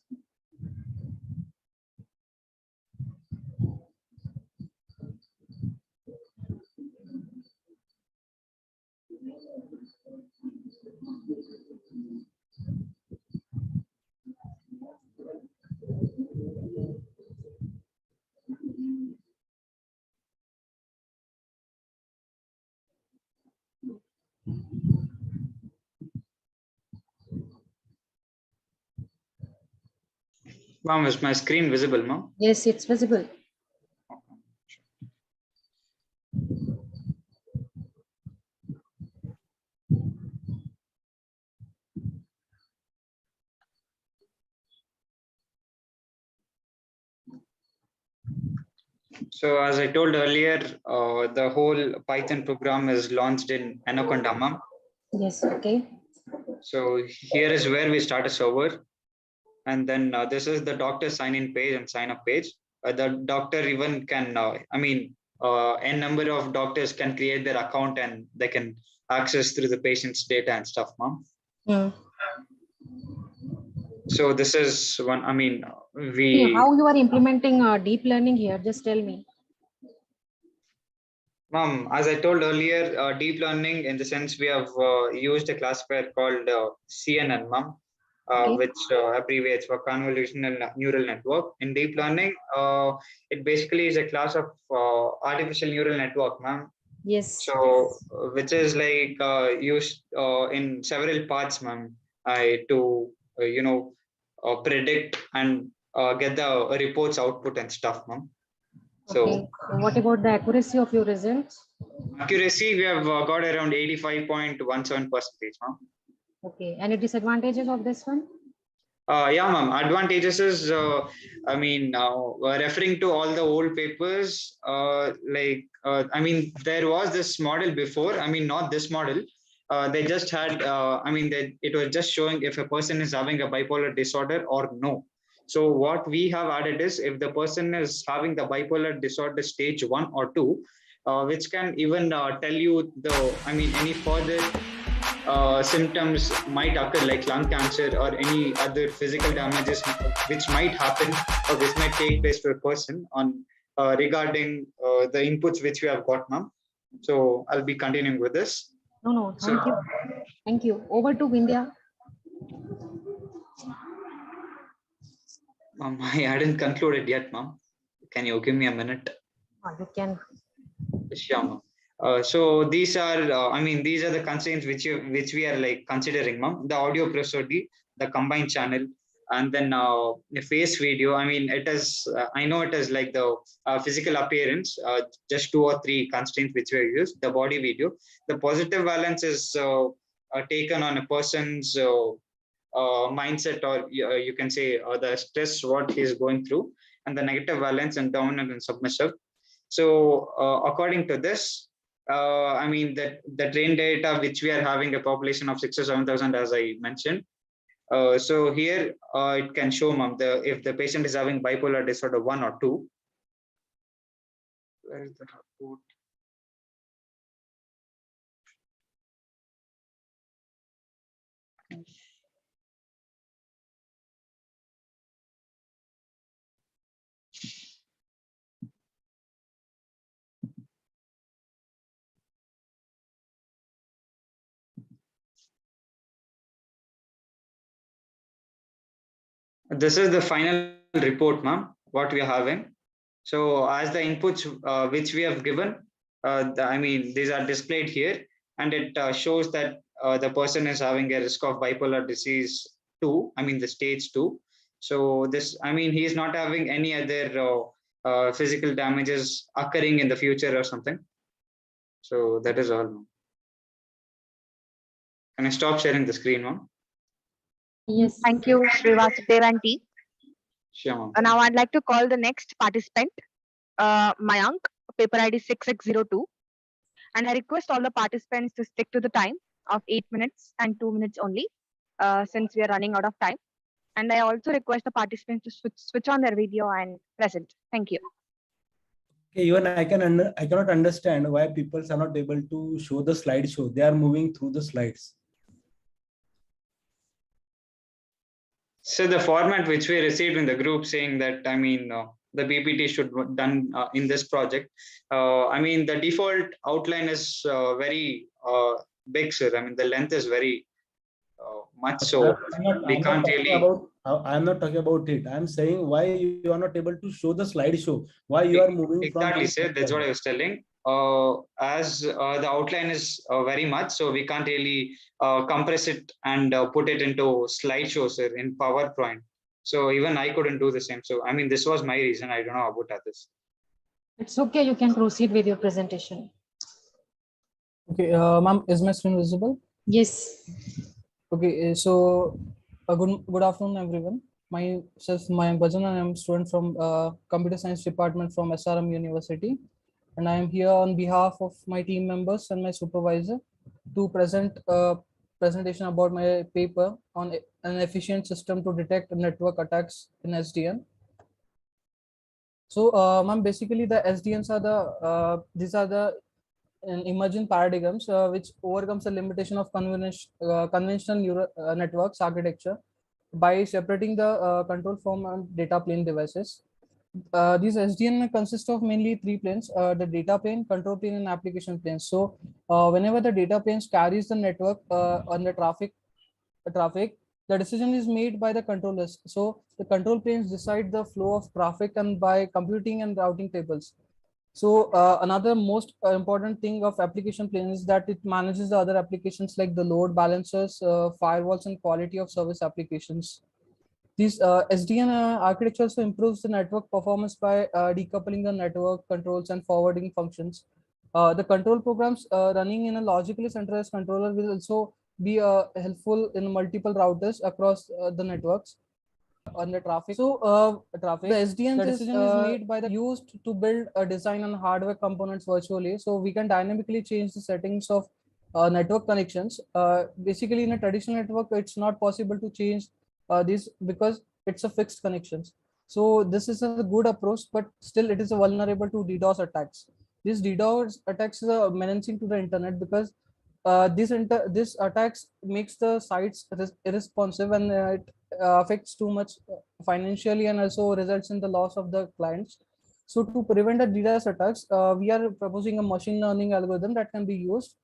Ma'am, is my screen visible, ma'am? Yes, it's visible. So as I told earlier, the whole Python program is launched in Anaconda, ma'am. Yes, okay. So here is where we start a server. And then this is the doctor sign-in page and sign-up page. The doctor even can, n number of doctors can create their account and they can access through the patient's data and stuff, ma'am. Yeah. So this is one, How you are implementing deep learning here? Just tell me. Ma'am, as I told earlier, deep learning, in the sense we have used a classifier called CNN, ma'am, which abbreviates for convolutional neural network. In deep learning, it basically is a class of artificial neural network, ma'am. Yes. So, which is used in several parts, ma'am, to predict and get the reports output and stuff, ma'am. So, okay. So what about the accuracy of your results? Accuracy, we have got around 85.17%, ma'am. Okay. Any disadvantages of this one? Yeah, ma'am. Advantages is, referring to all the old papers, there was this model before, not this model. They just had, it was just showing if a person is having a bipolar disorder or no. So what we have added is if the person is having the bipolar disorder stage 1 or 2, which can even tell you any further symptoms might occur, like lung cancer or any other physical damages which might happen or which might take place to a person on regarding the inputs which we have got, ma'am. So I'll be continuing with this. No, thank you. Thank you. Over to Vindhya. Ma'am, I hadn't concluded yet, ma'am. Can you give me a minute? You can. Sure, ma'am. So these are, these are the constraints which we are considering, ma'am. The audio prosody, the combined channel, and then the face video. It is, I know it is like the physical appearance, just 2 or 3 constraints which we used. The body video, the positive valence is taken on a person's mindset, or you can say the stress what he is going through, and the negative valence and dominant and submissive. So according to this, I mean that the train data which we are having a population of 6 or 7,000, as I mentioned. So here it can show, ma'am, if the patient is having bipolar disorder 1 or 2. Where is the report? This is the final report, ma'am, what we are having. So as the inputs which we have given, I mean, these are displayed here, and it shows that the person is having a risk of bipolar disease 2, I mean the stage 2. So this, I mean, he is not having any other physical damages occurring in the future or something. So that is all. Can I stop sharing the screen, ma'am? Yes. Thank you, Srivasudev and team. Sure, ma'am. Now I'd like to call the next participant, Mayank, paper ID 6602. And I request all the participants to stick to the time of 8 minutes and 2 minutes only, since we are running out of time. And I also request the participants to switch on their video and present. Thank you. Okay, even I cannot understand why people are not able to show the slideshow. They are moving through the slides. So the format which we received in the group saying that, I mean, the PPT should be done in this project. I mean, the default outline is very big, sir. I mean, the length is very much, so we can't really. I'm not talking about it. I'm saying why you are not able to show the slideshow. Why you are moving exactly, sir. That's what I was telling. As the outline is very much, so we can't really compress it and put it into slideshow, sir, in PowerPoint. So even I couldn't do the same. So I mean, this was my reason. I don't know about others. It's okay. You can proceed with your presentation. Okay, ma'am, is my screen visible? Yes. Okay, so good afternoon, everyone. Myself, Mayank Bhajan, and I'm a student from Computer Science Department from SRM University. And I am here on behalf of my team members and my supervisor to present a presentation about my paper on an efficient system to detect network attacks in SDN. So, ma'am, basically the SDNs are these are the emerging paradigms which overcomes the limitation of conventional neural networks architecture by separating the control from data plane devices. These SDN consist of mainly 3 planes, the data plane, control plane, and application plane. So whenever the data planes carries the network on the traffic, the decision is made by the controllers. So the control planes decide the flow of traffic and by computing and routing tables. So another most important thing of application plane is that it manages the other applications like the load balancers, firewalls, and quality of service applications. These SDN architecture also improves the network performance by decoupling the network controls and forwarding functions. The control programs running in a logically centralized controller will also be helpful in multiple routers across the networks on the traffic. So the SDN decision is made by the used to build a design and hardware components virtually. So we can dynamically change the settings of network connections. Basically, in a traditional network, it's not possible to change this because it's a fixed connections. So this is a good approach, but still it is vulnerable to DDoS attacks. These DDoS attacks are menacing to the internet because this attacks makes the sites irresponsive and it affects too much financially and also results in the loss of the clients. So to prevent the DDoS attacks, we are proposing a machine learning algorithm that can be used.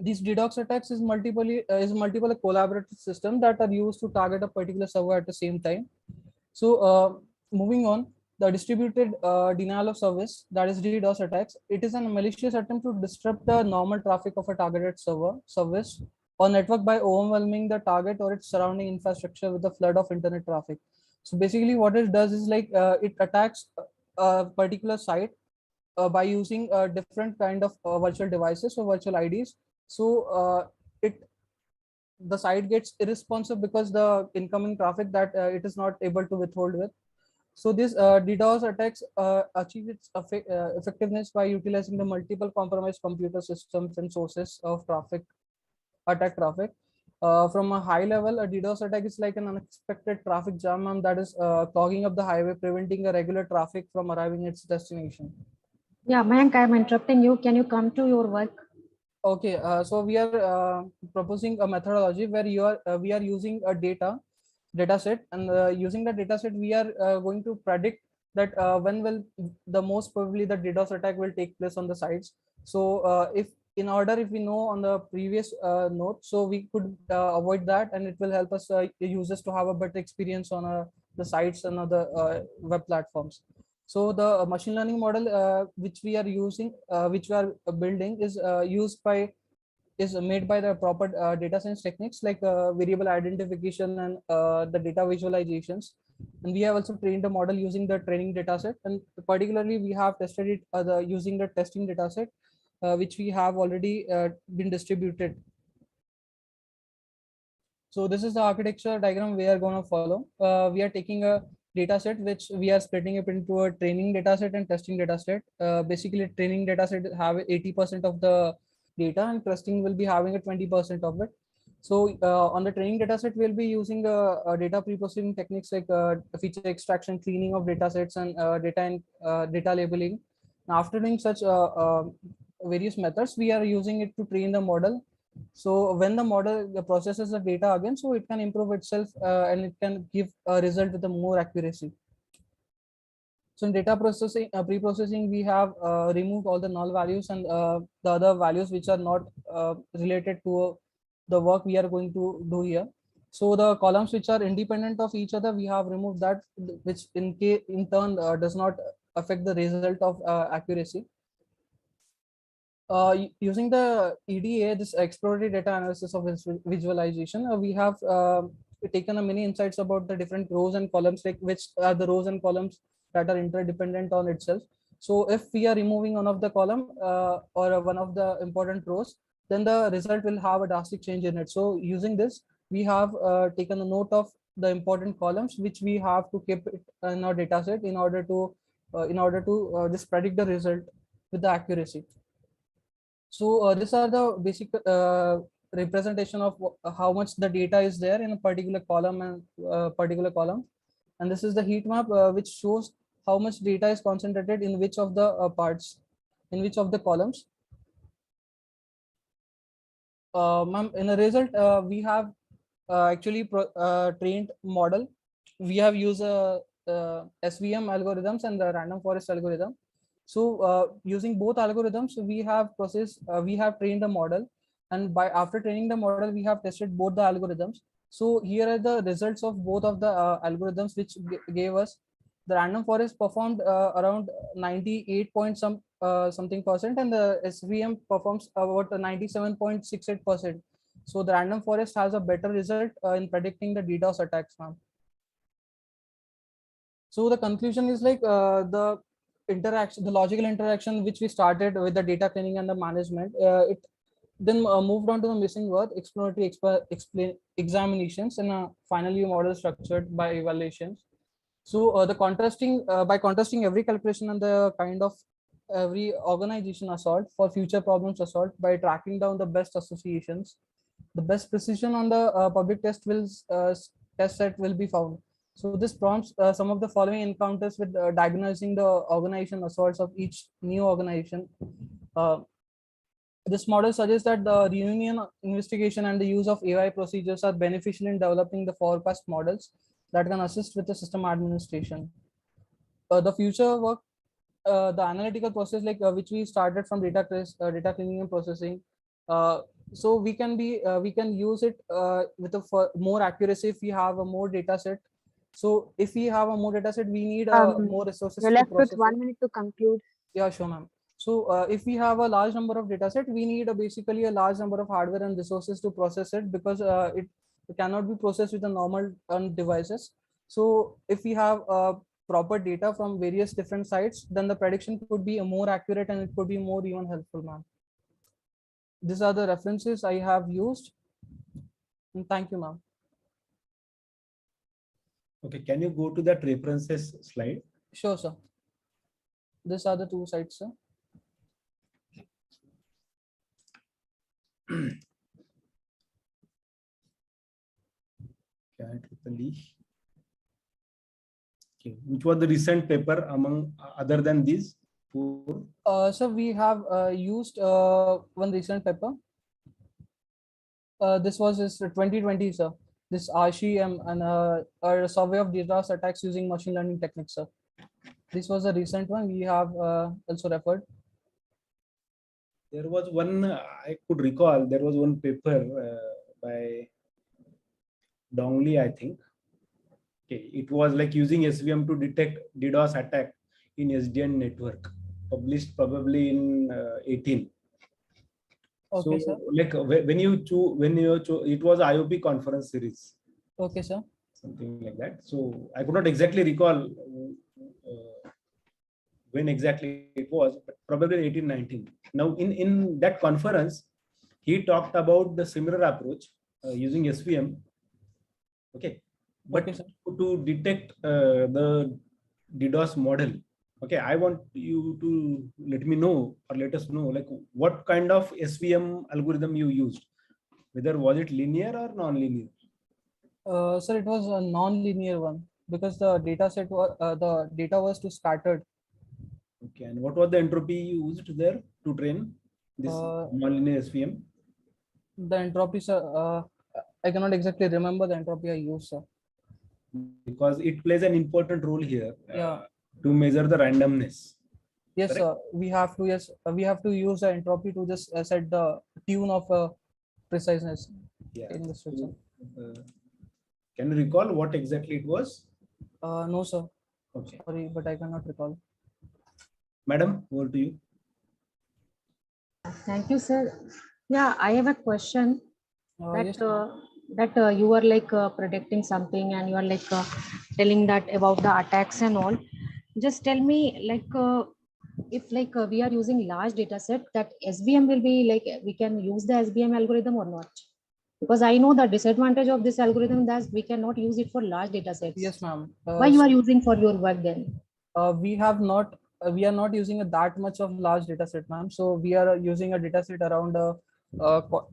These DDoS attacks is multiple collaborative system that are used to target a particular server at the same time. So moving on, the distributed denial of service, that is DDoS attacks, it is a malicious attempt to disrupt the normal traffic of a targeted service or network by overwhelming the target or its surrounding infrastructure with a flood of internet traffic. So basically what it does is like it attacks a particular site by using a different kind of virtual devices or virtual IDs. So the site gets irresponsive because the incoming traffic that it is not able to withhold with. So this DDoS attacks achieve its effectiveness by utilizing the multiple compromised computer systems and sources of attack traffic. From a high level, a DDoS attack is like an unexpected traffic jam, and that is clogging up the highway, preventing a regular traffic from arriving at its destination. Yeah, Mayank, I'm interrupting you. Can you come to your work? Okay, so we are proposing a methodology where we are using a data set, and using the data set we are going to predict that when will the most probably the DDoS attack will take place on the sites. So if we know on the previous note, so we could avoid that, and it will help us users to have a better experience on the sites and other web platforms. So the machine learning model which we are using, which we are building, is made by the proper data science techniques like variable identification and the data visualizations. And we have also trained the model using the training data set, and particularly we have tested it using the testing data set, which we have already been distributed. So this is the architecture diagram we are going to follow. We are taking a data set which we are splitting it into a training data set and testing data set. Basically, training data set have 80% of the data, and testing will be having a 20% of it. So on the training data set, we'll be using data pre-processing techniques like feature extraction, cleaning of data sets, and data labeling. After doing such various methods, we are using it to train the model. So when the model processes the data again, so it can improve itself and it can give a result with a more accuracy. So in data processing, pre-processing, we have removed all the null values and the other values which are not related to the work we are going to do here. So the columns which are independent of each other, we have removed that, which in turn does not affect the result of accuracy. Using the EDA, this exploratory data analysis of visualization, we have taken a many insights about the different rows and columns, like which are the rows and columns that are interdependent on itself. So if we are removing one of the column or one of the important rows, then the result will have a drastic change in it. So using this, we have taken a note of the important columns which we have to keep it in our data set in order to just predict the result with the accuracy. So these are the basic representation of how much the data is there in a particular column and this is the heat map which shows how much data is concentrated in which of the parts, in which of the columns. Ma'am, in the result, we have actually trained model. We have used SVM algorithms and the random forest algorithm. So using both algorithms, we have trained the model, and after training the model, we have tested both the algorithms. So here are the results of both of the algorithms, which gave us the random forest performed around 98 point something percent, and the SVM performs about 97.68%. So the random forest has a better result in predicting the DDoS attacks, ma'am. So the conclusion is like the logical interaction which we started with the data cleaning and the management, it then moved on to the missing word, exploratory examinations, and finally model structured by evaluations. So by contrasting every calculation and the kind of every organization assault for future problems assault by tracking down the best associations, the best precision on the public test set will be found. So this prompts some of the following encounters with diagnosing the organization assaults of each new organization. This model suggests that the reunion investigation and the use of AI procedures are beneficial in developing the forecast models that can assist with the system administration. The future work, the analytical process which we started from data cleaning and processing. So we can use it with more accuracy if we have a more data set. So if we have a more data set, we need more resources. You're left with 1 minute to conclude. Yeah, sure, ma'am. So if we have a large number of data set, we need basically a large number of hardware and resources to process it, because it cannot be processed with the normal devices. So if we have proper data from various different sites, then the prediction could be more accurate and it could be more even helpful, ma'am. These are the references I have used. And thank you, ma'am. Okay, can you go to that references slide? Sure, sir. These are the two sites, sir. Okay, which was the recent paper among other than these four? So we have used one recent paper. This was 2020, sir. This RCM and a survey of DDoS attacks using machine learning techniques, sir. This was a recent one. We have also referred. There was one, I could recall, there was one paper by Dongley, I think. Okay, it was like using SVM to detect DDoS attack in SDN network, published probably in 18. Okay, so, sir. like when you choose, it was IOP conference series. Okay, sir. Something like that. So I could not exactly recall when exactly it was, but probably 1819. Now in that conference, he talked about the similar approach using SVM. Okay, but okay, to detect the DDoS model. Okay, I want you to let me know or let us know like what kind of SVM algorithm you used, whether was it linear or non-linear. Sir, it was a non-linear one because the data set was the data was too scattered. Okay, and what was the entropy used there to train this non-linear SVM? The entropy, sir, I cannot exactly remember the entropy I used, sir. Because it plays an important role here. Yeah. To measure the randomness. Yes, sir. We have to we use the entropy to just set the tune of preciseness. Yeah. In the system. Can you recall what exactly it was? No, sir. Okay. Sorry, but I cannot recall. Madam, over to you. Thank you, sir. Yeah, I have a question. Yes, that you were like predicting something, and you are like telling that about the attacks and all. Just tell me, like, if like we are using large data set, that SVM will be like we can use the SVM algorithm or not? Because I know the disadvantage of this algorithm that we cannot use it for large data sets. Yes, ma'am. Why you are using for your work then? We are not using that much of large data set, ma'am. So we are using a data set around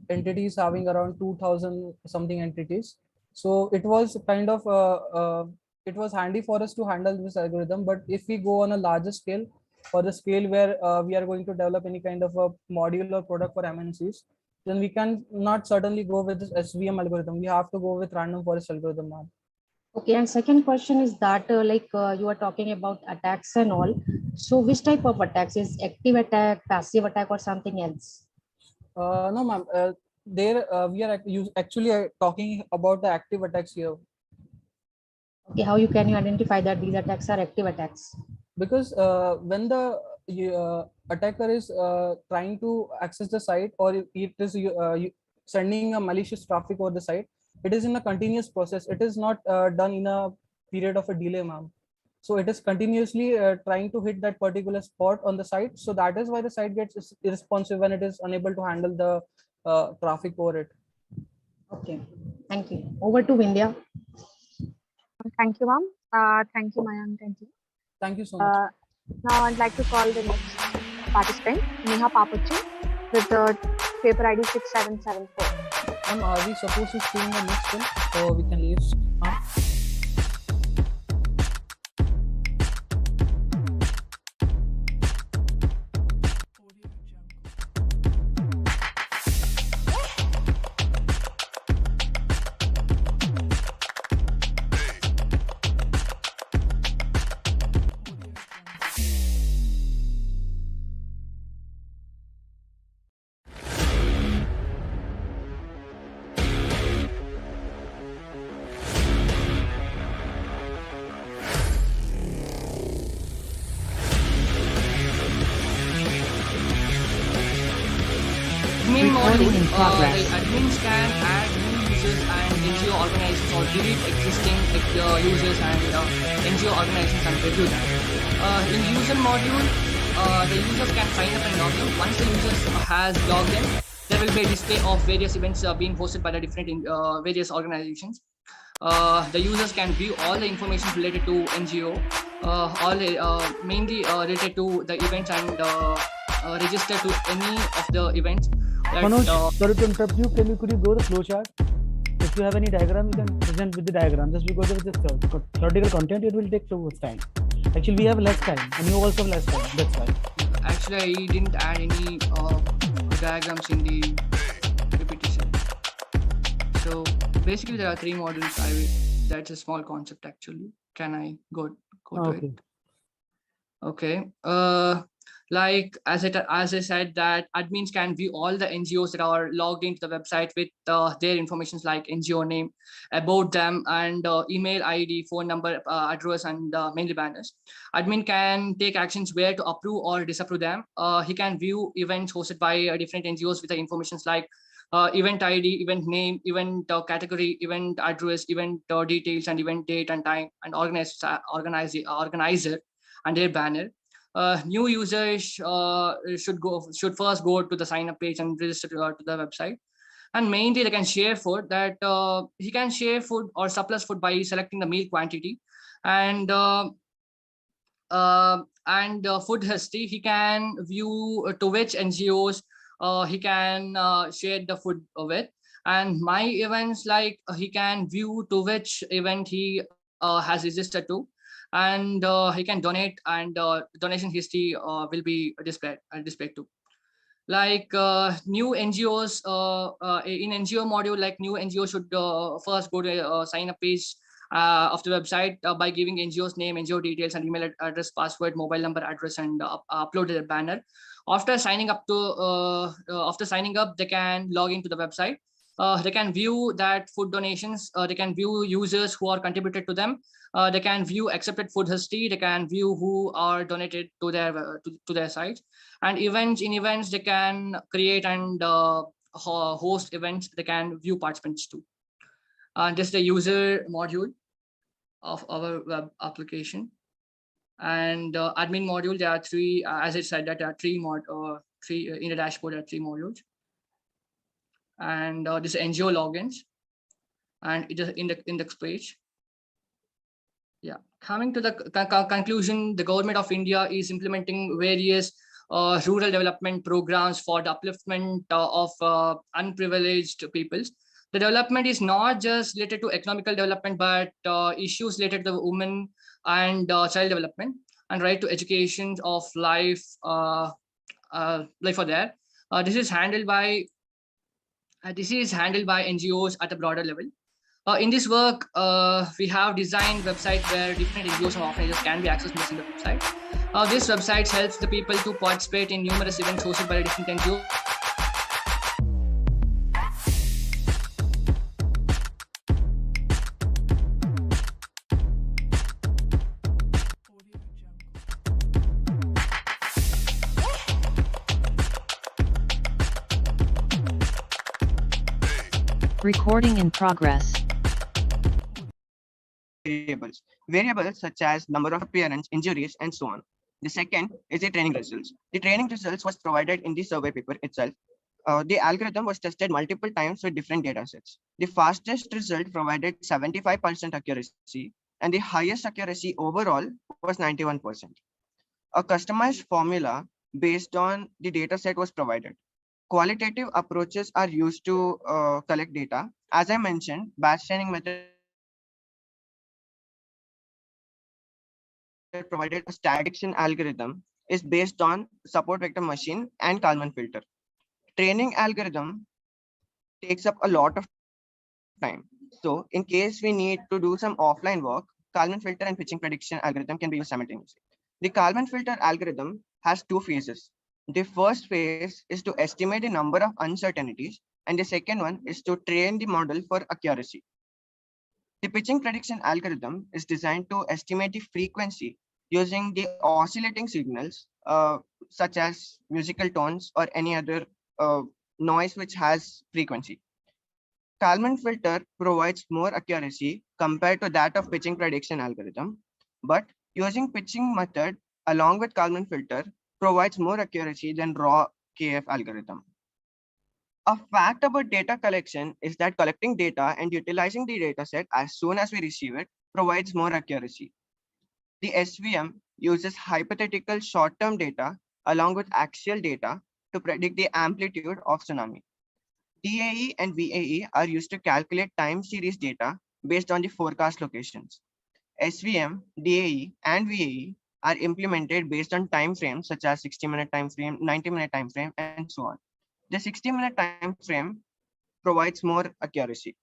entities having around 2000 something entities. So it was kind of it was handy for us to handle this algorithm. But if we go on a larger scale, for the scale where we are going to develop any kind of a module or product for MNCs, then we can not certainly go with this SVM algorithm. We have to go with random forest algorithm, ma'am. Okay, and second question is that you are talking about attacks and all. So which type of attacks? Is active attack, passive attack, or something else? No, ma'am. We are actually talking about the active attacks here. Okay, how can you identify that these attacks are active attacks? Because when the attacker is trying to access the site, or it is sending a malicious traffic over the site, it is in a continuous process. It is not done in a period of a delay, ma'am. So it is continuously trying to hit that particular spot on the site. So that is why the site gets irresponsive when it is unable to handle the traffic over it. Okay, thank you. Over to Vindhya. Thank you, ma'am. Thank you, Mayank. Thank you. Thank you so much. Now I'd like to call the next participant, Neha Papachi, with the paper ID 6774. Are we supposed to screen the next one, so we can leave? Recording in progress. The admins can add new users and NGO organizations or delete existing users and NGO organizations and review them. In user module, the users can sign up and log in. Once the user has logged in, there will be a display of various events being hosted by the different various organizations. The users can view all the information related to NGO, mainly related to the events and register to any of the events. Manoj, sorry to interrupt you. Could you go to the flowchart? If you have any diagram, you can present with the diagram. Just because of the theoretical content, it will take so much time. Actually, we have less time, and you also have less time. That's why. Actually, I didn't add any diagrams in the repetition. So basically, there are 3 modules. That's a small concept actually. Can I go to it? Okay. Like as I said, that admins can view all the NGOs that are logged into the website with their information like NGO name, about them, and email ID, phone number, address, and mainly banners. Admin can take actions where to approve or disapprove them. He can view events hosted by different NGOs with the information like event ID, event name, event category, event address, event details, and event date and time, and organizer and their banner. New users should first go to the sign up page and register to the website. And mainly they can share food. That he can share food or surplus food by selecting the meal quantity and food history. He can view to which NGOs he can share the food with, and my events, like he can view to which event he has registered to, and he can donate, and donation history will be displayed too. Like new NGOs in NGO module, like new NGO should first go to sign up page of the website by giving NGO's name, NGO details, and email address, password, mobile number, address, and upload their banner. After signing up, they can log into the website. They can view that food donations. They can view users who are contributed to them. They can view accepted food history. They can view who are donated to their sites. And in events they can create and host events. They can view participants too. This is the user module of our web application. And admin module, there are 3. As I said, that there are 3 in the dashboard. There are 3 modules. And this NGO logins, and it is in the index page. Yeah, coming to the conclusion, the government of India is implementing various rural development programs for the upliftment of unprivileged peoples. The development is not just related to economical development, but issues related to women and child development and right to education of life. Like for that, this is handled by NGOs at a broader level. In this work, we have designed websites where different NGOs and organizations can be accessed using the website. This website helps the people to participate in numerous events hosted by different NGOs. Recording in progress. Variables such as number of appearance, injuries, and so on. The second is the training results. The training results was provided in the survey paper itself. The algorithm was tested multiple times with different data sets. The fastest result provided 75% accuracy, and the highest accuracy overall was 91%. A customized formula based on the data set was provided. Qualitative approaches are used to collect data. As I mentioned, batch training method provided a static algorithm is based on support vector machine and Kalman filter. Training algorithm takes up a lot of time. So in case we need to do some offline work, Kalman filter and pitching prediction algorithm can be used simultaneously. The Kalman filter algorithm has 2 phases. The first phase is to estimate the number of uncertainties, and the second one is to train the model for accuracy. The pitching prediction algorithm is designed to estimate the frequency using the oscillating signals, such as musical tones or any other noise which has frequency. Kalman filter provides more accuracy compared to that of pitching prediction algorithm, but using pitching method along with Kalman filter provides more accuracy than raw KF algorithm. A fact about data collection is that collecting data and utilizing the dataset as soon as we receive it provides more accuracy. The SVM uses hypothetical short-term data along with actual data to predict the amplitude of tsunami. DAE and VAE are used to calculate time series data based on the forecast locations. SVM, DAE, and VAE are implemented based on time frames such as 60-minute time frame, 90-minute time frame, and so on. The 60-minute time frame provides more accuracy.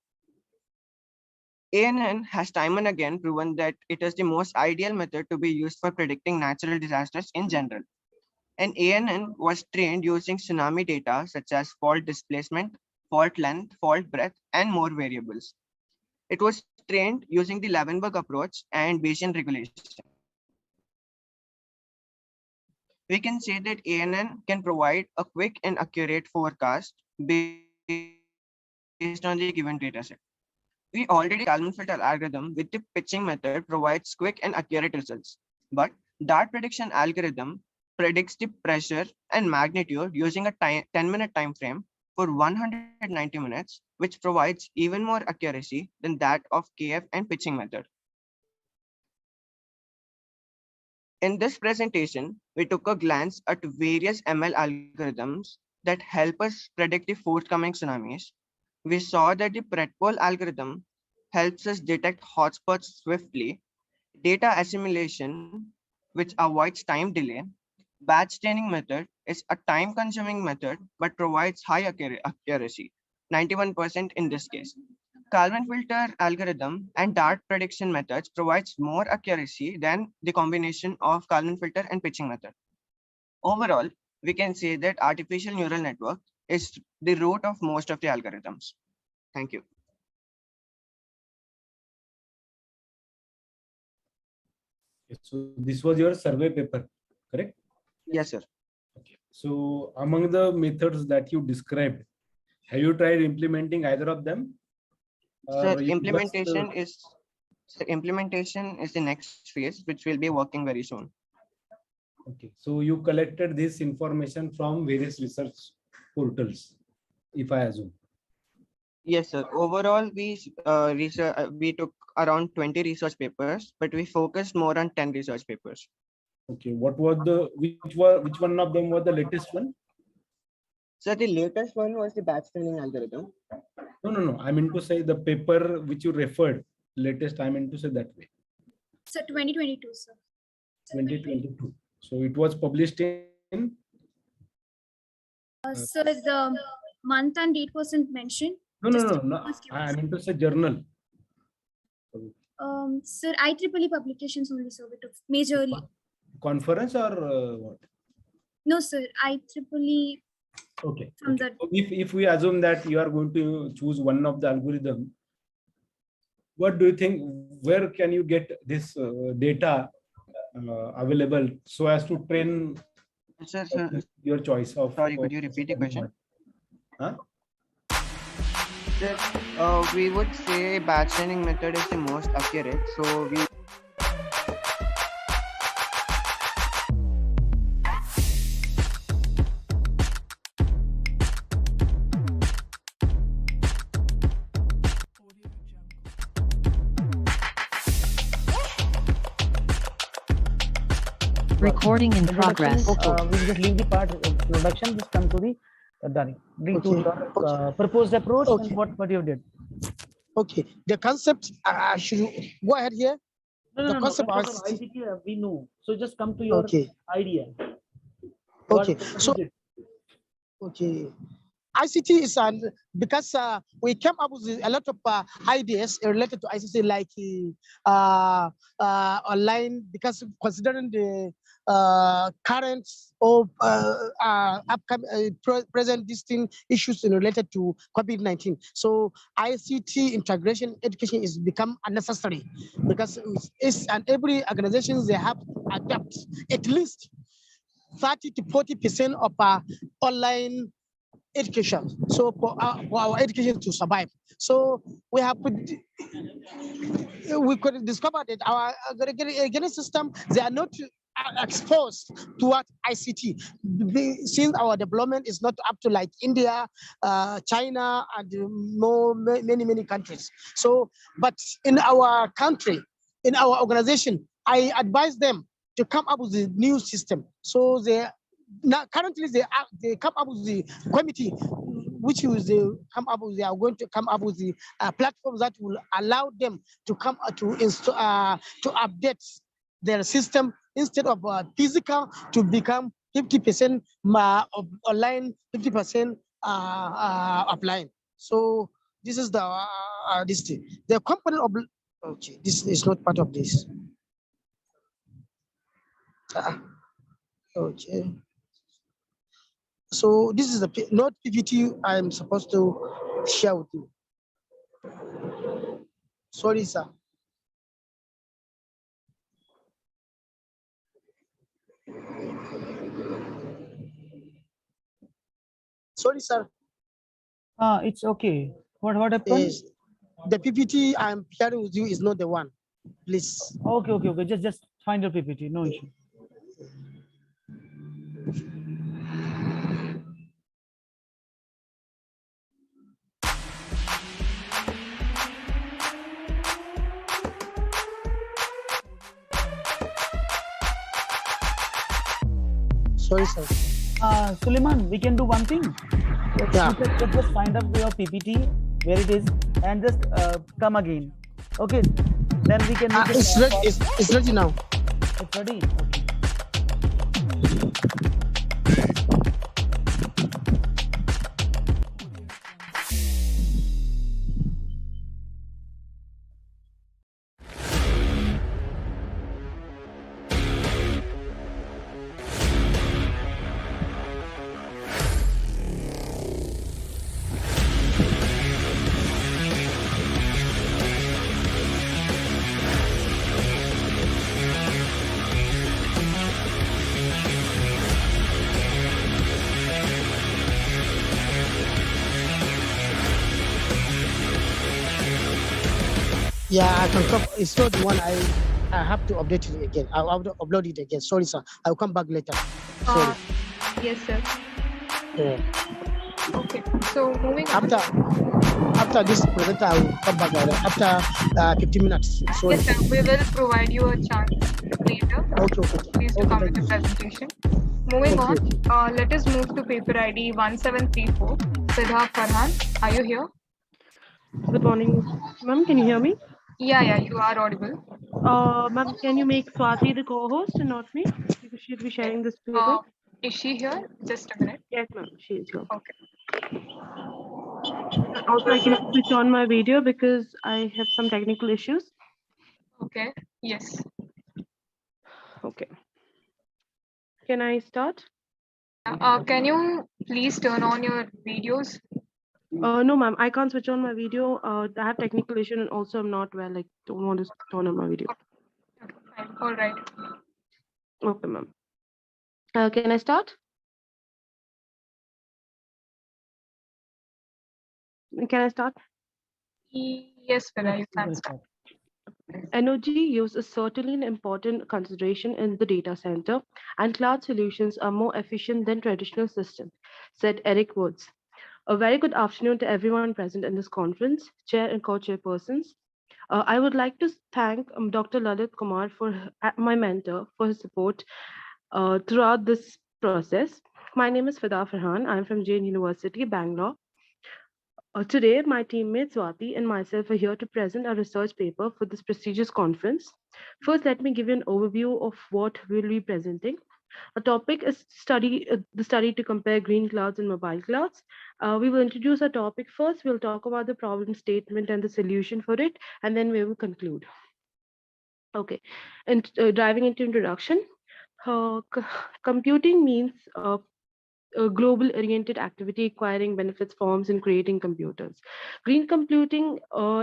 ANN has time and again proven that it is the most ideal method to be used for predicting natural disasters in general. And ANN was trained using tsunami data such as fault displacement, fault length, fault breadth, and more variables. It was trained using the Leavenberg approach and Bayesian regulation. We can say that ANN can provide a quick and accurate forecast based on the given dataset. We already Kalman filter algorithm with the pitching method provides quick and accurate results, but Dart prediction algorithm predicts the pressure and magnitude using a 10-minute time frame for 190 minutes, which provides even more accuracy than that of KF and pitching method. In this presentation, we took a glance at various ML algorithms that help us predict the forthcoming tsunamis. We saw that the predpol algorithm helps us detect hotspots swiftly, data assimilation, which avoids time delay. Batch training method is a time-consuming method but provides high accuracy, 91% in this case. Kalman filter algorithm and Dart prediction methods provides more accuracy than the combination of Kalman filter and pitching method. Overall, we can say that artificial neural network is the root of most of the algorithms. Thank you. So this was your survey paper, correct? Yes, sir. Okay. So among the methods that you described, have you tried implementing either of them? Sir, implementation is the next phase, which will be working very soon. Okay, so you collected this information from various research portals, if I assume. Yes, sir. Overall, we took around 20 research papers, but we focused more on 10 research papers. Okay, what was the which one of them was the latest one? So the latest one was the batch training algorithm. No. I mean to say the paper which you referred, latest, I mean to say that way. So 2022, sir. 2022. So it was published in? Sir, the month and date wasn't mentioned. No. I mean to say journal. Sir, IEEE publications only, sir. We took majorly. Conference or what? No, sir. IEEE. Okay. From So if we assume that you are going to choose one of the algorithm, what do you think? Where can you get this data available so as to train your choice of? Sorry, could you repeat the question? Huh? Sir, we would say batch training method is the most accurate. So we. Recording in progress. We just leave the part production. Just come to the bring to your proposed approach and what you did. Okay, the concept. Should you go ahead here? No, concept ICT, we know. So just come to your idea. Okay, so okay. ICT is because we came up with a lot of ideas related to ICT, like online, because considering the current or upcoming present distinct issues related to COVID-19. So ICT integration education is become unnecessary because it's and every organization they have to adapt at least 30 to 40% of online education, so for our education to survive. So we could discover that our education system, they are not exposed toward ICT. Since our development is not up to like India, China, and many countries. So, but in our country, in our organization, I advise them to come up with the new system. So they now currently they come up with the committee, which is they come up with. They are going to come up with the platforms that will allow them to come to update their system instead of physical to become 50% online, 50% offline. So this is the this thing. The component of okay, this is not part of this. Okay. So this is the not PPT I am supposed to share with you. Sorry, sir. Sorry, sir. It's okay. What happened? Yes. The PPT I'm sharing with you is not the one. Please. Okay. Just find your PPT. No issue. Sorry, sir. Suleiman, we can do one thing. Yeah. Just find out your PPT where it is and just come again. Okay. Then we can. It's ready. It's ready now. It's ready. Okay. Yeah, I can come. It's not the one I have to update it again. I'll have to upload it again. Sorry, sir. I'll come back later. Sorry. Yes, sir. Yeah. Okay. So moving on. After this presenter, I will come back after 15 minutes. Sorry. Yes, sir. We will provide you a chance later. Okay. Please to come with the presentation. Moving on, let us move to paper ID 1734. Siddha Farhan, are you here? Good morning, ma'am. Can you hear me? Yeah, you are audible. Ma'am, can you make Swati the co-host and not me? Because she'll be sharing this paper. Is she here? Just a minute. Yes, ma'am. She is here. Okay. Also, I can switch on my video because I have some technical issues. Okay. Yes. Okay. Can I start? Can you please turn on your videos? No, ma'am. I can't switch on my video. I have technical issue and also I'm not well. I don't want to turn on my video. Okay, fine. All right. Okay, ma'am. Can I start? Can I start? Yes, Farah, you can start. Energy use is certainly an important consideration in the data center, and cloud solutions are more efficient than traditional systems, said Eric Woods. A very good afternoon to everyone present in this conference, chair and co-chairpersons. I would like to thank Dr. Lalit Kumar, my mentor, for his support throughout this process. My name is Fida Farhan. I'm from Jain University, Bangalore. Today, my teammate Swati and myself are here to present our research paper for this prestigious conference. First, let me give you an overview of what we'll be presenting. A topic is the study to compare green clouds and mobile clouds. We will introduce our topic first. We'll talk about the problem statement and the solution for it, and then we will conclude. Okay, and diving into introduction, computing means a global oriented activity acquiring benefits, forms, and creating computers. Green computing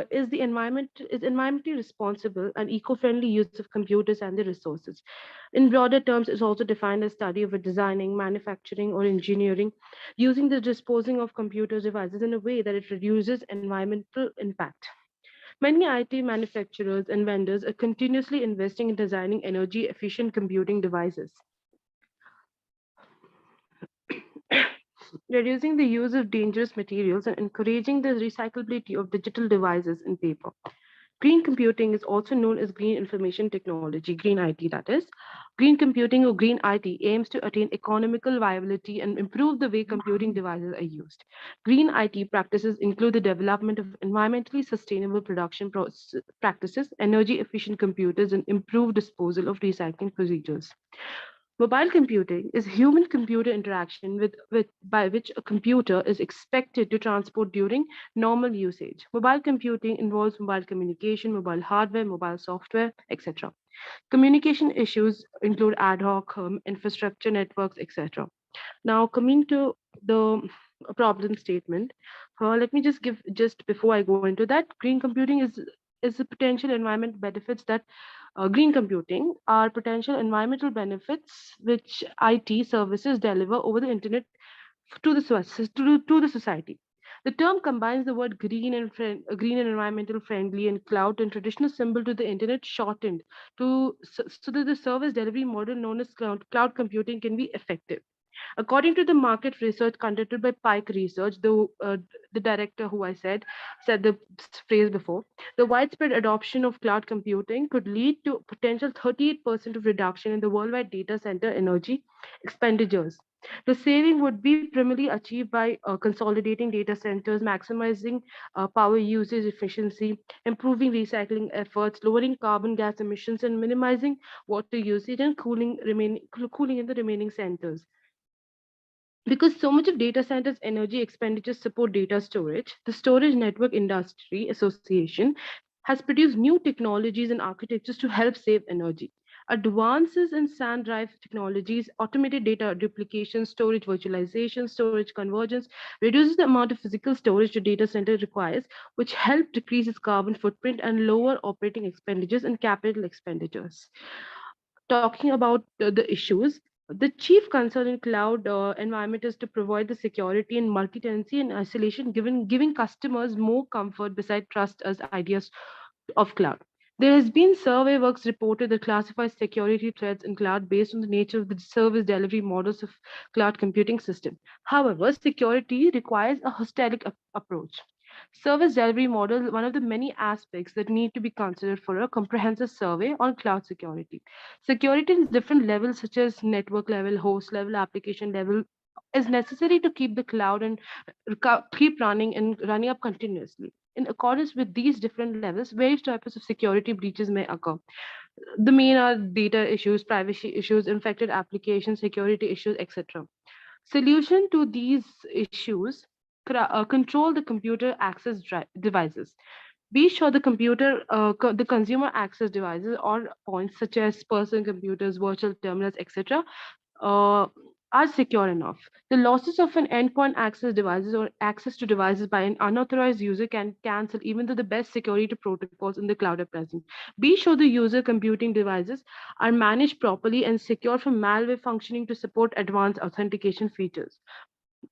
is environmentally responsible and eco-friendly use of computers and the resources. In broader terms, it's also defined as study of designing, manufacturing, or engineering using the disposing of computer devices in a way that it reduces environmental impact. Many IT manufacturers and vendors are continuously investing in designing energy efficient computing devices, reducing the use of dangerous materials and encouraging the recyclability of digital devices and paper. Green computing is also known as green information technology, green IT that is. Green computing or green IT aims to attain economical viability and improve the way computing devices are used. Green IT practices include the development of environmentally sustainable production practices, energy efficient computers, and improved disposal of recycling procedures. Mobile computing is human computer interaction by which a computer is expected to transport during normal usage. Mobile computing involves mobile communication, mobile hardware, mobile software, etc. Communication issues include ad hoc infrastructure networks, etc. Now, coming to the problem statement, let me just give just before I go into that, green computing is the potential environment benefits that green computing are potential environmental benefits which IT services deliver over the internet to the society. The term combines the word green and environmental friendly and cloud and traditional symbol to the internet shortened so that the service delivery model known as cloud computing can be effective. According to the market research conducted by Pike Research, the director who I said the phrase before, the widespread adoption of cloud computing could lead to potential 38% of reduction in the worldwide data center energy expenditures. The saving would be primarily achieved by consolidating data centers, maximizing power usage efficiency, improving recycling efforts, lowering carbon gas emissions, and minimizing water usage and cooling in the remaining centers. Because so much of data centers energy expenditures support data storage, the Storage Network Industry Association has produced new technologies and architectures to help save energy. Advances in SAN drive technologies, automated data duplication, storage virtualization, storage convergence reduces the amount of physical storage the data center requires, which help decrease its carbon footprint and lower operating expenditures and capital expenditures. Talking about the issues, the chief concern in cloud environment is to provide the security and multi-tenancy and isolation, giving customers more comfort beside trust as ideas of cloud. There has been survey works reported that classifies security threats in cloud based on the nature of the service delivery models of cloud computing system. However, security requires a holistic approach. Service delivery model is one of the many aspects that need to be considered for a comprehensive survey on cloud security. Security in different levels, such as network level, host level, application level, is necessary to keep the cloud and keep running up continuously. In accordance with these different levels, various types of security breaches may occur. The main are data issues, privacy issues, infected applications, security issues, etc. Solution to these issues: control the computer access devices. Be sure the consumer access devices or points such as personal computers, virtual terminals, etc. Uh, are secure enough. The losses of an endpoint access devices or access to devices by an unauthorized user can cancel even though the best security protocols in the cloud are present. Be sure the user computing devices are managed properly and secure from malware functioning to support advanced authentication features.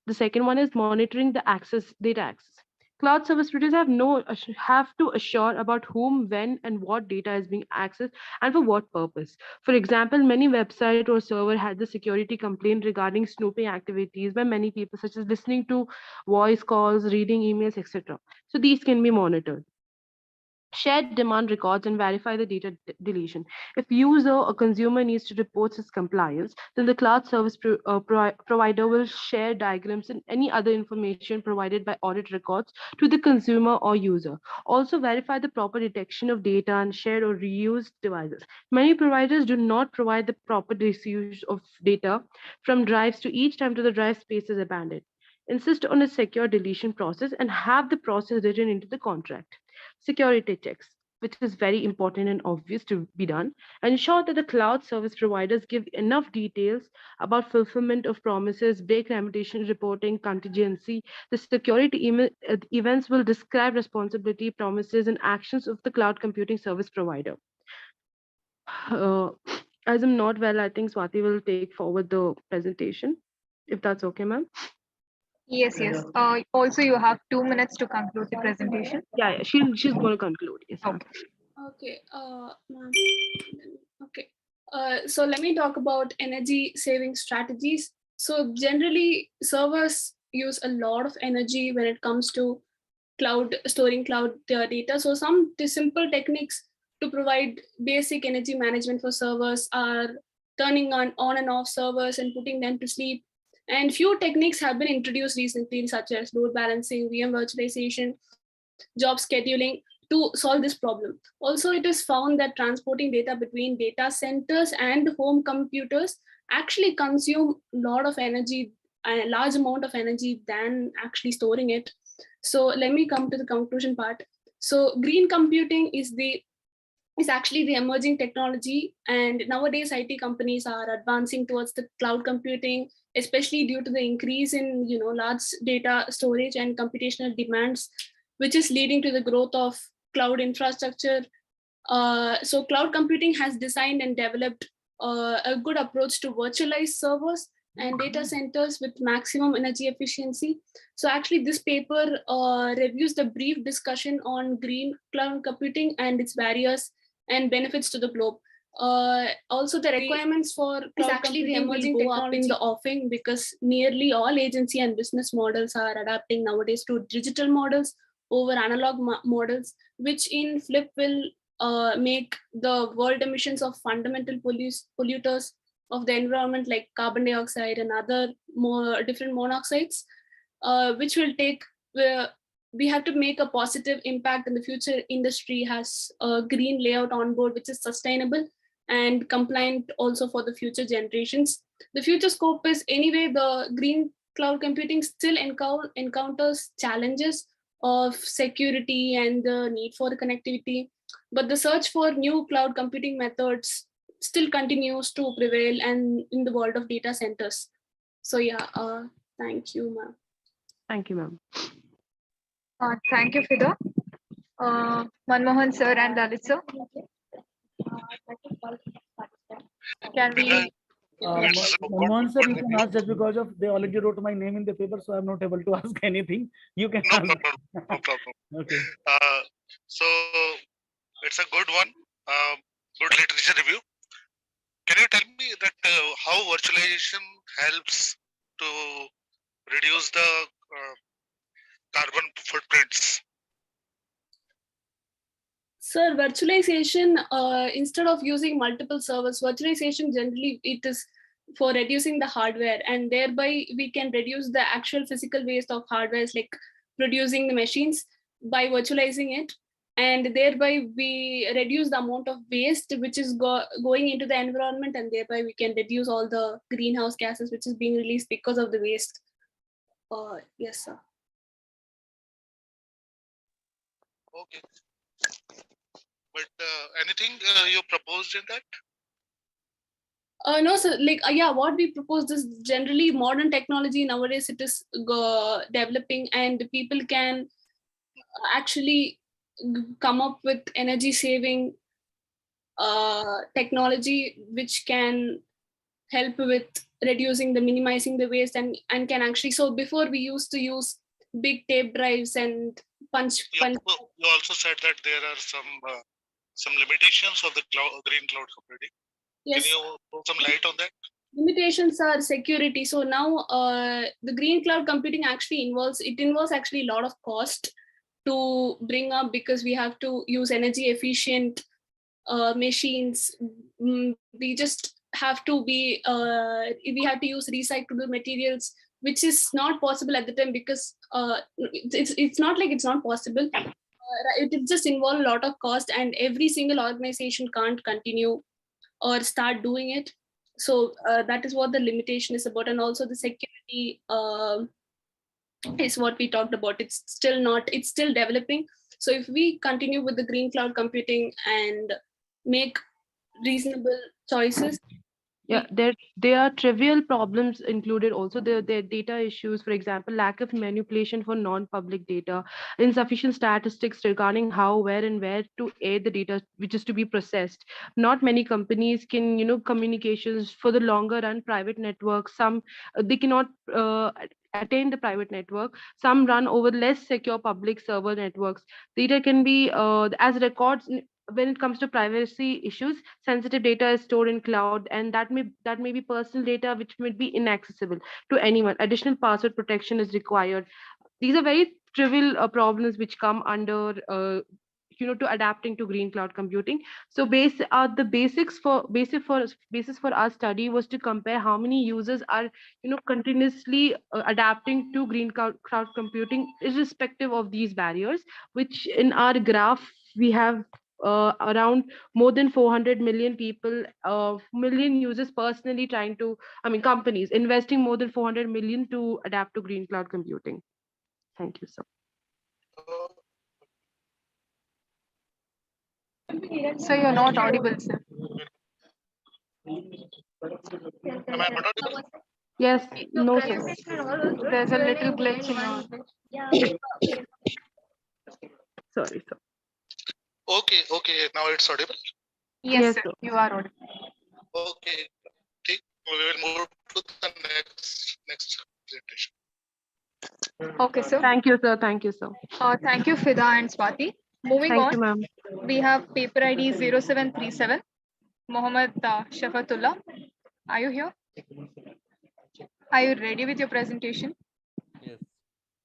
The second one is monitoring the data access. Cloud service providers have to assure about whom, when, and what data is being accessed and for what purpose. For example, many website or server had the security complaint regarding snooping activities by many people, such as listening to voice calls, reading emails, etc. So these can be monitored. Share demand records and verify the data deletion. If user or consumer needs to report its compliance, then the cloud service provider will share diagrams and any other information provided by audit records to the consumer or user. Also verify the proper detection of data and shared or reused devices. Many providers do not provide the proper disuse of data from drives to each time to the drive space is abandoned. Insist on a secure deletion process and have the process written into the contract. Security checks, which is very important and obvious to be done. Ensure that the cloud service providers give enough details about fulfillment of promises, break limitation reporting, contingency. The security events will describe responsibility, promises, and actions of the cloud computing service provider. As I'm not well, I think Swati will take forward the presentation, if that's okay, ma'am. Yes, yes. Also, you have 2 minutes to conclude the presentation. Yeah, she's going to conclude. Yes, ma'am. Okay. Ma'am. Okay. So let me talk about energy saving strategies. So generally, servers use a lot of energy when it comes to storing cloud data. So some simple techniques to provide basic energy management for servers are turning on and off servers and putting them to sleep. And few techniques have been introduced recently, such as load balancing, VM virtualization, job scheduling, to solve this problem. Also, it is found that transporting data between data centers and home computers actually consume a lot of energy, a large amount of energy than actually storing it. So let me come to the conclusion part. So green computing is actually the emerging technology, and nowadays IT companies are advancing towards the cloud computing, especially due to the increase in large data storage and computational demands, which is leading to the growth of cloud infrastructure. So cloud computing has designed and developed a good approach to virtualize servers and data centers with maximum energy efficiency. So actually this paper reviews the brief discussion on green cloud computing and its barriers and benefits to the globe. Also, the requirements for cloud actually the emerging technology in the offing, because nearly all agency and business models are adapting nowadays to digital models over analog models, which in flip will make the world emissions of fundamental polluters of the environment like carbon dioxide and other more different monoxides, which will take we have to make a positive impact in the future. Industry has a green layout on board, which is sustainable and compliant also for the future generations. The future scope is anyway, the green cloud computing still encounters challenges of security and the need for connectivity, but the search for new cloud computing methods still continues to prevail and in the world of data centers. So yeah, thank you, ma'am. Thank you, ma'am. Thank you, Fida. Manmohan sir and Lalit sir. Can we? Manmohan sir, you can ask, just because of they already wrote my name in the paper, so I'm not able to ask anything. You can. No problem. No problem. Okay. So it's a good one. Good literature review. Can you tell me that how virtualization helps to reduce the carbon footprints? Sir, virtualization, instead of using multiple servers, virtualization generally it is for reducing the hardware, and thereby we can reduce the actual physical waste of hardware, like producing the machines by virtualizing it, and thereby we reduce the amount of waste which is going into the environment, and thereby we can reduce all the greenhouse gases which is being released because of the waste. Yes, sir. Okay. But anything you proposed in that? No, sir. Like, yeah, what we proposed is generally modern technology nowadays. It is developing, and people can actually come up with energy saving technology which can help with reducing the minimizing the waste, and can actually. So before we used to use big tape drives and punch. You also said that there are some limitations of the green cloud computing. Yes. Can you throw some light on that? Limitations are security. So now the green cloud computing actually involves actually a lot of cost to bring up, because we have to use energy efficient machines. We just have to we have to use recyclable materials, which is not possible at the time, because it's not like it's not possible. It just involves a lot of cost, and every single organization can't continue or start doing it. So that is what the limitation is about. And also the security is what we talked about. It's still developing. So if we continue with the green cloud computing and make reasonable choices. Yeah, there are trivial problems included also. There are data issues, for example, lack of manipulation for non-public data, insufficient statistics regarding how, where, and where to aid the data which is to be processed. Not many companies can, communications for the longer run private networks. Some they cannot attain the private network. Some run over less secure public server networks. Data can be as records. When it comes to privacy issues, sensitive data is stored in cloud, and that may be personal data which may be inaccessible to anyone. Additional password protection is required. These are very trivial problems which come under to adapting to green cloud computing. So the basis for our study was to compare how many users are continuously adapting to green cloud computing irrespective of these barriers, which in our graph we have around more than 400 million people, million users personally companies investing more than 400 million to adapt to green cloud computing. Thank you, sir. So you're not audible, sir. Yes, no, sir. There's a little glitch in your. Sorry, sir. Okay, now it's audible. Yes, sir. You are audible. Okay, we will move to the next presentation. Okay, sir. Thank you, sir. Thank you, sir. Thank you, Fida and Swati. Moving Thank on, you, ma'am. we have paper ID 0737, Mohammed Shafatullah. Are you here? Are you ready with your presentation? Yes.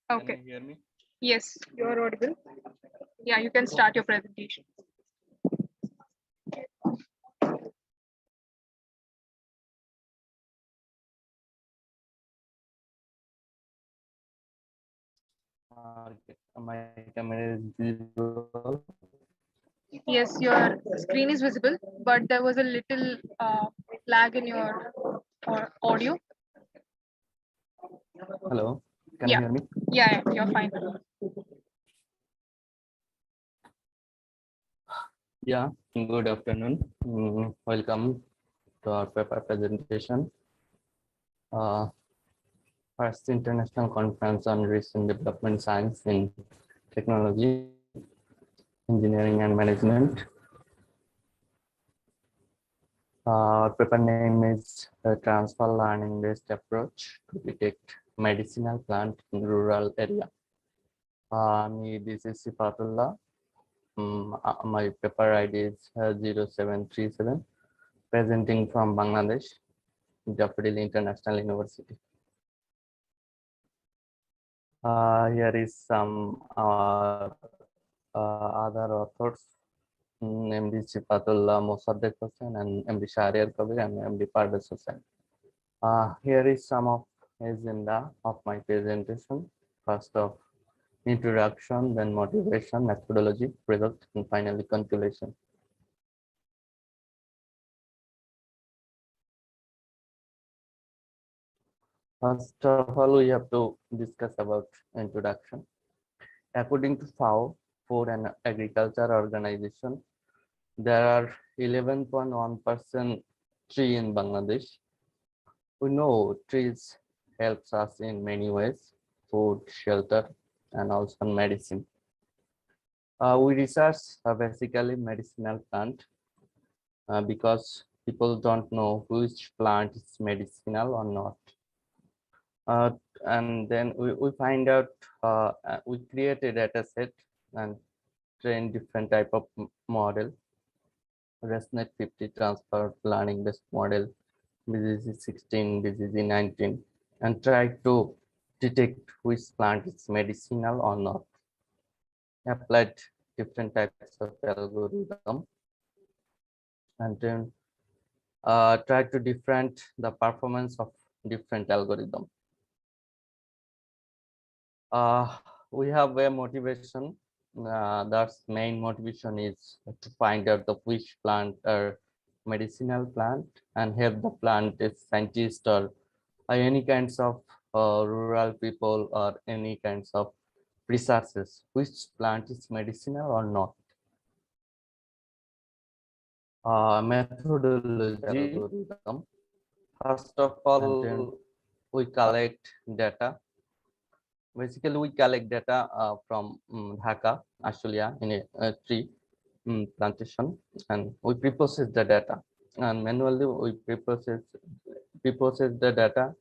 Okay. Can you hear me? Yes, you are audible. Yeah, you can start your presentation. My camera is visible. Yes, your screen is visible, but there was a little lag in your audio. Hello, can you hear me? Yeah, you're fine. Yeah, good afternoon. Welcome to our paper presentation. First International Conference on Recent Development Science in Technology, Engineering and Management. Our paper name is the Transfer Learning Based Approach to Detect Medicinal Plant in Rural Area. This is Sifatullah. My paper ID is 0737, presenting from Bangladesh, Daffodil International University. Here is some other authors, MD Sifatullah Mosaddek Hossain and MD Shahriar Kabir and MD Parvez Hossain. Here is some of agenda of my presentation. First of introduction, then motivation, methodology, result, and finally conclusion. First of all, we have to discuss about introduction. According to FAO, Food and Agriculture Organization, there are 11.1% tree in Bangladesh. We know trees helps us in many ways: food, shelter, and also medicine. We research basically medicinal plant because people don't know which plant is medicinal or not. And then we find out, we create a data set and train different type of model. ResNet 50 transfer learning based model, BGC 16, BGC 19, and try to detect which plant is medicinal or not. Applied different types of algorithm and then try to different the performance of different algorithm. We have a motivation. That's main motivation is to find out the which plant are medicinal plant and help the plant is scientist or any kinds of rural people or any kinds of researches which plant is medicinal or not. Methodology. First of all, we collect data. Basically, we collect data from Dhaka, Australia, in a tree plantation, and we pre-process the data. And manually, we pre-process the data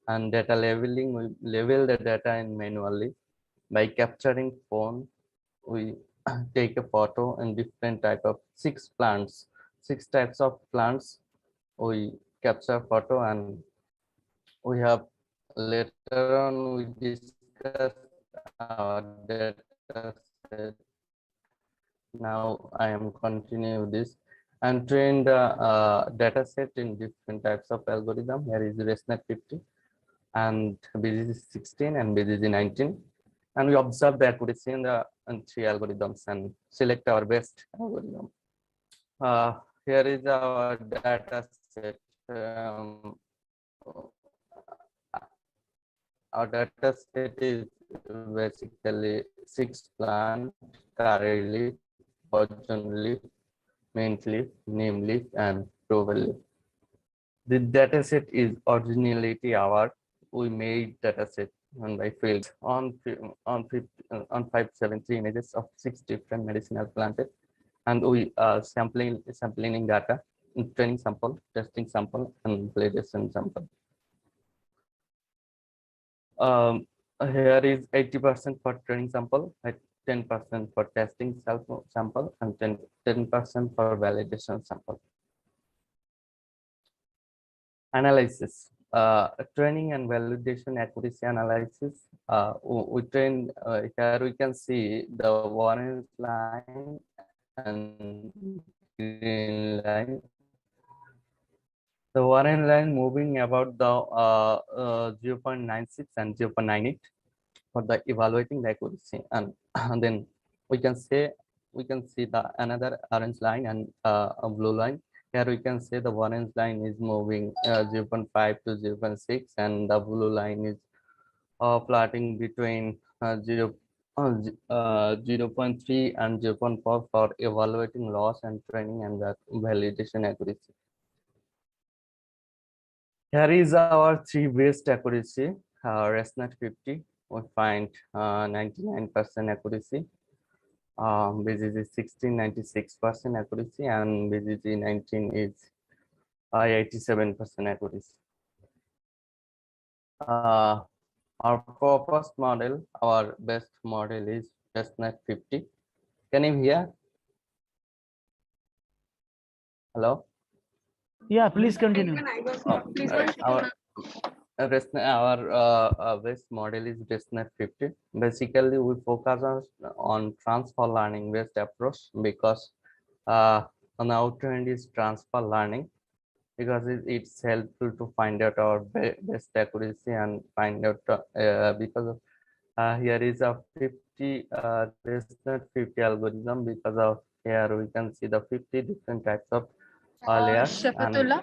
And data labeling, we label the data in manually. By capturing phone, we take a photo in different type of six types of plants. We capture photo, and we have later on we discuss our data set. Now I am continue this and train the data set in different types of algorithm. Here is ResNet 50 and BGG 16 and BGG 19. And we observe the accuracy in the three algorithms and select our best algorithm. Here is our data set. Our data set is basically 6 plant, curry leaf, poison leaf, mint leaf, neem leaf, and clover leaf. The data set is originality our. We made data set and by fields on 573 images of 6 different medicinal plants, and we sampling data, training sample, testing sample, and validation sample. Here is 80% for training sample, 10% for testing sample, and 10% for validation sample. Analysis, training and validation accuracy analysis. We train, here we can see the orange line and green line. The orange line moving about the 0.96 and 0.98 for the evaluating the accuracy, and then we can see the another orange line and a blue line. Here we can say the orange line is moving 0.5 to 0.6, and the blue line is plotting between 0.3 and 0.4 for evaluating loss and training and the validation accuracy. Here is our 3 best accuracy. ResNet 50, we find 99% accuracy. BGG 16, 96% accuracy, and BGG 19 is 87% accuracy. Our first model, our best model is ResNet 50. Can you hear? Hello? Yeah, please continue. Our best model is ResNet 50. Basically, we focus on transfer learning based approach because now trend is transfer learning, because it's helpful to find out our best accuracy and find out because of here is a 50 ResNet 50 algorithm. Because of here we can see the 50 different types of layers. Shafatullah,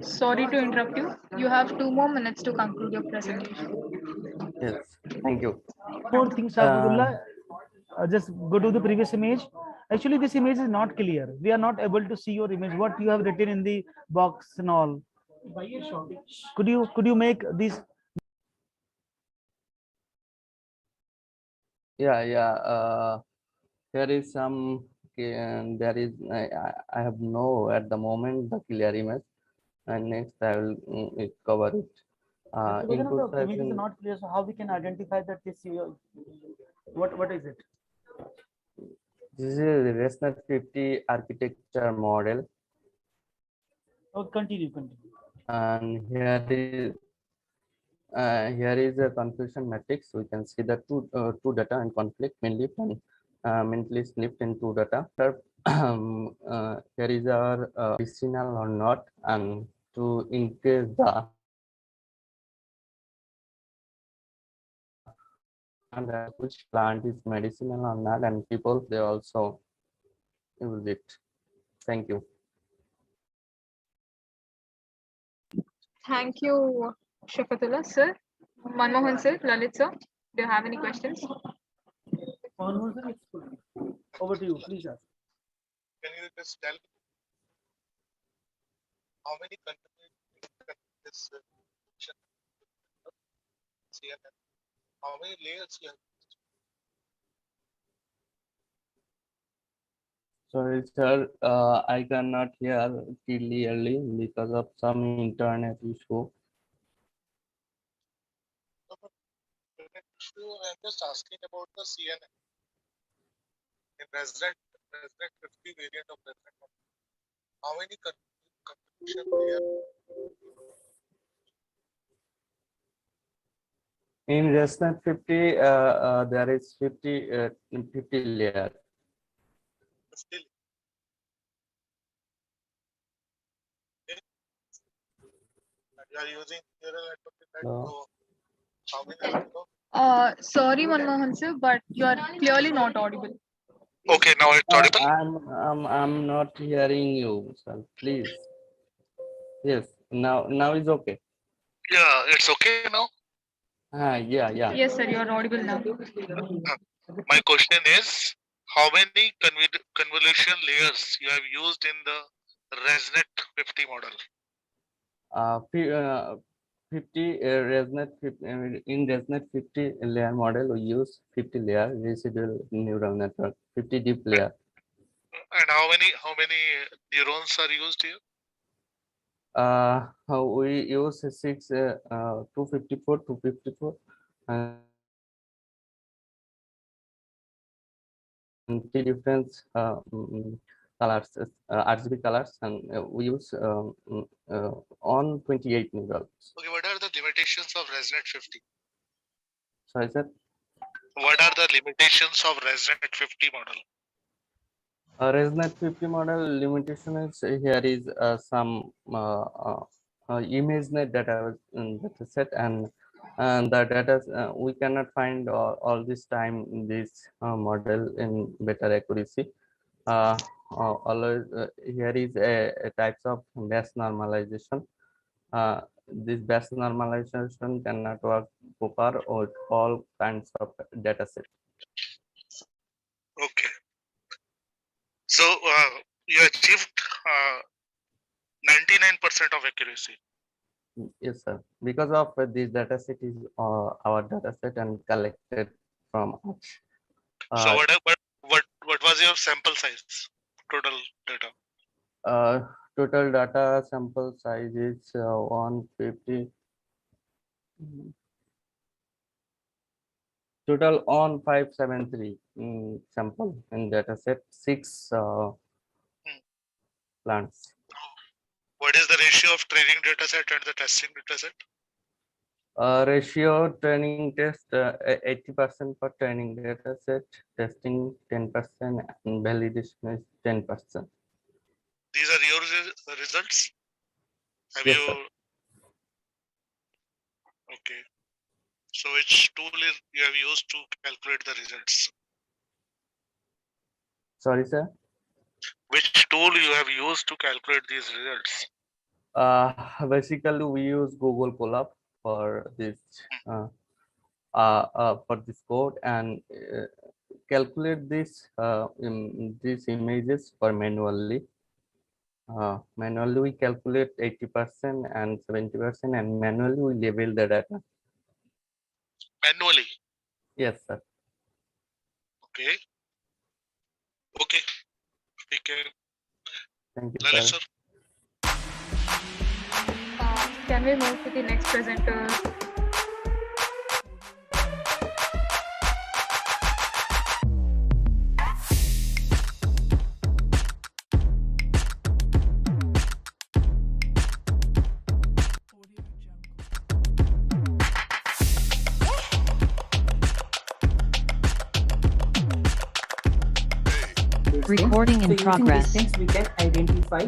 sorry to interrupt you. You have 2 more minutes to conclude your presentation. Yes, thank you. More things, Shafadullah. Just go to the previous image. Actually, this image is not clear. We are not able to see your image, what you have written in the box and all. Could you make this? Yeah. There is some, and there is I have no at the moment the clear image, and next I will cover it. The image is not clear, so how we can identify that this what is it? This is the ResNet 50 architecture model. Oh, continue. And here is a confusion matrix. We can see the two data in conflict, mainly from mentally slipped in 2 data. Here is our medicinal or not, and to increase the which plant is medicinal or not, and people they also use it. Thank you. Thank you, Shafatullah sir. Manmohan sir, Lalit sir, do you have any questions? Over to you, please ask. Can you just tell how many countries this how many layers you have? Sorry, sir. I cannot hear clearly because of some internet issue. So I'm just asking about the CNN in Resident 50 variant of Resident. How many contribution layers? In ResNet 50, there is 50 layer. 50. You are using neural network in that. So how many? Sorry, Manmohan sir, but you are clearly not audible. Okay, now it's audible. I'm not hearing you, sir. Please. Yes. Now it's okay. Yeah, it's okay now. Yeah. Yes, sir, you are audible now. My question is, how many convolution layers you have used in the ResNet 50 model? 50 ResNet 50, in ResNet 50 layer model, we use 50 layer residual neural network, 50 deep layer. And how many neurons are used here? We use 254, and three different colors, RGB colors, and we use on 28 neurons. Okay, what are the limitations of ResNet 50? Sorry, sir. What are the limitations of ResNet 50 model? ResNet 50 model limitation is here is some ImageNet data set, and the data we cannot find all this time in this model in better accuracy. Always here is a types of best normalization. This best normalization cannot work proper or all kinds of data set. Okay. So you achieved 99% of accuracy. Yes, sir. Because of this data set is our data set and collected from us. So what was your sample size? Total data. Total data sample size is 150. Total on 573 sample in data set, 6 plants. What is the ratio of training data set and the testing data set? Ratio training test 80% for training data set, testing 10%, and validation is 10%. These are your results? Have yes, you? Sir. Okay. So which tool you have used to calculate the results? Sorry, sir. Which tool you have used to calculate these results? Basically, we use Google Colab for this code and calculate this these images for manually. Manually, we calculate 80% and 70%, and manually we label the data. Manually? Yes, sir. Okay. Okay. We can. Thank you, Lalit, sir. Can we move to the next presenter? Recording in progress. Using these things, we can identify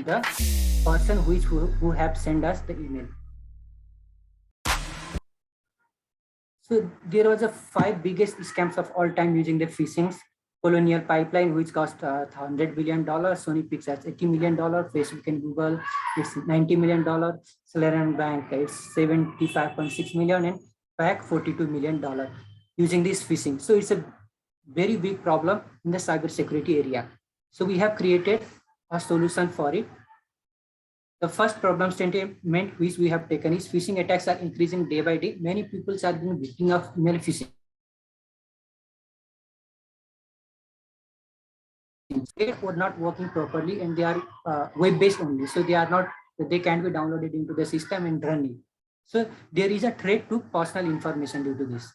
the person who have sent us the email. So there was a 5 biggest scams of all time using the phishing. Colonial Pipeline, which cost $100 billion. Sony Pictures, $80 million. Facebook and Google, it's $90 million. Celeron Bank, it's $75.6 million, and PAC, $42 million using this phishing. So it's a very big problem in the cybersecurity area. So we have created a solution for it. The first problem statement which we have taken is phishing attacks are increasing day by day. Many people are being victim of email phishing. They were not working properly and they are web-based only. So they can't be downloaded into the system and running. So there is a threat to personal information due to this.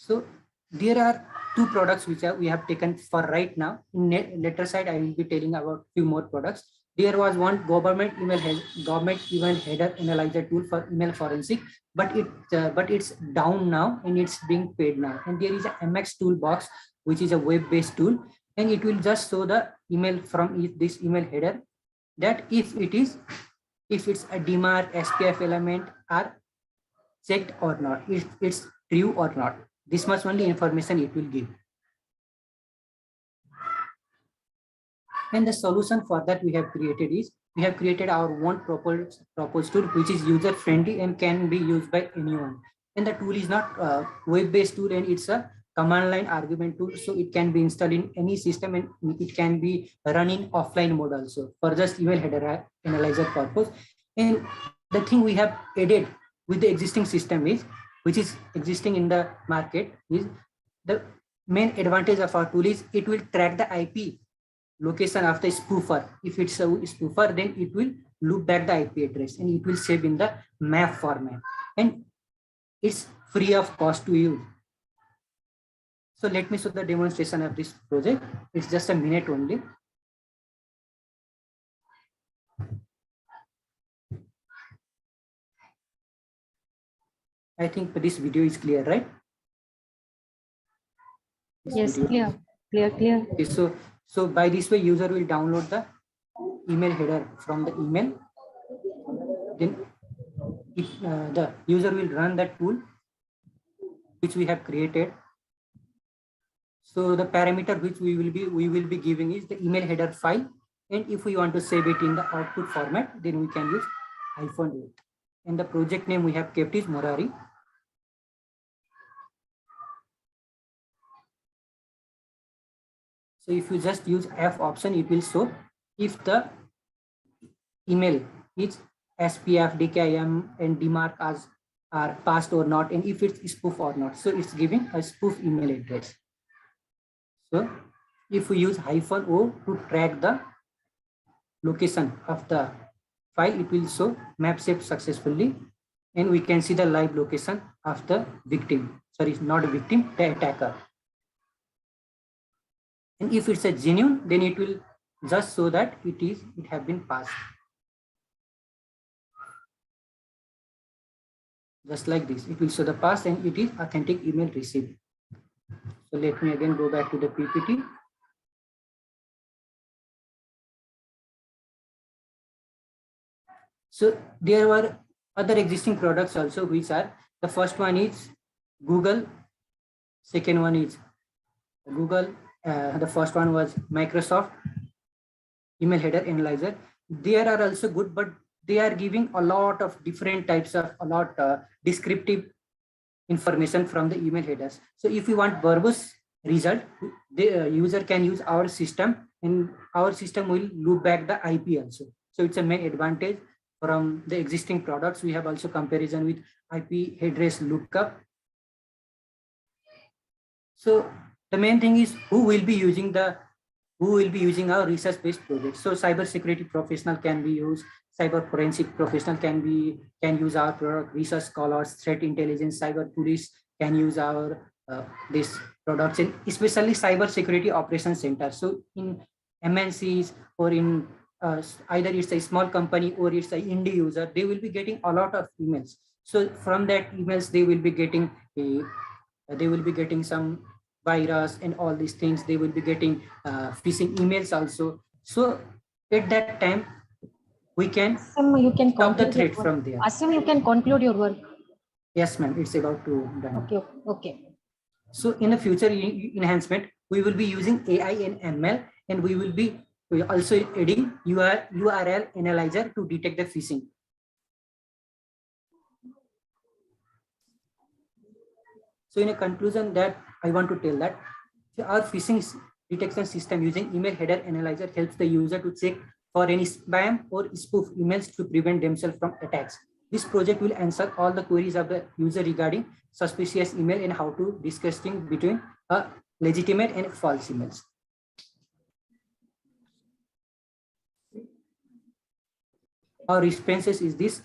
So there are two products which we have taken for right now. In later side, I will be telling about few more products. There was one government email header analyzer tool for email forensic, but it's down now and it's being paid now. And there is a MX toolbox, which is a web-based tool, and it will just show the email from this email header that if it's a DMARC SPF element are checked or not, if it's true or not. This much only information it will give. And the solution for that we have created our own proposed tool, which is user friendly and can be used by anyone. And the tool is not a web-based tool, and it's a command line argument tool, so it can be installed in any system and it can be run in offline mode also for just email header analyzer purpose. And the thing we have added with the existing system is, which is existing in the market, is the main advantage of our tool is it will track the IP location of the spoofer. If it's a spoofer, then it will loop back the IP address and it will save in the map format, and it's free of cost to use. So let me show the demonstration of this project. It's just a minute only. I think this video is clear, right? Yes, clear. Okay, so by this way, user will download the email header from the email. Then the user will run that tool which we have created. So the parameter which we will be giving is the email header file, and if we want to save it in the output format, then we can use -8. And the project name we have kept is Moraru. So if you just use F option, it will show if the email is SPF, DKIM, and DMARC are passed or not, and if it's spoof or not. So it's giving a spoof email address. So if we use -O to track the location of the file, it will show map saved successfully, and we can see the live location of the victim. Sorry, not a victim, the attacker. And if it's a genuine, then it will just show that it have been passed. Just like this, it will show the pass and it is authentic email received. So let me again go back to the PPT. So there were other existing products also, which are, the first one is Google, second one is Google, the first one was Microsoft email header analyzer. They are also good, but they are giving a lot of different types of descriptive information from the email headers. So if you want verbose result, the user can use our system, and our system will loop back the IP also. So it's a main advantage from the existing products. We have also comparison with IP address lookup. So the main thing is who will be using our research-based project. So cybersecurity professional can be used, cyber forensic professional can use our product, research scholars, threat intelligence, cyber police can use our this products, and especially cyber security operations center. So in MNCs or in either it's a small company or it's an indie user, they will be getting a lot of emails. So from that emails, they will be getting some virus and all these things. They will be getting phishing emails also. So at that time, we can stop the threat from there. Asim, you can conclude your work. Yes, ma'am. It's about to done. Okay. So in the future enhancement, we will be using AI and ML, and we will be also adding URL analyzer to detect the phishing. So in a conclusion, that I want to tell that our phishing detection system using email header analyzer helps the user to check for any spam or spoof emails to prevent themselves from attacks. This project will answer all the queries of the user regarding suspicious email and how to distinguish between legitimate and false emails. Our references is this.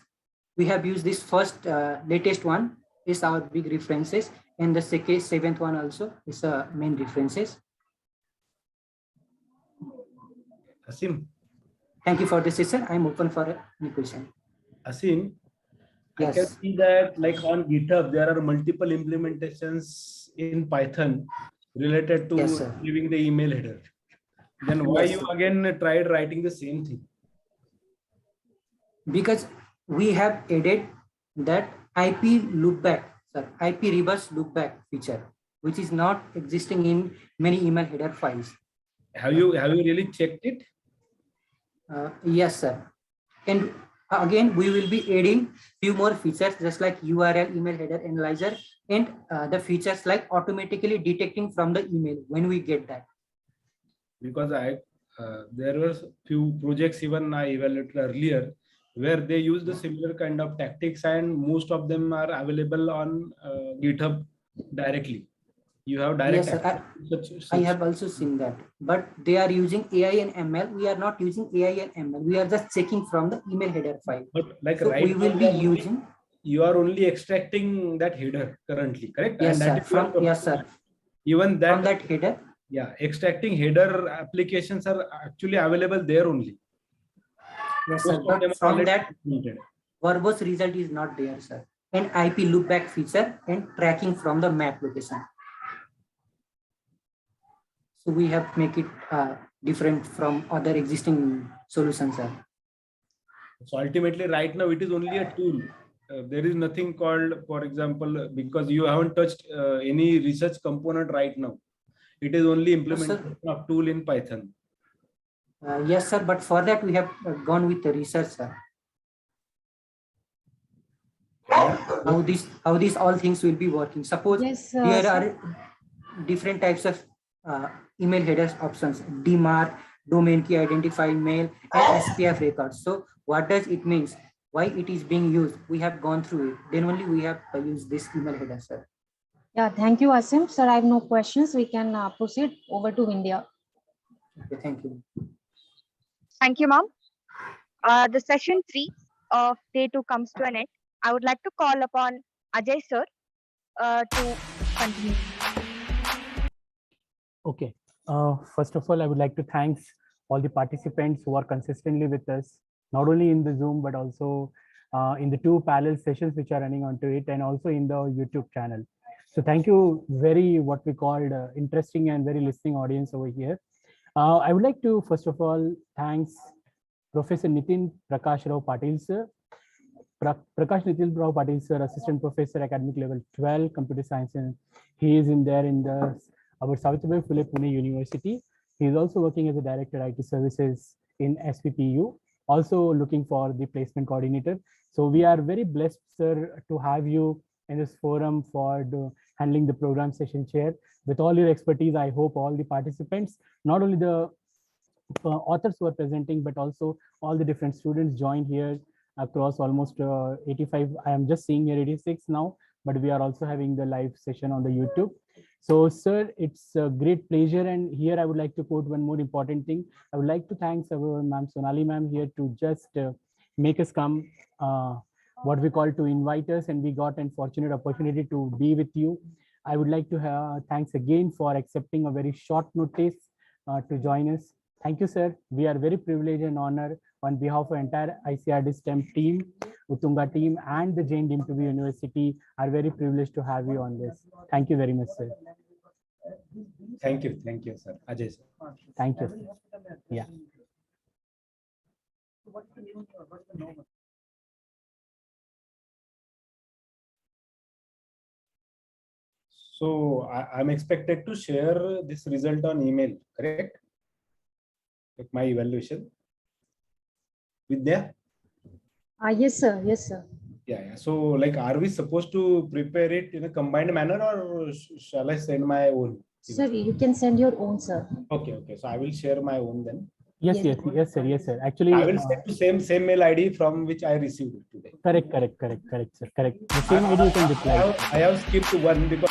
We have used this first latest one is our big references, And the seventh one also is main differences. Asim. Thank you for the session. I'm open for any question. Asim, yes. I can see that like on GitHub, there are multiple implementations in Python related to giving the email header. Then why you again tried writing the same thing? Because we have added that IP loopback, IP reverse loopback feature, which is not existing in many email header files. Have you really checked it? Yes, sir. And again, we will be adding few more features, just like URL email header analyzer, and the features like automatically detecting from the email when we get that. Because there were few projects even I evaluated earlier where they use the similar kind of tactics, and most of them are available on GitHub directly. You have direct. Yes, sir. I have also seen that, but they are using AI and ML. We are not using AI and ML. We are just checking from the email header file. But like so right we will be using. You are only extracting that header currently, correct? Yes, and sir. Yes, sir. Even that. From that header. Yeah, extracting header applications are actually available there only. Yes, sir. But from that, verbose result is not there, sir. And IP loopback feature and tracking from the map location. So we have make it different from other existing solutions, sir. So ultimately, right now it is only a tool. There is nothing called, for example, because you haven't touched any research component right now. It is only implementation of tool in Python. Yes, sir. But for that, we have gone with the research, sir. How these all things will be working. Suppose here are different types of email headers options: DMARC, domain key identifier mail, and SPF records. So what does it mean? Why it is being used? We have gone through it. Then only we have used this email header, sir. Yeah, thank you, Asim. Sir, I have no questions. We can proceed over to India. Okay, thank you. Thank you, ma'am. The session 3 of day 2 comes to an end. I would like to call upon Ajay sir to continue. Okay. First of all, I would like to thank all the participants who are consistently with us, not only in the Zoom, but also in the 2 parallel sessions which are running onto it, and also in the YouTube channel. So thank you, very what we called interesting and very listening audience over here. I would like to first of all thanks Professor Nitin Prakash Rao Patil sir. Prakash Nitin Rao Patil sir, Assistant Professor, Academic Level 12, Computer Science, and he is in the our Savitribai Phule Pune University. He is also working as a Director IT Services in SPPU, also looking for the placement coordinator. So we are very blessed, sir, to have you in this forum for handling the program session chair. With all your expertise, I hope all the participants, not only the authors who are presenting, but also all the different students joined here across almost 85. I am just seeing here 86 now, but we are also having the live session on the YouTube. So, sir, it's a great pleasure. And here I would like to quote one more important thing. I would like to thank our ma'am Sonali ma'am here to just make us come, what we call to invite us, and we got an fortunate opportunity to be with you. I would like to thanks again for accepting a very short notice to join us. Thank you, sir. We are very privileged and honored on behalf of entire ICRD-STEM team, Uttunga team, and the Jain University are very privileged to have you on this. Thank you very much, sir. Thank you, sir. Ajay, sir. Thank you, sir. Yeah. So I'm expected to share this result on email, correct? Like my evaluation. Vidya? Yes, sir. Yes, sir. Yeah. So, like, are we supposed to prepare it in a combined manner, or shall I send my own? Sir, you can send your own, sir. Okay. So I will share my own then. Yes, sir. Actually, I will send to same mail ID from which I received it today. Correct, sir. Correct. The same ID you can reply. I have skipped one because.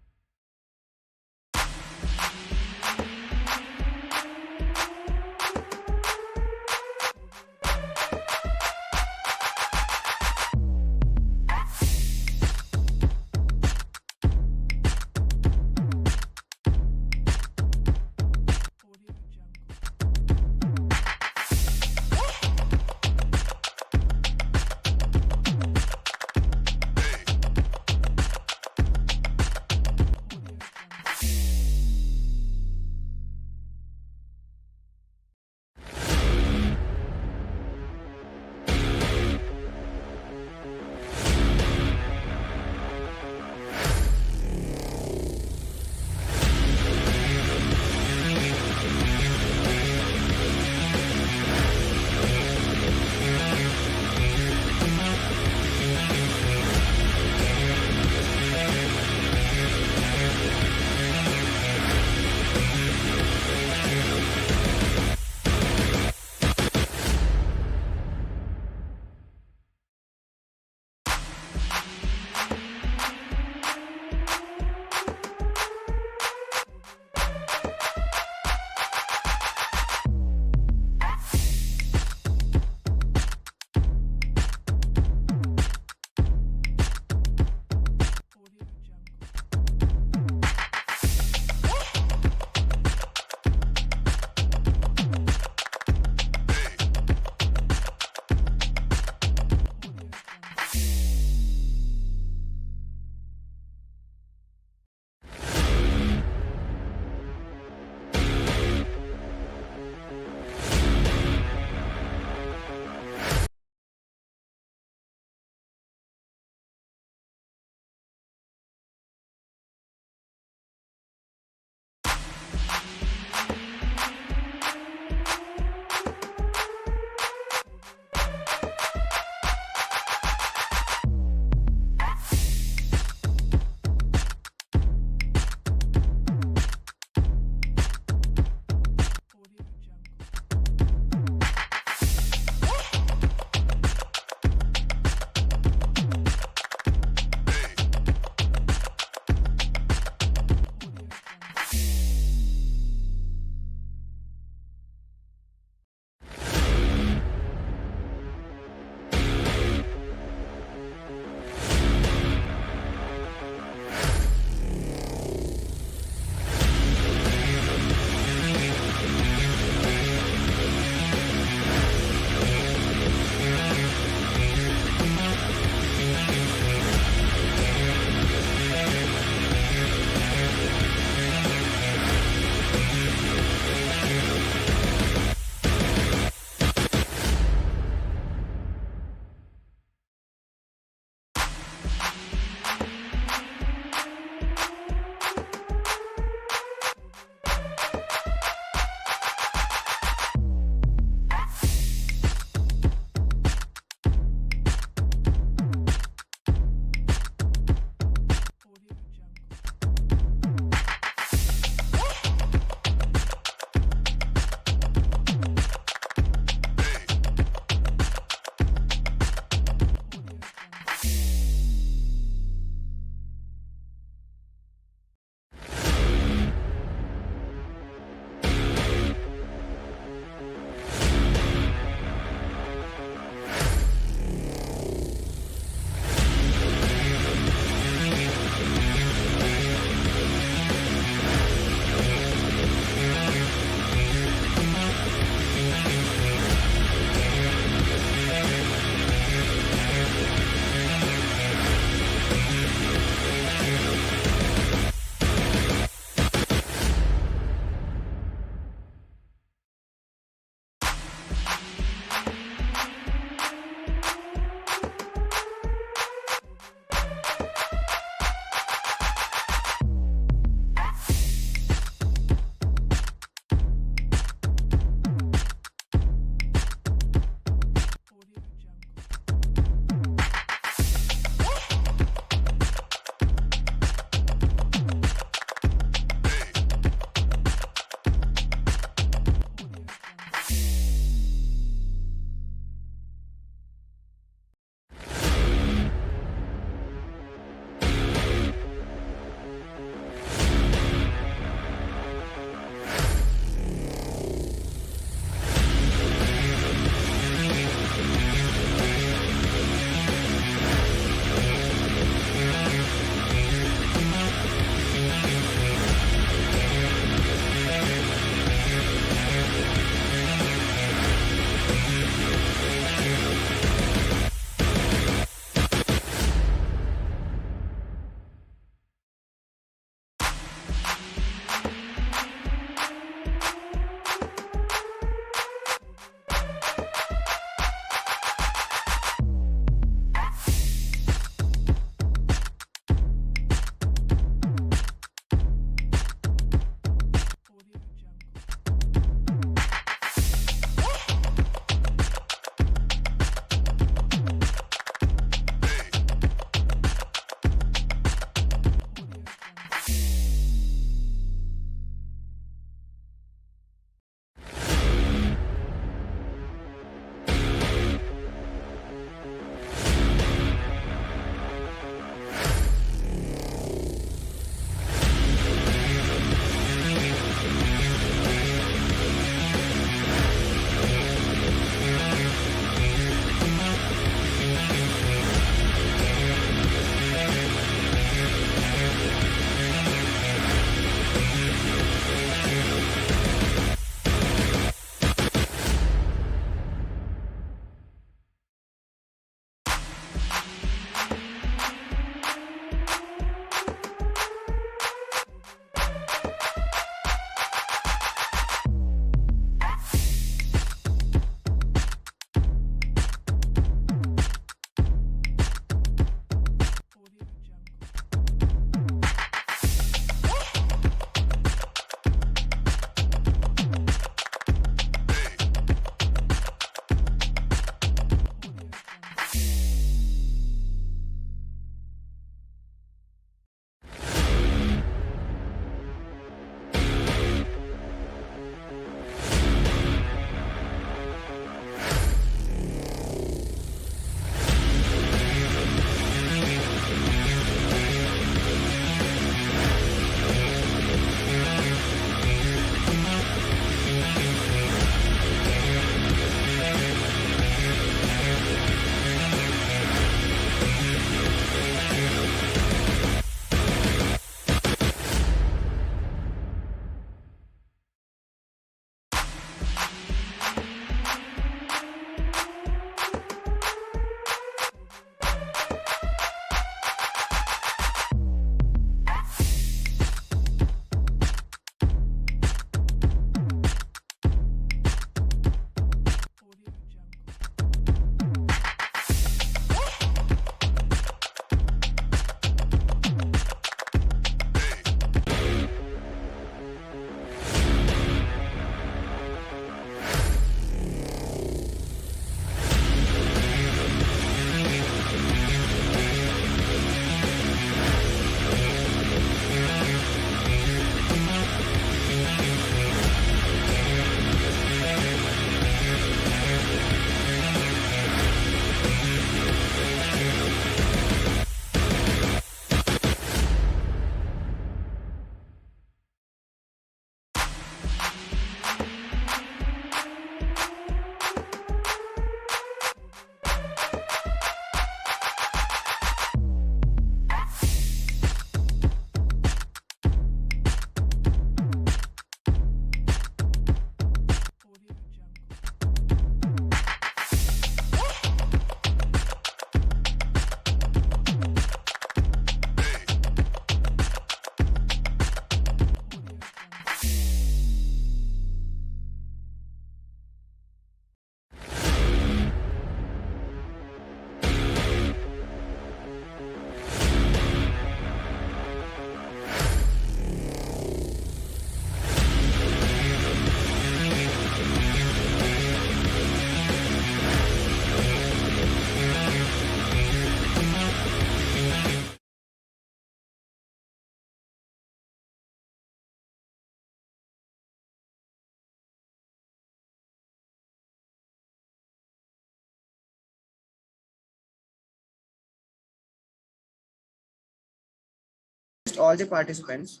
request all the participants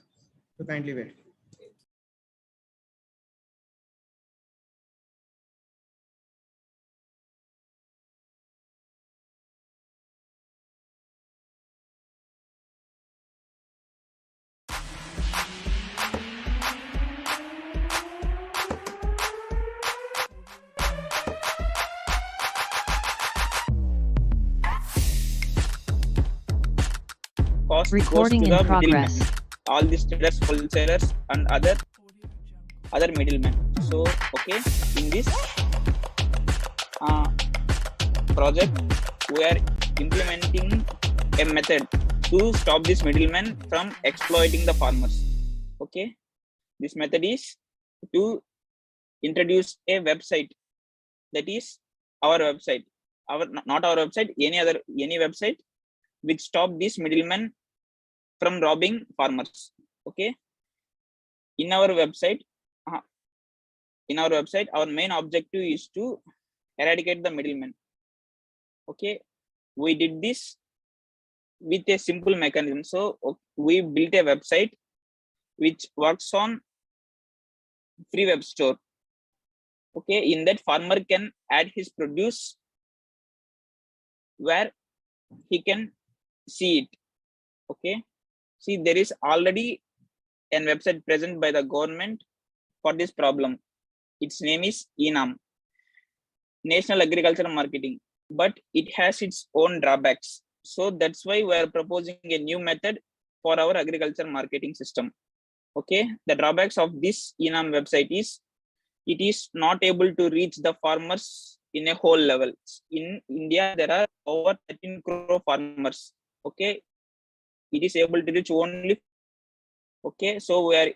to kindly wait. Cost goes Recording to in the progress. middlemen, all these traders, wholesalers, and other middlemen. So, okay, in this project, we are implementing a method to stop this middleman from exploiting the farmers. Okay, this method is to introduce a website, that is our website, not our website, any website which stop this middleman from robbing farmers. Okay, in our website, our main objective is to eradicate the middleman. Okay, we did this with a simple mechanism. So we built a website which works on free web store. Okay, in that farmer can add his produce where he can see it. Okay, see, there is already a website present by the government for this problem. Its name is ENAM, National Agricultural Marketing, but it has its own drawbacks. So that's why we are proposing a new method for our agriculture marketing system. Okay, the drawbacks of this ENAM website is it is not able to reach the farmers in a whole level. In India, there are over 13 crore farmers. Okay, it is able to reach only. Okay, so we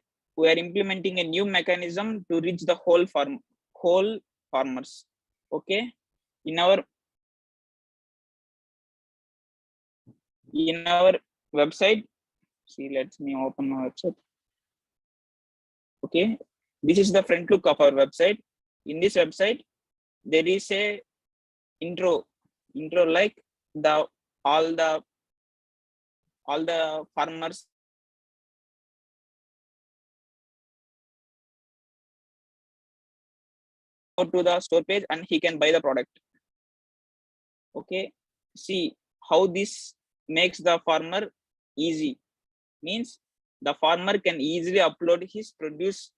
are implementing a new mechanism to reach the whole farmers. Okay, in our website, see, let me open my website. Okay, this is the front look of our website. In this website, there is a intro like all the farmers go to the store page and he can buy the product. Okay, see how this makes the farmer easy. Means the farmer can easily upload his produce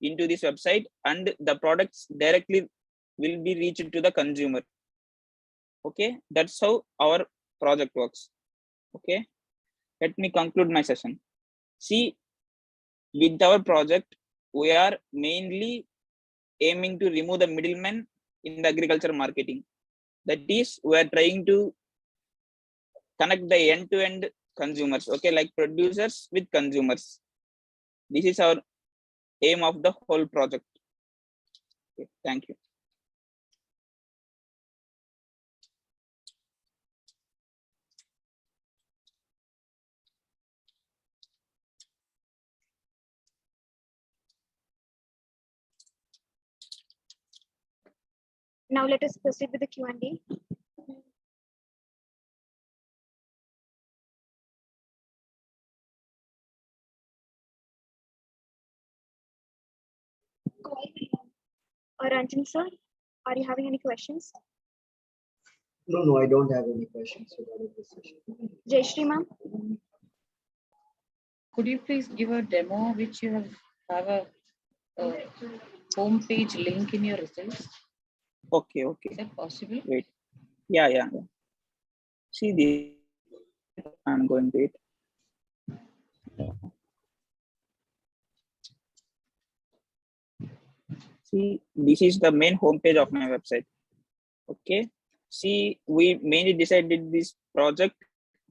into this website and the products directly will be reached to the consumer. Okay, that's how our project works. Okay, let me conclude my session. See, with our project, we are mainly aiming to remove the middleman in the agriculture marketing. That is, we are trying to connect the end-to-end consumers, okay, like producers with consumers. This is our aim of the whole project. Okay, thank you. Now let us proceed with the Q&A. Ranjan sir, are you having any questions? No, I don't have any questions regarding this session. Jayashri ma'am? Could you please give a demo which you have a home page link in your results? Okay. Is that possible? Wait. Yeah. See, this I'm going to it. See, this is the main homepage of my website. Okay. See, we mainly decided this project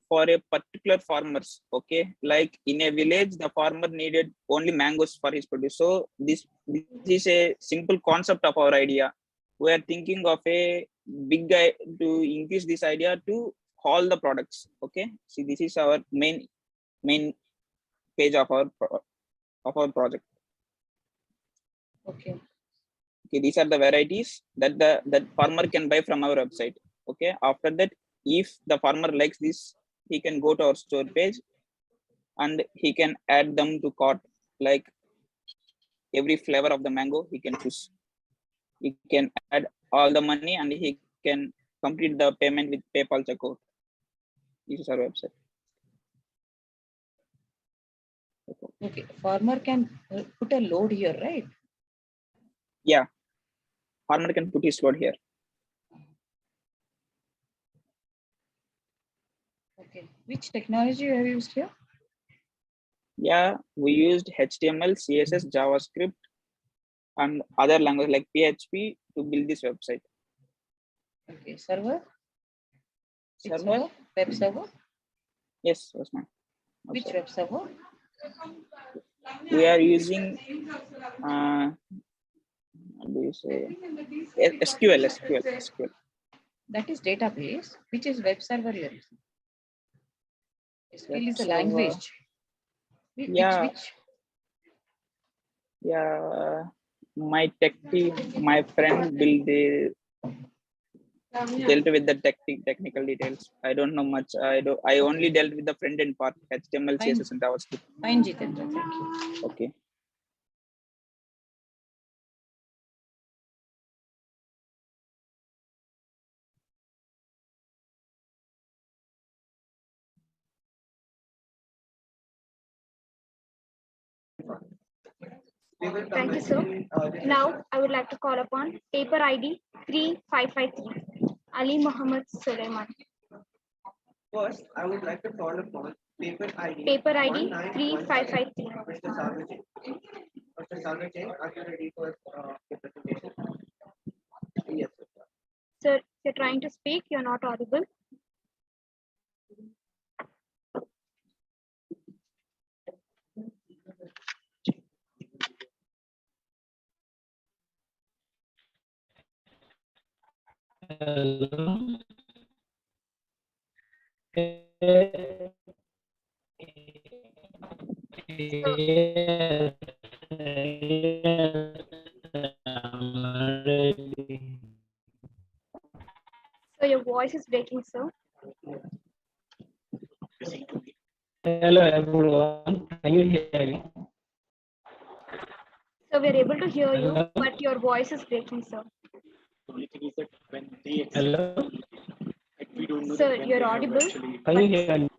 for a particular farmers. Okay, like in a village, the farmer needed only mangoes for his produce. So this is a simple concept of our idea. We are thinking of a big guy to increase this idea to all the products. Okay, see, this is our main page of our project. Okay. Okay, these are the varieties that that farmer can buy from our website. Okay, after that, if the farmer likes this, he can go to our store page and he can add them to cart, like every flavor of the mango he can choose. He can add all the money and he can complete the payment with PayPal checkout. This is our website. Okay, farmer can put a load here, right? Yeah, farmer can put his load here. Okay, which technology you have used here? Yeah, we used HTML, CSS, JavaScript, and other language like PHP to build this website. Okay, server? Which Server? Web server? Yes, Osman. Which web server? We are using, what do you say? SQL. That is database. Which is web server you are using? SQL is a Server. language. Yeah. Yeah, my tech team, my friend dealt with the technical details. I don't know much. I only dealt with the front end part, HTML, Fine. CSS, and JavaScript. Fine, Jitendra. Thank you. Okay. Thank you, sir. Now, I would like to call upon paper ID 3553, Ali Muhammad Suleiman. First, I would like to call upon paper ID 3553. Mr. Sarang Kadsait, are you ready for the presentation? Yes, sir. Sir, if you're trying to speak, you're not audible. Hello. So your voice is breaking, sir. Hello everyone, can you hear me? So we're able to hear you, Hello? but your voice is breaking, sir. Hello? Sir, you're audible. Can you hear me?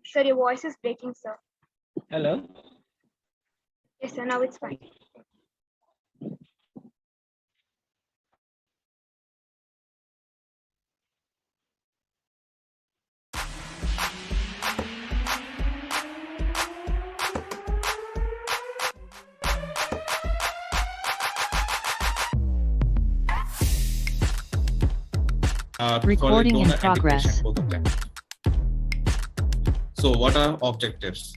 Sir, your voice is breaking, sir. Hello? Yes, sir, now it's fine. Recording in donor and the progress. patient, both of them. So what are objectives?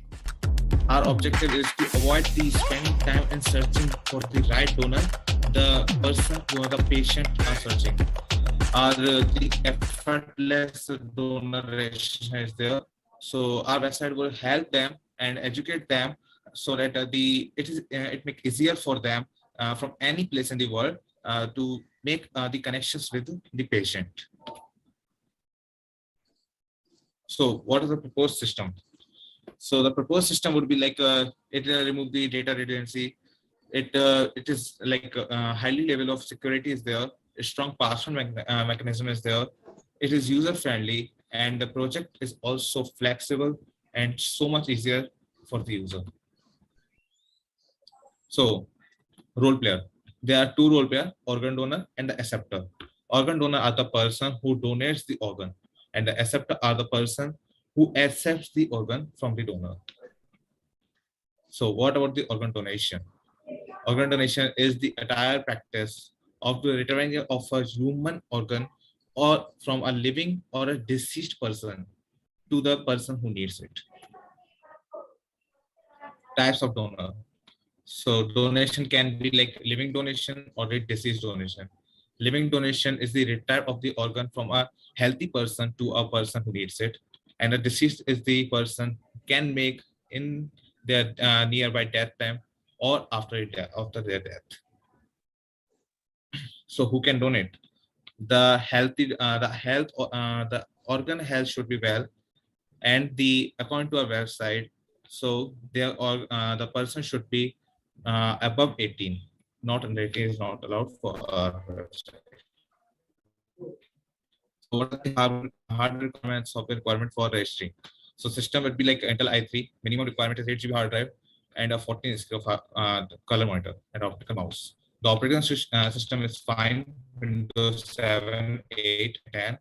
Our objective is to avoid the spending time and searching for the right donor, the person who the patient are searching. The effortless donation is there. So our website will help them and educate them so that it make easier for them from any place in the world to make the connections with the patient. So what is the proposed system? So the proposed system would be like it remove the data redundancy. It is like a highly level of security is there. A strong password mechanism is there. It is user friendly, and the project is also flexible and so much easier for the user. So role player. There are two role player: organ donor and the acceptor. Organ donor are the person who donates the organ, and the acceptor are the person who accepts the organ from the donor. So what about the organ donation? Organ donation is the entire practice of the returning of a human organ or from a living or a deceased person to the person who needs it. Types of donor. So donation can be like living donation or a deceased donation. Living donation is the return of the organ from a healthy person to a person who needs it. And a deceased is the person can make in their nearby death time or after their death. So who can donate? The organ health should be well. and according to our website, so the person should be above 18. Not under 18 is not allowed for our website. So what are the hard requirements of the requirement for registering? So system would be like Intel i3. Minimum requirement is 8 GB hard drive and a 14 inch of color monitor and optical mouse. The operating system is fine. Windows 7, 8, 10.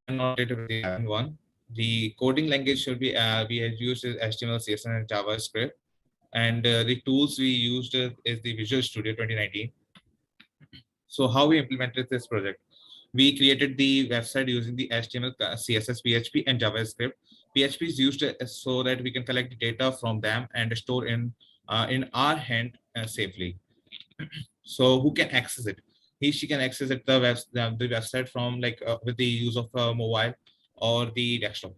Not dated with the 11.1. The coding language should be we have used is HTML, CSS, and JavaScript. And the tools we used is the Visual Studio 2019. So how we implemented this project? We created the website using the HTML, CSS, PHP, and JavaScript. PHP is used so that we can collect the data from them and store in our hand safely. So who can access it? She can access it the website from with the use of mobile or the desktop,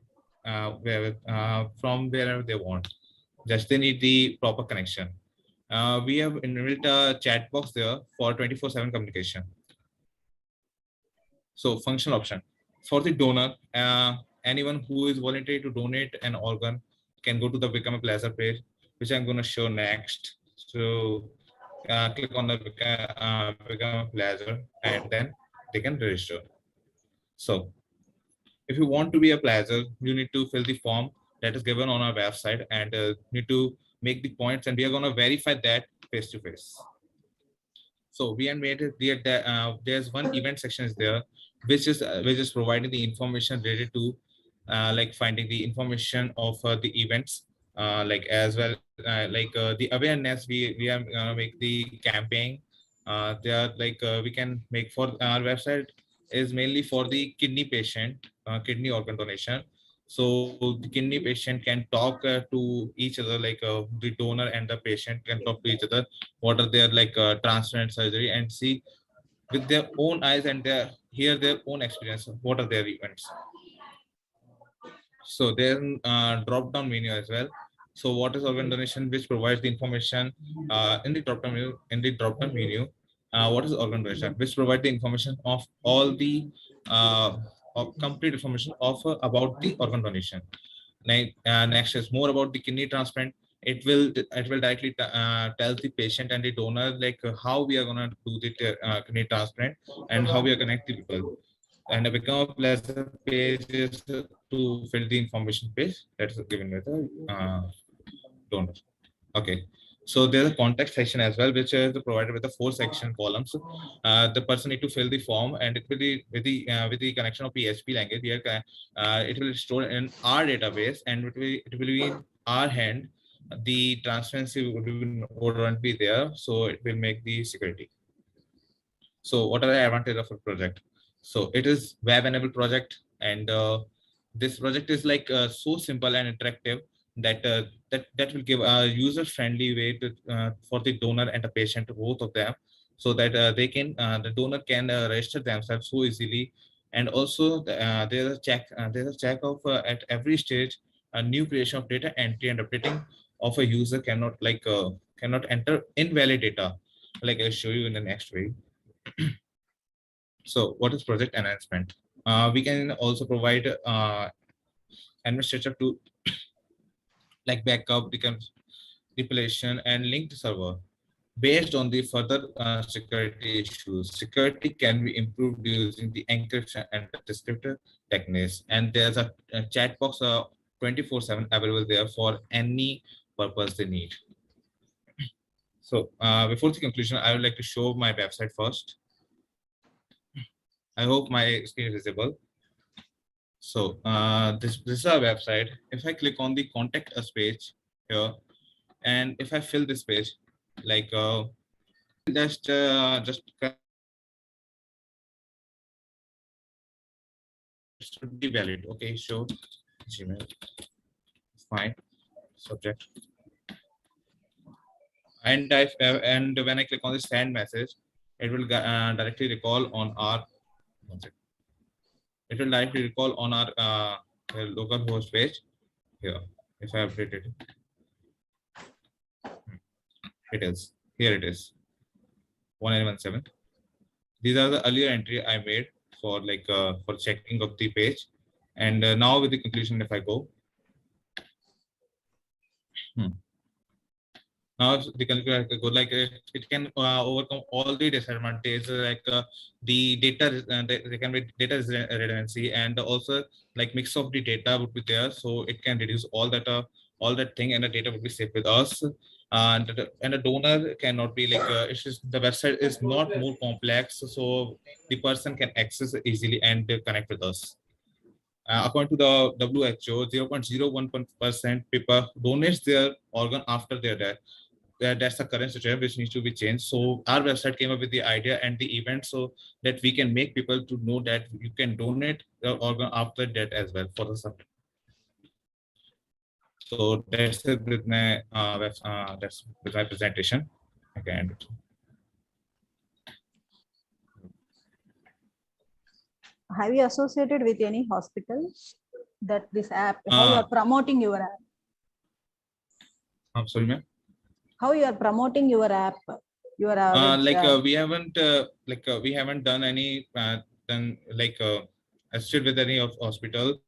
from wherever they want. Just they need the proper connection. We have enabled a chat box there for 24/7 communication. So functional option for the donor, anyone who is voluntary to donate an organ can go to the Become a Plaza page, which I'm going to show next. So click on the Become a Plaza and then they can register. So if you want to be a plaza, you need to fill the form that is given on our website and need to make the points, and we are going to verify that face to face. So we have made it clear that there's one event section is there, which is providing the information related to like finding the information of the events, like as well the awareness. We are gonna make the campaign. They are we can make for our website is mainly for the kidney patient, kidney organ donation. So the kidney patient can talk to each other, the donor and the patient can talk to each other. What are their transplant surgery, and see with their own eyes and hear their own experience. What are their events? So there's drop down menu as well. So what is organ donation, which provides the information in the drop down menu. What is organ donation, which provide the information of all the complete information of about the organ donation. Next is more about the kidney transplant. It will directly tell the patient and the donor how we are going to do the kidney transplant and how we are connect the people. And a Become a Plaza page is to fill the information page that is given by the donor. Okay. So there's a contact section as well, which is provided with the 4 section columns. The person need to fill the form, and it will be with the connection of PHP language. It will store in our database, and it will be in our hand. The transparency won't be there, so it will make the security. So what are the advantages of a project? So it is web-enabled project, and this project is so simple and interactive that that will give a user-friendly way to for the donor and the patient, both of them, so that they can the donor can register themselves so easily. And also there's a check of at every stage a new creation of data entry and updating of a user cannot enter invalid data, like I'll show you in the next way. So what is project enhancement? We can also provide administrator to like backup, decompression, and linked server. Based on the further security issues, security can be improved using the encryption and the descriptor techniques. And there's a chat box 24/7 available there for any purpose they need. So before the conclusion, I would like to show my website first. I hope my screen is visible. So this is our website. If I click on the contact us page here, and if I fill this page, just should be valid. Okay, show Gmail. Fine. Subject. And when I click on the send message, it will directly recall on our. It will directly recall on our local host page here. If I update it, it is here. It is 1917. These are the earlier entry I made for for checking of the page. And now with the conclusion, if I go. Now the conclusion go like it can overcome all the disadvantages like the data there can be data redundancy, and also like mix of the data would be there, so it can reduce all that thing, and the data would be safe with us. And a donor cannot be like it's just the website is not more complex, so the person can access it easily and connect with us. According to the WHO, 0.01% people donates their organ after their death. That's the current situation which needs to be changed. So our website came up with the idea and the event so that we can make people to know that you can donate the organ after death as well for the subject. So that's it with my that's with my presentation. I can end it. Have you associated with any hospital that this app, how you are promoting your app? I'm sorry, ma'am. How you are promoting your app? Your we haven't done any associated with any of hospital.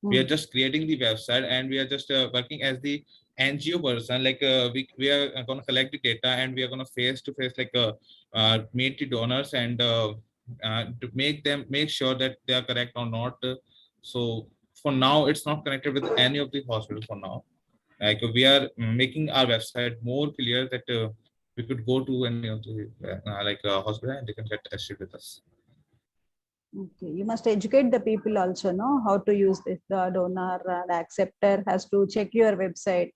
We are just creating the website, and we are just working as the NGO person. We are going to collect the data, and we are going to face to face meet the donors and to make sure that they are correct or not. So for now, it's not connected with any of the hospitals for now. Like we are making our website more clear that we could go to any of the hospital and they can get tested with us. Okay, you must educate the people also, know how to use this. The donor, the acceptor has to check your website.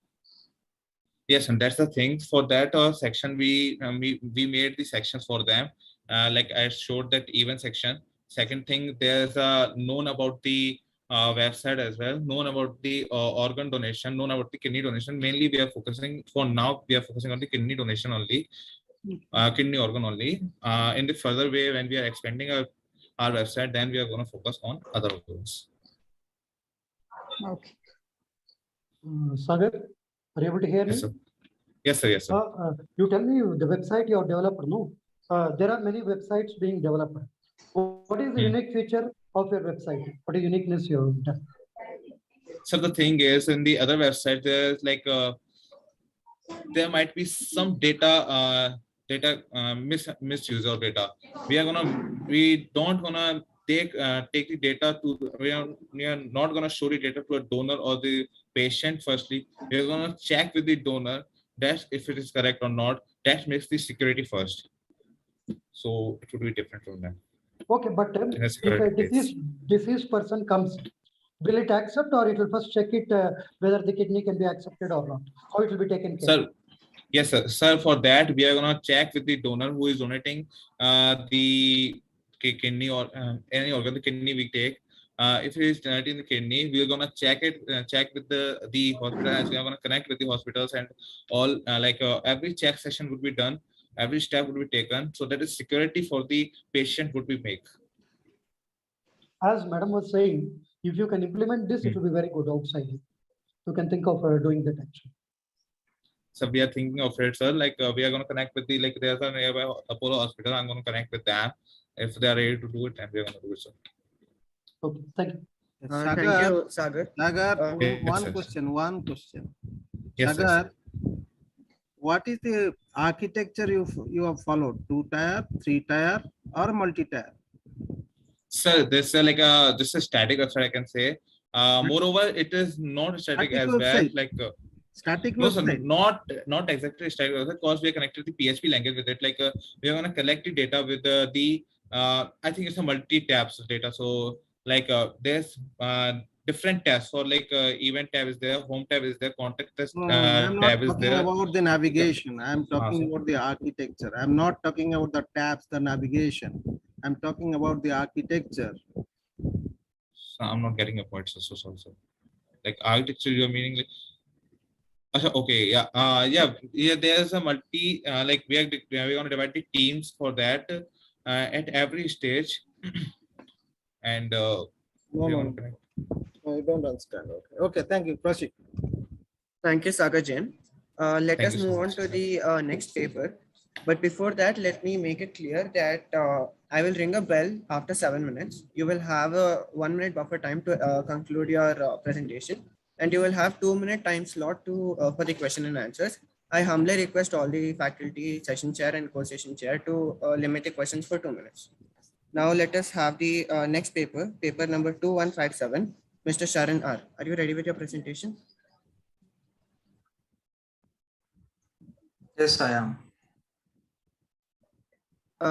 Yes, and that's the thing. For that section, we made the sections for them. Like I showed that event section. Second thing, there's known about the website as well, known about the organ donation, known about the kidney donation. Mainly, we are focusing for now. We are focusing on the kidney donation only, kidney organ only. In the further way, when we are expanding our website, then we are going to focus on other organs. Okay. Sagar, are you able to hear me? Yes, sir. Yes, sir. Yes, sir. You tell me the website you have developed. No, there are many websites being developed. What is the unique feature of your website? What is uniqueness you have done? So the thing is, in the other website, there's there might be some data misuse of data. We don't gonna take the data to. We are not gonna show the data to a donor or the patient. Firstly, we are gonna check with the donor that if it is correct or not. That makes the security first. So it would be different from that. Okay, but if a deceased person comes, will it accept, or it will first check it whether the kidney can be accepted or not? How it will be taken care? Sir, yes, sir. Sir, for that we are gonna check with the donor who is donating the kidney or any organ, the kidney we take. If it is donating the kidney, we are gonna check it, check with the hospital. As we are gonna connect with the hospitals and all. Every check session would be done. Every step would be taken, so that is security for the patient would be made. As Madam was saying, if you can implement this, it will be very good outside. You can think of doing that actually. So we are thinking of it, sir. We are going to connect with the there's a nearby Apollo hospital. I'm going to connect with them. If they are ready to do it, then we are going to do it, sir. Okay, thank you. Thank you, Sagar. Sagar, yes, one question. Yes, Sagar, what is the architecture you have followed? 2-tier, 3-tier, or multi-tier? Sir, this this is static website, I can say. Moreover, it is not static as well. Static no, sir, website. not exactly static website, because we are connected to the PHP language with it. We are going to collect the data with I think it's a multi-tabs data. So there's different tabs for event tab is there, home tab is there, contact tab is there. I'm not talking about the navigation. I'm talking about the architecture. I'm not talking about the tabs, the navigation. I'm talking about the architecture. So I'm not getting a point, so sorry. Architecture, you're meaning okay, yeah. There's a multi we are going to divide the teams for that at every stage, and No, I don't understand. Okay, thank you. Proceed. Thank you, Sagar Jain. Let Thank us you so move on much. to the next paper. But before that, let me make it clear that I will ring a bell after 7 minutes. You will have a 1 minute buffer time to conclude your presentation, and you will have 2 minute time slot to for the question and answers. I humbly request all the faculty, session chair and co-session chair to limit the questions for 2 minutes. Now let us have the next paper, paper number 2157, Mr. Sharan R. Are you ready with your presentation? Yes, I am.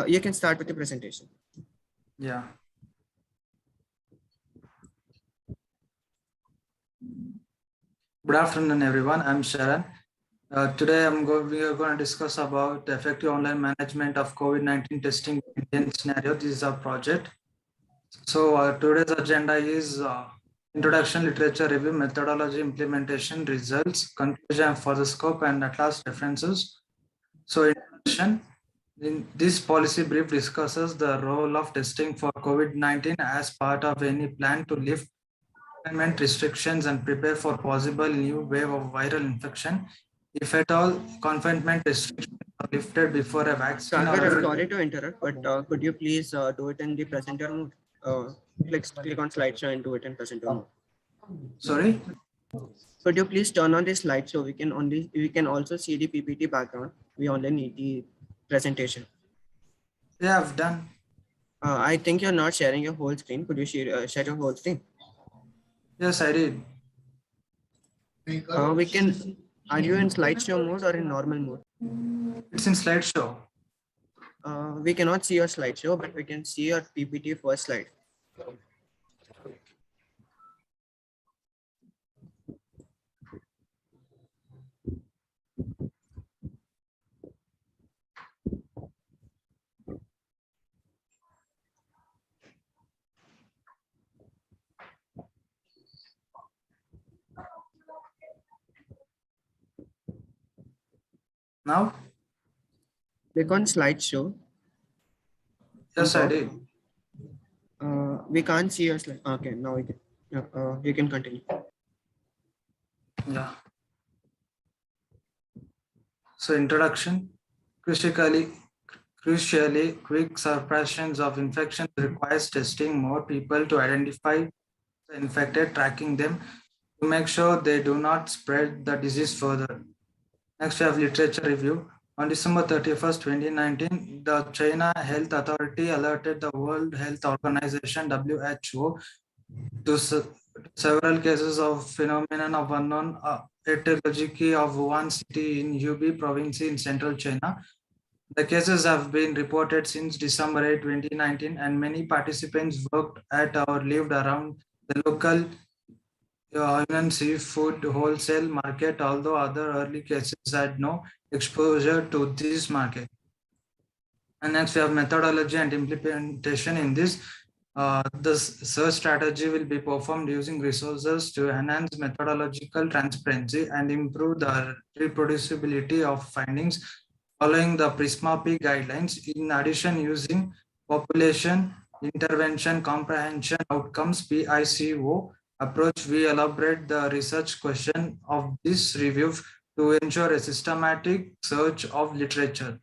You can start with the presentation. Yeah. Good afternoon, everyone. I'm Sharan. Today, we are going to discuss about effective online management of COVID-19 testing in Indian scenario. This is our project. So today's agenda is introduction, literature review, methodology, implementation, results, conclusion for the scope, and at last references. So introduction. In this policy brief discusses the role of testing for COVID-19 as part of any plan to lift confinement restrictions and prepare for possible new wave of viral infection. If at all confinement restrictions are lifted before a vaccine. Sagar, sorry to interrupt, but could you please do it in the presenter mode? Click on slideshow and do it in presenter mode. Sorry? Could you please turn on the slideshow? We can also see the PPT background. We only need the presentation. Yeah, I've done. I think you're not sharing your whole screen. Could you share your whole screen? Yes, I did. We can. Are you in slideshow mode or in normal mode? It's in slideshow. We cannot see your slideshow, but we can see your PPT first slide. Now? Click on slideshow. Yes, I did. We can't see your slide. Okay, now we can. You can continue. Yeah. So introduction. Crucially, quick suppression of infections requires testing more people to identify the infected, tracking them to make sure they do not spread the disease further. Next, we have literature review. On December 31st, 2019, the China Health Authority alerted the World Health Organization, WHO, to several cases of phenomenon of unknown etiology of one city in Hubei province in central China. The cases have been reported since December 8, 2019, and many participants worked at or lived around the local seafood wholesale market, although other early cases had no exposure to this market. And next we have methodology and implementation in this. The search strategy will be performed using resources to enhance methodological transparency and improve the reproducibility of findings following the PRISMA-P guidelines. In addition, using population intervention comprehension outcomes PICO approach, we elaborate the research question of this review to ensure a systematic search of literature.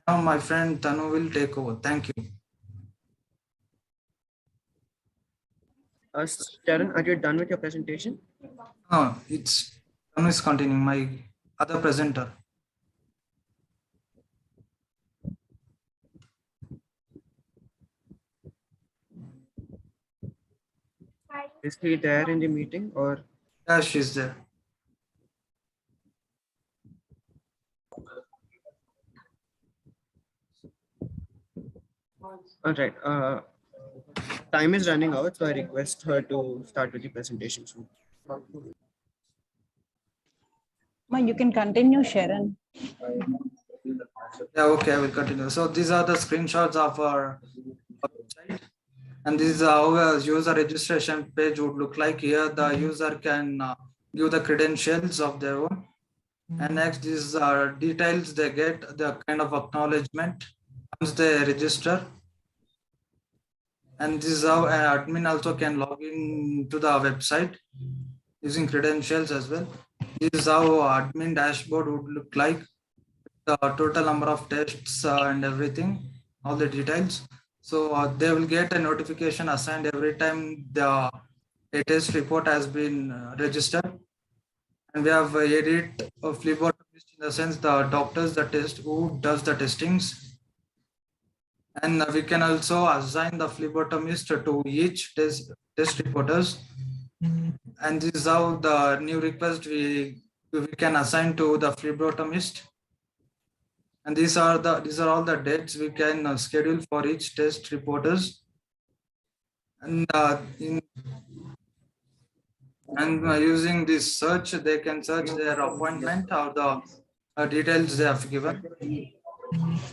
Now my friend Tanu will take over. Thank you. Sharan, are you done with your presentation? No, Tanu is continuing, my other presenter. Is he there in the meeting or? Yeah, she's there. All right. Time is running out, so I request her to start with the presentation soon. You can continue, Sharan. Yeah, okay, I will continue. So these are the screenshots of our website. And this is how a user registration page would look like. Here, the user can give the credentials of their own. And next, these are details they get, the kind of acknowledgement once they register. And this is how an admin also can log in to the website using credentials as well. This is how admin dashboard would look like. the total number of tests and everything, all the details. So they will get a notification assigned every time a test report has been registered. And we have edit a phlebotomist, in the sense the doctors who does the testings. And we can also assign the phlebotomist to each test reporters. And this is how the new request we can assign to the phlebotomist. And these are all the dates we can schedule for each test reporters. And using this search, they can search their appointment or the details they have given.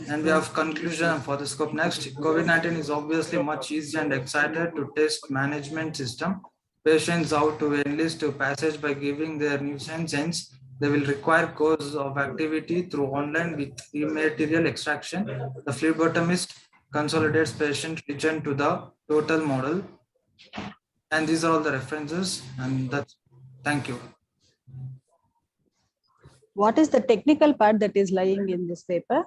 And we have conclusion for the scope next. COVID-19 is obviously much easier and excited to test management system. Patients how to enlist to passage by giving their nuisance. They will require course of activity through online with immaterial extraction. The phlebotomist consolidates patient region to the total model. And these are all the references, and that's, thank you. What is the technical part that is lying in this paper?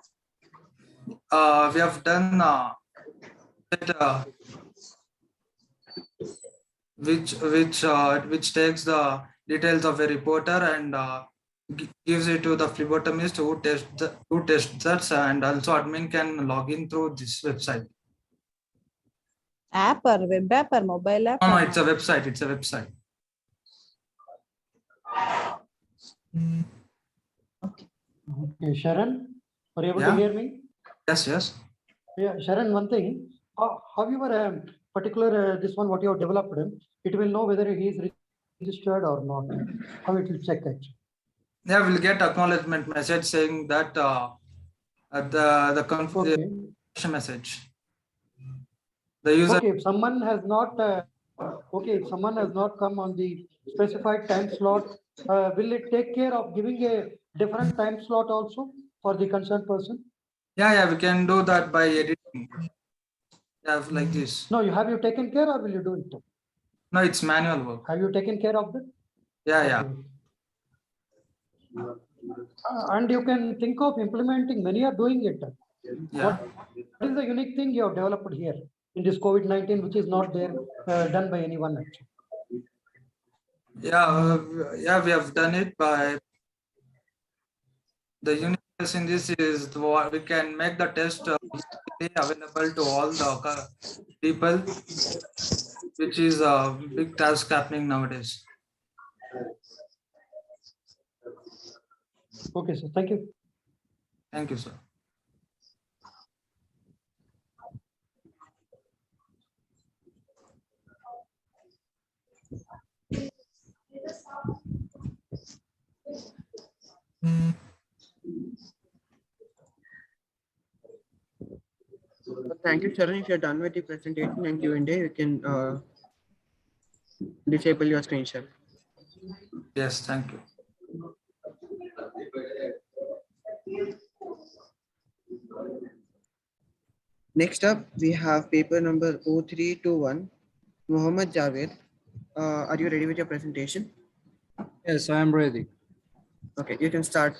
We have done which takes the details of a reporter and gives it to the phlebotomist who tests that, and also admin can log in through this website. App or web app or mobile app? No, it's a website. It's a website. Okay, Sharon, are you able Yeah. to hear me? Yes, yes. Yeah, Sharon, one thing, however, particular this one, what you have developed, it will know whether he is registered or not. How it will check it? Yeah, we'll get acknowledgement message saying that the confirmation message. The user. Okay, if someone has not, if someone has not come on the specified time slot, will it take care of giving a different time slot also for the concerned person? Yeah, we can do that by editing. Yeah, like this. No, have you taken care or will you do it? No, it's manual work. Have you taken care of that? Yeah. And you can think of implementing, many are doing it. Yeah. What is the unique thing you have developed here in this COVID-19, which is not there done by anyone actually? Yeah, we have done it by the uniqueness in this is we can make the test available to all the people, which is a big task happening nowadays. Okay, sir. Thank you. Thank you, sir. Thank you, Sharon. If you're done with the presentation and Q&A, you can disable your screen share. Yes, thank you. Next up, we have paper number 0321, Mohammed Javed. Are you ready with your presentation? Yes, I am ready. Okay, you can start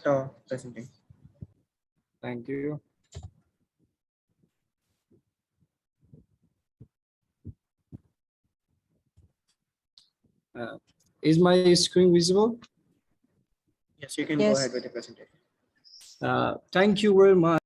presenting. Thank you. Is my screen visible? Yes, you can go ahead with the presentation. Thank you very much.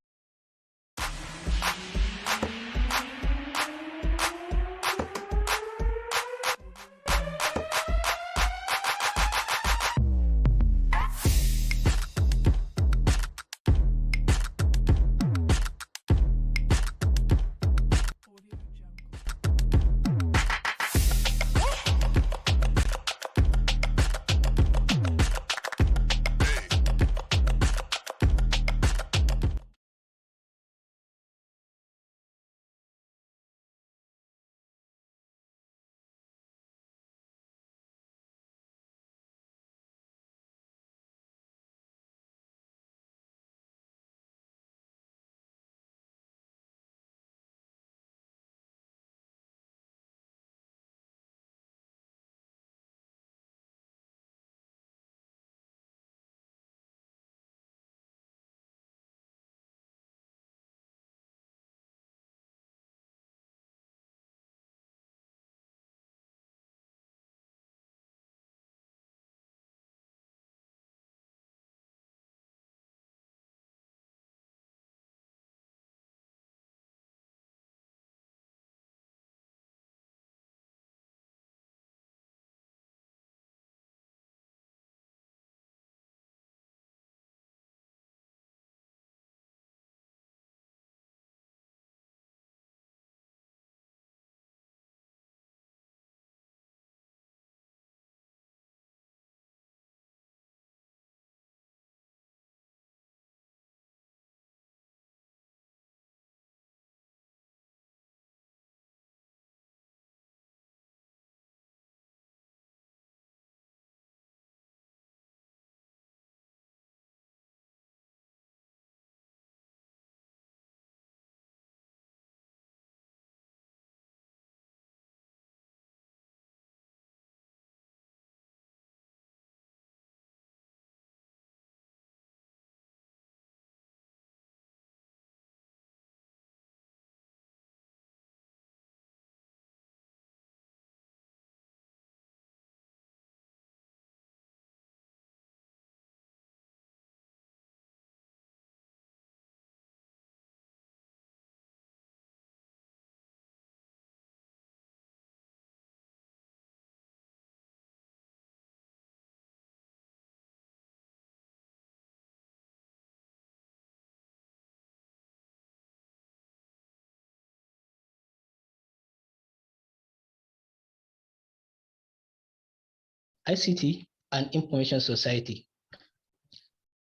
ICT and information society.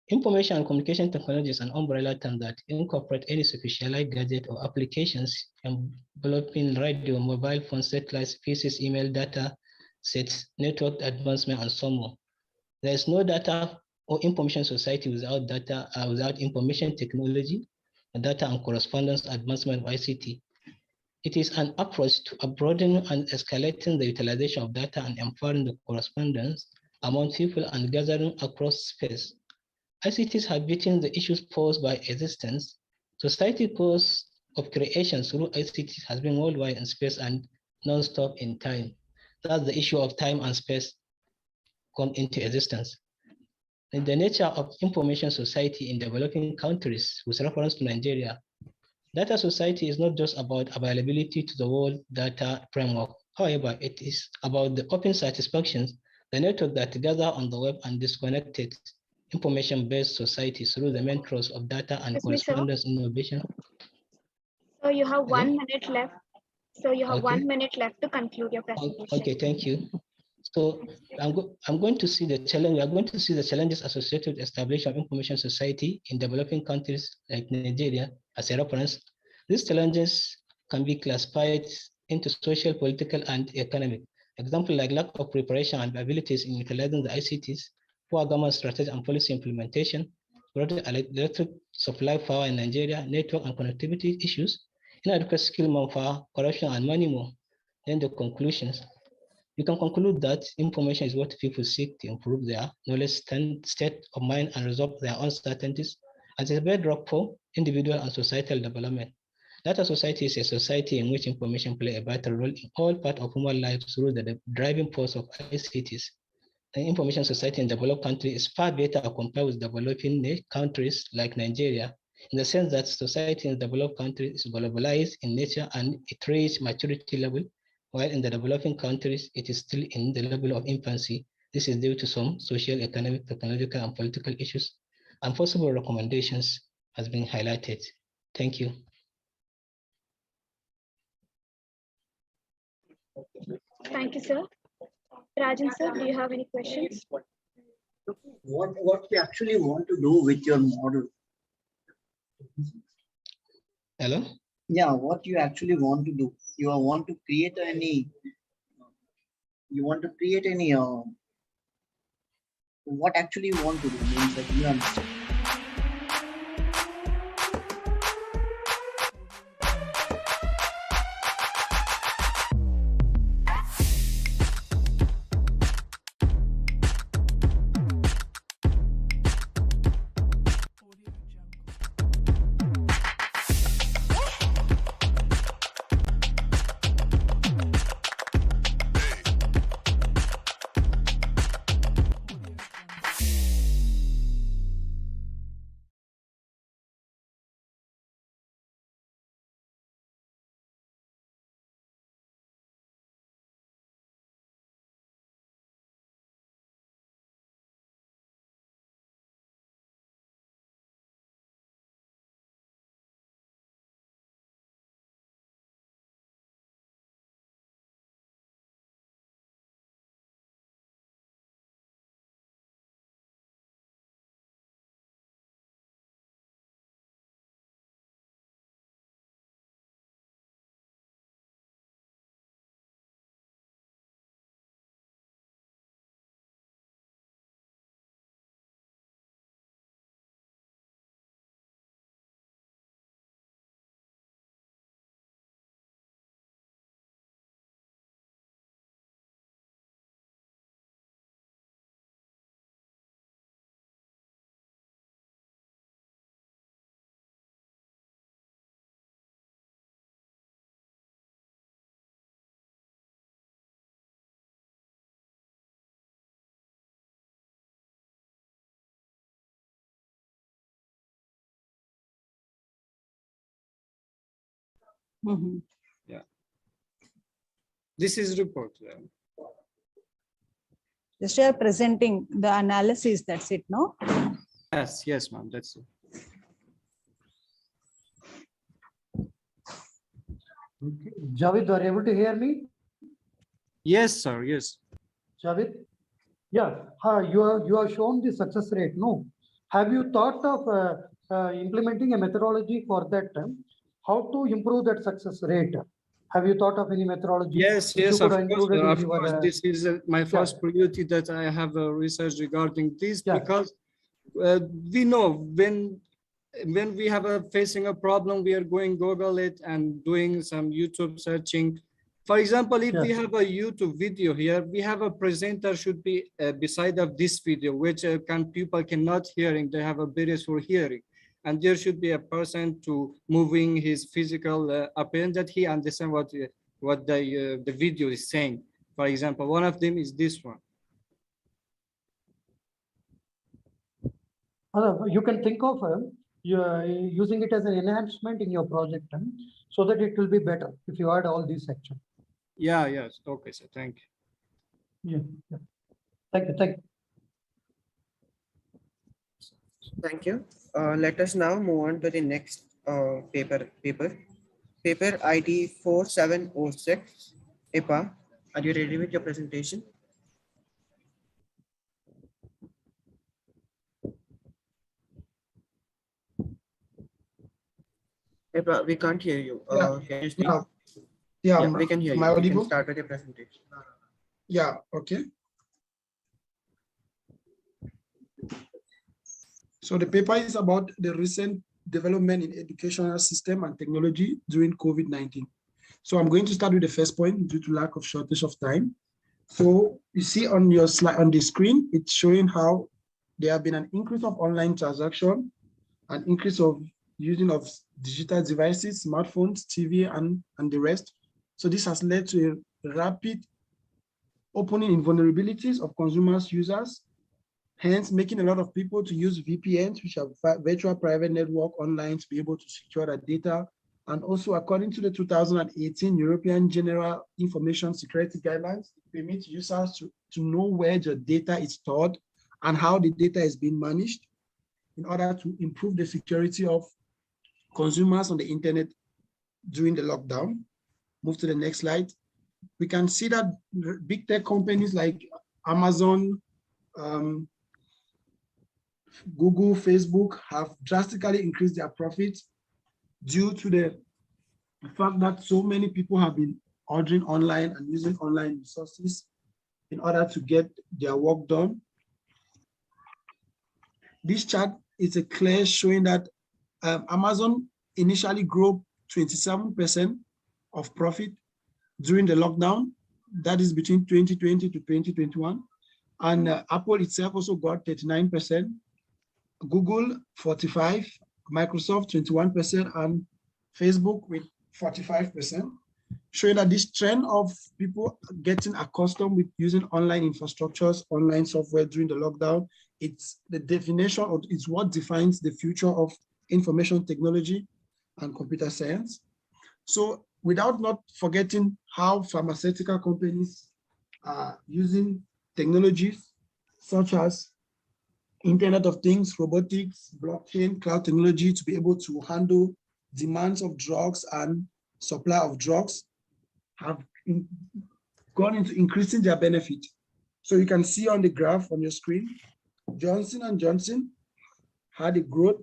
Information and communication technology is an umbrella term that incorporates any specialized gadget or applications enveloping radio, mobile phone, satellites, PCs, email, data sets, network advancement, and so more. There is no data or information society without data, without information technology, data and correspondence advancement of ICT. It is an approach to broadening and escalating the utilization of data and empowering the correspondence among people and gathering across space. ICTs have beaten the issues posed by existence. Society cause of creation through ICTs has been worldwide in space and non-stop in time. That's the issue of time and space come into existence. In the nature of information society in developing countries, with reference to Nigeria, data society is not just about availability to the world data framework. However, it is about the open satisfactions, the network that gather on the web and disconnected information-based society through the main thrust of data and correspondence innovation. So you have 1 minute left. So you have Okay. 1 minute left to conclude your presentation. Okay, thank you. So I'm going to see the challenge. We are going to see the challenges associated with establishment of information society in developing countries like Nigeria as a reference. These challenges can be classified into social, political, and economic. Example like lack of preparation and abilities in utilizing the ICTs, poor government strategy and policy implementation, electric supply power in Nigeria, network and connectivity issues, inadequate skill manpower, corruption, and many more. Then the conclusions. You can conclude that information is what people seek to improve their knowledge state of mind and resolve their uncertainties as a bedrock for individual and societal development. Data society is a society in which information plays a vital role in all parts of human life through the driving force of ICTs. The information society in developed countries is far better compared with developing countries like Nigeria, in the sense that society in developed countries is globalized in nature and it reaches maturity level, while in the developing countries, it is still in the level of infancy. This is due to some social, economic, technological, and political issues, and possible recommendations has been highlighted. Thank you. Thank you, sir. Rajan, sir, do you have any questions? What you actually want to do with your model? Hello? Yeah, what you actually want to do? You want to create any? You want to create any? What actually you want to do? Means that you understand. Yeah. This is report. Just you are presenting the analysis, that's it, no? Yes, yes, ma'am, that's it. Okay. Javed, are you able to hear me? Yes, sir, yes. Javed? Yeah, you have shown the success rate. No, have you thought of implementing a methodology for that? How to improve that success rate? Have you thought of any methodology? Yes, which yes, you could of course, include it in of your, course. This is my first priority that I have research regarding this, because we know when we have facing a problem, we are going Google it and doing some YouTube searching. For example, if we have a YouTube video here, we have a presenter should be beside of this video, which people cannot hearing, they have a barriers for hearing. And there should be a person to moving his physical appearance that he understand what the video is saying. For example, one of them is this one. You can think of using it as an enhancement in your project, so that it will be better if you add all these sections. Yeah, yes. Okay, sir. Thank you. Yeah. Thank you. Thank you. Thank you. Let us now move on to the next paper ID 4706. IPA, are you ready with your presentation? IPA, we can't hear you. Can you speak? Yeah, we can hear you. Am I You can audible? start with your presentation. Yeah, okay. So the paper is about the recent development in educational system and technology during COVID-19. So I'm going to start with the first point due to lack of shortage of time. So you see on your slide on the screen, it's showing how there have been an increase of online transaction, an increase of using of digital devices, smartphones, TV, and the rest. So this has led to a rapid opening in vulnerabilities of consumers, users, hence making a lot of people to use VPNs, which are virtual private network online, to be able to secure their data. And also, according to the 2018 European General Information Security Guidelines, it permits users to know where your data is stored and how the data is being managed in order to improve the security of consumers on the internet during the lockdown. Move to the next slide. We can see that big tech companies like Amazon, Google, Facebook have drastically increased their profits due to the fact that so many people have been ordering online and using online resources in order to get their work done. This chart is a clear showing that Amazon initially grew 27% of profit during the lockdown. That is between 2020 to 2021. And Apple itself also got 39%, Google 45%, Microsoft 21%, and Facebook with 45%, showing that this trend of people getting accustomed with using online infrastructures, online software during the lockdown, it's the definition, or it's what defines the future of information technology and computer science. So without not forgetting how pharmaceutical companies are using technologies such as Internet of Things, robotics, blockchain, cloud technology to be able to handle demands of drugs and supply of drugs, have gone into increasing their benefit. So you can see on the graph on your screen, Johnson & Johnson had a growth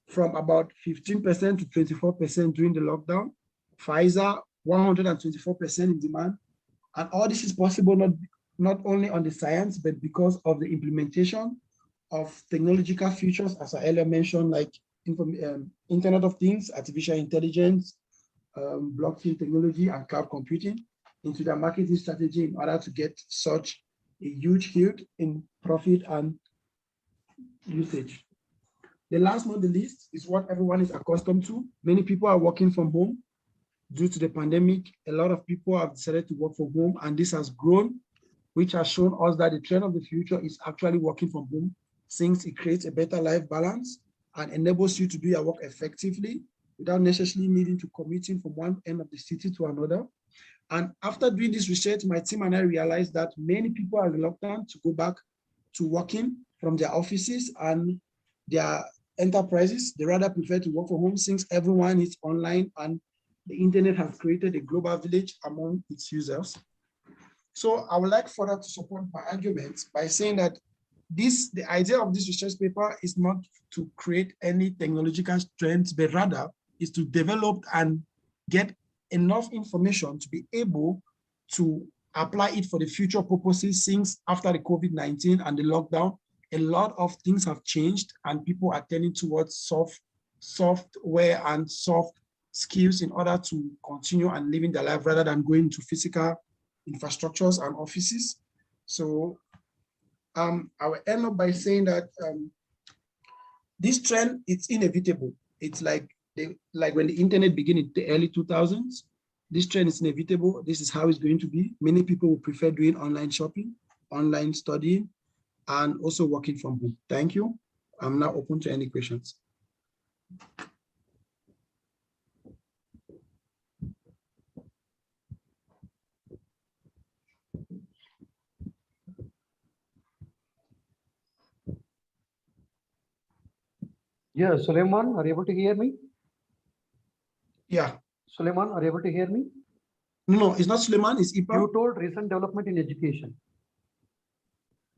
from about 15% to 24% during the lockdown. Pfizer, 124% in demand. And all this is possible not only on the science, but because of the implementation of technological features, as I earlier mentioned, like Internet of Things, artificial intelligence, blockchain technology, and cloud computing into their marketing strategy in order to get such a huge yield in profit and usage. The last but not the least is what everyone is accustomed to. Many people are working from home. Due to the pandemic, a lot of people have decided to work from home, and this has grown, which has shown us that the trend of the future is actually working from home, since it creates a better life balance and enables you to do your work effectively without necessarily needing to commuting from one end of the city to another. And after doing this research, my team and I realized that many people are reluctant to go back to working from their offices and their enterprises. They rather prefer to work from home, since everyone is online and the internet has created a global village among its users. So I would like further to support my arguments by saying that the idea of this research paper is not to create any technological strengths, but rather is to develop and get enough information to be able to apply it for the future purposes. Since after the COVID-19 and the lockdown, a lot of things have changed and people are turning towards software and soft skills in order to continue and living their life rather than going to physical infrastructures and offices. So I will end up by saying that this trend, it's inevitable. It's like when the internet began in the early 2000s, this trend is inevitable. This is how it's going to be. Many people will prefer doing online shopping, online studying, and also working from home. Thank you. I'm now open to any questions. Yeah, Suleiman, are you able to hear me? Yeah. Suleiman, are you able to hear me? No, it's not Suleiman, it's Ipam. You told recent development in education.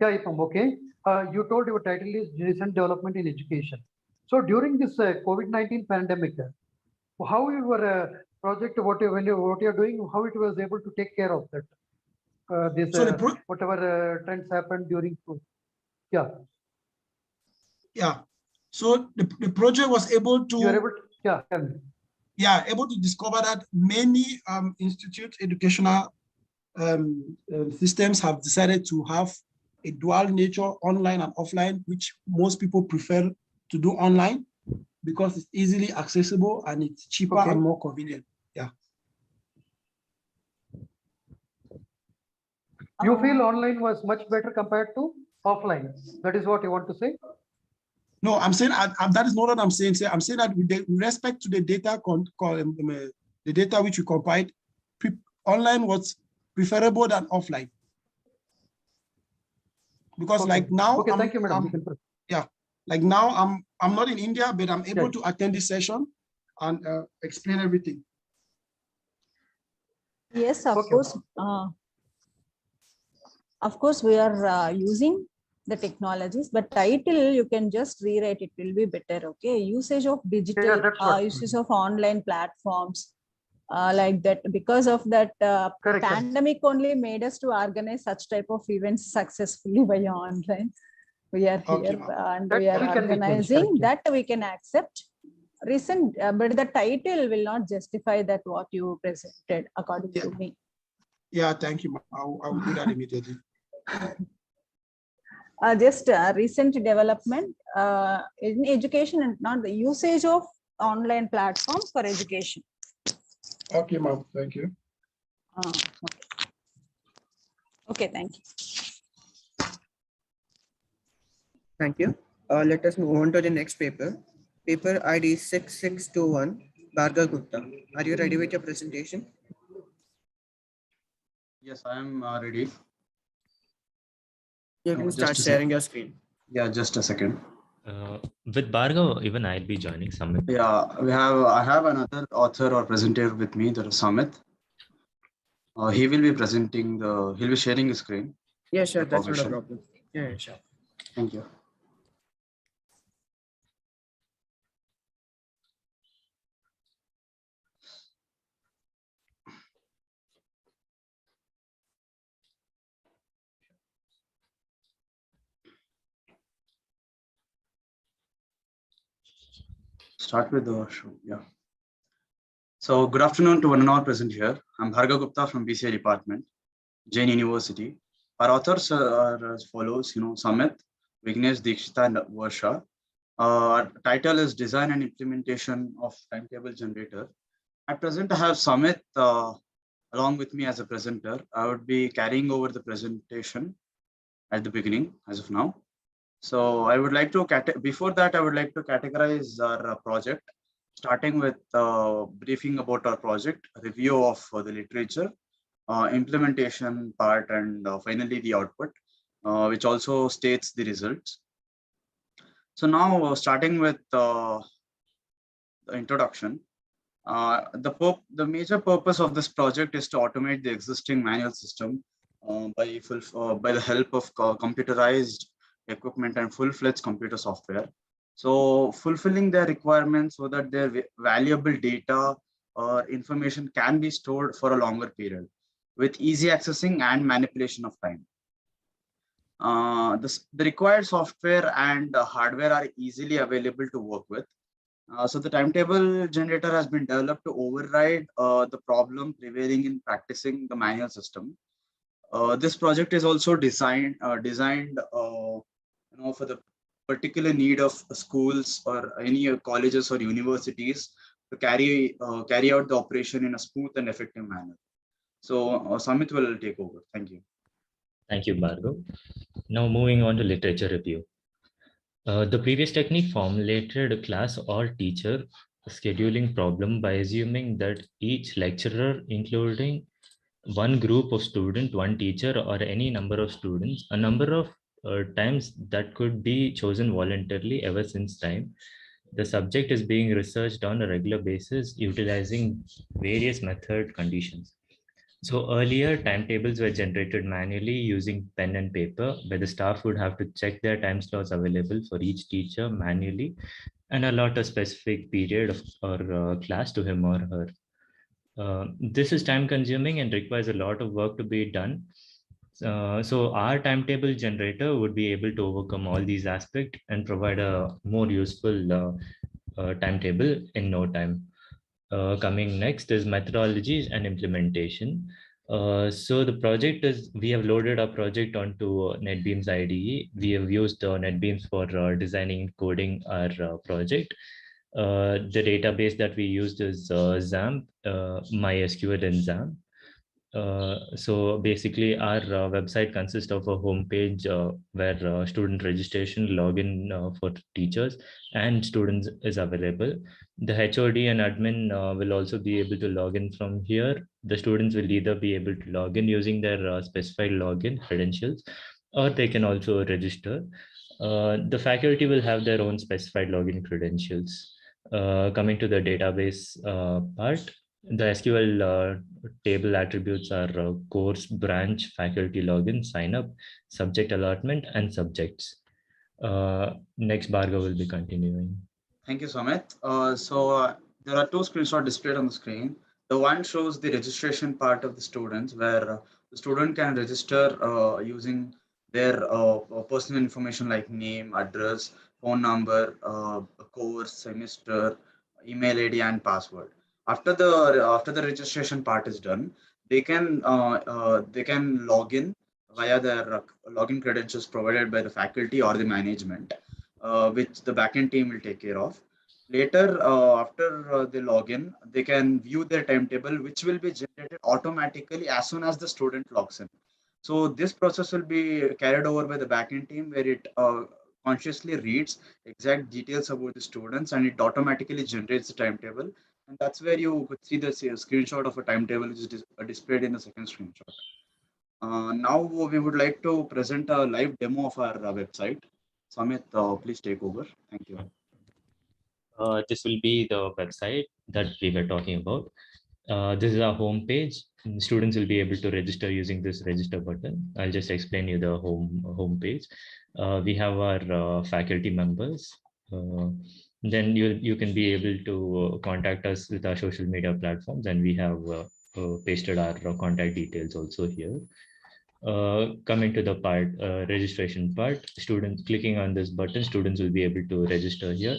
Yeah, Ipam, okay. You told your title is recent development in education. So during this COVID-19 pandemic, how your project, what you're doing, how it was able to take care of that? Whatever trends happened during COVID. Yeah. Yeah. So the project was able to, able to discover that many institute educational systems have decided to have a dual nature, online and offline, which most people prefer to do online because it's easily accessible and it's cheaper and more convenient. Yeah. You feel online was much better compared to offline? That is what you want to say? No, I'm saying that is not what I'm saying. I'm saying that with respect to the data, the data which we compiled, online was preferable than offline. Because like now, thank you, madam. Yeah, like now I'm not in India, but I'm able to attend this session and explain everything. Yes, of course. Of course, we are using the technologies, but title you can just rewrite, it will be better. Okay, usage of digital, usage of online platforms, like that. Because of that pandemic only made us to organize such type of events successfully via online. We are here and we are organizing that we can accept. Recent, but the title will not justify that what you presented according to me. Yeah, thank you. I will do that immediately. Just recent development in education and not the usage of online platforms for education. Okay, ma'am. Thank you. Okay, thank you. Thank you. Let us move on to the next paper. Paper ID 6621, Bhargav Gupta. Are you ready with your presentation? Yes, I am ready. You can start sharing your screen. Yeah, just a second. With Bhargav, even I'll be joining Summit. Yeah, I have another author or presenter with me, that is Samit. He will be presenting he'll be sharing his screen. Yeah, sure, that's not a problem. Yeah, sure. Thank you. Start with the show, yeah. So good afternoon to one and all present here. I'm Bhargav Gupta from BCA department, Jain University. Our authors are as follows, Samit, Vignesh, Dikshita, and Varsha. Our title is Design and Implementation of Timetable Generator. At present, I have Samit along with me as a presenter. I would be carrying over the presentation at the beginning as of now. So I would like to, before that, I would like to categorize our project, starting with briefing about our project, review of the literature, implementation part, and finally the output, which also states the results. So now starting with the introduction, the major purpose of this project is to automate the existing manual system by the help of computerized equipment and full-fledged computer software. So fulfilling their requirements so that their valuable data or information can be stored for a longer period with easy accessing and manipulation of time. The required software and hardware are easily available to work with. So the timetable generator has been developed to override the problem prevailing in practicing the manual system. This project is also designed for the particular need of schools or any colleges or universities to carry out the operation in a smooth and effective manner. So Samit will take over. Thank you. Thank you, Bhargav. Now moving on to literature review. The previous technique formulated a class or teacher scheduling problem by assuming that each lecturer, including one group of students, one teacher, or any number of students, a number of times that could be chosen voluntarily ever since time. The subject is being researched on a regular basis utilizing various method conditions. So earlier timetables were generated manually using pen and paper, where the staff would have to check their time slots available for each teacher manually and allot a specific period of or class to him or her. This is time consuming and requires a lot of work to be done. So our timetable generator would be able to overcome all these aspects and provide a more useful timetable in no time. Coming next is methodologies and implementation. So the project is, we have loaded our project onto NetBeans IDE. We have used NetBeans for designing and coding our project. The database that we used is XAMPP, MySQL and XAMPP. So basically our website consists of a homepage where student registration, login for teachers and students is available. The HOD and admin will also be able to log in from here. The students will either be able to log in using their specified login credentials, or they can also register. The faculty will have their own specified login credentials. Coming to the database part, the SQL table attributes are course, branch, faculty login, sign up, subject allotment, and subjects. Next, Bhargav will be continuing. Thank you, Samit. There are two screenshots displayed on the screen. The one shows the registration part of the students, where the student can register using their personal information like name, address, phone number, course, semester, email ID, and password. After the registration part is done, they can log in via their login credentials provided by the faculty or the management, which the backend team will take care of. Later, after they log in, they can view their timetable, which will be generated automatically as soon as the student logs in. So this process will be carried over by the backend team, where it consciously reads exact details about the students and it automatically generates the timetable. And that's where you could see the screenshot of a timetable, which is displayed in the second screenshot. Now we would like to present a live demo of our website. Samit, please take over. Thank you. This will be the website that we were talking about. This is our home page. Students will be able to register using this register button. I'll just explain you the home page. We have our faculty members. Then you can be able to contact us with our social media platforms, and we have pasted our contact details also here. Coming to the part registration part, students clicking on this button, students will be able to register here.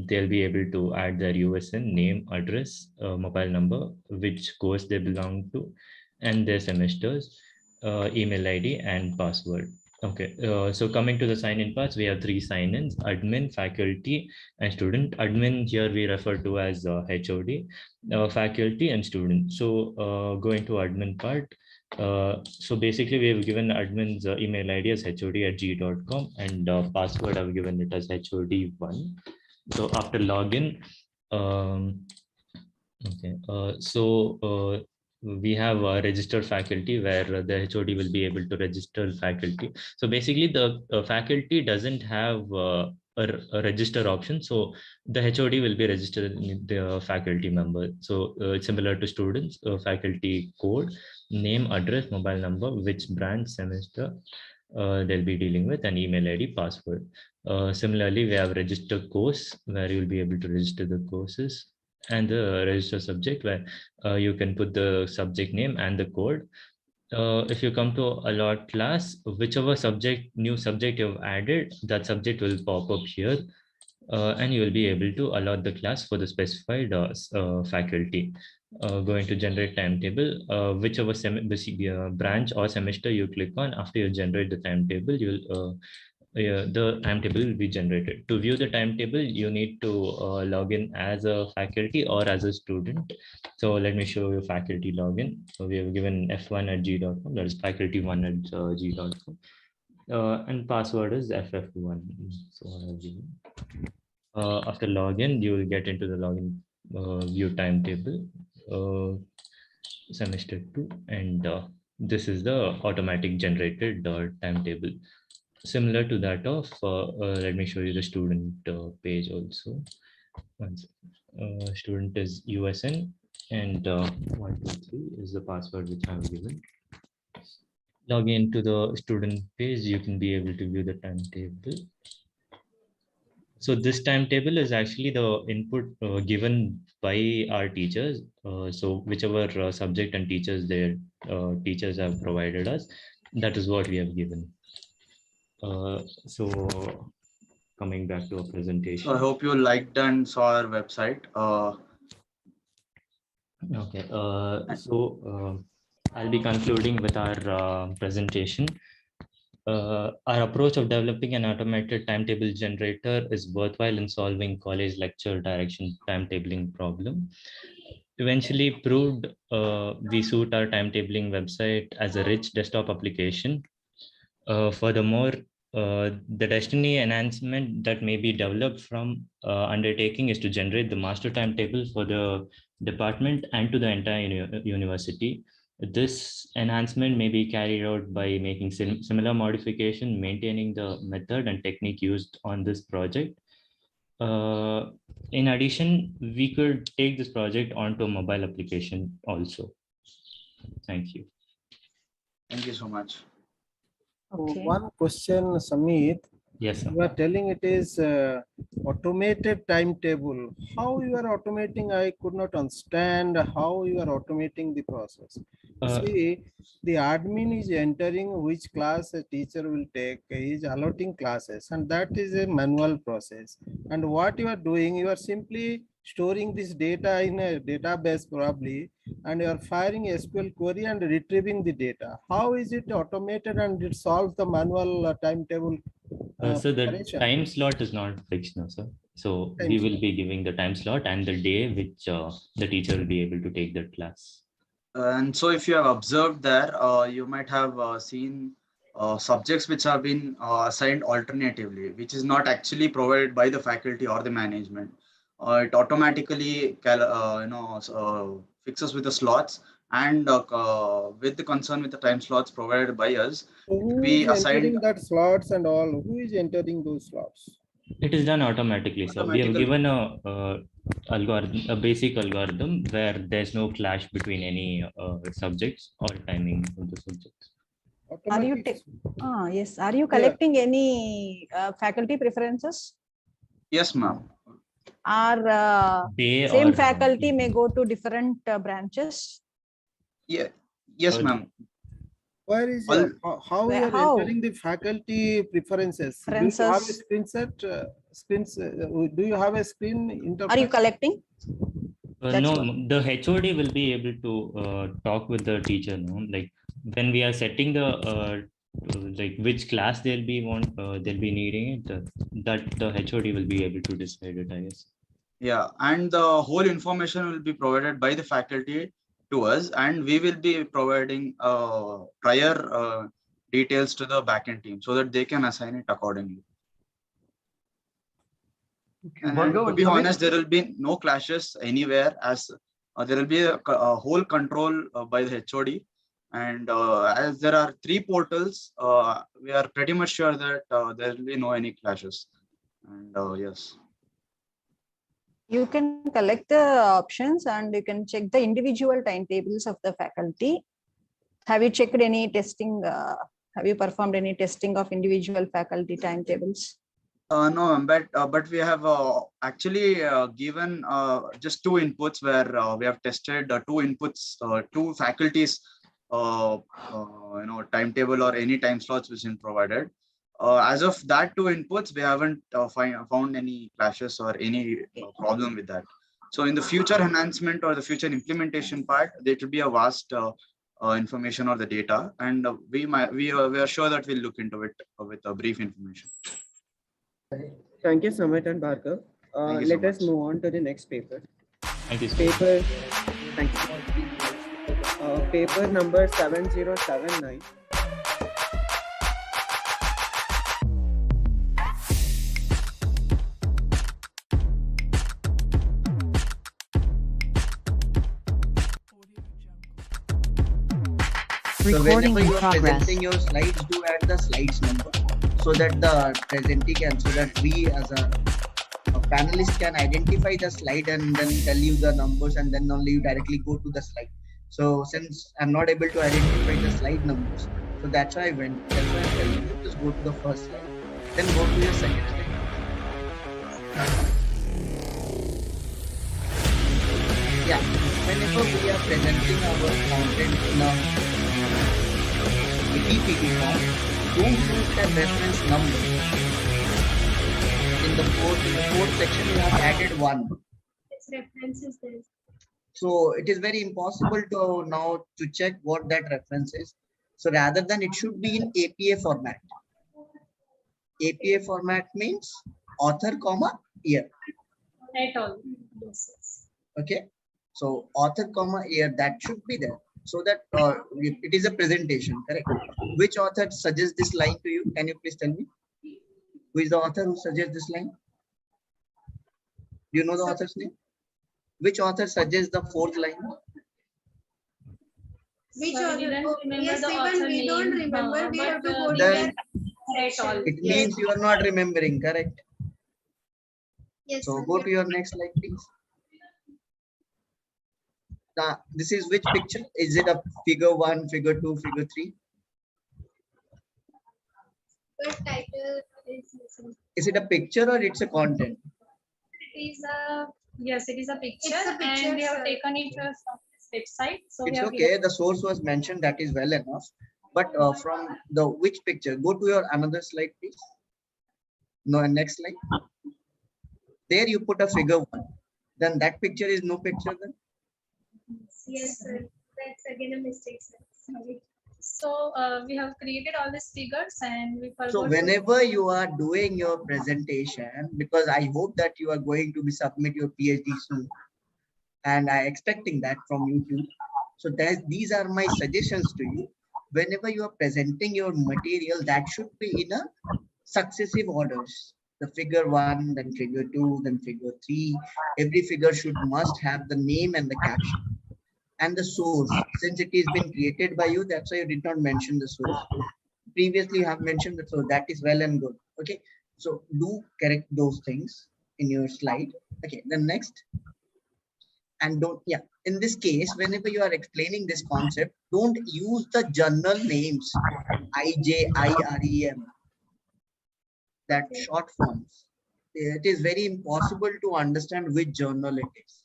They'll be able to add their USN, name, address, mobile number, which course they belong to, and their semesters, email ID, and password. Okay, so coming to the sign-in parts, we have three sign-ins: admin, faculty, and student. Admin here we refer to as HOD, faculty, and student. So going to admin part, so basically we have given admin's email ID as hod@g.com, and password I've given it as hod1. So after login, we have a registered faculty where the HOD will be able to register faculty. So basically the faculty doesn't have a register option. So the HOD will be registered in the faculty member. So it's similar to students, faculty code. name, address, mobile number, which branch, semester they'll be dealing with, and email ID, password. Similarly, we have register course where you'll be able to register the courses, and the register subject where you can put the subject name and the code. If you come to allot class, whichever new subject you've added, that subject will pop up here, and you will be able to allot the class for the specified faculty. Going to generate timetable, whichever branch or semester you click on, after you generate the timetable, the timetable will be generated. To view the timetable, you need to log in as a faculty or as a student. So let me show you faculty login. So we have given f1@g.com, that is faculty1@g.com. And password is ff1. So after login, you will get into the login view timetable, semester 2, and this is the automatic generated timetable, similar to that of let me show you the student page also. Student is USN, and 123 is the password which I have given. Log into the student page, you can be able to view the timetable. So this timetable is actually the input given by our teachers. So whichever subject and teachers their teachers have provided us, that is what we have given. So coming back to our presentation. So I hope you liked and saw our website. Okay. I'll be concluding with our presentation. Our approach of developing an automated timetable generator is worthwhile in solving college lecture direction timetabling problem. Eventually proved we suit our timetabling website as a rich desktop application. Furthermore, the destiny enhancement that may be developed from undertaking is to generate the master timetable for the department and to the entire university. This enhancement may be carried out by making similar modification, maintaining the method and technique used on this project. In addition, we could take this project onto a mobile application also. Thank you. Thank you so much. Okay. One question, Samit. Yes, sir. You are telling it is automated timetable. How you are automating? I could not understand how you are automating the process. See, the admin is entering which class a teacher will take, is allotting classes, and that is a manual process. And what you are doing, you are simply storing this data in a database probably, and you are firing a SQL query and retrieving the data. How is it automated and it solves the manual timetable? So the time slot is not fixed now, sir. So we will be giving the time slot and the day which the teacher will be able to take that class. And so if you have observed there, you might have seen subjects which have been assigned alternatively, which is not actually provided by the faculty or the management. It automatically fixes with the slots, and with the concern with the time slots provided by us, who we is assigned entering that slots and all? Who is entering those slots? It is done automatically. So we have given a algorithm, a basic algorithm where there's no clash between any subjects or timing of the subjects. Are you yes? Are you collecting any faculty preferences? Yes, ma'am. Our same faculty may go to different branches. Yeah. Yes, ma'am. Where is how you are entering the faculty preferences? Do you have a screen set? Do you have a screen interface? Are you collecting? No, the HOD will be able to talk with the teacher. No, like when we are setting the like which class they'll be needing it. That the HOD will be able to decide it, I guess. Yeah, and the whole information will be provided by the faculty to us, and we will be providing prior details to the backend team so that they can assign it accordingly. And to be honest, there will be no clashes anywhere, as there will be a whole control by the HOD. And as there are 3 portals, we are pretty much sure that there will be no any clashes. And yes. You can collect the options and you can check the individual timetables of the faculty. Have you checked any testing? Have you performed any testing of individual faculty timetables? No, but we have actually given just two inputs where we have tested two inputs, two faculties, timetable or any time slots which is provided. As of that two inputs, we haven't found any clashes or any problem with that. So in the future enhancement or the future implementation part, there will be a vast information or the data, and we are sure that we'll look into it with a brief information. Thank you, Sumit and Bhargav. Let us move on to the next paper. Thank you. Paper, thank you. Paper number 7079. So whenever you are presenting your slides, do add the slides number so that the presentee can, so that we as a panelist can identify the slide and then tell you the numbers, and then only you directly go to the slide. So since I'm not able to identify the slide numbers, so that's why I'm telling you, just go to the first slide, then go to your second slide. Yeah, whenever we are presenting our content in a PPT form, don't use the reference number. In the fourth section, you have added one. Its reference is there. So it is very impossible to now to check what that reference is. So rather than, it should be in APA format. APA format means author, comma, year. At all. Yes. Okay. So author, comma, year, that should be there. So that it is a presentation, correct? Which author suggests this line to you? Can you please tell me? Who is the author who suggests this line? Do you know the author's name? Which author suggests the fourth line? Which author? Yes, even we don't remember. We have to go to Then all. it means you are not remembering, correct? Yes. So go to your next slide, please. Now, this is which picture? Is it a figure 1, figure 2, figure 3? The title is missing. Is it a picture or it's a content? It is a, yes, it is a picture, and we have taken it from this website. So It's okay. The source was mentioned. That is well enough. But from the which picture? Go to your another slide, please. No, next slide. There you put a figure 1. Then that picture is no picture then? Yes, sir. That's again a mistake, sir. Sorry. So we have created all these figures and we forgot. So whenever you are doing your presentation, because I hope that you are going to be submit your PhD soon, and I expecting that from you too. So these are my suggestions to you. Whenever you are presenting your material, that should be in a successive orders. The figure 1, then figure 2, then figure 3. Every figure must have the name and the caption. And the source, since it is been created by you, that's why you did not mention the source. Previously you have mentioned the source. That is well and good. Okay, so do correct those things in your slide. Okay, then next. And don't, yeah, in this case, whenever you are explaining this concept, don't use the journal names IJIREM, that short forms. It is very impossible to understand which journal it is.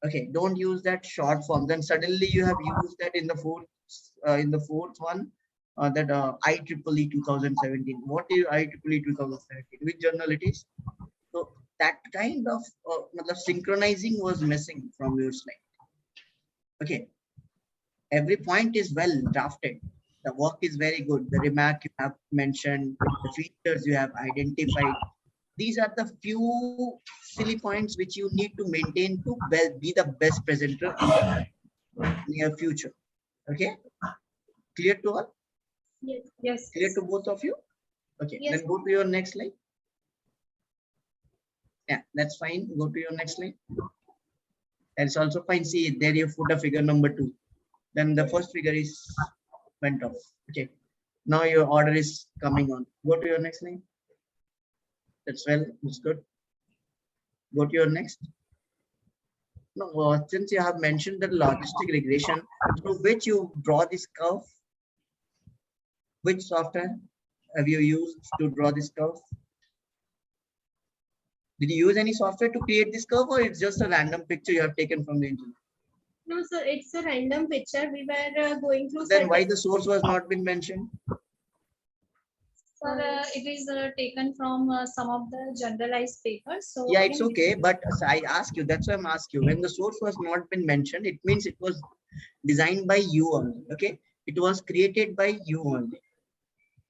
Okay, don't use that short form. Then suddenly you have used that in the fourth one, that IEEE 2017. What is IEEE 2017? Which journal it is? So that kind of synchronizing was missing from your slide. Okay, every point is well drafted. The work is very good. The remark you have mentioned, the features you have identified. These are the few silly points which you need to maintain to be the best presenter in the near future. Okay, clear to all? Yes. Yes. Clear to both of you? Okay, yes. Then go to your next slide. Yeah, that's fine. Go to your next slide. That's also fine. See, there you put a figure number 2. Then the first figure is went off. Okay, now your order is coming on. Go to your next slide. That's well, that's good. Go to your next. No, since you have mentioned the logistic regression, through which you draw this curve, which software have you used to draw this curve? Did you use any software to create this curve, or it's just a random picture you have taken from the internet? No, sir, it's a random picture. We were going through. Then why the source was not been mentioned? Sir, it is taken from some of the generalized papers. So Yeah, it's okay. But I ask you, that's why I'm asking you. When the source was not been mentioned, it means it was designed by you only. Okay, it was created by you only.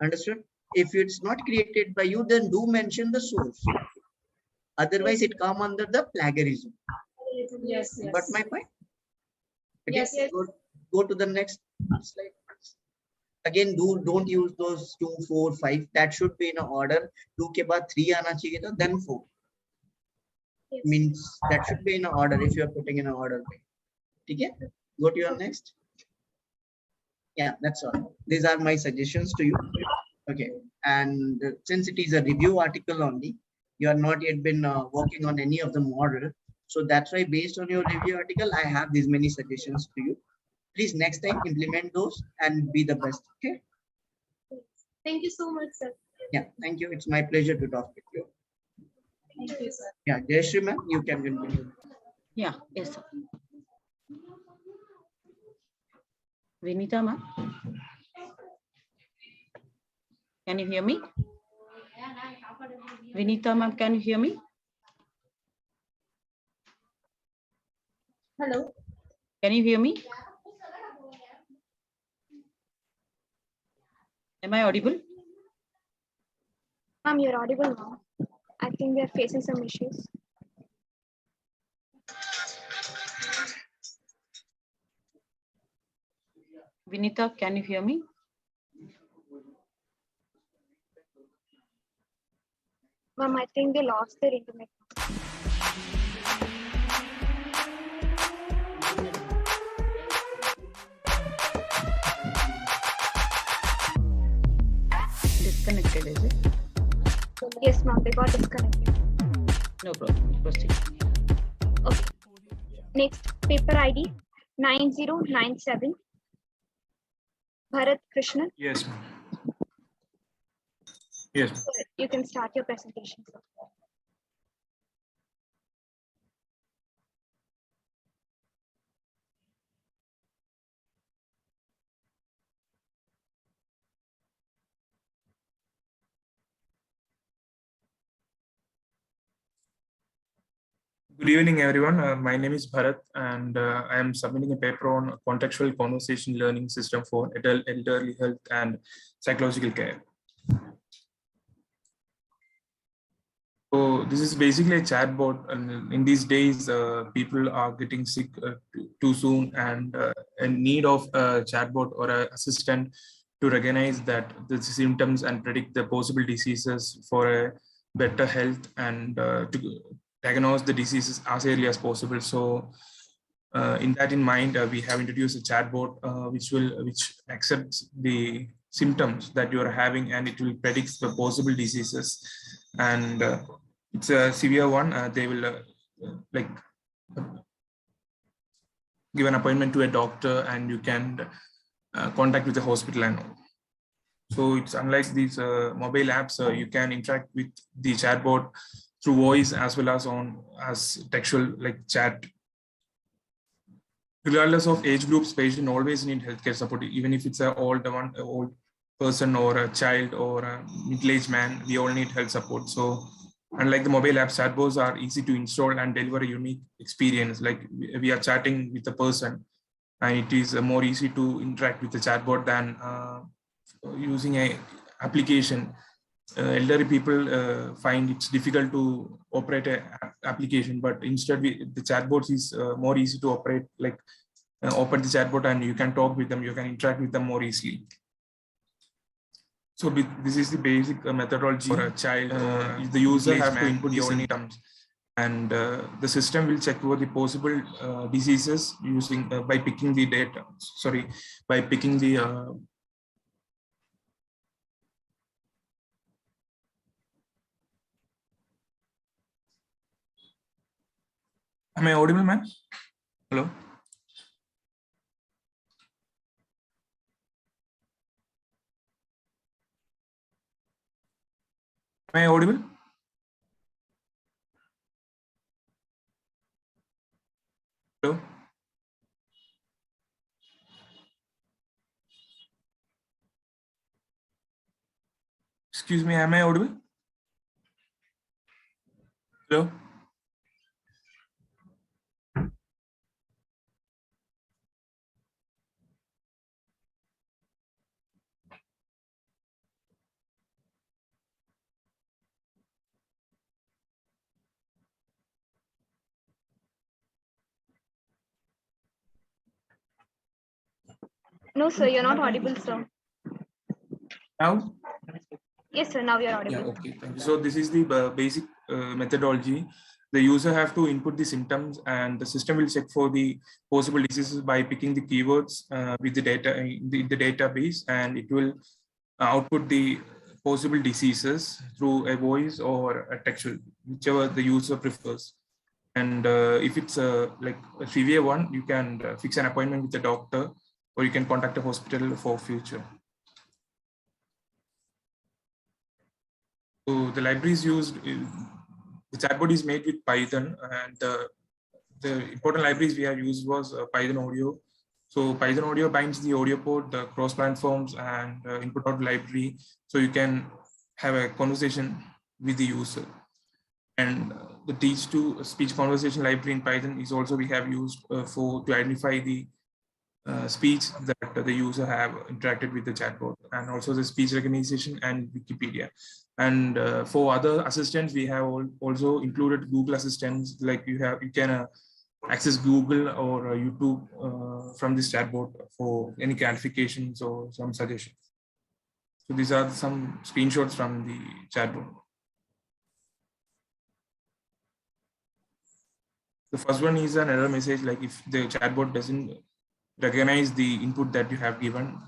Understood? If it's not created by you, then do mention the source. Otherwise, it come under the plagiarism. Yes, yes. Got my point? Okay, Yes, yes. Go to the next slide. Again, don't use those 2, 4, 5. That should be in order. 2 के बाद 3 आना चाहिए था, then 4. Yes. Means that should be in order if you are putting in an order. Okay, go to your next. Yeah, that's all. These are my suggestions to you. Okay, and since it is a review article only, you are not yet been working on any of the model. So that's why based on your review article, I have these many suggestions to you. Please next time implement those and be the best. Okay. Thank you so much, sir. Yeah, thank you. It's my pleasure to talk with you. Thank you, sir. Yeah, Jayashree ma'am, you can continue. Yeah, yes, sir. Vinita ma'am, can you hear me? Vinita ma'am, can you hear me? Hello. Can you hear me? Am I audible? Ma'am, you're audible now. I think we are facing some issues. Vinita, can you hear me? Ma'am, I think they lost their internet. Disconnected, is it? Yes, ma'am, they got disconnected. No problem. Proceed. Okay. Next, paper ID 9097. Bharat Krishnan. Yes, ma'am. Yes. You can start your presentation. Good evening, everyone. My name is Bharat, and I am submitting a paper on contextual conversation learning system for elderly health and psychological care. So this is basically a chatbot, and in these days, people are getting sick too soon, and in need of a chatbot or an assistant to recognize that the symptoms and predict the possible diseases for a better health and to diagnose the diseases as early as possible. So in that in mind, we have introduced a chatbot which accepts the symptoms that you are having, and it will predict the possible diseases. And it's a severe one. They will like give an appointment to a doctor, and you can contact with the hospital and all. So it's unlike these mobile apps. You can interact with the chatbot through voice as well as textual, like chat. Regardless of age groups, patient always need healthcare support, even if it's an old person or a child or a middle-aged man. We all need health support. So unlike the mobile apps, chatbots are easy to install and deliver a unique experience. Like we are chatting with a person, and it is more easy to interact with the chatbot than using a application. Elderly people find it's difficult to operate an application, but instead the chatbots is more easy to operate. Like open the chatbot and you can talk with them, you can interact with them more easily. So this is the basic methodology for a child. The user has to input the symptoms, and the system will check over the possible diseases using by picking the data. Sorry, by picking the Am I audible, ma'am? Hello? Am I audible? Hello? Excuse me, am I audible? Hello? No, sir, you're not audible, sir. Now? Yes, sir, now you're audible. Yeah, okay. Thank you. So this is the basic methodology. The user have to input the symptoms, and the system will check for the possible diseases by picking the keywords with the data in the database, and it will output the possible diseases through a voice or a textual, whichever the user prefers. And if it's like a severe one, you can fix an appointment with the doctor, or you can contact a hospital for future. So the libraries used, the chatbot is made with Python, and the important libraries we have used was Python Audio. So Python Audio binds the audio port, the cross platforms, and input out library, so you can have a conversation with the user. And the teach-to-speech conversation library in Python is also we have used to identify the speech that the user have interacted with the chatbot, and also the speech recognition and Wikipedia. And for other assistants, we have also included Google Assistants, like you can access Google or YouTube from this chatbot for any clarifications or some suggestions. So these are some screenshots from the chatbot. The first one is an error message, like if the chatbot doesn't recognize the input that you have given.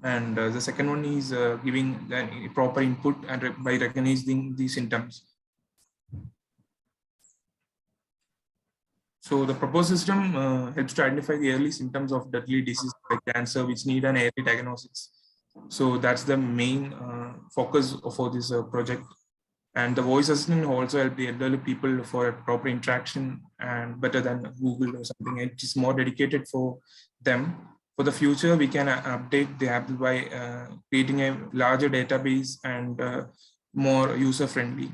And the second one is giving the proper input and by recognizing the symptoms. So the proposed system helps to identify the early symptoms of deadly disease like cancer, which need an early diagnosis. So that's the main focus for this project. And the voice assistant also help the elderly people for a proper interaction, and better than Google or something. It is more dedicated for them. For the future, we can update the app by creating a larger database and more user-friendly.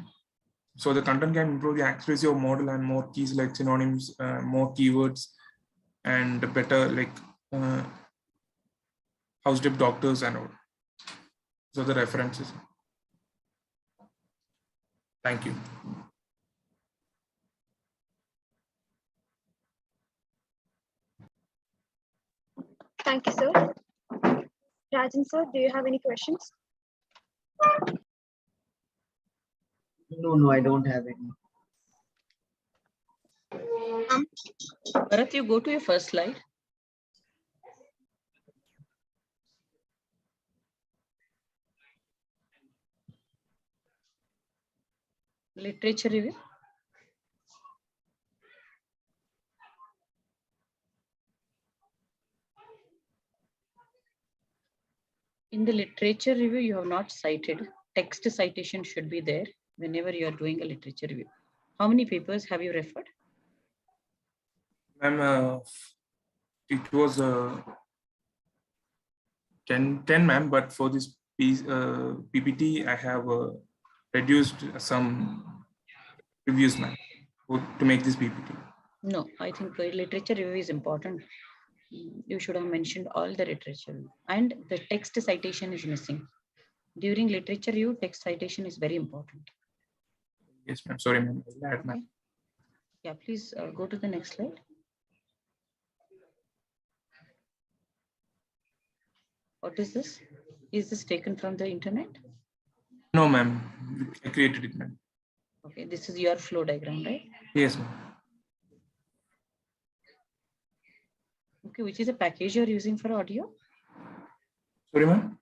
So the content can improve the accuracy of model and more keys like synonyms, more keywords, and better like house dip doctors and all. So the references. Thank you. Thank you, sir. Rajan, sir, do you have any questions? No, I don't have any. Bharat, you go to your first slide. Literature review. In the literature review, you have not cited. Text citation should be there whenever you are doing a literature review. How many papers have you referred? Ma'am, it was 10, ma'am, but for this PPT, I have reduced some reviews, ma'am, to make this PPT. No, I think literature review is important. You should have mentioned all the literature, and the text citation is missing. During literature review, text citation is very important. Yes, ma'am. Sorry, ma'am. Okay. Yeah, please go to the next slide. What is this? Is this taken from the internet? No, ma'am. I created it, ma'am. Okay, this is your flow diagram, right? Yes, ma'am. Okay, which is a package you're using for audio? Sorry, ma'am.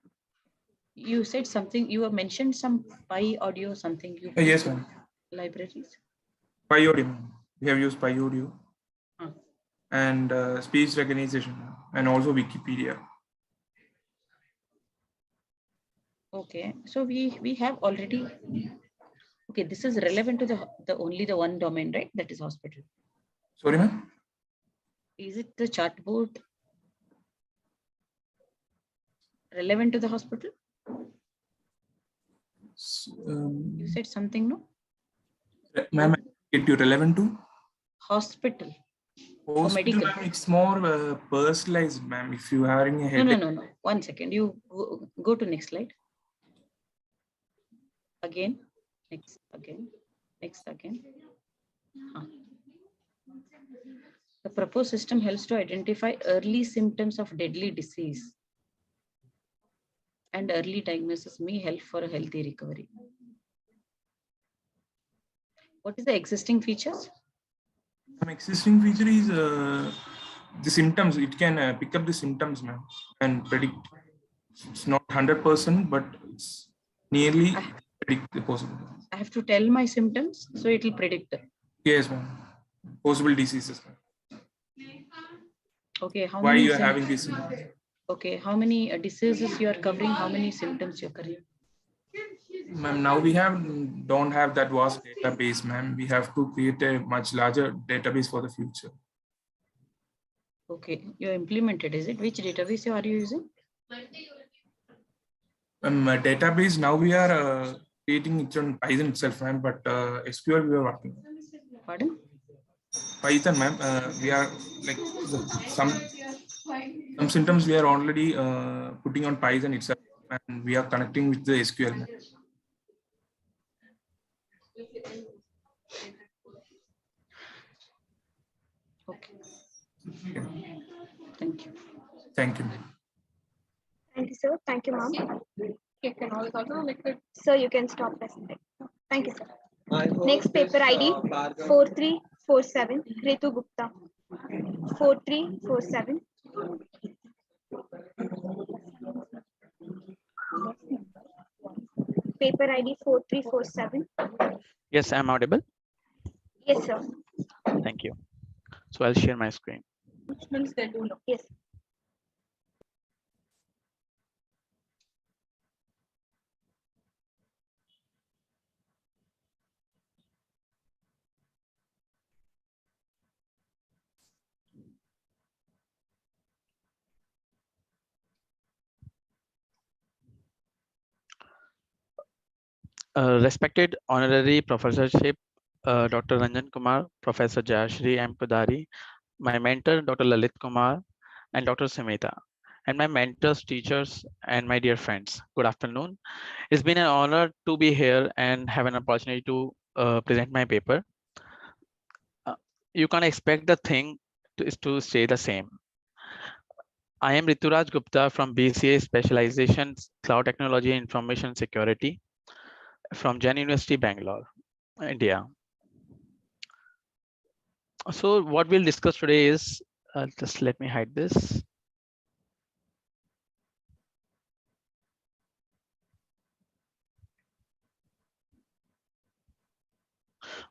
You said something, you have mentioned some Pi audio something. Yes, ma'am. Libraries? Pi audio. We have used Pi audio. and speech recognition, and also Wikipedia. Okay, so we have already. Okay, this is relevant to the only the one domain, right? That is hospital. Sorry, ma'am. Is it the chatbot relevant to the hospital? You said something, no? Ma'am, get you relevant to? Hospital. Hospital, medical. ma'am, it's more personalized, ma'am. If you are having a headache. No. 1 second. You go to next slide. Again. Next again. The proposed system helps to identify early symptoms of deadly disease, and early diagnosis may help for a healthy recovery. What is the existing features? Existing feature is the symptoms. It can pick up the symptoms, ma'am, and predict. It's not 100%, but it's nearly predict the possible. I have to tell my symptoms, so it will predict them. Yes, ma'am. Possible diseases, ma'am. Okay, how Why many you are having this? Okay, how many diseases you are covering? How many symptoms you are covering? Ma'am, now we don't have that vast database, ma'am. We have to create a much larger database for the future. Okay, you implemented, is it? Which database are you using? Database, now we are creating it on Python itself, ma'am, but SQL we are working. Pardon? Python, ma'am. We are like some symptoms we are already putting on Python itself, and we are connecting with the SQL. Ma'am. Okay. Thank you. Thank you. Thank you, sir. Thank you, ma'am. Sir, you can stop presenting. Thank you, sir. Next paper ID 4347, Ritu Gupta. 4347. Paper ID 4347. Yes, I'm audible. Yes, sir. Thank you. So I'll share my screen. Yes. Respected honorary professorship, Dr. Ranjan Kumar, Professor Jayashri M. Pudari, my mentor, Dr. Lalit Kumar, and Dr. Sumita, and my mentors, teachers, and my dear friends. Good afternoon. It's been an honor to be here and have an opportunity to present my paper. You can expect the thing is to stay the same. I am Rituraj Gupta from BCA Specializations, Cloud Technology and Information Security from Jain University, Bangalore, India. So what we'll discuss today is, just let me hide this.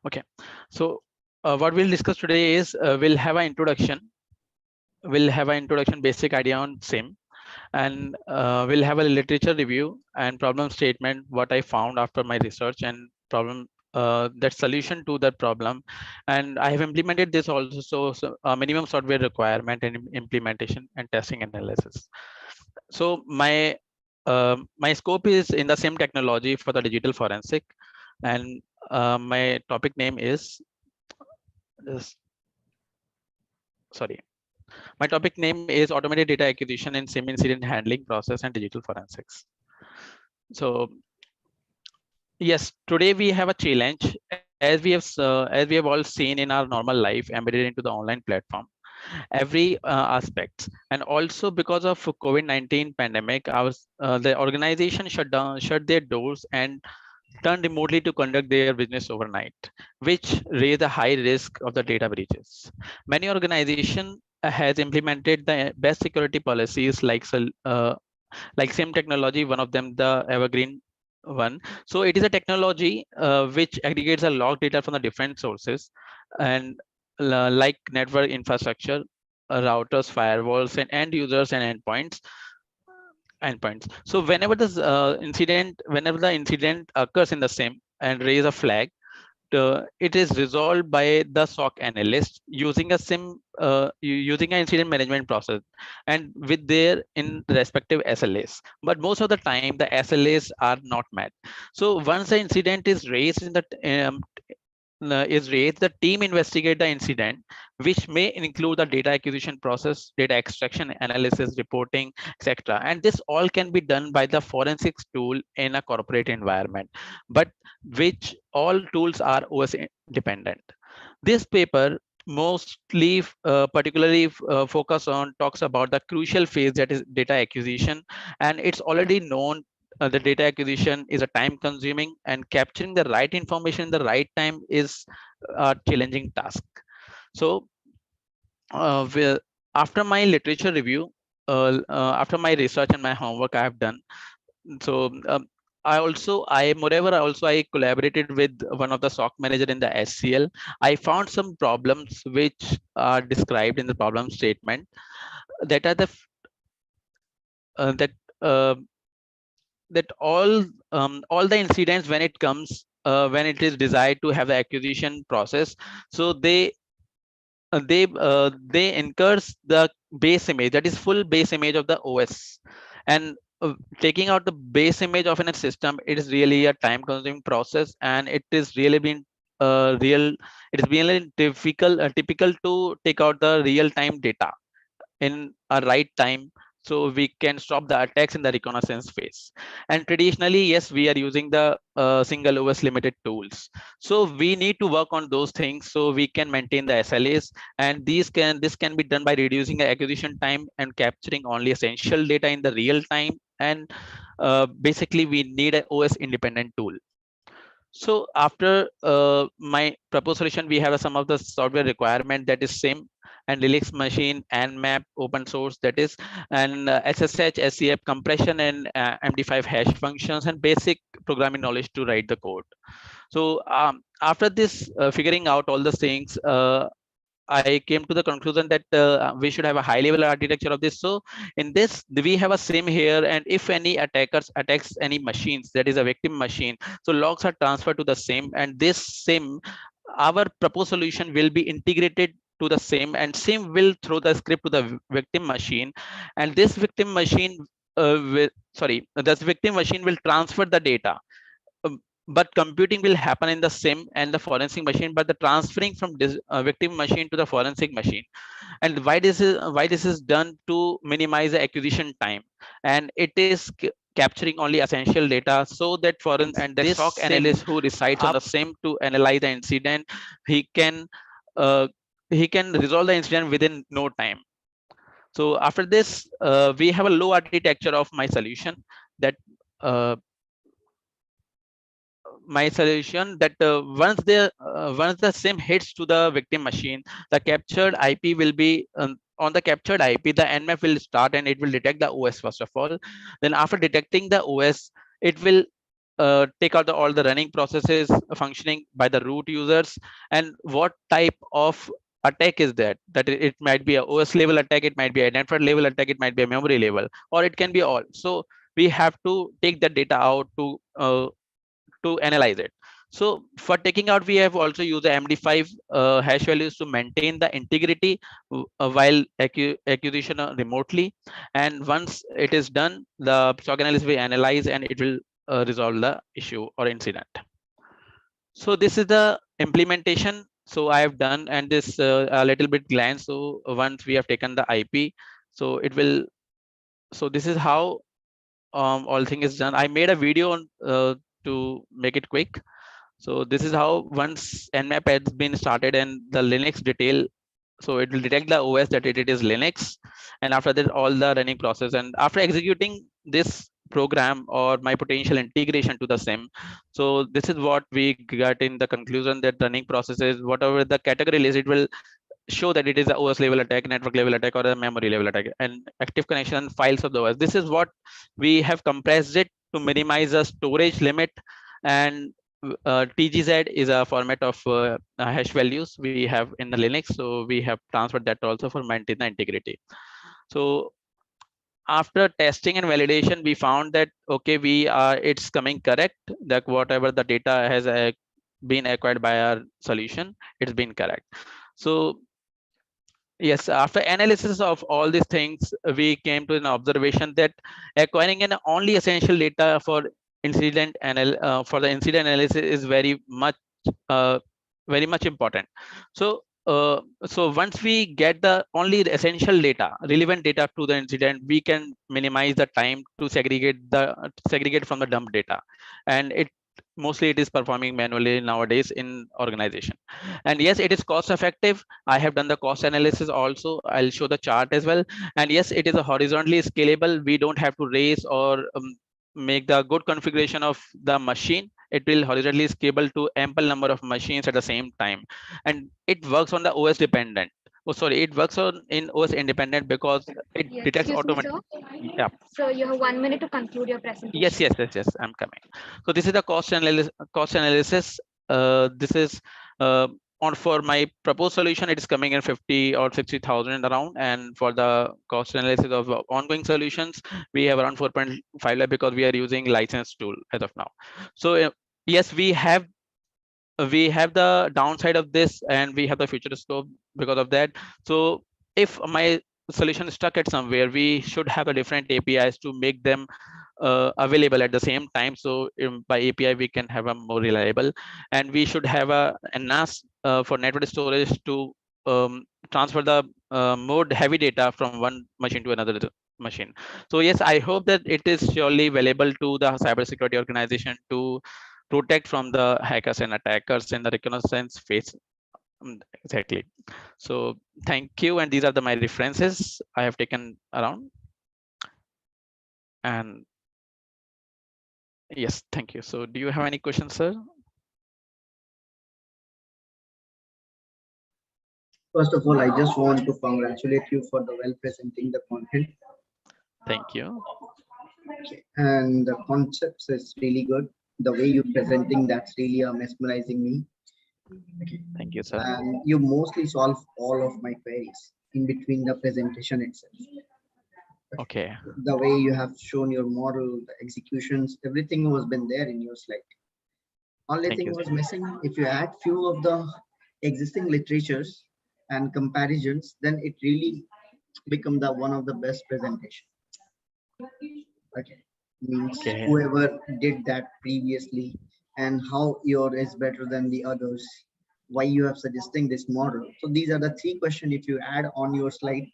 Okay, so what we'll discuss today is we'll have an introduction. We'll have an introduction, basic idea on SIM, and we'll have a literature review and problem statement, what I found after my research, and problem that solution to that problem. And I have implemented this also, so minimum software requirement and implementation and testing analysis. So my scope is in the SIM technology for the digital forensic, and my topic name is my topic name is automated data acquisition in SIM incident handling process and digital forensics. So yes, today we have a challenge, as we have all seen in our normal life embedded into the online platform, every aspect, and also because of COVID-19 pandemic, the organization shut their doors and turned remotely to conduct their business overnight, which raised a high risk of the data breaches. Many organizations has implemented the best security policies like SIM technology, one of them the evergreen one. So it is a technology which aggregates a log data from the different sources, and like network infrastructure, routers, firewalls, and end users and endpoints. So whenever whenever the incident occurs in the SIM and raise a flag, it is resolved by the SOC analyst using a using an incident management process and with their in respective SLAs. But most of the time the SLAs are not met. So once the incident is raised the team investigate the incident, which may include the data acquisition process, data extraction, analysis, reporting, etc. And this all can be done by the forensics tool in a corporate environment, but which all tools are OS dependent. This paper mostly particularly talks about the crucial phase, that is data acquisition, and it's already known the data acquisition is a time consuming, and capturing the right information in the right time is a challenging task. So after my literature review, after my research and my homework I have done, so I collaborated with one of the SOC manager in the SCL. I found some problems which are described in the problem statement that are the that all the incidents when it comes when it is desired to have the acquisition process, so they incurs the base image, that is full base image of the OS, and taking out the base image of a system, it is really a time consuming process, and it is really been it is really typical to take out the real time data in a right time, so we can stop the attacks in the reconnaissance phase. And traditionally, yes, we are using the single OS limited tools, so we need to work on those things so we can maintain the SLAs, and this can be done by reducing the acquisition time and capturing only essential data in the real time. And basically we need an OS independent tool. So after my proposed solution, we have some of the software requirement, that is SIM and Linux machine and map open source, that is, and SSH, SCF compression, and MD5 hash functions, and basic programming knowledge to write the code. So after this figuring out all the things, I came to the conclusion that we should have a high level architecture of this. So in this, we have a SIM here, and if any attackers attacks any machines, that is a victim machine, so logs are transferred to the SIM, and this SIM, our proposed solution will be integrated to the SIM, and SIM will throw the script to the victim machine, and this victim machine this victim machine will transfer the data. But computing will happen in the SIM and the forensic machine, but the transferring from this victim machine to the forensic machine. And why this is done to minimize the acquisition time, and it is capturing only essential data, so that forensic and the SOC analyst who resides on the SIM to analyze the incident, he can resolve the incident within no time. So after this, we have a low architecture of my solution, that once the SIM hits to the victim machine, the captured IP will be on the captured IP, the Nmap will start, and it will detect the OS first of all. Then after detecting the OS, it will take out all the running processes functioning by the root users, and what type of attack is that it might be a OS level attack, it might be a network level attack, it might be a memory level, or it can be all. So we have to take the data out to analyze it. So for taking out, we have also used the MD5 hash values to maintain the integrity while acquisition remotely. And once it is done, the SOC analyst will analyze, and it will resolve the issue or incident. So this is the implementation. So I have done, and this a little bit glance. So once we have taken the IP, so it will. So this is how all thing is done. I made a video on to make it quick. So this is how once Nmap has been started and the Linux detail, so it will detect the OS that it is Linux, and after that all the running process, and after executing this program or my potential integration to the SIM, so this is what we got in the conclusion, that running processes, whatever the category is, it will show that it is a OS level attack, network level attack, or a memory level attack, and active connection files of the OS. This is what we have compressed it to minimize the storage limit, and TGZ is a format of hash values we have in the Linux, so we have transferred that also for maintain the integrity. So after testing and validation, we found that okay, it's coming correct, that whatever the data has been acquired by our solution, it's been correct. So yes, after analysis of all these things, we came to an observation that acquiring an only essential data for the incident analysis is very much important. So once we get the only the essential data, relevant data to the incident, we can minimize the time to segregate from the dump data, and mostly it is performing manually nowadays in organization. And yes, it is cost effective. I have done the cost analysis also. I'll show the chart as well. And yes, it is a horizontally scalable. We don't have to raise or make the good configuration of the machine. It will horizontally scalable to ample number of machines at the same time, and it works on the OS dependent. It works in OS independent because it detects automatically. Yeah. So you have 1 minute to conclude your presentation. Yes. I'm coming. So this is the cost analysis. This is for my proposed solution, it is coming in 50 or 60,000 around, and for the cost analysis of ongoing solutions, we have around 4.5 lakh because we are using licensed tool as of now. So yes, we have the downside of this, and we have the future scope because of that. So if my solution is stuck at somewhere, we should have a different APIs to make them available at the same time. So by API we can have a more reliable, and we should have a NAS for network storage to transfer the more heavy data from one machine to another machine. So yes, I hope that it is surely available to the cybersecurity organization to protect from the hackers and attackers in the reconnaissance phase. Exactly. So thank you, and these are my references I have taken around. And yes, thank you. So do you have any questions, sir? First of all, I just want to congratulate you for the well presenting the content. Thank you. And the concepts is really good. The way you're presenting, that's really mesmerizing me. Thank you, sir. And you mostly solve all of my queries in between the presentation itself. Okay. The way you have shown your model, the executions, everything was been there in your slide. Only thing was missing, if you add few of the existing literatures and comparisons, then it really become the one of the best presentation. Okay. Means whoever did that previously and how your is better than the others, why you are suggesting this model. So these are the 3 questions if you add on your slide,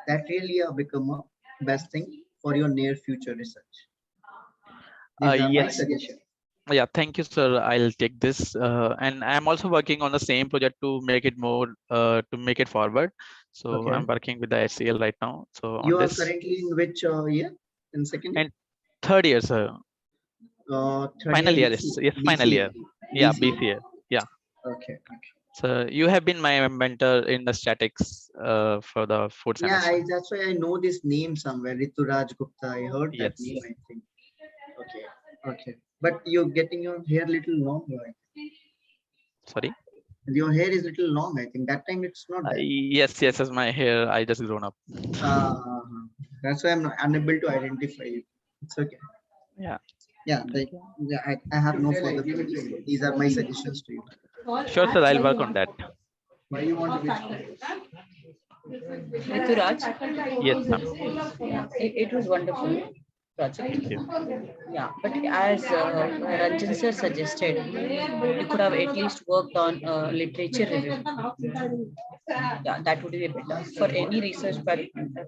that really become a best thing for your near future research. These are my suggestions. Yeah, thank you, sir. I'll take this, and I'm also working on the same project to make it more to make it forward. So I'm working with the HCL right now. So you on are this, currently in which year? In second year? And third year, sir. Final year, yes, final year. Yeah, BCA. Yeah. Okay. So you have been my mentor in the statics for the fourth semester. Yeah, that's why I know this name somewhere. Rituraj Gupta. I heard that name, I think. Okay. But you're getting your hair little long, right? Sorry? Your hair is little long, I think. That time it's not there. Yes, as my hair, I just grown up. That's why I'm unable to identify you. It's okay. Yeah. I have no further queries. These are my suggestions to you. Sure, sir. I'll work on that. Why you want to Rituraj? Yes, ma'am. Yeah, it was wonderful project. Yeah, but as Ranjan sir suggested, you could have at least worked on literature review. Yeah, that would be better for any research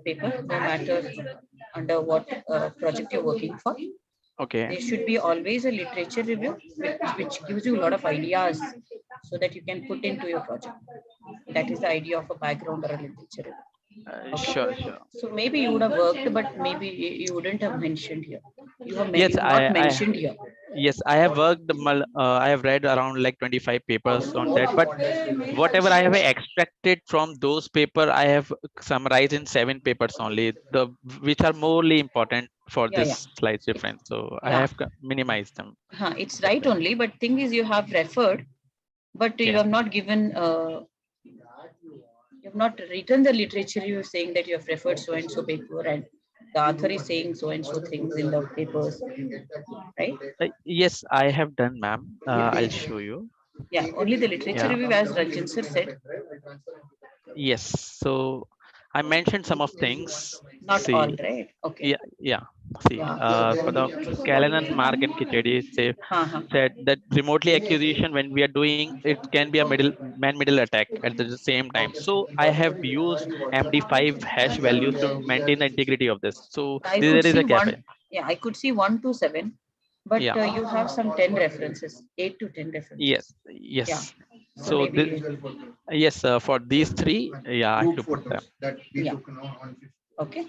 paper, no matter under what project you're working for. Okay. There should be always a literature review, which gives you a lot of ideas so that you can put into your project. That is the idea of a background or a literature review. Sure. So maybe you would have worked, but maybe you wouldn't have mentioned here. You have Yes, not mentioned here. Yes, I have worked, I have read around like 25 papers on that, but whatever I have extracted from those paper, I have summarized in 7 papers only, which are morely important for Yeah, this slide difference. So I yeah. have minimized them. It's right only, but thing is you have referred, but you Yeah. have not given, you have not written the literature. You are saying that you have referred so and so paper, and the author is saying so and so things in the papers, right? Yes, I have done, ma'am. I'll show you. Yeah, only the literature Yeah. review, as Ranjan sir said. Yes. So I mentioned some of things. Not See, all, right? Okay. Yeah, yeah. See, Yeah. for the Callan, Mark, and Kichedi said that remotely acquisition, when we are doing, it can be a man-middle attack at the same time. So I have used MD5 hash values to maintain the integrity of this. So I there could is see a gap. I could see 1 to 7, but Yeah. you have some 10 references, 8 to 10 references. Yes. Yeah. Yes. So So maybe. yes, for these 3, yeah, I have to put them. Yeah. Okay.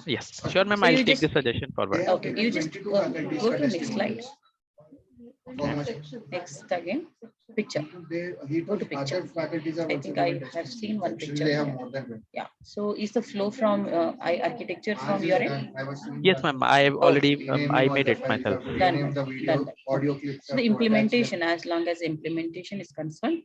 Yes, sure, ma'am. So I'll you take just, the suggestion forward. okay, you just go to the next slide. Next again, picture. Go to picture. I think I have seen one picture. Yeah. So is the flow from architecture from your end? Yes, ma'am. I have already I made it myself. Done. So the implementation, as long as implementation is concerned,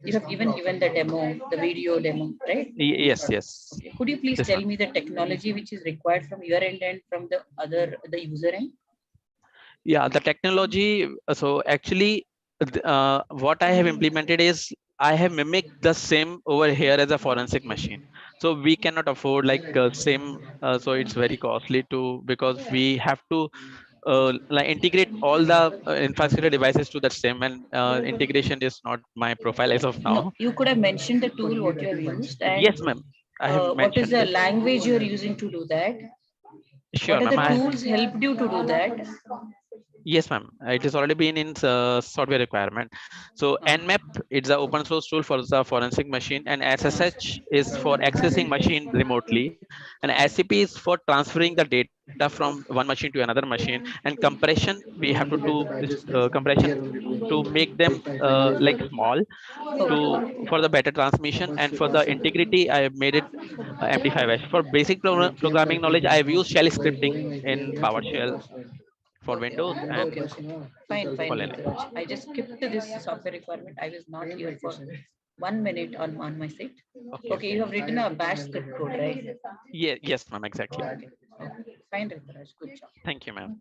you have even given the demo, the video demo, right? Yes, yes. Okay. Could you please tell me the technology which is required from your end and from the user end? Yeah, the technology. So actually, what I have implemented is I have mimicked the same over here as a forensic machine. So we cannot afford like same. So it's very costly because we have to like integrate all the infrastructure devices to the same, and integration is not my profile as of now. No, you could have mentioned the tool what you have used, and Yes, ma'am. I have what is mentioned the it. language you are using to do that? Sure, What are ma'am. the tools helped you to do that? Yes, ma'am. It has already been in software requirement. So Nmap, it's an open source tool for the forensic machine, and SSH is for accessing machine remotely, and SCP is for transferring the data from one machine to another machine. And compression, we have to do this compression to make them like small for the better transmission, and for the integrity, I have made it MD5 hash. For basic programming knowledge, I have used shell scripting in PowerShell for Windows and Okay. Fine, for Linux. Rituraj. I just skipped this software requirement. I was not here for 1 minute on my site. Okay, you have written a bash script code, right? Yeah, yes, ma'am, exactly. Okay. Fine, Rituraj. Good job. Thank you, ma'am.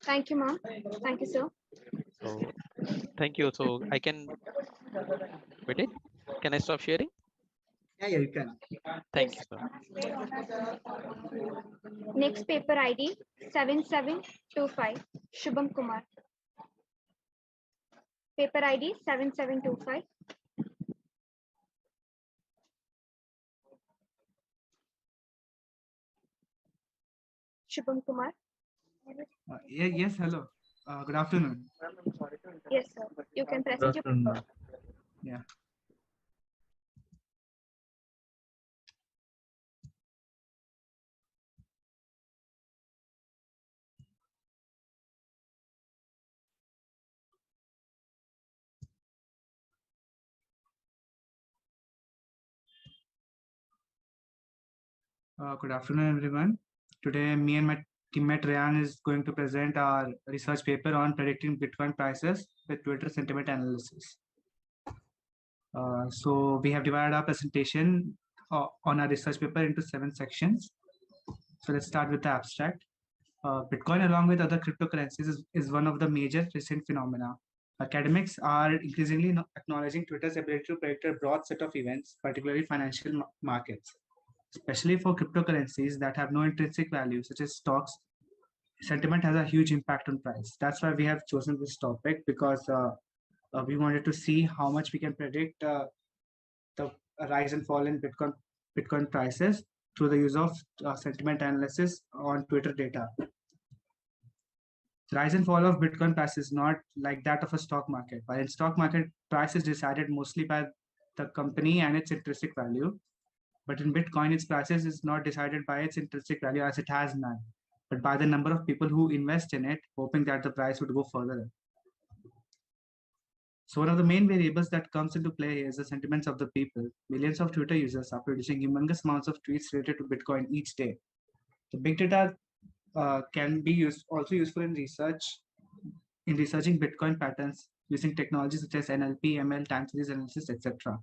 Thank you, ma'am. Thank you, sir. So, thank you. So I can quit it. Can I stop sharing? Yeah, you can. Thank you, sir. Next paper ID 7725, Shubham Kumar. Paper ID 7725. Shubham Kumar. Yes, hello. Good afternoon. Yes, sir. You can present your paper. Yeah. Good afternoon, everyone. Today, me and my teammate Ryan is going to present our research paper on predicting Bitcoin prices with Twitter sentiment analysis. So we have divided our presentation on our research paper into 7 sections. So let's start with the abstract. Bitcoin, along with other cryptocurrencies, is one of the major recent phenomena. Academics are increasingly acknowledging Twitter's ability to predict a broad set of events, particularly financial markets. Especially for cryptocurrencies that have no intrinsic value, such as stocks, sentiment has a huge impact on price. That's why we have chosen this topic, because we wanted to see how much we can predict the rise and fall in Bitcoin prices through the use of sentiment analysis on Twitter data. The rise and fall of Bitcoin price is not like that of a stock market. While in stock market, price is decided mostly by the company and its intrinsic value. But in Bitcoin, its prices is not decided by its intrinsic value, as it has none. but by the number of people who invest in it, hoping that the price would go further. So one of the main variables that comes into play is the sentiments of the people. Millions of Twitter users are producing humongous amounts of tweets related to Bitcoin each day. The big data can be also useful in researching Bitcoin patterns using technologies such as NLP, ML, time series analysis, etc.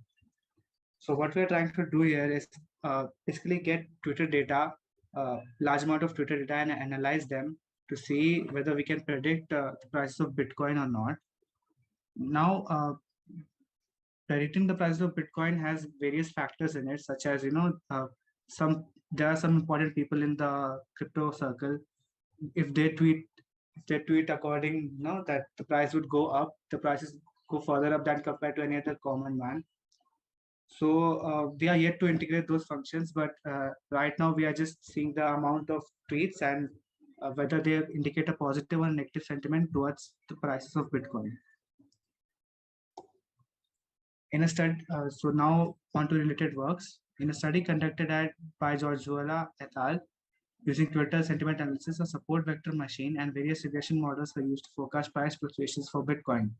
So what we're trying to do here is basically get Twitter data, large amount of Twitter data, and analyze them to see whether we can predict the prices of Bitcoin or not. Now, predicting the price of Bitcoin has various factors in it, such as there are some important people in the crypto circle. If they tweet according, that the price would go up, the prices go further up than compared to any other common man. So we are yet to integrate those functions, but right now we are just seeing the amount of tweets and whether they indicate a positive or negative sentiment towards the prices of Bitcoin. In a study, so now on to related works. In a study conducted by Georgiouala et al., using Twitter sentiment analysis, a support vector machine and various regression models were used to forecast price fluctuations for Bitcoin.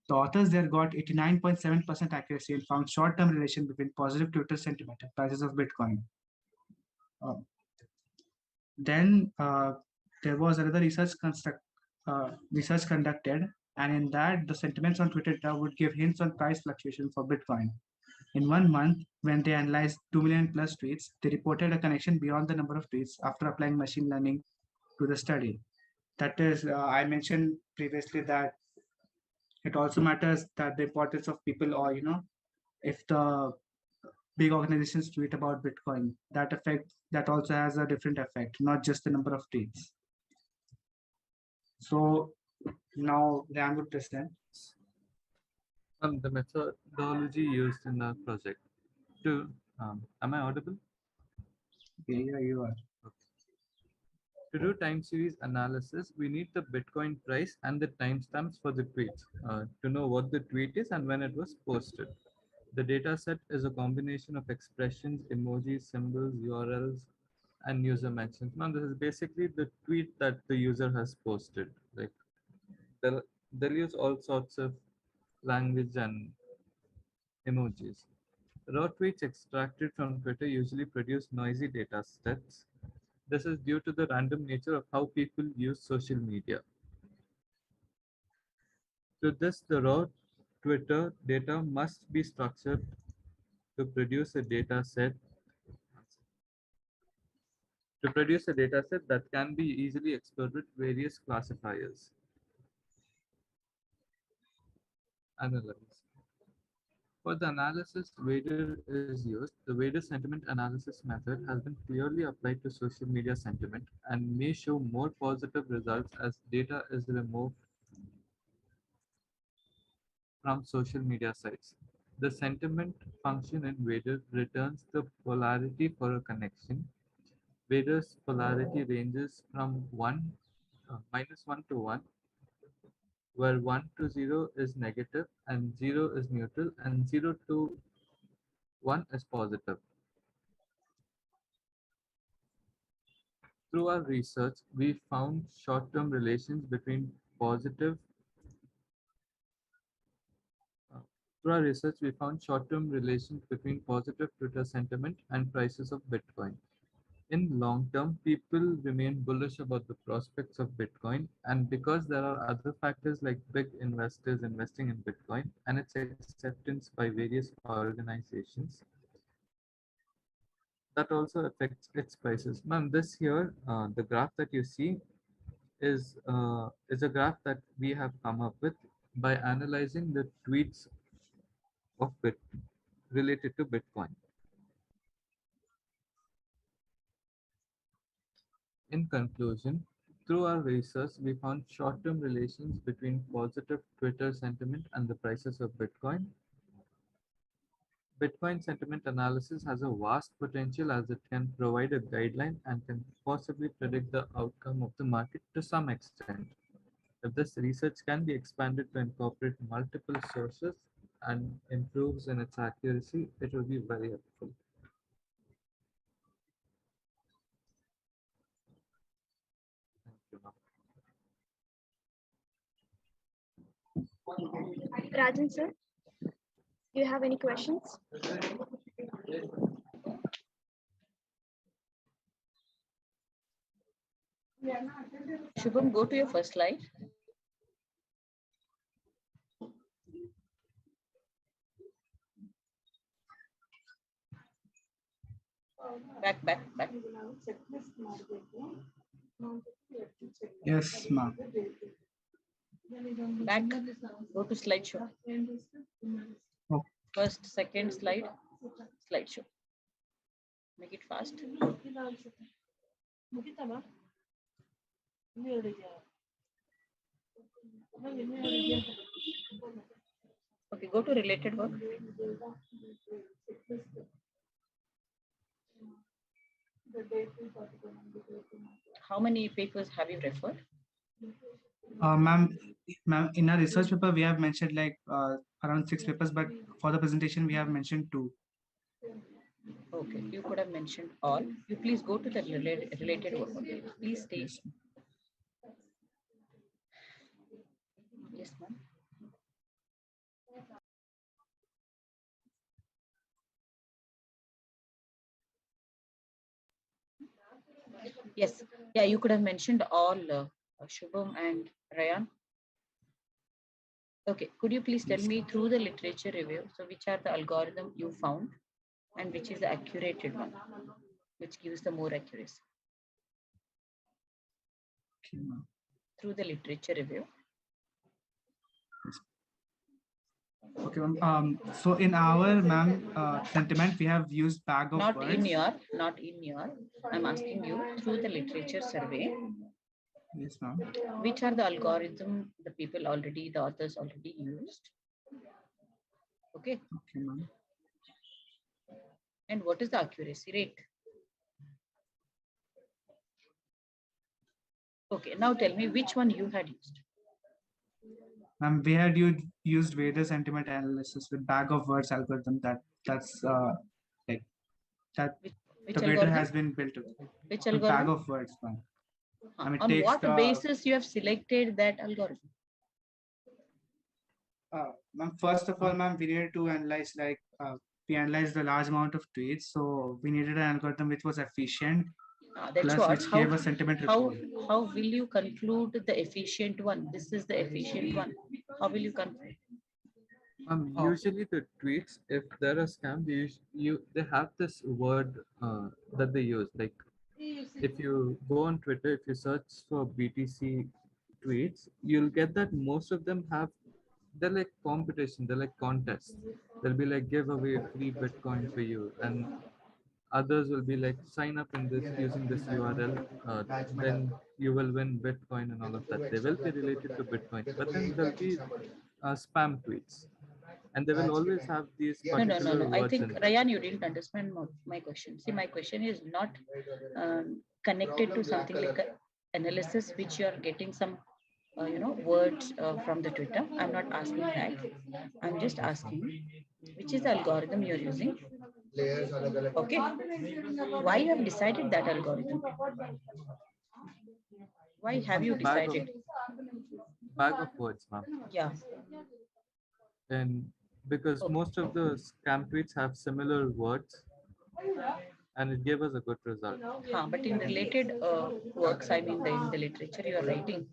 The authors there got 89.7% accuracy and found short-term relation between positive Twitter sentiment and prices of Bitcoin. Then there was another research conducted, and in that the sentiments on Twitter would give hints on price fluctuation for Bitcoin. In 1 month, when they analyzed 2 million plus tweets, they reported a connection beyond the number of tweets after applying machine learning to the study. That is, I mentioned previously that it also matters that the importance of people, or if the big organizations tweet about Bitcoin, that also has a different effect, not just the number of tweets. So now Ram would present. The methodology used in the project. Am I audible? Yeah, you are. Okay. To do time series analysis, we need the Bitcoin price and the timestamps for the tweets to know what the tweet is and when it was posted. The data set is a combination of expressions, emojis, symbols, URLs, and user mentions. Now, this is basically the tweet that the user has posted. Like they'll use all sorts of language and emojis. Raw tweets extracted from Twitter usually produce noisy data sets. This is due to the random nature of how people use social media. To this, the raw Twitter data must be structured to produce a data set that can be easily explored with various classifiers. Analyze. For the analysis Vader is used, the Vader sentiment analysis method has been clearly applied to social media sentiment and may show more positive results as data is removed from social media sites. The sentiment function in Vader returns the polarity for a connection. Vader's polarity ranges from -1 to 1, where 1 to 0 is negative and 0 is neutral, and 0 to 1 is positive. Through our research, we found short-term relations between positive Twitter sentiment and prices of Bitcoin. In long term, people remain bullish about the prospects of Bitcoin, and because there are other factors like big investors investing in Bitcoin and its acceptance by various organizations, that also affects its prices. Ma'am, this here, the graph that you see is a graph that we have come up with by analyzing the tweets of related to Bitcoin. In conclusion, through our research, we found short-term relations between positive Twitter sentiment and the prices of Bitcoin. Bitcoin sentiment analysis has a vast potential as it can provide a guideline and can possibly predict the outcome of the market to some extent. If this research can be expanded to incorporate multiple sources and improves in its accuracy, it will be very helpful. Rajan sir, do you have any questions? Shubham, go to your first slide. Back. Yes, ma'am. Back. Go to slideshow. Oh. First, second slide. Slideshow. Make it fast. Okay, go to related work. How many papers have you referred? Ma'am, in our research paper, we have mentioned like around 6 papers, but for the presentation, we have mentioned 2. Okay, you could have mentioned all. You please go to the related work. Please stay. Yes, ma'am. Yes, yeah, you could have mentioned all, Shubham and Rayan. Okay, could you please tell me through the literature review, so which are the algorithm you found and which is the accurate one, which gives the more accuracy? Okay, through the literature review. Okay, so in our sentiment, we have used bag of not words. Not in your, I'm asking you through the literature survey. Yes, ma'am. Which are the algorithm the authors already used? Okay. Okay, ma'am. And what is the accuracy rate? Okay, now tell me which one you had used. We had used various sentiment analysis with bag of words algorithm. That's like that. Which the algorithm has been built. Which with algorithm? Bag of words, ma'am. On what basis you have selected that algorithm? Ma'am, first of all, ma'am, we needed to analyze we analyzed the large amount of tweets, so we needed an algorithm which was efficient. That's plus what. which gave a sentiment report. How will you conclude the efficient one? This is the efficient one. How will you conclude? Usually the tweets, if they're a scam, they have this word that they use. Like if you go on Twitter, if you search for BTC tweets, you'll get that most of them they're like competition, they're like contests. They'll be like give away free Bitcoin for you, and others will be like sign up in this using this URL, then you will win Bitcoin and all of that. They will be related to Bitcoin, but then there'll be spam tweets, and they will always have these particular No. I words think in Rayan, you didn't understand my question. See, my question is not connected to something like an analysis which you are getting some words from the Twitter. I'm not asking that. I'm just asking which is the algorithm you're using. Okay. Why you have decided that algorithm? Why have you decided? Bag of words, ma'am. Yeah. And because most of the scam tweets have similar words, and it gave us a good result. But in related works, I mean in the literature you are writing,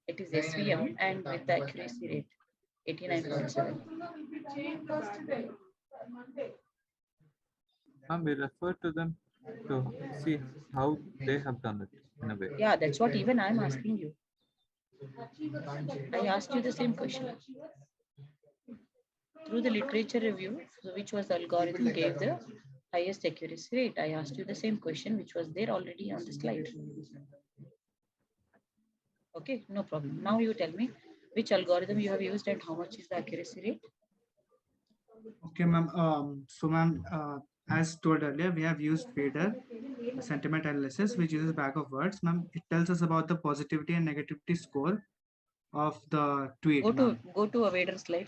it is SVM and with the accuracy rate 89.7. We refer to them to see how they have done it in a way. Yeah, that's what even I'm asking you. I asked you the same question. Through the literature review, so which was the algorithm gave the highest accuracy rate? I asked you the same question, which was there already on the slide. Okay, no problem. Now you tell me which algorithm you have used and how much is the accuracy rate? Okay, ma'am. So, ma'am, as told earlier, we have used Vader sentiment analysis, which uses bag of words. Ma'am, it tells us about the positivity and negativity score of the tweet. Go to a Vader slide.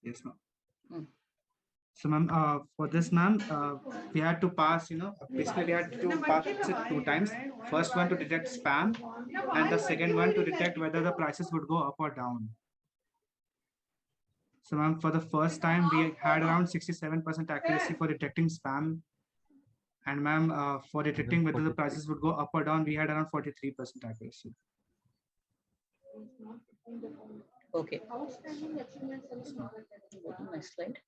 Yes, ma'am. So ma'am, for this ma'am, we had to pass, basically we had to pass it 2 times. First one to detect spam, and the second one to detect whether the prices would go up or down. So ma'am, for the first time, we had around 67% accuracy for detecting spam. And ma'am, for detecting whether the prices would go up or down, we had around 43% accuracy. Okay. Go to next slide.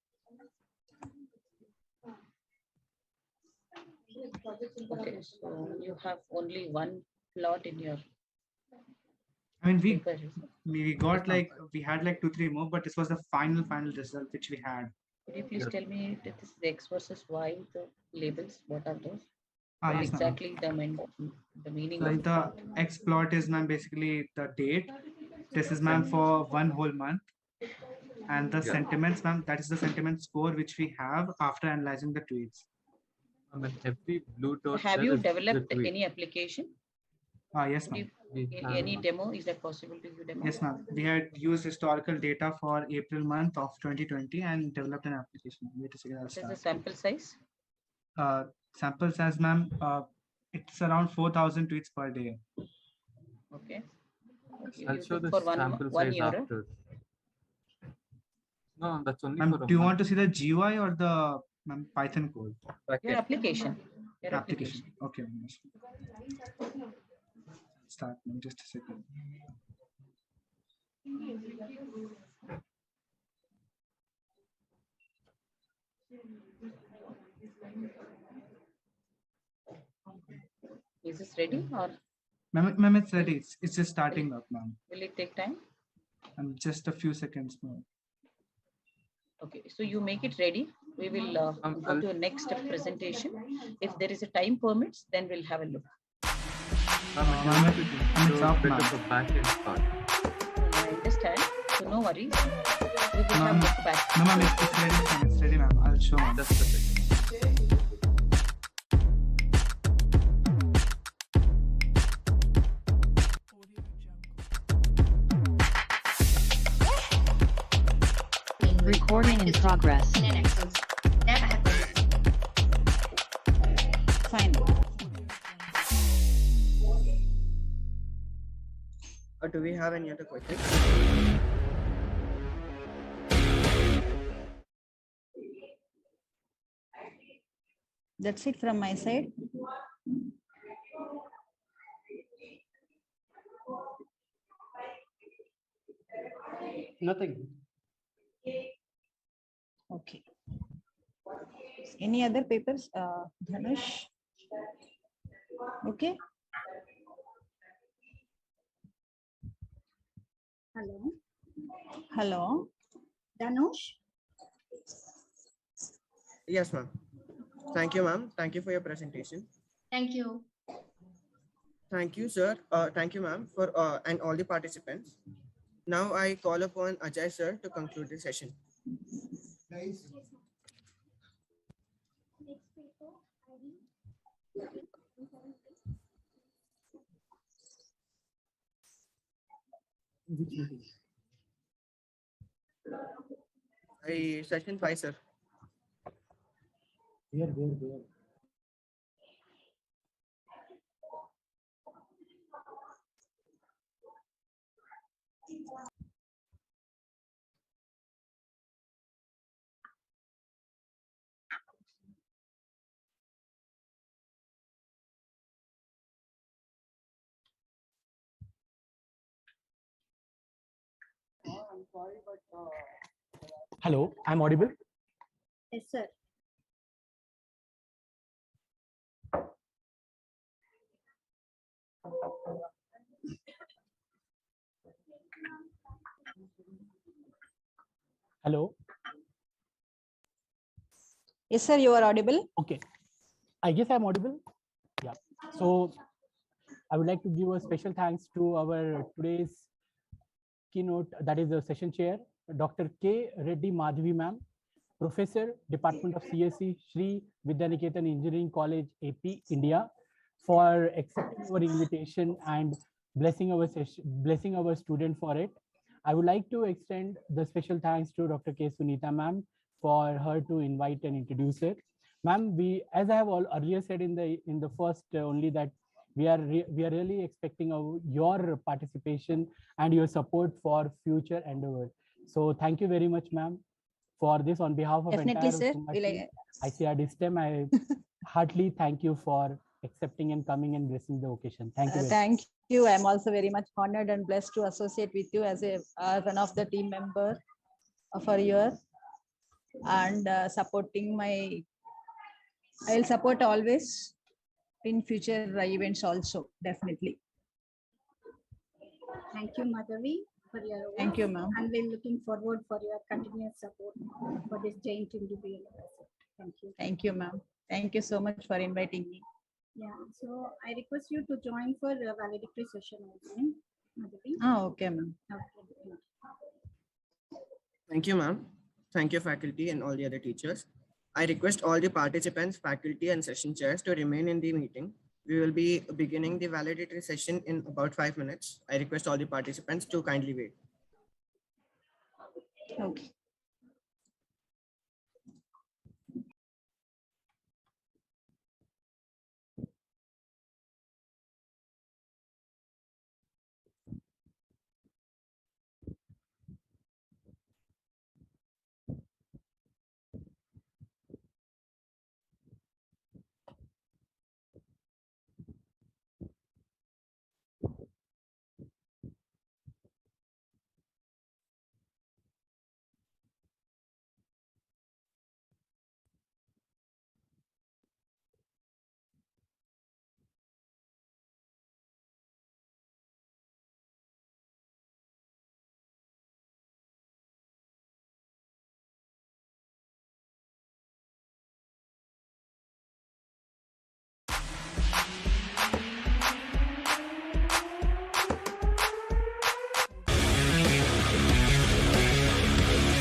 Okay, so you have only one plot in your. I mean, we got like, we had like 2-3 more, but this was the final result which we had. Could you please tell me that this is the X versus Y, the labels, what are those? Yes, exactly the meaning like of the X plot is ma'am basically the date. This is ma'am for 1 whole month. And the sentiments, ma'am, that is the sentiment score which we have after analyzing the tweets. I mean, every blue dot. Have you developed any application? Yes, ma'am. Any demo? Is that possible to do demo? Yes, ma'am. We had used historical data for April month of 2020 and developed an application. What is the sample size? Sample size, ma'am, it's around 4,000 tweets per day. Okay. I'll show the for sample one size year. after. No, that's only Ma'am, for. Do you want to see the GUI or the Python code? Your application. Your application. Okay. Start in just a second. Is this ready or? Ma'am, it's ready. It's just starting up, ma'am. Will it take time? Just a few seconds more. Okay, so you make it ready. We will go to the next presentation. If there is a time permits, then we'll have a look. I understand. So no worries. We will have look back. No, ma'am, it's ready, ma'am. I'll show ma'am. Just a second. Recording in progress. Fine. Do we have any other questions? That's it from my side. Nothing. Okay. Any other papers, Dhanush? Okay. Hello. Hello. Dhanush? Yes, ma'am. Thank you, ma'am. Thank you for your presentation. Thank you. Thank you, sir. Thank you, ma'am, for and all the participants. Now I call upon Ajay, sir, to conclude the session. Nice. Session 5, sir. Here. I'm sorry, but Hello, I'm audible. Yes, sir. Hello. Yes, sir, you are audible. Okay. I guess I'm audible. Yeah. So I would like to give a special thanks to our today's keynote, that is the session chair, Dr. K. Reddy Madhavi ma'am, Professor, Department of CSE, Sri Vidyaniketan Engineering College, AP, India, for accepting our invitation and blessing our session, blessing our student for it. I would like to extend the special thanks to Dr. K. Sunita ma'am for her to invite and introduce her. Ma'am, as I have earlier said in the first only, that we are really expecting your participation and your support for future endeavor. So thank you very much, ma'am, for this. On behalf of Definitely, sir. ICRD-STEM, I heartily thank you for accepting and coming and gracing the occasion. Thank you. Thank you. I'm also very much honored and blessed to associate with you as one of the team member for your and supporting my. I'll support always in future events also, definitely. Thank you, Madhavi, for your work. Thank you, ma'am. And we're looking forward for your continuous support for this Jain University. Thank you. Thank you, ma'am. Thank you so much for inviting me. Yeah, so I request you to join for a valedictory session also, Madhavi. Oh, okay, ma'am. Okay. Thank you, ma'am. Thank you, faculty and all the other teachers. I request all the participants, faculty and session chairs to remain in the meeting. We will be beginning the valedictory session in about 5 minutes. I request all the participants to kindly wait. Okay.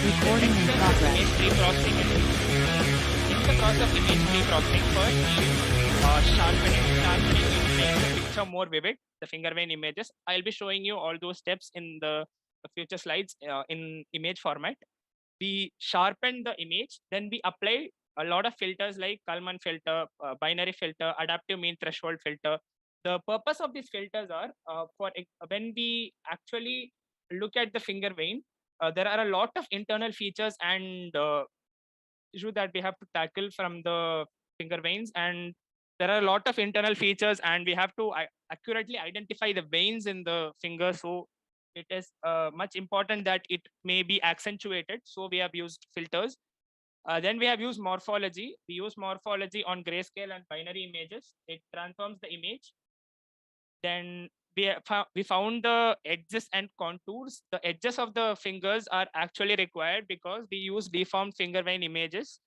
Recording in progress. Image pre-processing. In the process of image pre-processing, first sharpening to make the picture more vivid, the finger vein images. I'll be showing you all those steps in the future slides in image format. We sharpen the image, then we apply a lot of filters like Kalman filter, binary filter, adaptive mean threshold filter. The purpose of these filters are for when we actually look at the finger vein, there are a lot of internal features and issue that we have to tackle from the finger veins, and there are a lot of internal features and we have to accurately identify the veins in the finger. So it is much important that it may be accentuated. So we have used filters. Then we have used morphology. We use morphology on grayscale and binary images. It transforms the image. Then we found the edges and contours. The edges of the fingers are actually required because we use deformed finger vein images,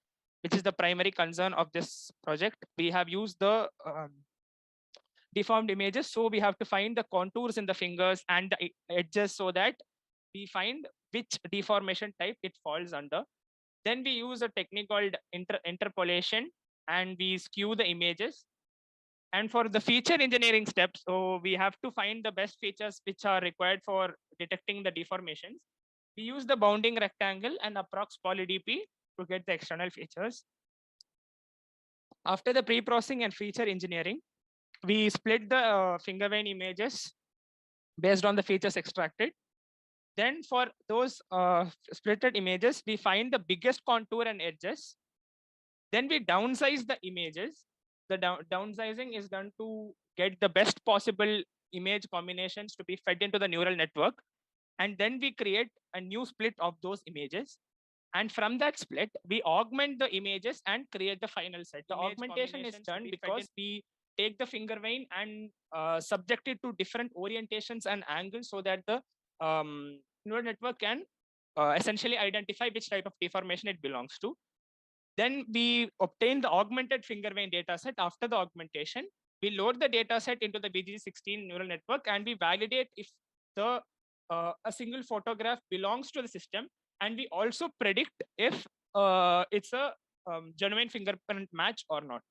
which is the primary concern of this project. We have used the deformed images, so we have to find the contours in the fingers and the edges so that we find which deformation type it falls under. Then we use a technique called interpolation, and we skew the images. And for the feature engineering steps, so we have to find the best features which are required for detecting the deformations. We use the bounding rectangle and approx polydp to get the external features. After the pre-processing and feature engineering, we split the finger vein images based on the features extracted. Then for those splitted images, we find the biggest contour and edges. Then we downsize the images. The downsizing is done to get the best possible image combinations to be fed into the neural network. And then we create a new split of those images. And from that split, we augment the images and create the final set. The augmentation is done because we take the finger vein and subject it to different orientations and angles so that the neural network can essentially identify which type of deformation it belongs to. Then we obtain the augmented finger vein dataset. After the augmentation, we load the dataset into the BGG16 neural network and we validate if the a single photograph belongs to the system, and we also predict if it's a genuine fingerprint match or not.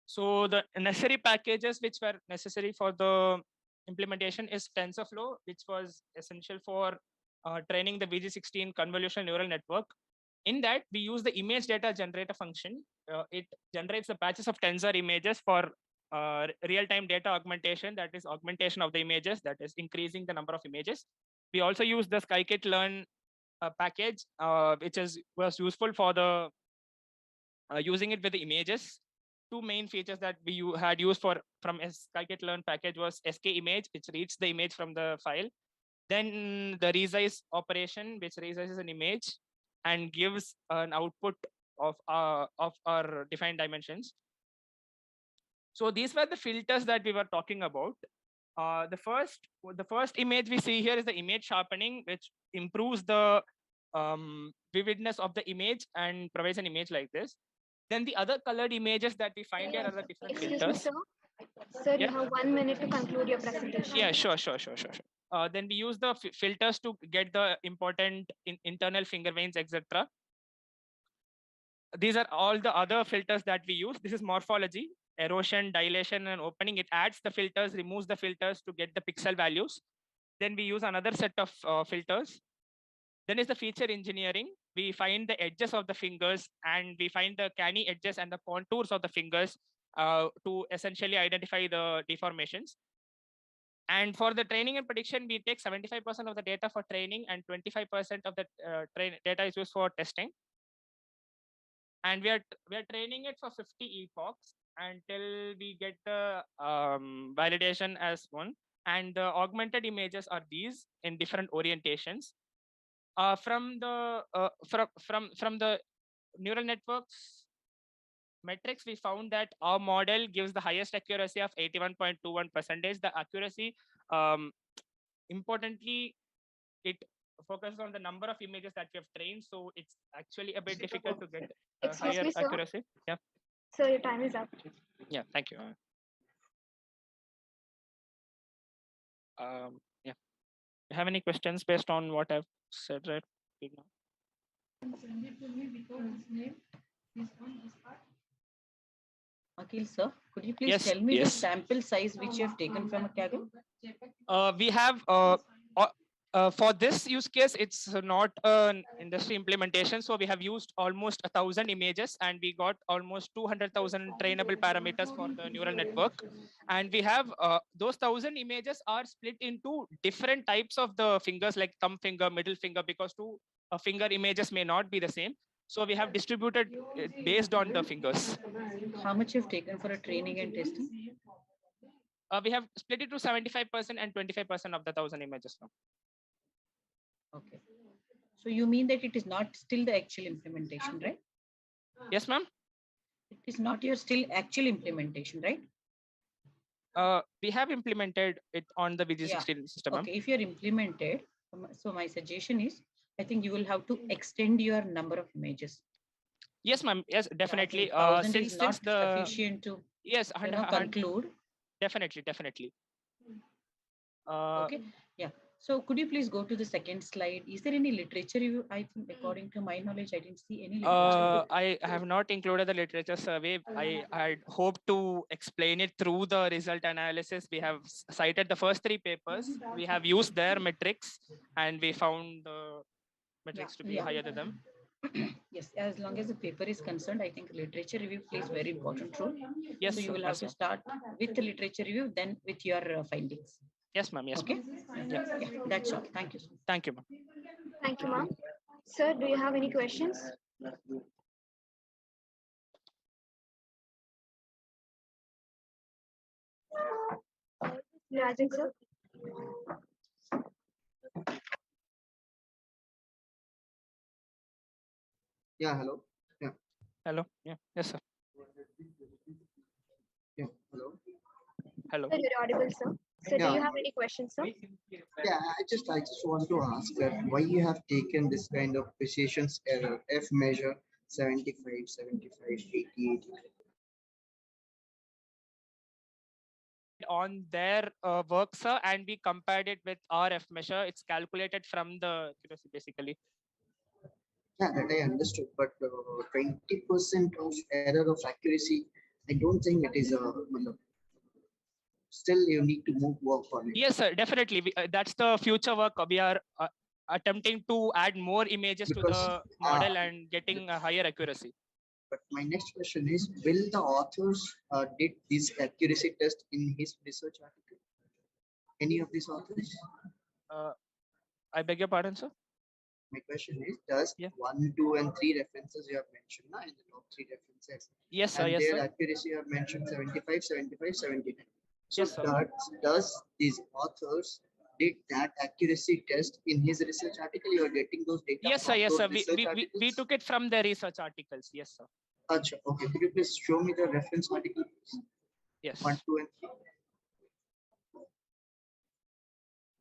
So the necessary packages which were necessary for the implementation is TensorFlow, which was essential for training the BG16 convolutional neural network. In that, we use the image data generator function. It generates the batches of tensor images for real-time data augmentation, that is augmentation of the images, that is increasing the number of images. We also use the scikit-learn package, which was useful for the using it with the images. Two main features that we had used from a scikit-learn package was skimage, which reads the image from the file. Then the resize operation, which resizes an image and gives an output of our defined dimensions. So these were the filters that we were talking about. The first image we see here is the image sharpening, which improves the vividness of the image and provides an image like this. Then the other colored images that we find here are the different Excuse filters. me, sir. Sir, you have 1 minute to conclude your presentation. Yeah, sure. Then we use the filters to get the important internal finger veins, etc. These are all the other filters that we use. This is morphology, erosion, dilation, and opening. It adds the filters, removes the filters to get the pixel values. Then we use another set of filters. Then is the feature engineering. We find the edges of the fingers and we find the canny edges and the contours of the fingers to essentially identify the deformations. And for the training and prediction, we take 75% of the data for training and 25% of the data is used for testing. And we are training it for 50 epochs until we get the validation as one. And the augmented images are these in different orientations. From the neural networks metrics, we found that our model gives the highest accuracy of 81.21%. The accuracy, importantly, it focuses on the number of images that we have trained. So it's actually a bit difficult to get higher accuracy. Yeah. So your time is up. Yeah, thank you. Yeah. Do you have any questions based on what I've said right now? Akhil sir, could you please tell me the sample size which you have taken from a Kaggle? We have for this use case, it's not an industry implementation. So we have used almost 1,000 images and we got almost 200,000 trainable parameters for the neural network. And we have those 1,000 images are split into different types of the fingers, like thumb finger, middle finger, because two finger images may not be the same. So we have distributed it based on the fingers. How much you've taken for a training and testing? We have split it to 75% and 25% of the 1,000 images now. Okay. So you mean that it is not still the actual implementation, right? Yes, ma'am. It is not your still actual implementation, right? We have implemented it on the BG16 system. Okay, if you're implemented, so my suggestion is, I think you will have to extend your number of images. Yes, ma'am. Yes, definitely. Since the sufficient to conclude. Definitely. Okay. Yeah. So could you please go to the second slide? Is there any literature review? I think according to my knowledge, I didn't see any literature. I have not included the literature survey. I had hoped to explain it through the result analysis. We have cited the first 3 papers. We have used their metrics and we found the metrics to be higher than them. Yes, as long as the paper is concerned, I think literature review plays very important role. Yes, so you will have to start with the literature review, then with your findings. Yes, ma'am. Yes. Okay. Yeah, that's all. Thank you. Thank you, ma'am. Thank you, ma'am. Sir, do you have any questions? Rajan, sir. Yeah, hello. Yeah. Hello. Yeah. Yes, sir. Yeah. Hello. Hello. Sir, you're audible, sir. So do you have any questions, sir? Yeah, I just want to ask that why you have taken this kind of precision error, F measure 75, 75, 80. On their work, sir, and we compared it with our F measure. It's calculated from the accuracy, basically. Yeah, that I understood, but 20% of error of accuracy, I don't think it is a. Still, you need to work on it. Yes, sir. Definitely. That's the future work. We are attempting to add more images to the model and getting a higher accuracy. But my next question is, will the authors did this accuracy test in his research article? Any of these authors? I beg your pardon, sir? My question is, does 1, 2, and 3 references you have mentioned in the top 3 references? Yes, sir. And Yes, their sir. accuracy you have mentioned 75, 75, 79. So Yes, sir. does these authors did that accuracy test in his research article? You are getting those data? Yes, sir. from Yes, those sir. research We articles? took it from the research articles. Yes, sir. Achha, okay. Could you please show me the reference article, please? Yes. 1, 2, and 3.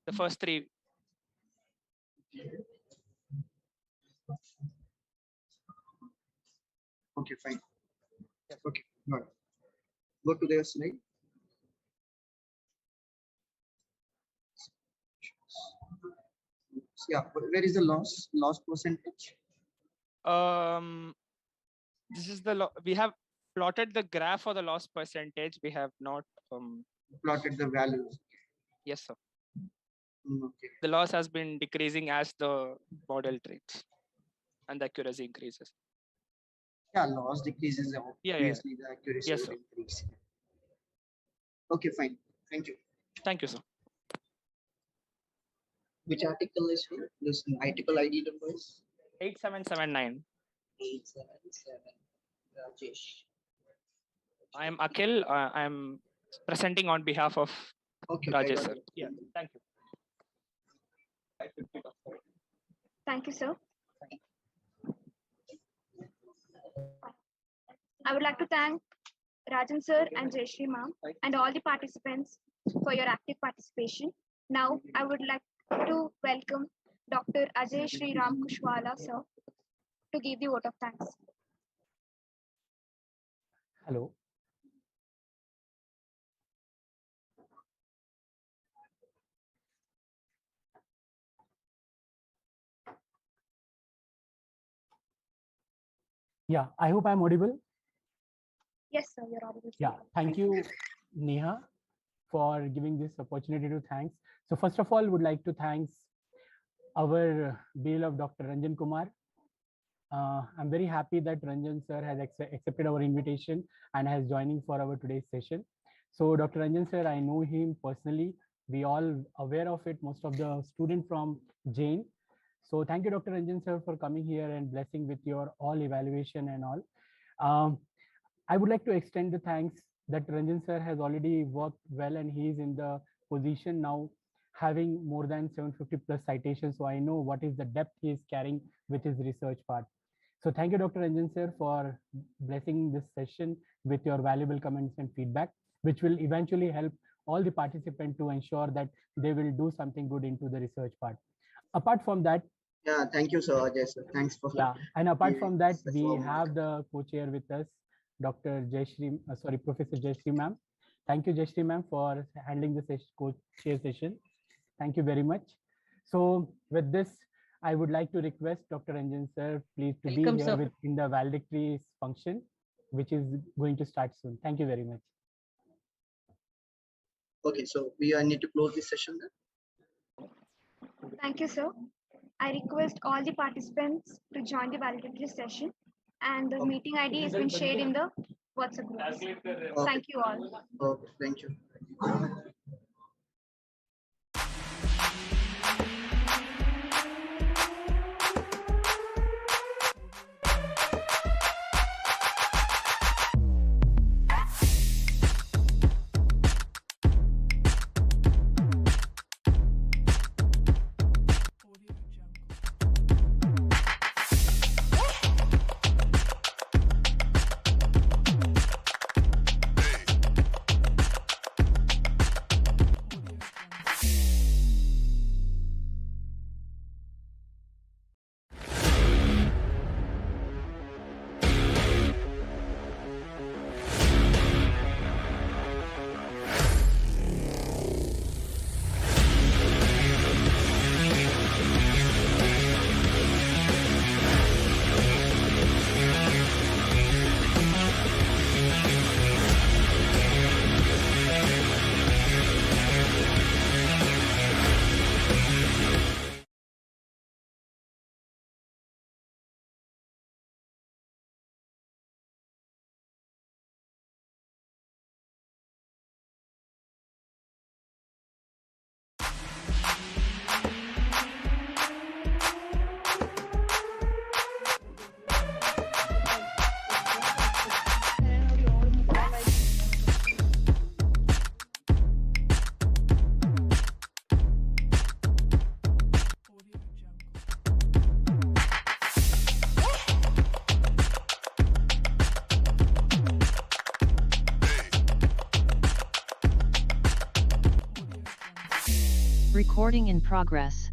The first 3. Okay, fine. Okay, got it. Go to their slide. Yeah, where is the loss percentage? This is the we have plotted the graph for the loss percentage. We have not Plotted the values. Yes, sir. Okay. The loss has been decreasing as the model trains and the accuracy increases. Yeah, loss decreases. Obviously, the accuracy Yes, will sir. increase. Okay, fine. Thank you. Thank you, sir. Which article is here? This article ID number is 8779. 877. Rajesh. I am Akhil. I am presenting on behalf of Rajesh, sir. Yeah, thank you. Thank you, sir. I would like to thank Rajan sir and Jayashree ma'am and all the participants for your active participation. Now, I would like to welcome Dr. Ajay Shri Ram Kushwala sir to give the vote of thanks. Hello. Yeah, I hope I'm audible. Yes, sir, you're audible. Yeah, thank you, Neha, for giving this opportunity to thanks. So first of all, would like to thanks our beloved Dr. Ranjan Kumar. I'm very happy that Ranjan sir has accepted our invitation and has joining for our today's session. So Dr. Ranjan sir, I know him personally. We all aware of it, most of the students from Jain. So thank you, Dr. Ranjan sir, for coming here and blessing with your all evaluation and all. I would like to extend the thanks that Ranjan sir has already worked well and he is in the position now having more than 750 plus citations. So I know what is the depth he is carrying with his research part. So thank you, Dr. Ranjan sir, for blessing this session with your valuable comments and feedback, which will eventually help all the participants to ensure that they will do something good into the research part. Apart from that, yeah, thank you, sir. Ajay, sir. Thanks for and apart from that, we have the co-chair with us, Dr. Jayashree, Professor Jayashree ma'am. Thank you, Jayashree ma'am, for handling the co-chair session. Thank you very much. So with this, I would like to request Dr. Ranjan sir, please to Welcome, be here sir. in the valedictory function, which is going to start soon. Thank you very much. Okay, so we need to close this session then. Thank you, sir. I request all the participants to join the validatory session, and the meeting ID has been shared in the WhatsApp group. Thank you all. Okay, thank you. Recording in progress.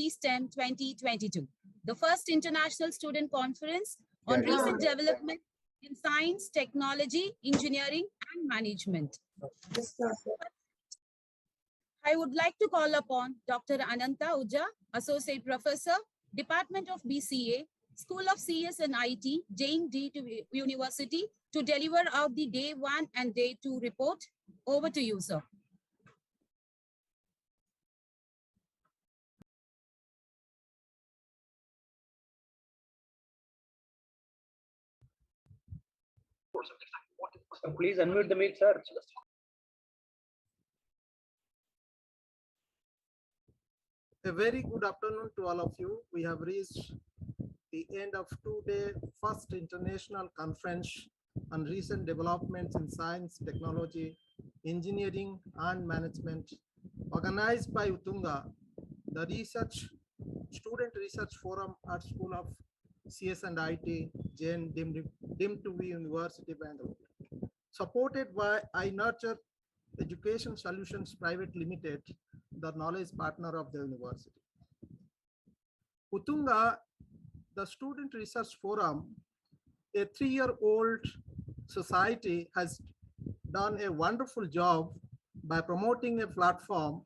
ICRD-STEM 2022, the first international student conference on recent development in science, technology, engineering, and management. I would like to call upon Dr. Ananta Uja, Associate Professor, Department of BCA, School of CS and IT, Jain University, to deliver out the Day 1 and Day 2 report. Over to you, sir. Please unmute the mic, sir. A very good afternoon to all of you. We have reached the end of two-day first international conference on recent developments in science, technology, engineering, and management, organized by Uttunga, the Student Research Forum at School of CS and IT, Jain University, Bengaluru, supported by iNurture Education Solutions Private Limited, the knowledge partner of the university. Uttunga, the Student Research Forum, a 3-year-old society, has done a wonderful job by promoting a platform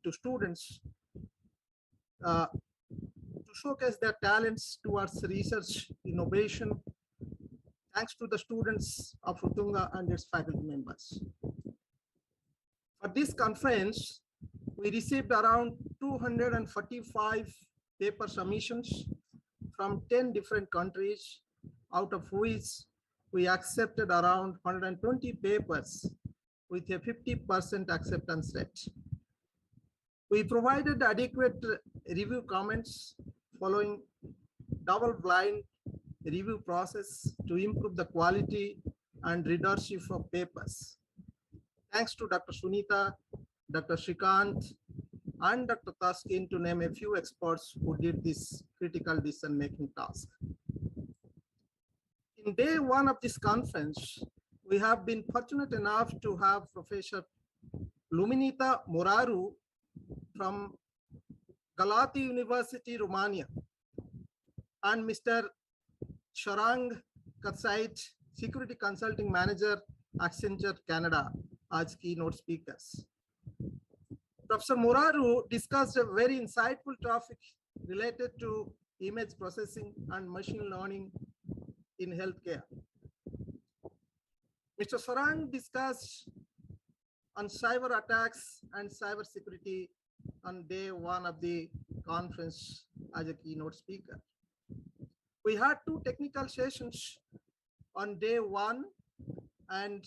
to students to showcase their talents towards research innovation, thanks to the students of Uttunga and its faculty members. For this conference, we received around 245 paper submissions from 10 different countries, out of which we accepted around 120 papers with a 50% acceptance rate. We provided adequate review comments following double-blind review process to improve the quality and readership of papers. Thanks to Dr. Sunita, Dr. Shrikant, and Dr. Tashkent, to name a few experts who did this critical decision-making task. In day 1 of this conference, we have been fortunate enough to have Professor Luminita Moraru from Galati University, Romania, and Mr. Sarang Kadsait, Security Consulting Manager, Accenture, Canada, as keynote speakers. Professor Moraru discussed a very insightful topic related to image processing and machine learning in healthcare. Mr. Sarang discussed on cyber attacks and cyber security on day 1 of the conference as a keynote speaker. We had 2 technical sessions on day 1 and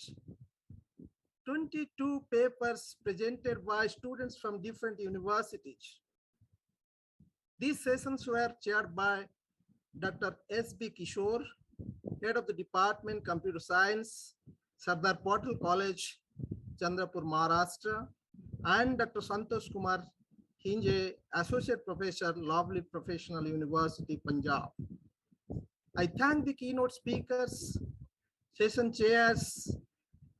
22 papers presented by students from different universities. These sessions were chaired by Dr. S.B. Kishore, Head of the Department Computer Science, Sardar Patel College, Chandrapur, Maharashtra, and Dr. Santosh Kumar Hinje, Associate Professor, Lovely Professional University, Punjab. I thank the keynote speakers, session chairs,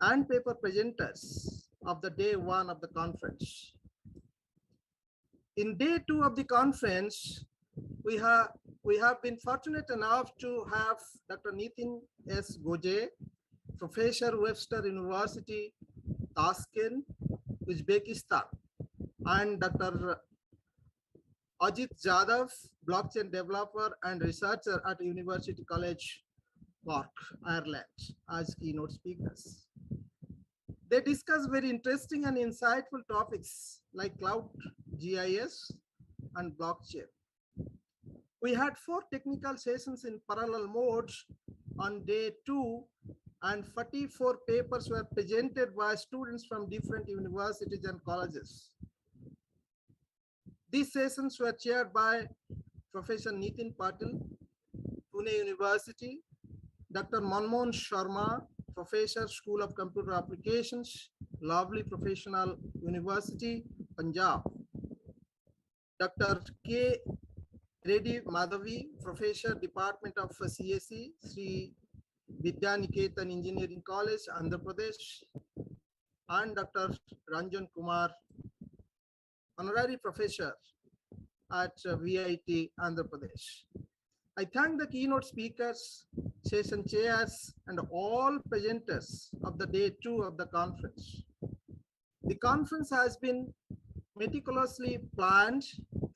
and paper presenters of the day 1 of the conference. In day 2 of the conference, we have been fortunate enough to have Dr. Nitin S Goje, Professor, Webster University, Tashkent, Uzbekistan, and Dr. Ajit Jadhav, blockchain developer and researcher at University College, Cork, Ireland, as keynote speakers. They discuss very interesting and insightful topics like cloud, GIS, and blockchain. We had 4 technical sessions in parallel mode on day 2, and 44 papers were presented by students from different universities and colleges. These sessions were chaired by Professor Nitin Patil, Pune University, Dr. Manmohan Sharma, Professor, School of Computer Applications, Lovely Professional University, Punjab, Dr. K. Reddy Madhavi, Professor, Department of CSE, Sri Vidyaniketan Engineering College, Andhra Pradesh, and Dr. Ranjan Kumar, Honorary Professor, at VIT, Andhra Pradesh. I thank the keynote speakers, session chairs, and all presenters of the day 2 of the conference. The conference has been meticulously planned,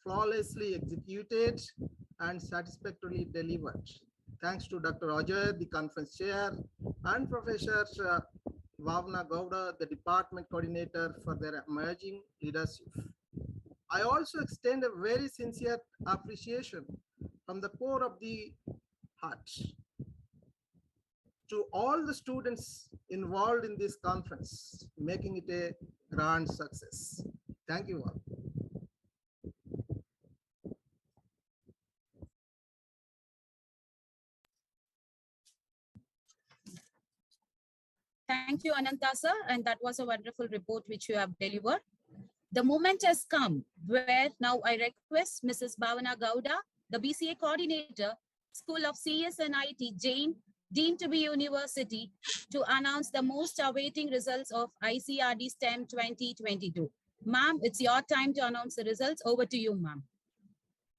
flawlessly executed, and satisfactorily delivered. Thanks to Dr. Ajay, the conference chair, and Professor Bhavna Gowda, the department coordinator, for their emerging leadership. I also extend a very sincere appreciation from the core of the heart to all the students involved in this conference, making it a grand success. Thank you all. Thank you, Ananta sir, and that was a wonderful report which you have delivered. The moment has come where now I request Mrs. Bhavana Gowda, the BCA coordinator, School of CS and IT, Jain, Dean to be University, to announce the most awaiting results of ICRD-STEM 2022. Ma'am, it's your time to announce the results. Over to you, ma'am.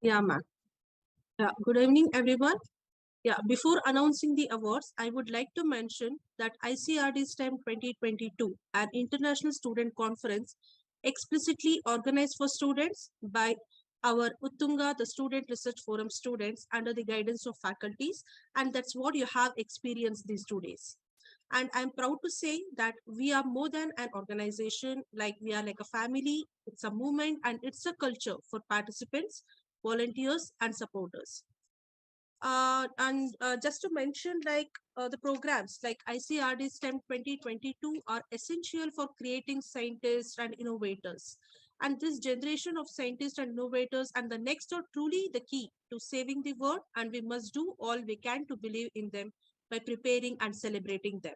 Yeah, ma'am. Good evening, everyone. Yeah, before announcing the awards, I would like to mention that ICRD-STEM 2022, an international student conference explicitly organized for students by our Uttunga, the Student Research Forum students, under the guidance of faculties, and that's what you have experienced these 2 days. And I'm proud to say that we are more than an organization, like we are like a family, it's a movement, and it's a culture for participants, volunteers, and supporters. Just to mention, the programs like ICRD-STEM 2022 are essential for creating scientists and innovators. And this generation of scientists and innovators and the next are truly the key to saving the world, and we must do all we can to believe in them by preparing and celebrating them.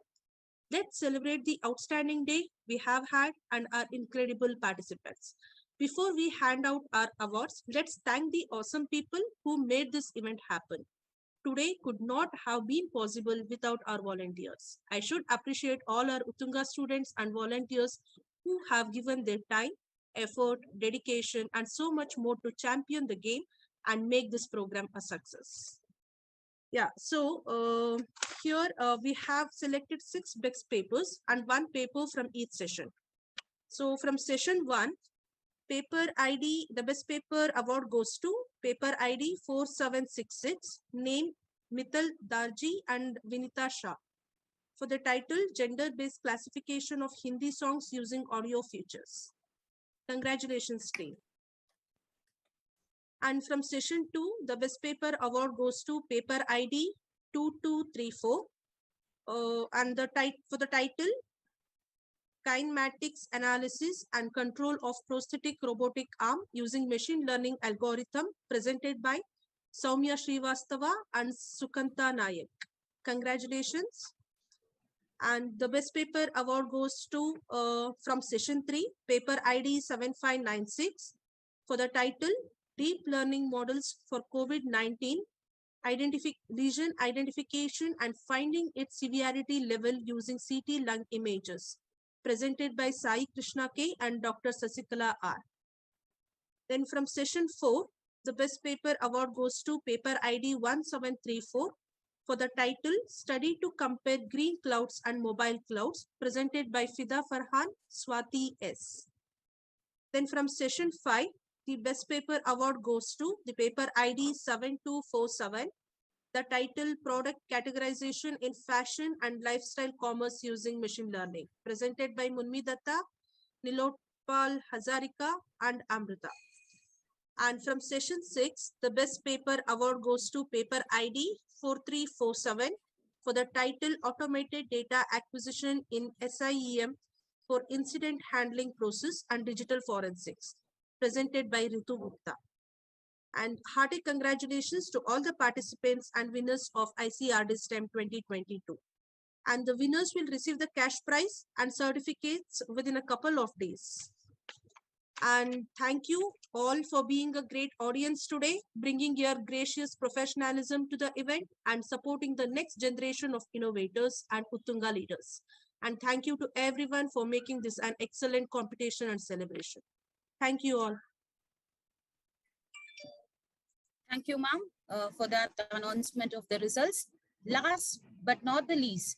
Let's celebrate the outstanding day we have had and our incredible participants. Before we hand out our awards, let's thank the awesome people who made this event happen. Today could not have been possible without our volunteers. I should appreciate all our Uttunga students and volunteers who have given their time, effort, dedication, and so much more to champion the game and make this program a success. Yeah, so here we have selected 6 best papers and 1 paper from each session. So from session 1, paper ID, the best paper award goes to paper ID 4766, name Mithal Darji and Vinita Shah, for the title Gender-Based Classification of Hindi Songs Using Audio Features. Congratulations, team. And from session 2, the best paper award goes to paper ID 2234, and for the title Kinematics Analysis and Control of Prosthetic Robotic Arm Using Machine Learning Algorithm, presented by Soumya Srivastava and Sukanta Nayak. Congratulations. And the best paper award goes to from session 3, paper ID 7596, for the title Deep Learning Models for COVID-19 Lesion Identification and Finding its Severity Level Using CT Lung Images, presented by Sai Krishna K and Dr. Sasikala R. Then from session 4, the best paper award goes to paper ID 1734 for the title Study to Compare Green Clouds and Mobile Clouds, presented by Fida Farhan, Swati S. Then from session 5, the best paper award goes to the paper ID 7247, the title Product Categorization in Fashion and Lifestyle Commerce Using Machine Learning, presented by Munmi Datta, Nilotpal Hazarika, and Amrita. And from session 6, the best paper award goes to paper ID 4347 for the title Automated Data Acquisition in SIEM for Incident Handling Process and Digital Forensics, presented by Ritu Gupta. And hearty congratulations to all the participants and winners of ICRD-STEM 2022. And the winners will receive the cash prize and certificates within a couple of days. And thank you all for being a great audience today, bringing your gracious professionalism to the event and supporting the next generation of innovators and Uttunga leaders. And thank you to everyone for making this an excellent competition and celebration. Thank you all. Thank you, ma'am, for that announcement of the results. Last but not the least,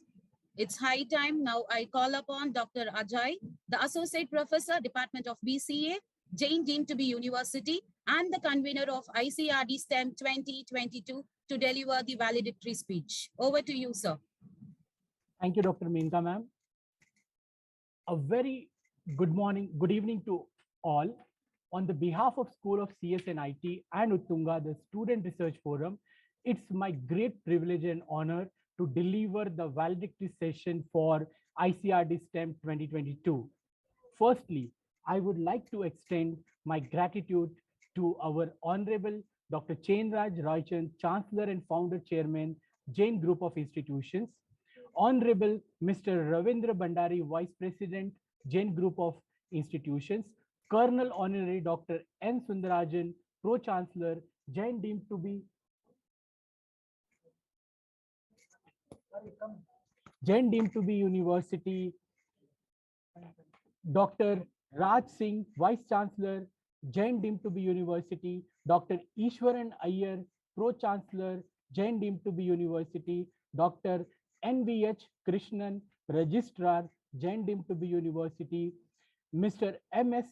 it's high time now I call upon Dr. Ajay, the Associate Professor, Department of BCA, Jain deemed to be University, and the convener of ICRD-STEM 2022 to deliver the valedictory speech. Over to you, sir. Thank you, Dr. Menka, ma'am. A very good morning, good evening to all. On the behalf of School of CS and IT and Uttunga, the Student Research Forum, it's my great privilege and honor to deliver the valedictory session for ICRD-STEM 2022. Firstly, I would like to extend my gratitude to our Honorable Dr. Chainraj Roychand, Chancellor and Founder Chairman, Jain Group of Institutions, Honorable Mr. Ravindra Bhandari, Vice President, Jain Group of Institutions, Colonel Honorary Dr. N. Sundarajan, Pro-Chancellor, Jain deemed to be University, Dr. Raj Singh, Vice Chancellor, Jain deemed to be University, Dr. Ishwaran Iyer, Pro-Chancellor, Jain deemed to be University, Dr. NVH Krishnan, Registrar, Jain deemed to be University, Mr. MS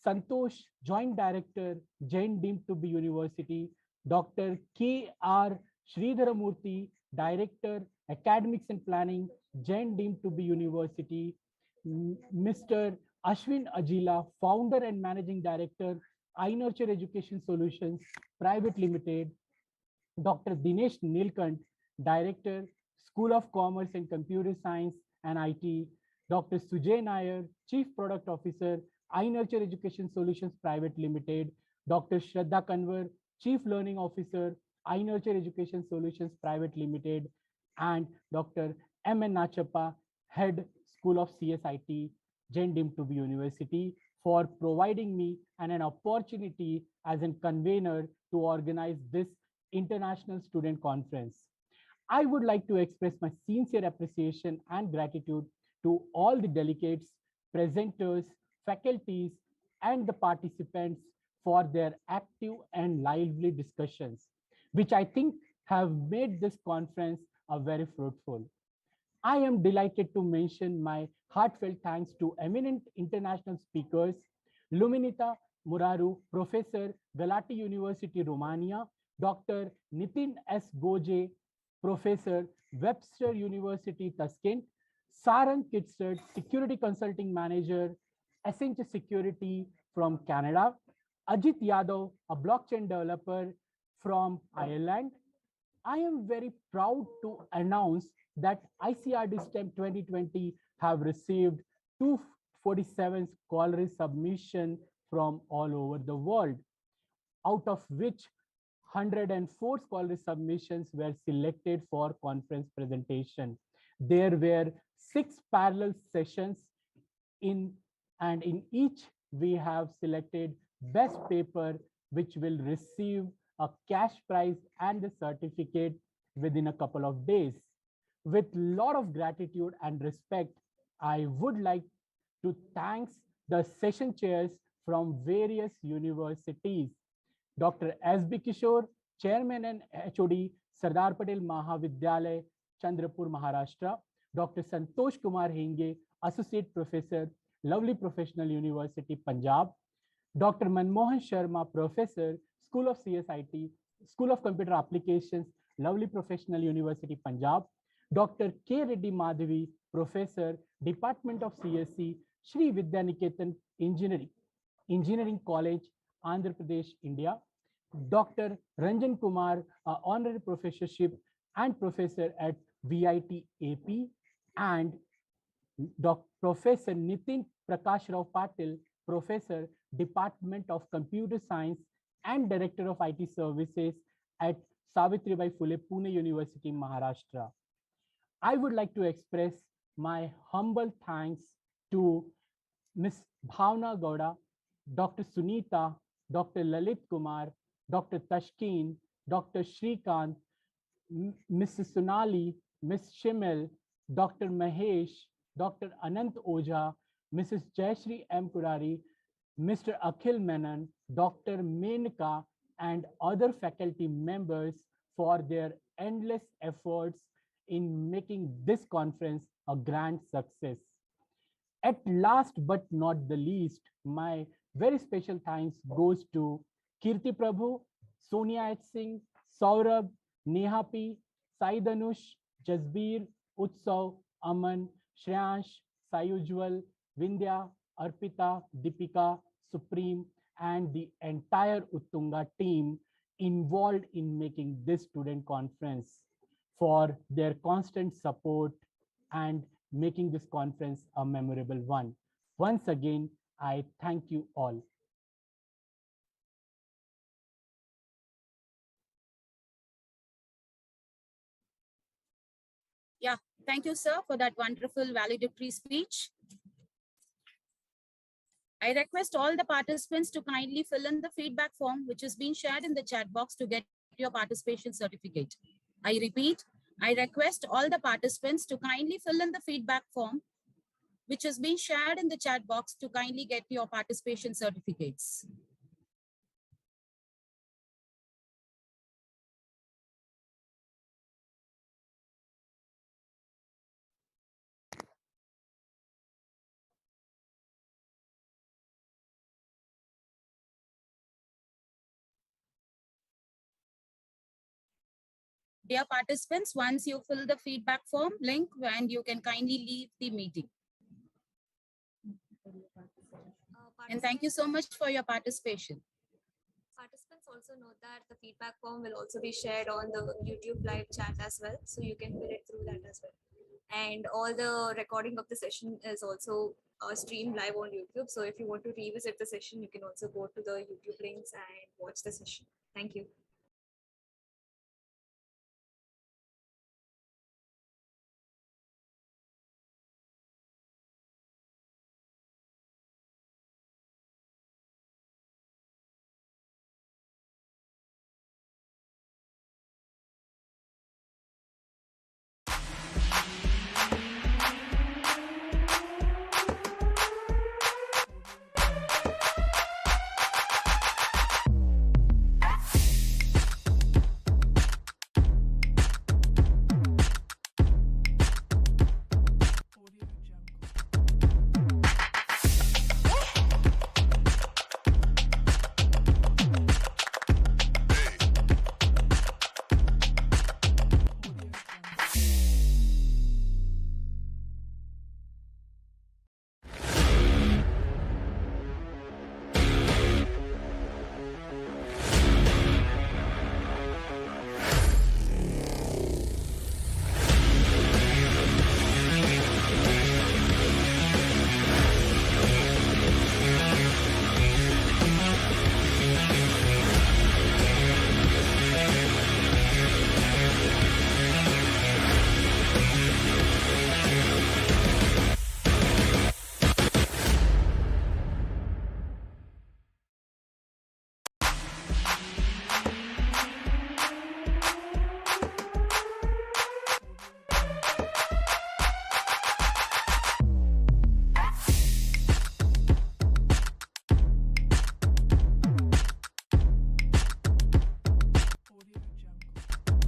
Santosh, Joint Director, Jain deemed to be University, Dr. K.R. Sridharamurthy, Director, Academics and Planning, Jain deemed to be University, Mr. Ashwin Ajila, Founder and Managing Director, iNurture Education Solutions Private Limited, Dr. Dinesh Nilkant, Director, School of Commerce and Computer Science and IT, Dr. Sujay Nair, Chief Product Officer, iNurture Education Solutions Private Limited, Dr. Shraddha Kanwar, Chief Learning Officer, iNurture Education Solutions Private Limited, and Dr. M.N. Nachappa, Head, School of CSIT, Jain deemed to be University, for providing me an opportunity as a convener to organize this International Student Conference. I would like to express my sincere appreciation and gratitude to all the delegates, presenters, faculties, and the participants for their active and lively discussions, which I think have made this conference a very fruitful. I am delighted to mention my heartfelt thanks to eminent international speakers, Luminita, Moraru, Professor, Galati University, Romania, Dr. Nitin S Goje, Professor, Webster University, Tashkent, Sarang Kadsait, Security Consulting Manager, Accenture Security from Canada, Ajit Yadav, a blockchain developer from Ireland. I am very proud to announce that ICRD-STEM 2020 have received 247 scholarly submissions from all over the world, out of which 104 scholarly submissions were selected for conference presentation. There were 6 parallel sessions and in each we have selected best paper, which will receive a cash prize and a certificate within a couple of days. With a lot of gratitude and respect, I would like to thank the session chairs from various universities. Dr. S.B. Kishore, Chairman and HOD, Sardar Patel Mahavidyalaya, Chandrapur, Maharashtra. Dr. Santosh Kumar Henge, Associate Professor, Lovely Professional University, Punjab. Dr. Manmohan Sharma, Professor, School of CSIT, School of Computer Applications, Lovely Professional University, Punjab. Dr. K. Reddy Madhavi, Professor, Department of CSC, Shri Vidyaniketan Engineering College, Andhra Pradesh, India. Dr. Ranjan Kumar, Honorary Professorship and Professor at VIT AP, and Professor Nitin Prakash Rao Patil, Professor, Department of Computer Science and Director of IT Services at Savitribai Phule, Pune University, Maharashtra. I would like to express my humble thanks to Ms. Bhavna Gowda, Dr. Sunita, Dr. Lalit Kumar, Dr. Tashkent, Dr. Shrikant, Mrs. Sonali, Ms. Shimel, Dr. Mahesh, Dr. Anant Oja, Mrs. Jayashree M. Kurari, Mr. Akhil Menon, Dr. Menka, and other faculty members for their endless efforts in making this conference a grand success. At last but not the least, my very special thanks goes to Kirti Prabhu, Sonia Singh, Saurabh, Neha P, Sai Danush, Jasbir, Utsav, Aman, Shreyansh, Sayujwal, Vindhya, Arpita, Deepika, Supreme, and the entire Uttunga team involved in making this student conference for their constant support and making this conference a memorable one. Once again, I thank you all. Yeah, thank you, sir, for that wonderful valedictory speech. I request all the participants to kindly fill in the feedback form, which is being shared in the chat box to get your participation certificate. I repeat, I request all the participants to kindly fill in the feedback form, which is being shared in the chat box to kindly get your participation certificates. Dear participants, once you fill the feedback form link, and you can kindly leave the meeting. And thank you so much for your participation. Participants also note that the feedback form will also be shared on the YouTube live chat as well. So you can fill it through that as well. And all the recording of the session is also streamed live on YouTube. So if you want to revisit the session, you can also go to the YouTube links and watch the session. Thank you.